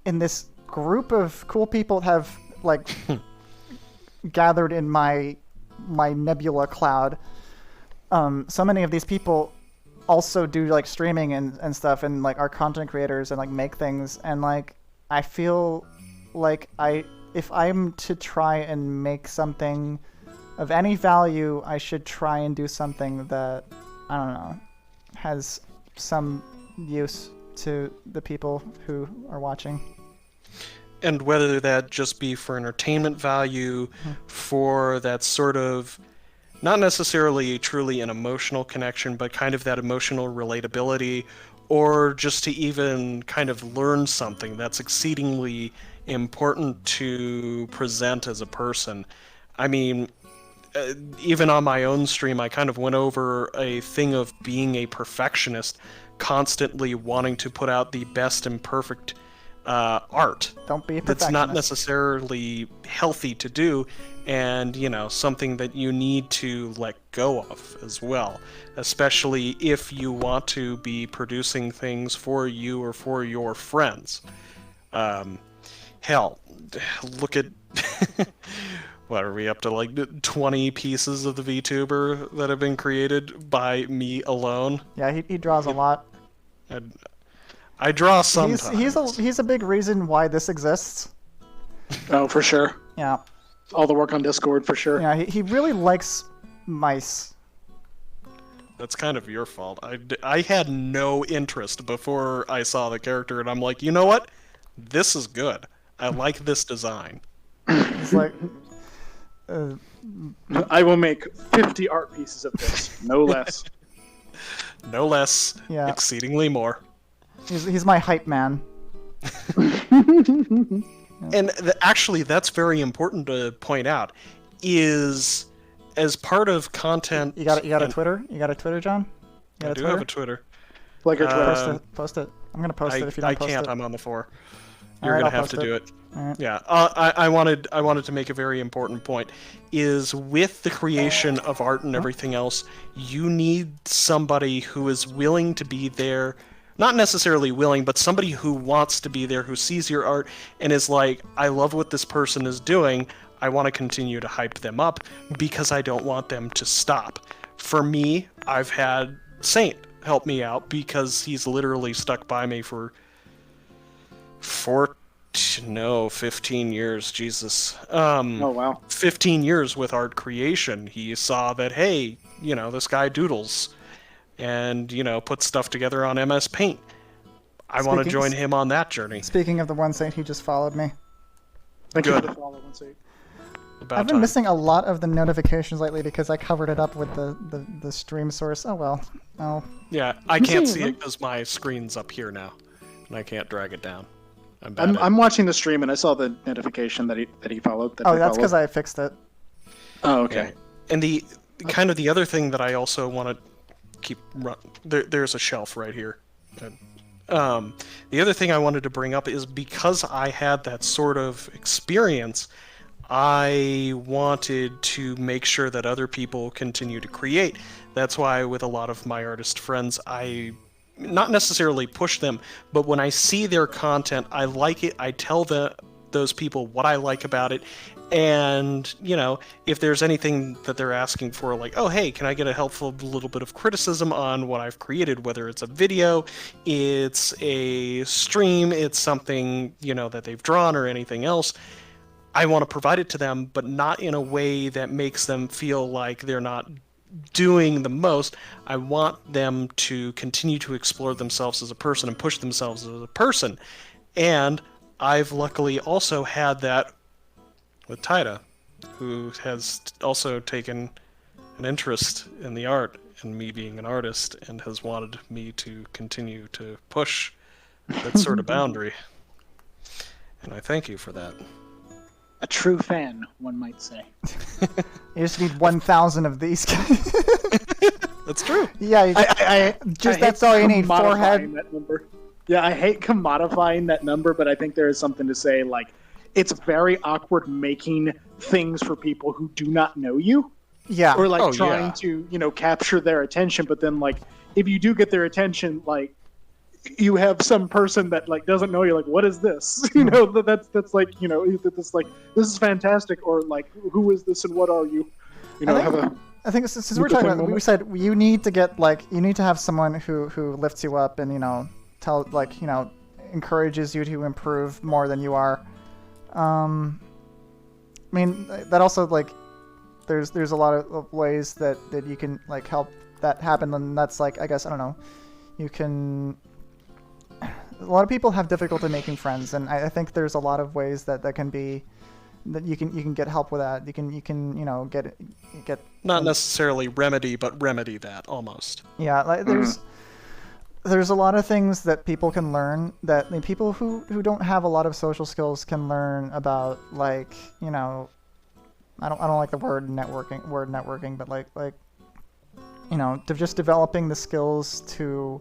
in this group of cool people have like gathered in my nebula cloud. So many of these people also do like streaming and stuff, and like are content creators and like make things, and like I feel like if I'm to try and make something of any value, I should try and do something that, I don't know, has some use to the people who are watching. And whether that just be for entertainment value, for that sort of, not necessarily truly an emotional connection, but kind of that emotional relatability, or just to even kind of learn something that's exceedingly important to present as a person. I mean, even on my own stream, I kind of went over a thing of being a perfectionist, constantly wanting to put out the best and perfect art. Don't be a perfectionist. That's not necessarily healthy to do, and something that you need to let go of as well, especially if you want to be producing things for you or for your friends. Hell, look at what are we up to, like 20 pieces of the VTuber that have been created by me alone? Yeah, he draws a lot. I draw sometimes. He's a big reason why this exists. Oh, for sure. Yeah. All the work on Discord, for sure. Yeah, he really likes mice. That's kind of your fault. I had no interest before I saw the character, and I'm like, you know what? This is good. I like this design. It's like... I will make 50 art pieces of this, no less. No less. Yeah. Exceedingly more. He's my hype man. And actually, that's very important to point out. Is as part of content. You got a Twitter? You got a Twitter, John? I do have a Twitter. Like your Twitter. Post it. I'm gonna post it if you don't post it. I can't. I'm on the floor. All You're right, gonna I'll have to post do it. it. All right. Yeah. I wanted to make a very important point. Is with the creation of art and everything else, you need somebody who is willing to be there. Not necessarily willing, but somebody who wants to be there, who sees your art and is like, I love what this person is doing. I want to continue to hype them up because I don't want them to stop. For me, I've had Saint help me out because he's literally stuck by me for 15 years, Jesus. Oh, wow. 15 years with art creation. He saw that, hey, this guy doodles and, puts stuff together on MS Paint. I want to join him on that journey. Speaking of the one Saint, he just followed me. Thank you for the follow, one Saint. I've been missing a lot of the notifications lately because I covered it up with the stream source. Oh, well. Oh. Yeah, I can't see it because my screen's up here now, and I can't drag it down. I'm watching the stream, and I saw the notification that he followed. That's because I fixed it. Oh, okay. Yeah. And the other thing that I also want to keep there's a shelf right here. The other thing I wanted to bring up is because I had that sort of experience, I wanted to make sure that other people continue to create. That's why with a lot of my artist friends, I not necessarily push them, but when I see their content, I like it, I tell those people what I like about it, and, you know, if there's anything that they're asking for, like, oh, hey, can I get a helpful little bit of criticism on what I've created, whether it's a video, it's a stream, it's something, you know, that they've drawn or anything else, I want to provide it to them, but not in a way that makes them feel like they're not doing the most. I want them to continue to explore themselves as a person and push themselves as a person. And I've luckily also had that with Taida, who has also taken an interest in the art and me being an artist and has wanted me to continue to push that sort of boundary. And I thank you for that. A true fan, one might say. You just need 1,000 of these. That's true. Yeah, that's all you need. Forehead. That number. Yeah, I hate commodifying that number, but I think there is something to say, like, it's very awkward making things for people who do not know you. Yeah. Or, like, trying to, you know, capture their attention, but then, like, if you do get their attention, like, you have some person that, like, doesn't know you, like, what is this? You know, that's like, you know, that's like, this is fantastic, or, like, who is this and what are you? You know, I think since we're talking about, we said you need to get, like, you need to have someone who lifts you up and, you know, like, you know, encourages you to improve more than you are. I mean, that also, like, there's a lot of ways that you can, like, help that happen, and that's, like, I guess, I don't know, you can... A lot of people have difficulty making friends, and I think there's a lot of ways that can be, that you can get help with that. You can you know get not necessarily remedy, but remedy that almost. Yeah, like there's a lot of things that people can learn that, I mean, people who don't have a lot of social skills can learn about, like, you know, I don't like the word networking, but like you know, just developing the skills to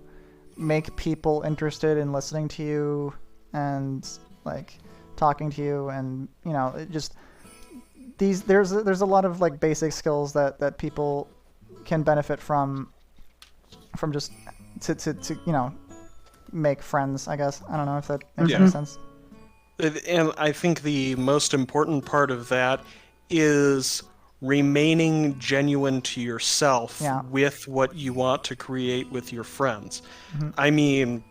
make people interested in listening to you and, like, talking to you, and, you know, it just there's a lot of, like, basic skills that people can benefit from just to you know, make friends, I guess. I don't know if that makes any sense. And I think the most important part of that is remaining genuine to yourself with what you want to create with your friends. Mm-hmm. I mean,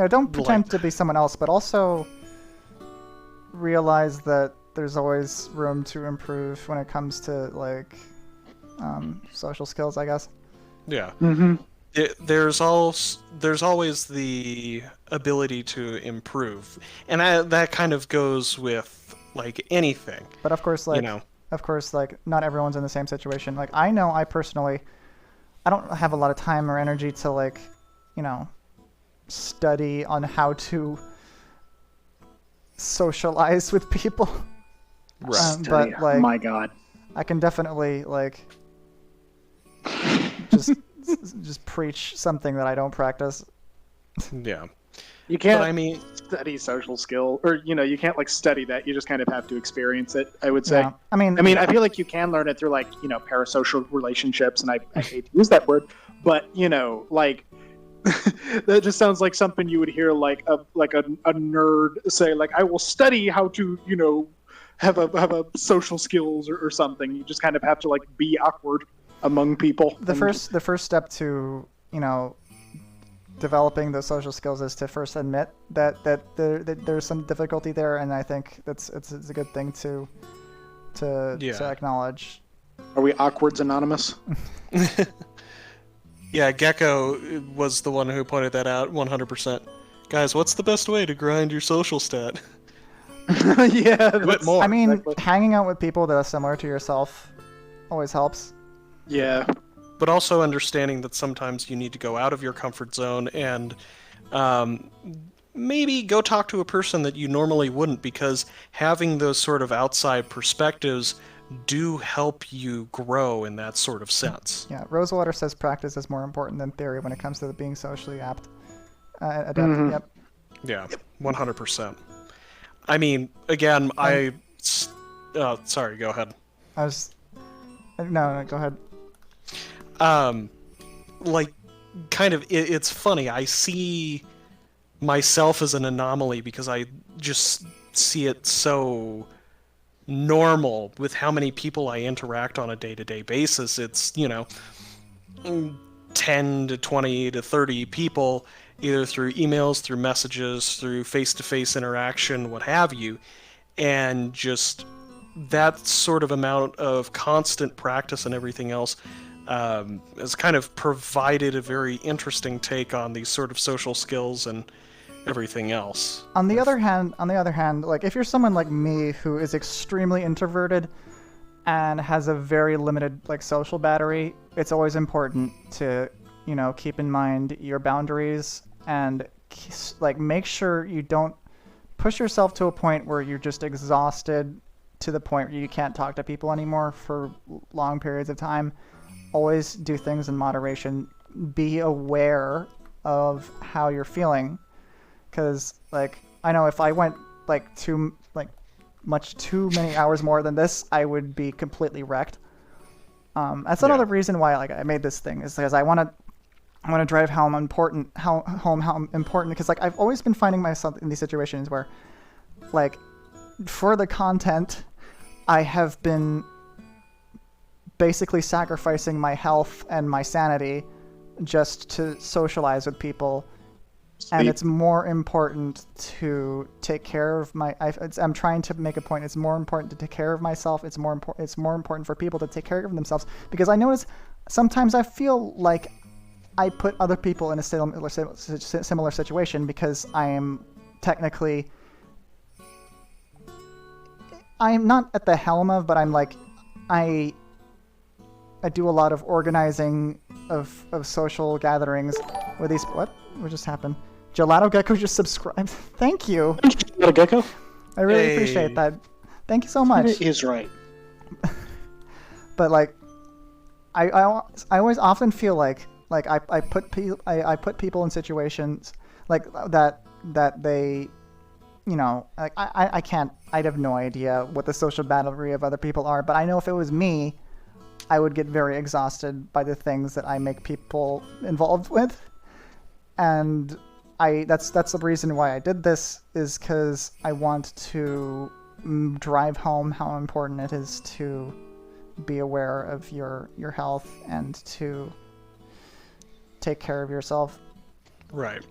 don't pretend to be someone else, but also realize that there's always room to improve when it comes to, like, social skills, I guess. Yeah. Mm-hmm. There's always the ability to improve, and that kind of goes with, like, anything. But of course, like, you know, like, not everyone's in the same situation. Like, I know I personally, I don't have a lot of time or energy to, like, you know, study on how to socialize with people. Right. But, like, my God, I can definitely, like, just preach something that I don't practice. Yeah. You can't, but, I mean, study social skill, or, you know, you can't, like, study that. You just kind of have to experience it, I would say. Yeah. I mean, I feel like you can learn it through, like, you know, parasocial relationships, and I hate to use that word, but, you know, like, that just sounds like something you would hear, like a nerd say, like, I will study how to, you know, have a social skills or something. You just kind of have to, like, be awkward among people. The first step to, you know, developing those social skills is to first admit that there's some difficulty there, and I think it's a good thing to acknowledge. Are we Awkwards Anonymous? Yeah, Gecko was the one who pointed that out 100%. Guys, what's the best way to grind your social stat? Yeah, I mean, hanging out with people that are similar to yourself always helps. Yeah. But also understanding that sometimes you need to go out of your comfort zone and maybe go talk to a person that you normally wouldn't, because having those sort of outside perspectives do help you grow in that sort of sense. Yeah, Rosewater says practice is more important than theory when it comes to being socially adept. Yep. Yeah, 100%. I mean, again, I sorry, go ahead. No, go ahead. Like, kind of, it's funny. I see myself as an anomaly because I just see it so normal with how many people I interact on a day-to-day basis. It's, 10 to 20 to 30 people, either through emails, through messages, through face-to-face interaction, what have you. And just that sort of amount of constant practice and everything else has kind of provided a very interesting take on these sort of social skills and everything else. On the other hand, like if you're someone like me who is extremely introverted and has a very limited like social battery, it's always important to, keep in mind your boundaries and like make sure you don't push yourself to a point where you're just exhausted to the point where you can't talk to people anymore for long periods of time. Always do things in moderation. Be aware of how you're feeling. Because, like, I know if I went, much too many hours more than this, I would be completely wrecked. That's another reason why, I made this thing, is because I want to drive home how important, because, I've always been finding myself in these situations where, for the content, I have been basically sacrificing my health and my sanity just to socialize with people. And it's more important to take care of I'm trying to make a point. It's more important to take care of myself. It's more important for people to take care of themselves, because I notice sometimes I feel like I put other people in a similar situation because I am technically, I'm not at the helm of, but I'm I do a lot of organizing of social gatherings with these. What just happened? Gelato Gecko just subscribed. Thank you. Gelato Gecko. I really appreciate that. Thank you so much. It is right. But I always often feel like I put people in situations like that they, I'd have no idea what the social battery of other people are, but I know if it was me, I would get very exhausted by the things that I make people involved with. And that's the reason why I did this, is because I want to drive home how important it is to be aware of your health and to take care of yourself. Right.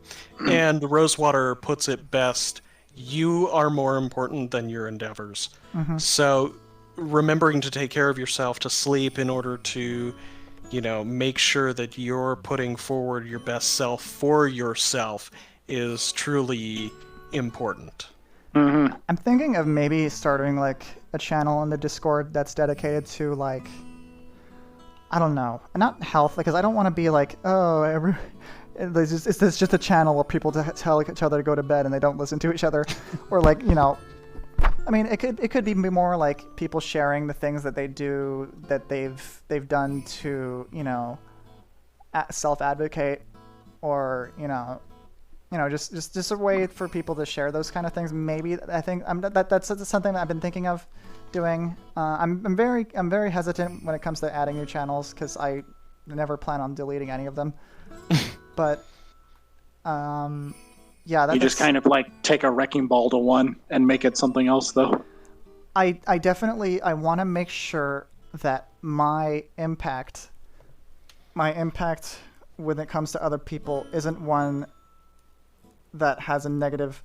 And Rosewater puts it best, you are more important than your endeavors. Mm-hmm. So remembering to take care of yourself, to sleep in order to, make sure that you're putting forward your best self for yourself is truly important. Mm-hmm. I'm thinking of maybe starting a channel in the Discord that's dedicated to I don't know, not health, because I don't want to be is this just a channel where people tell each other to go to bed and they don't listen to each other, or I mean, it could be more like people sharing the things that they do, that they've done to, self-advocate, or, just a way for people to share those kind of things. Maybe I think that's something that I've been thinking of doing. I'm very hesitant when it comes to adding new channels, because I never plan on deleting any of them. But yeah, you just kind of take a wrecking ball to one and make it something else, though. I definitely want to make sure that my impact when it comes to other people isn't one that has a negative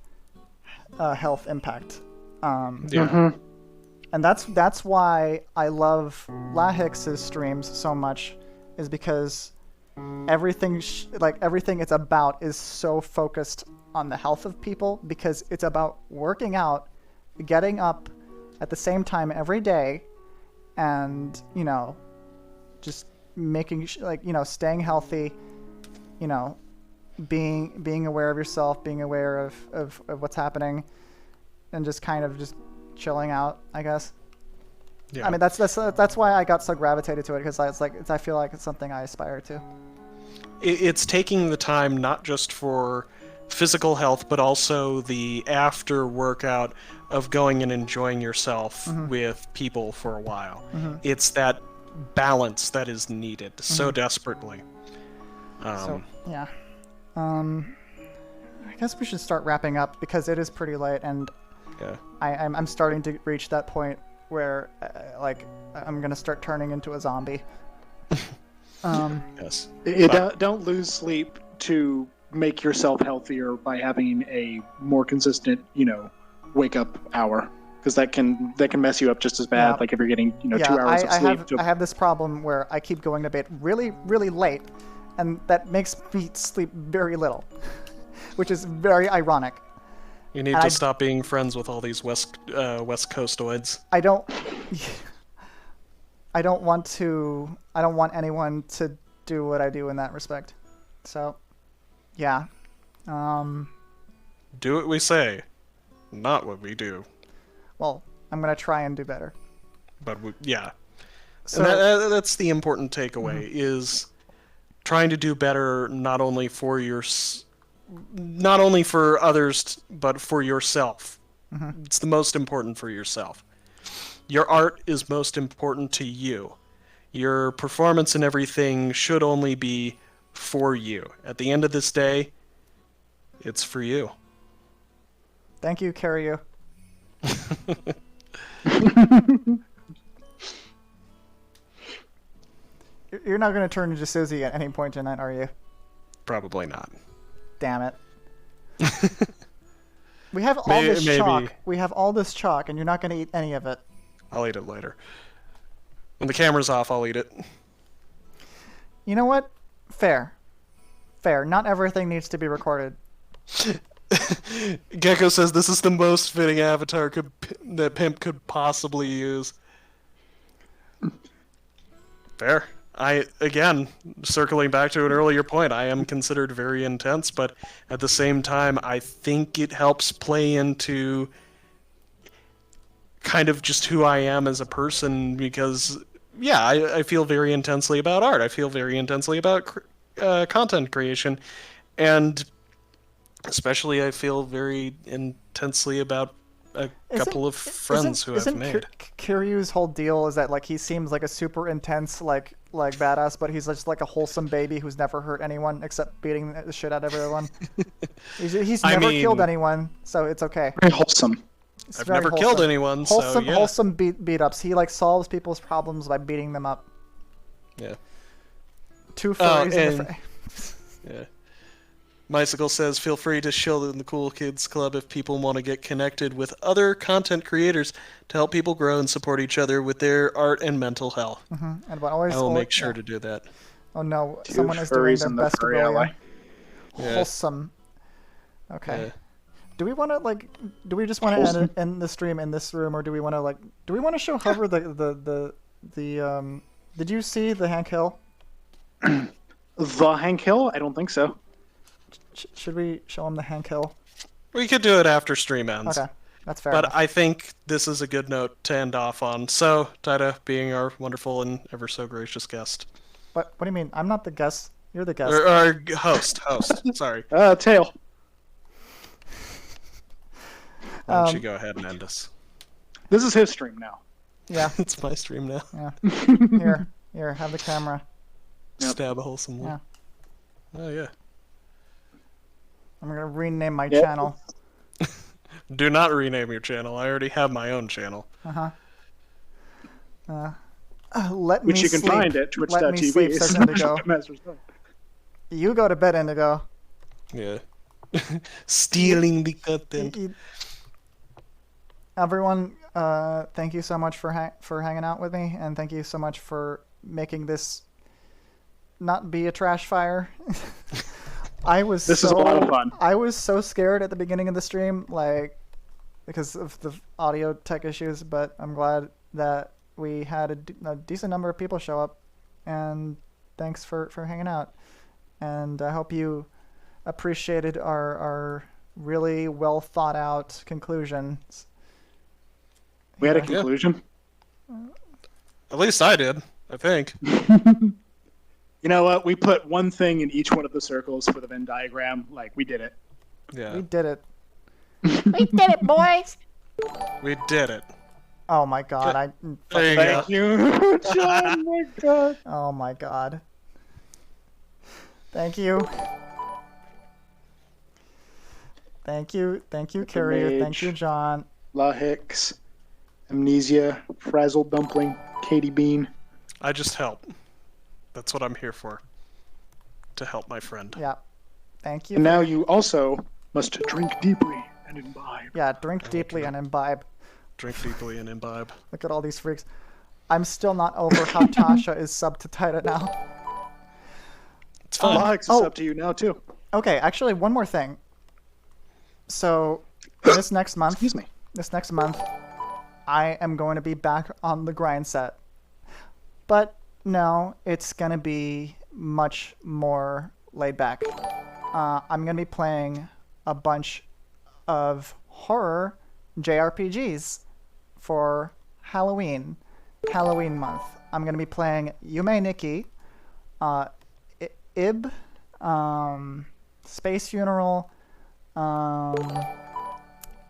health impact. Mm-hmm. And that's why I love Lahix's streams so much, is because everything it's about is so focused on the health of people, because it's about working out, getting up at the same time every day, and just making staying healthy, being aware of yourself, being aware of what's happening, and just kind of just chilling out, I guess. Yeah. I mean, that's why I got so gravitated to it, because I feel like it's something I aspire to. It's taking the time not just for physical health, but also the after workout of going and enjoying yourself with people for a while. It's that balance that is needed so desperately. So, yeah. I guess we should start wrapping up because it is pretty late, and I'm starting to reach that point where, like, I'm gonna start turning into a zombie. Yes. Don't lose sleep to make yourself healthier by having a more consistent, wake up hour, because that can mess you up just as bad. Yeah. Like if you're getting 2 hours of sleep. I have this problem where I keep going to bed really, really late, and that makes me sleep very little, which is very ironic. You need to stop being friends with all these West Coastoids. I don't want anyone to do what I do in that respect. So, yeah. Do what we say, not what we do. Well, I'm gonna try and do better. But yeah. So and that's the important takeaway, is trying to do better not only for others, but for yourself. It's the most important for yourself. Your art is most important to you. Your performance and everything should only be for you. At the end of this day, it's for you. Thank you, Karyu. You're not going to turn into Susie at any point tonight, are you? Probably not. Damn it. We have all this chalk. We have all this chalk, and you're not going to eat any of it. I'll eat it later. When the camera's off, I'll eat it. You know what? Fair. Fair. Not everything needs to be recorded. Gecko says this is the most fitting avatar that Pimp could possibly use. Fair. Again, circling back to an earlier point, I am considered very intense, but at the same time, I think it helps play into kind of just who I am as a person, because, yeah, I feel very intensely about art. I feel very intensely about content creation, and especially I feel very intensely about a couple of friends who I've made. Kiryu's whole deal is that, like, he seems like a super intense, like badass, but he's just like a wholesome baby who's never hurt anyone except beating the shit out of everyone. He's never killed anyone, so it's okay. Very wholesome. It's I've very never wholesome. killed anyone, wholesome, so yeah. Wholesome beat ups. He like solves people's problems by beating them up. Yeah. Two furries in the yeah. Mycicle says, feel free to show in the Cool Kids Club if people want to get connected with other content creators to help people grow and support each other with their art and mental health. And always, I will make sure to do that. Oh no, someone is doing their best ability. Wholesome. Okay. Yeah. Do we want to do we just want to end the stream in this room, or do we want to do we want to show Hover the did you see the Hank Hill? The Hank Hill? I don't think so. Should we show him the Hank Hill? We could do it after stream ends. Okay, that's fair. But enough. I think this is a good note to end off on. So, Taida, being our wonderful and ever so gracious guest. What do you mean? I'm not the guest. You're the guest. Or host. Sorry. Tail. Why don't you go ahead and end us? This is his stream now. Yeah. It's my stream now. Yeah. Here, have the camera. Stab a wholesome one. Yeah. Oh, yeah. I'm going to rename my channel. Do not rename your channel. I already have my own channel. Let Which me you can sleep. find at Let me sleep, says Indigo. You go to bed, Indigo. Yeah. Stealing the content. Everyone, thank you so much for hanging out with me, and thank you so much for making this not be a trash fire. This is a lot of fun. I was so scared at the beginning of the stream, because of the audio tech issues, but I'm glad that we had a decent number of people show up, and thanks for hanging out. And I hope you appreciated our really well thought out conclusions. We had a conclusion? At least I did, I think. You know what? We put one thing in each one of the circles for the Venn diagram. We did it. Yeah. We did it. We did it, boys. We did it. Oh my god, There you Thank you, John. My God. Oh my god. Thank you. Thank you, Carrier. Thank you, John. La Hicks, Amnesia, Frazzled Dumpling, Katie Bean. I just help. That's what I'm here for. To help my friend. Yeah. Thank you. And now you also must drink deeply and imbibe. Yeah, drink deeply and imbibe. Drink deeply and imbibe. Look at all these freaks. I'm still not over how Tasha is sub to Titan now. It's fine. La Hicks is up to you now, too. Okay, actually, one more thing. So, this next month... Excuse me. This next month, I am going to be back on the grind set. But, no, it's going to be much more laid back. I'm going to be playing a bunch of horror JRPGs for Halloween month. I'm going to be playing Yume Nikki, Ib, Space Funeral,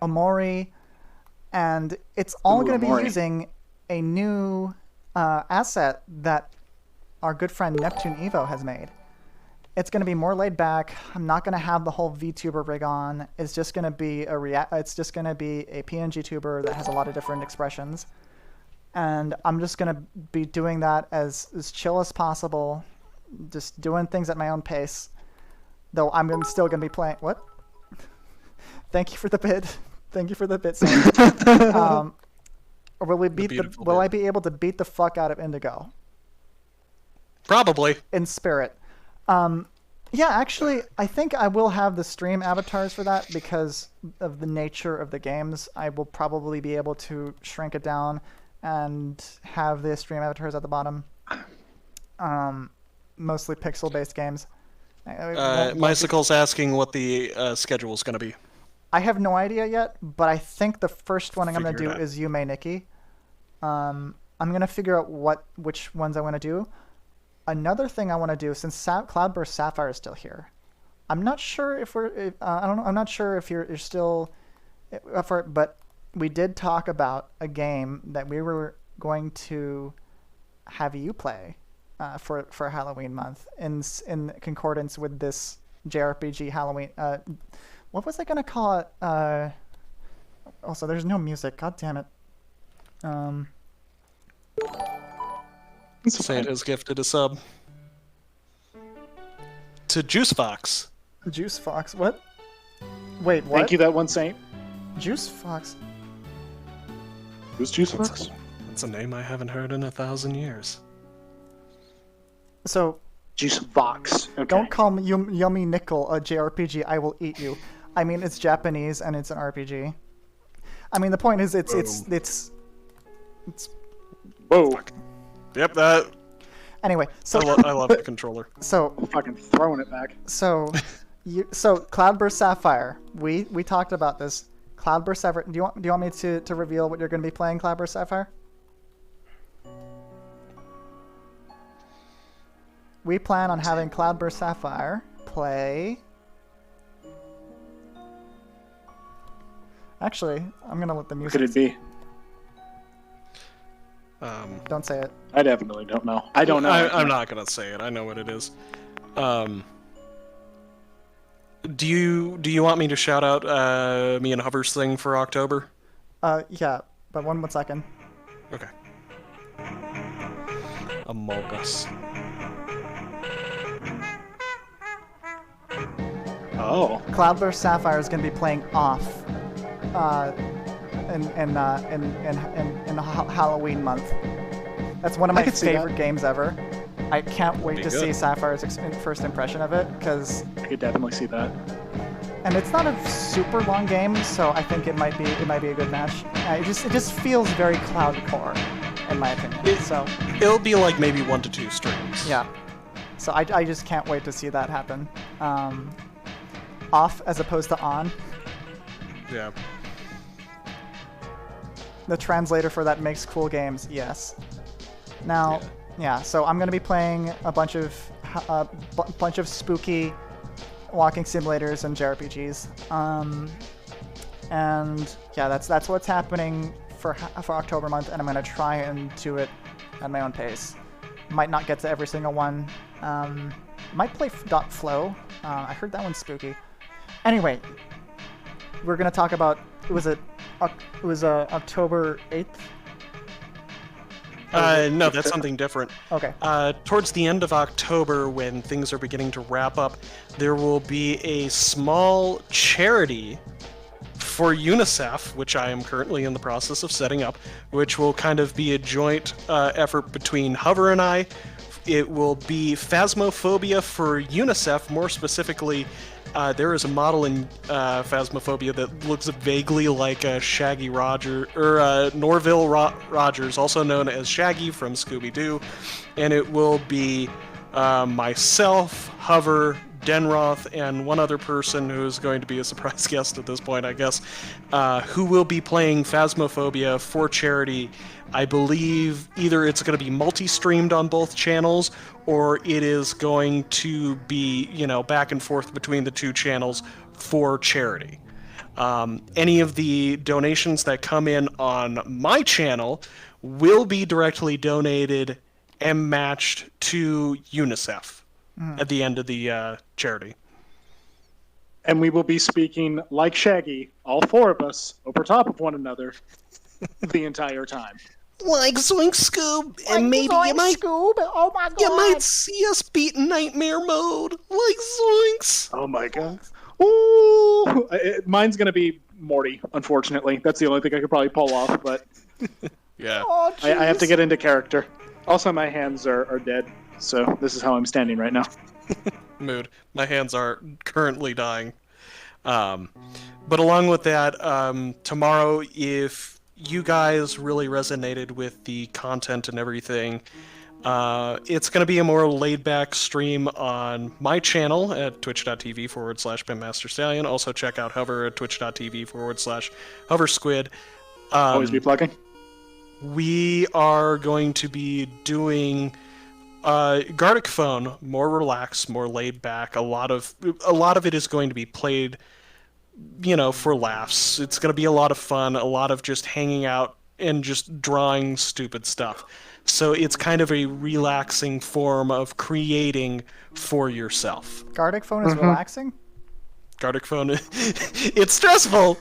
Omori, and it's all going to be using a new asset that our good friend Neptune Evo has made. It's going to be more laid back. I'm not going to have the whole VTuber rig on. It's just going to be it's just going to be a PNG tuber that has a lot of different expressions. And I'm just going to be doing that as chill as possible, just doing things at my own pace. Though I'm still going to be playing... What? Thank you for the bit. Thank you for the bit, Sam. Or will we beat will I be able to beat the fuck out of Indigo? Probably. In spirit. Yeah, actually, I think I will have the stream avatars for that because of the nature of the games. I will probably be able to shrink it down and have the stream avatars at the bottom. Mostly pixel-based games. Mycicle's asking what the schedule is going to be. I have no idea yet, but I think the first one I'm going to do out. is Yume Nikki. I'm going to figure out which ones I want to do. Another thing I want to do, since Cloudburst Sapphire is still here, I'm not sure if we're. I don't know. I'm not sure if you're still up for it, but we did talk about a game that we were going to have you play for Halloween month in concordance with this JRPG Halloween. What was I gonna call it? Also, there's no music. God damn it. Santa's gifted a sub. To Juice Fox. Juice Fox? What? Wait, what? Thank you, that one saint. Juice Fox? Who's Juice Fox? That's a name I haven't heard in 1,000 years. So... Juice Fox. Okay. Don't call me Yummy Nickel a JRPG. I will eat you. I mean, it's Japanese and it's an RPG. I mean, the point is, it's Whoa. Yep, that. Anyway, so I love the controller. So I'm fucking throwing it back. So, so Cloudburst Sapphire. We talked about this. Cloudburst Sapphire. Do you want me to reveal what you're going to be playing, Cloudburst Sapphire? We plan on having Cloudburst Sapphire play. Actually, I'm going to let the music. Could it be? Don't say it. I definitely don't know. I don't know. I'm not gonna say it. I know what it is. Do you want me to shout out me and Hover's thing for October? Yeah, but one second. Okay. Among Us. Oh. Cloudburst Sapphire is going to be playing off. In Halloween month. That's one of my favorite games ever. I can't wait to see Sapphire's first impression of it, because I could definitely see that. And it's not a super long game, so I think it might be a good match. It just feels very cloudcore, in my opinion. It'll be like maybe 1 to 2 streams. Yeah. So I just can't wait to see that happen. Off as opposed to on. Yeah. The translator for that makes cool games, yes. Now, yeah, so I'm going to be playing a bunch of spooky walking simulators and JRPGs. And yeah, that's what's happening for October month, and I'm gonna try and do it at my own pace. Might not get to every single one. Might play .flow. I heard that one's spooky. Anyway, we're gonna talk about it was October 8th. No, that's something different. Okay. Towards the end of October, when things are beginning to wrap up, there will be a small charity for UNICEF, which I am currently in the process of setting up, which will kind of be a joint effort between Hover and I. It will be Phasmophobia for UNICEF. More specifically, there is a model in Phasmophobia that looks vaguely like Shaggy Roger, or Norville Rogers, also known as Shaggy from Scooby-Doo, and it will be myself, Hover, Denroth, and one other person who is going to be a surprise guest at this point, I guess, who will be playing Phasmophobia for charity. I believe either it's going to be multi-streamed on both channels, or it is going to be, back and forth between the two channels for charity. Any of the donations that come in on my channel will be directly donated and matched to UNICEF at the end of the charity. And we will be speaking like Shaggy, all four of us, over top of one another the entire time. Like Zoink Scoob, and maybe you might see us beat Nightmare Mode, like Zoinks. Oh my god. Ooh! Mine's gonna be Morty, unfortunately. That's the only thing I could probably pull off, but yeah. I have to get into character. Also, my hands are dead, so this is how I'm standing right now. Mood. My hands are currently dying. But along with that, tomorrow, if you guys really resonated with the content and everything, it's going to be a more laid-back stream on my channel at twitch.tv/PimpMasterStallion. Also check out Hover at twitch.tv/HoverSquid. Always be plugging. We are going to be doing Gartic Phone, more relaxed, more laid back. A lot of it is going to be played, for laughs. It's going to be a lot of fun, a lot of just hanging out and just drawing stupid stuff. So it's kind of a relaxing form of creating for yourself. Gartic Phone is relaxing? Gartic Phone, it's stressful,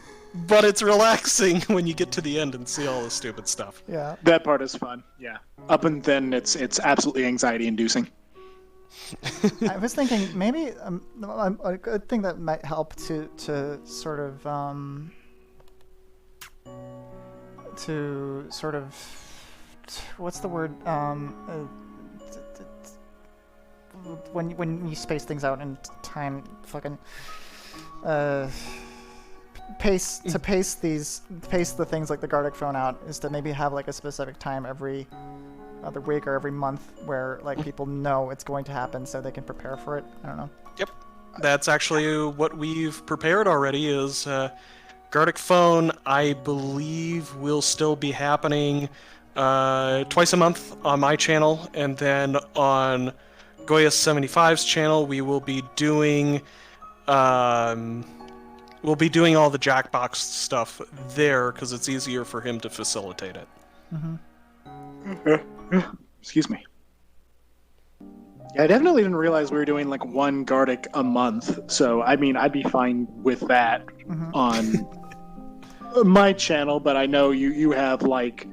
but it's relaxing when you get to the end and see all the stupid stuff. Yeah. That part is fun, yeah. Up and then it's absolutely anxiety-inducing. I was thinking maybe a good thing that might help to sort of what's the word when you space things out in time, fucking pace the things like the Gartic Phone out is to maybe have like a specific time every other week or every month where like people know it's going to happen so they can prepare for it. I don't know. Yep. That's actually what we've prepared already is Gartic Phone, I believe, will still be happening twice a month on my channel, and then on Goya75's channel we will be doing all the Jackbox stuff there because it's easier for him to facilitate it. Excuse me. Yeah, I definitely didn't realize we were doing like one Gartic a month. So, I mean, I'd be fine with that on my channel, but I know you have like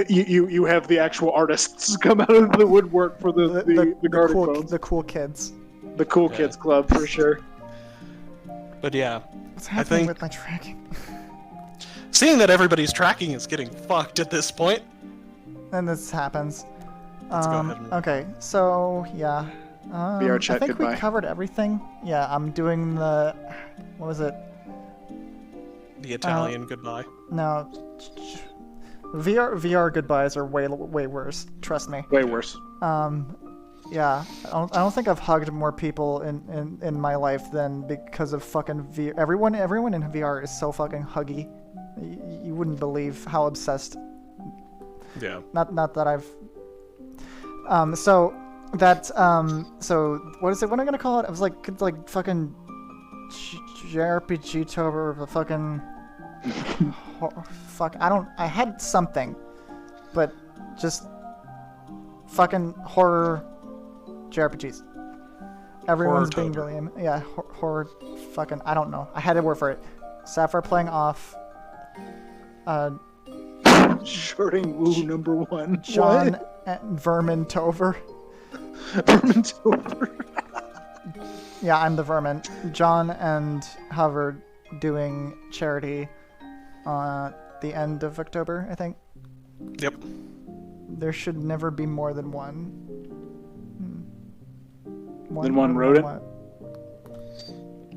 you have the actual artists come out of the woodwork for the Gartic Phones. The cool kids. The cool kids club for sure. But yeah, what's happening with my tracking? Seeing that everybody's tracking is getting fucked at this point. And this happens. Let's go ahead and... Okay, so yeah. VR chat, I think goodbye. we covered everything. Yeah, I'm doing the... What was it? The Italian goodbye. No. VR goodbyes are way worse. Trust me. Way worse. Yeah, I don't think I've hugged more people in my life than because of fucking VR. Everyone in VR is so fucking huggy. You wouldn't believe how obsessed. Yeah. Not that I've. So that so what is it? What am I gonna call it? I was like it's like fucking JRPG Tober of a fucking fuck. I had something, but just fucking horror JRPGs. Everyone's being really horror fucking I don't know. I had a word for it. Sapphire playing off. Shorting Woo number 1. John What? and Vermin Tover. Vermin Tover. Yeah, I'm the Vermin. John and Hover doing charity the end of October, I think. Yep. There should never be more than one. Then one wrote it?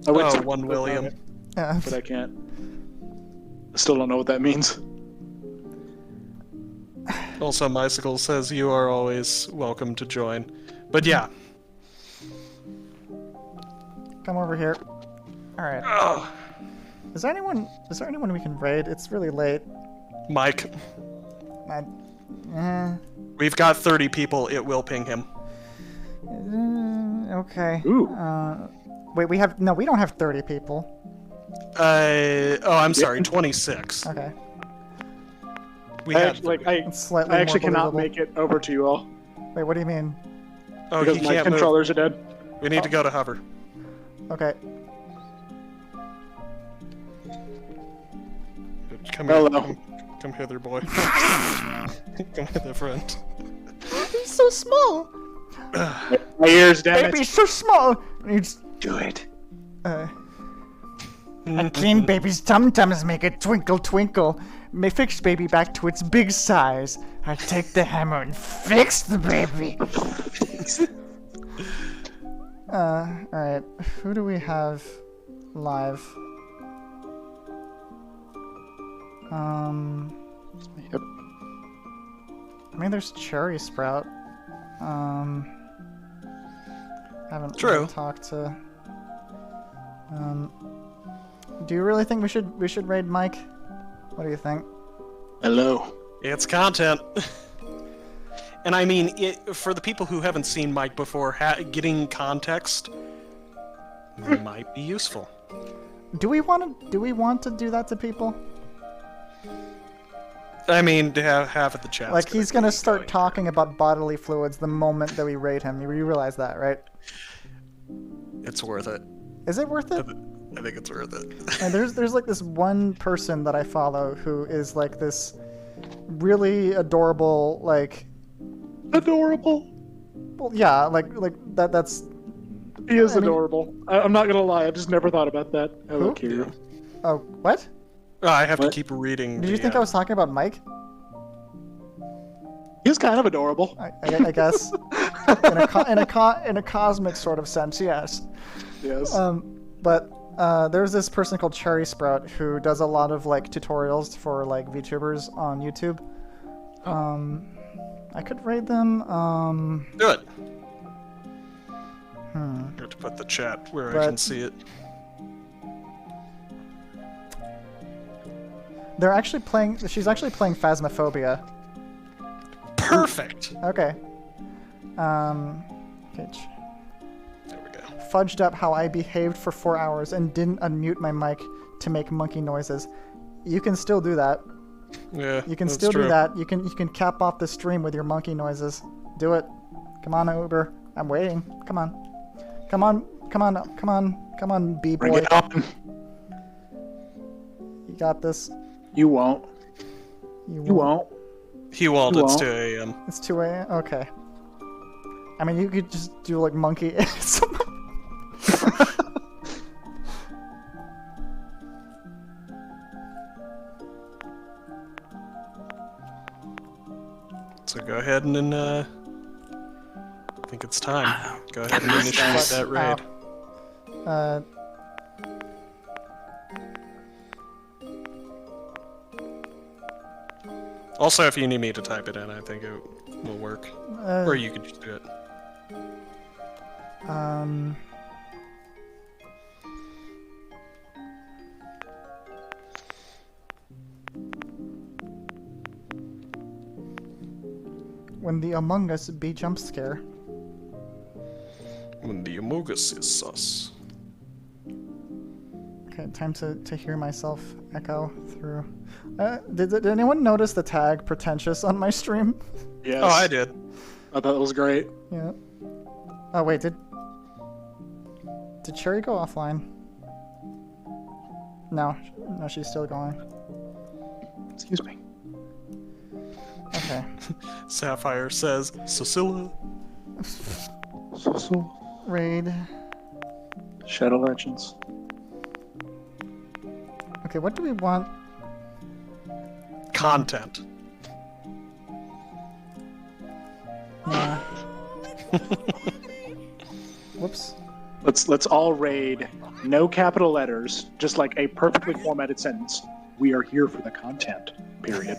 What? One William. Yeah. But I can't. I still don't know what that means. Also, Mycicle says you are always welcome to join. But yeah. Come over here. Alright. Oh. Is there anyone we can raid? It's really late. Mike. Eh. We've got 30 people. It will ping him. Okay. Ooh. Wait, we don't have 30 people. I'm sorry, 26. Okay. I actually cannot make it over to you all. Wait, what do you mean? Oh, because he my can't controllers move. are dead. We need to go to Hover. Okay. Come Hello. Here. Come hither, boy. Come hither, friend. He's so small. My ears, damn Baby's so small. Do it. A clean baby's tum-tums make it twinkle twinkle. May fix baby back to its big size. I take the hammer and fix the baby. Alright. Who do we have live? Yep. I mean, there's Cherry Sprout. Haven't True. really talked to. Do you really think we should raid Mike? What do you think? Hello. It's content. And I mean, for the people who haven't seen Mike before, getting context might be useful. Do we want to do that to people? I mean, to have half of the chat. Like he's gonna start talking about bodily fluids the moment that we raid him. You realize that, right? It's worth it. Is it worth it? I think it's worth it. And there's like this one person that I follow who is like this really adorable, like adorable. Well, yeah, like that's. He is adorable. I'm not gonna lie. I just never thought about that. Hello, Who? Kira. Oh, what? Oh, I have to keep reading. Did you think I was talking about Mike? He's kind of adorable. I guess. in a cosmic sort of sense, yes. Yes. But there's this person called Cherry Sprout who does a lot of like tutorials for like VTubers on YouTube. I could raid them. Do it. I have to put the chat where I can see it. They're actually playing. She's actually playing Phasmophobia. Perfect. Okay. Okay. There we go. Fudged up how I behaved for 4 hours and didn't unmute my mic to make monkey noises. You can still do that. Yeah. You can that's still true. do that. You can cap off the stream with your monkey noises. Do it. Come on, Uber. I'm waiting. Come on. Come on. Come on. Come on. Come on, B-boy. Bring it on. You got this. You won't. You won't. He won't. You It's won't. 2 a.m. It's 2 a.m. Okay. I mean, you could just do like monkey. So go ahead and I think it's time. Go ahead and initiate that raid. Also, if you need me to type it in, I think it will work. Or you can just do it. When the Among Us be jump scare. Amogus is sus. Okay, time to hear myself echo through. Did anyone notice the tag pretentious on my stream? Yes. Oh, I did. I thought it was great. Yeah. Oh wait, did Cherry go offline? No, she's still going. Excuse me. Okay. Sapphire says, Cecilia. Raid. Shadow Legends. Okay, what do we want? Content. Nah. Whoops. Let's all raid. No capital letters, just like a perfectly formatted sentence. We are here for the content. Period.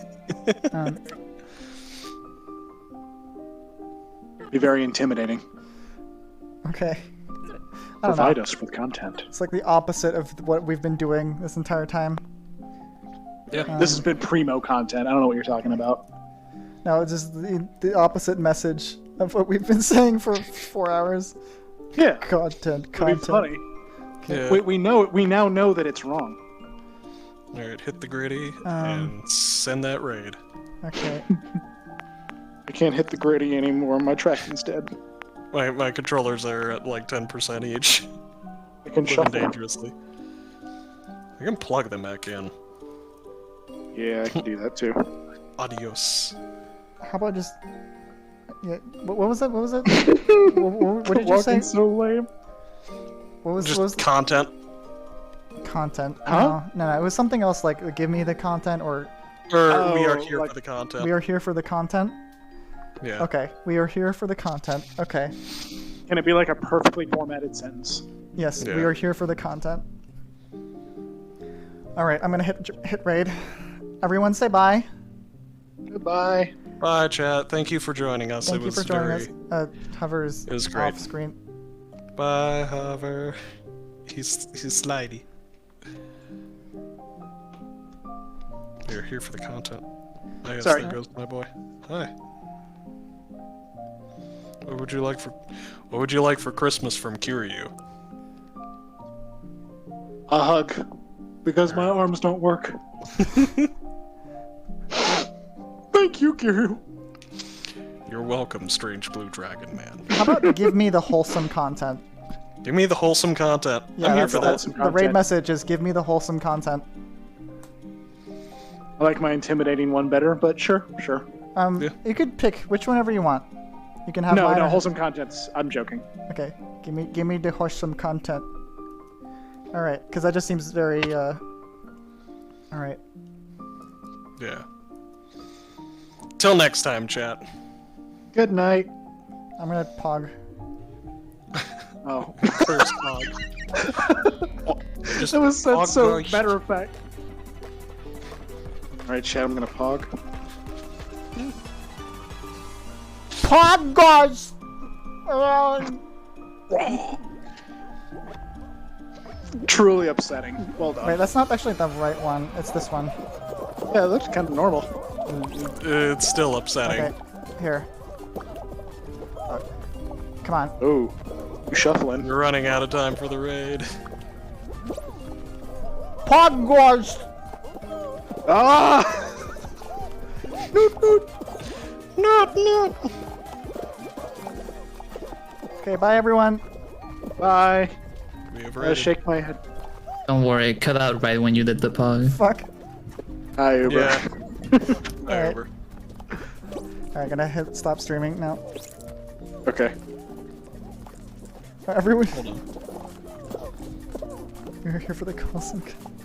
Be very intimidating. Okay. Provide us with content. It's like the opposite of what we've been doing this entire time. Yeah. This has been primo content. I don't know what you're talking about. No, it's just the opposite message of what we've been saying for 4 hours. Yeah. Content. It'd be funny. Yeah. We now know that it's wrong. Alright, hit the gritty and send that raid. Okay. I can't hit the gritty anymore. My tracking's dead. My controllers are at like 10% each. I can Living shuffle. dangerously. I can plug them back in. Yeah, I can do that too. Adios. How about just... Yeah, what was that? What was it? what did you say? So lame. What was Just content. Content. Huh? No, it was something else like give me the content or... We are here for the content. We are here for the content? Yeah. Okay, we are here for the content. Okay. Can it be like a perfectly formatted sentence? Yes, Yeah. we are here for the content. Alright, I'm gonna hit raid. Everyone say bye. Goodbye. Bye, chat. Thank you for joining us. Thank it you was for joining us. Hover is It was great. off screen. Bye, Hover. He's slidey. You're here for the content. I guess Sorry. there goes my boy. Hi. What would you like for Christmas from Kiryu? A hug. Because my arms don't work. Thank you, Kiryu. You're welcome, strange blue dragon man. How about give me the wholesome content? Give me the wholesome content. Yeah, I'm here that's for that. the raid message is give me the wholesome content. I like my intimidating one better, but sure. You could pick whichever you want. You can have No, mine or- wholesome contents. I'm joking. Okay, give me the wholesome content. All right, because that just seems very. All right. Yeah. Till next time, chat. Good night. I'm gonna pog. Oh. First pog. That was pog so brush. matter of fact. All right, chat. I'm gonna pog. Pog guys! Truly upsetting. Well done. Wait, that's not actually the right one. It's this one. Yeah, it looks kind of normal. It's still upsetting. Okay, here. Come on. Ooh, you shuffling. We're running out of time for the raid. Pog guys! Ah! Noot. Okay, bye everyone. Bye. We have I raided. shake my head. Don't worry, it cut out right when you did the pog. Fuck. Hi, Uber. Yeah. Hi, Alright. Uber. Alright, gonna hit stop streaming now. Okay. Everyone. Hold on. We're here for the wholesome content.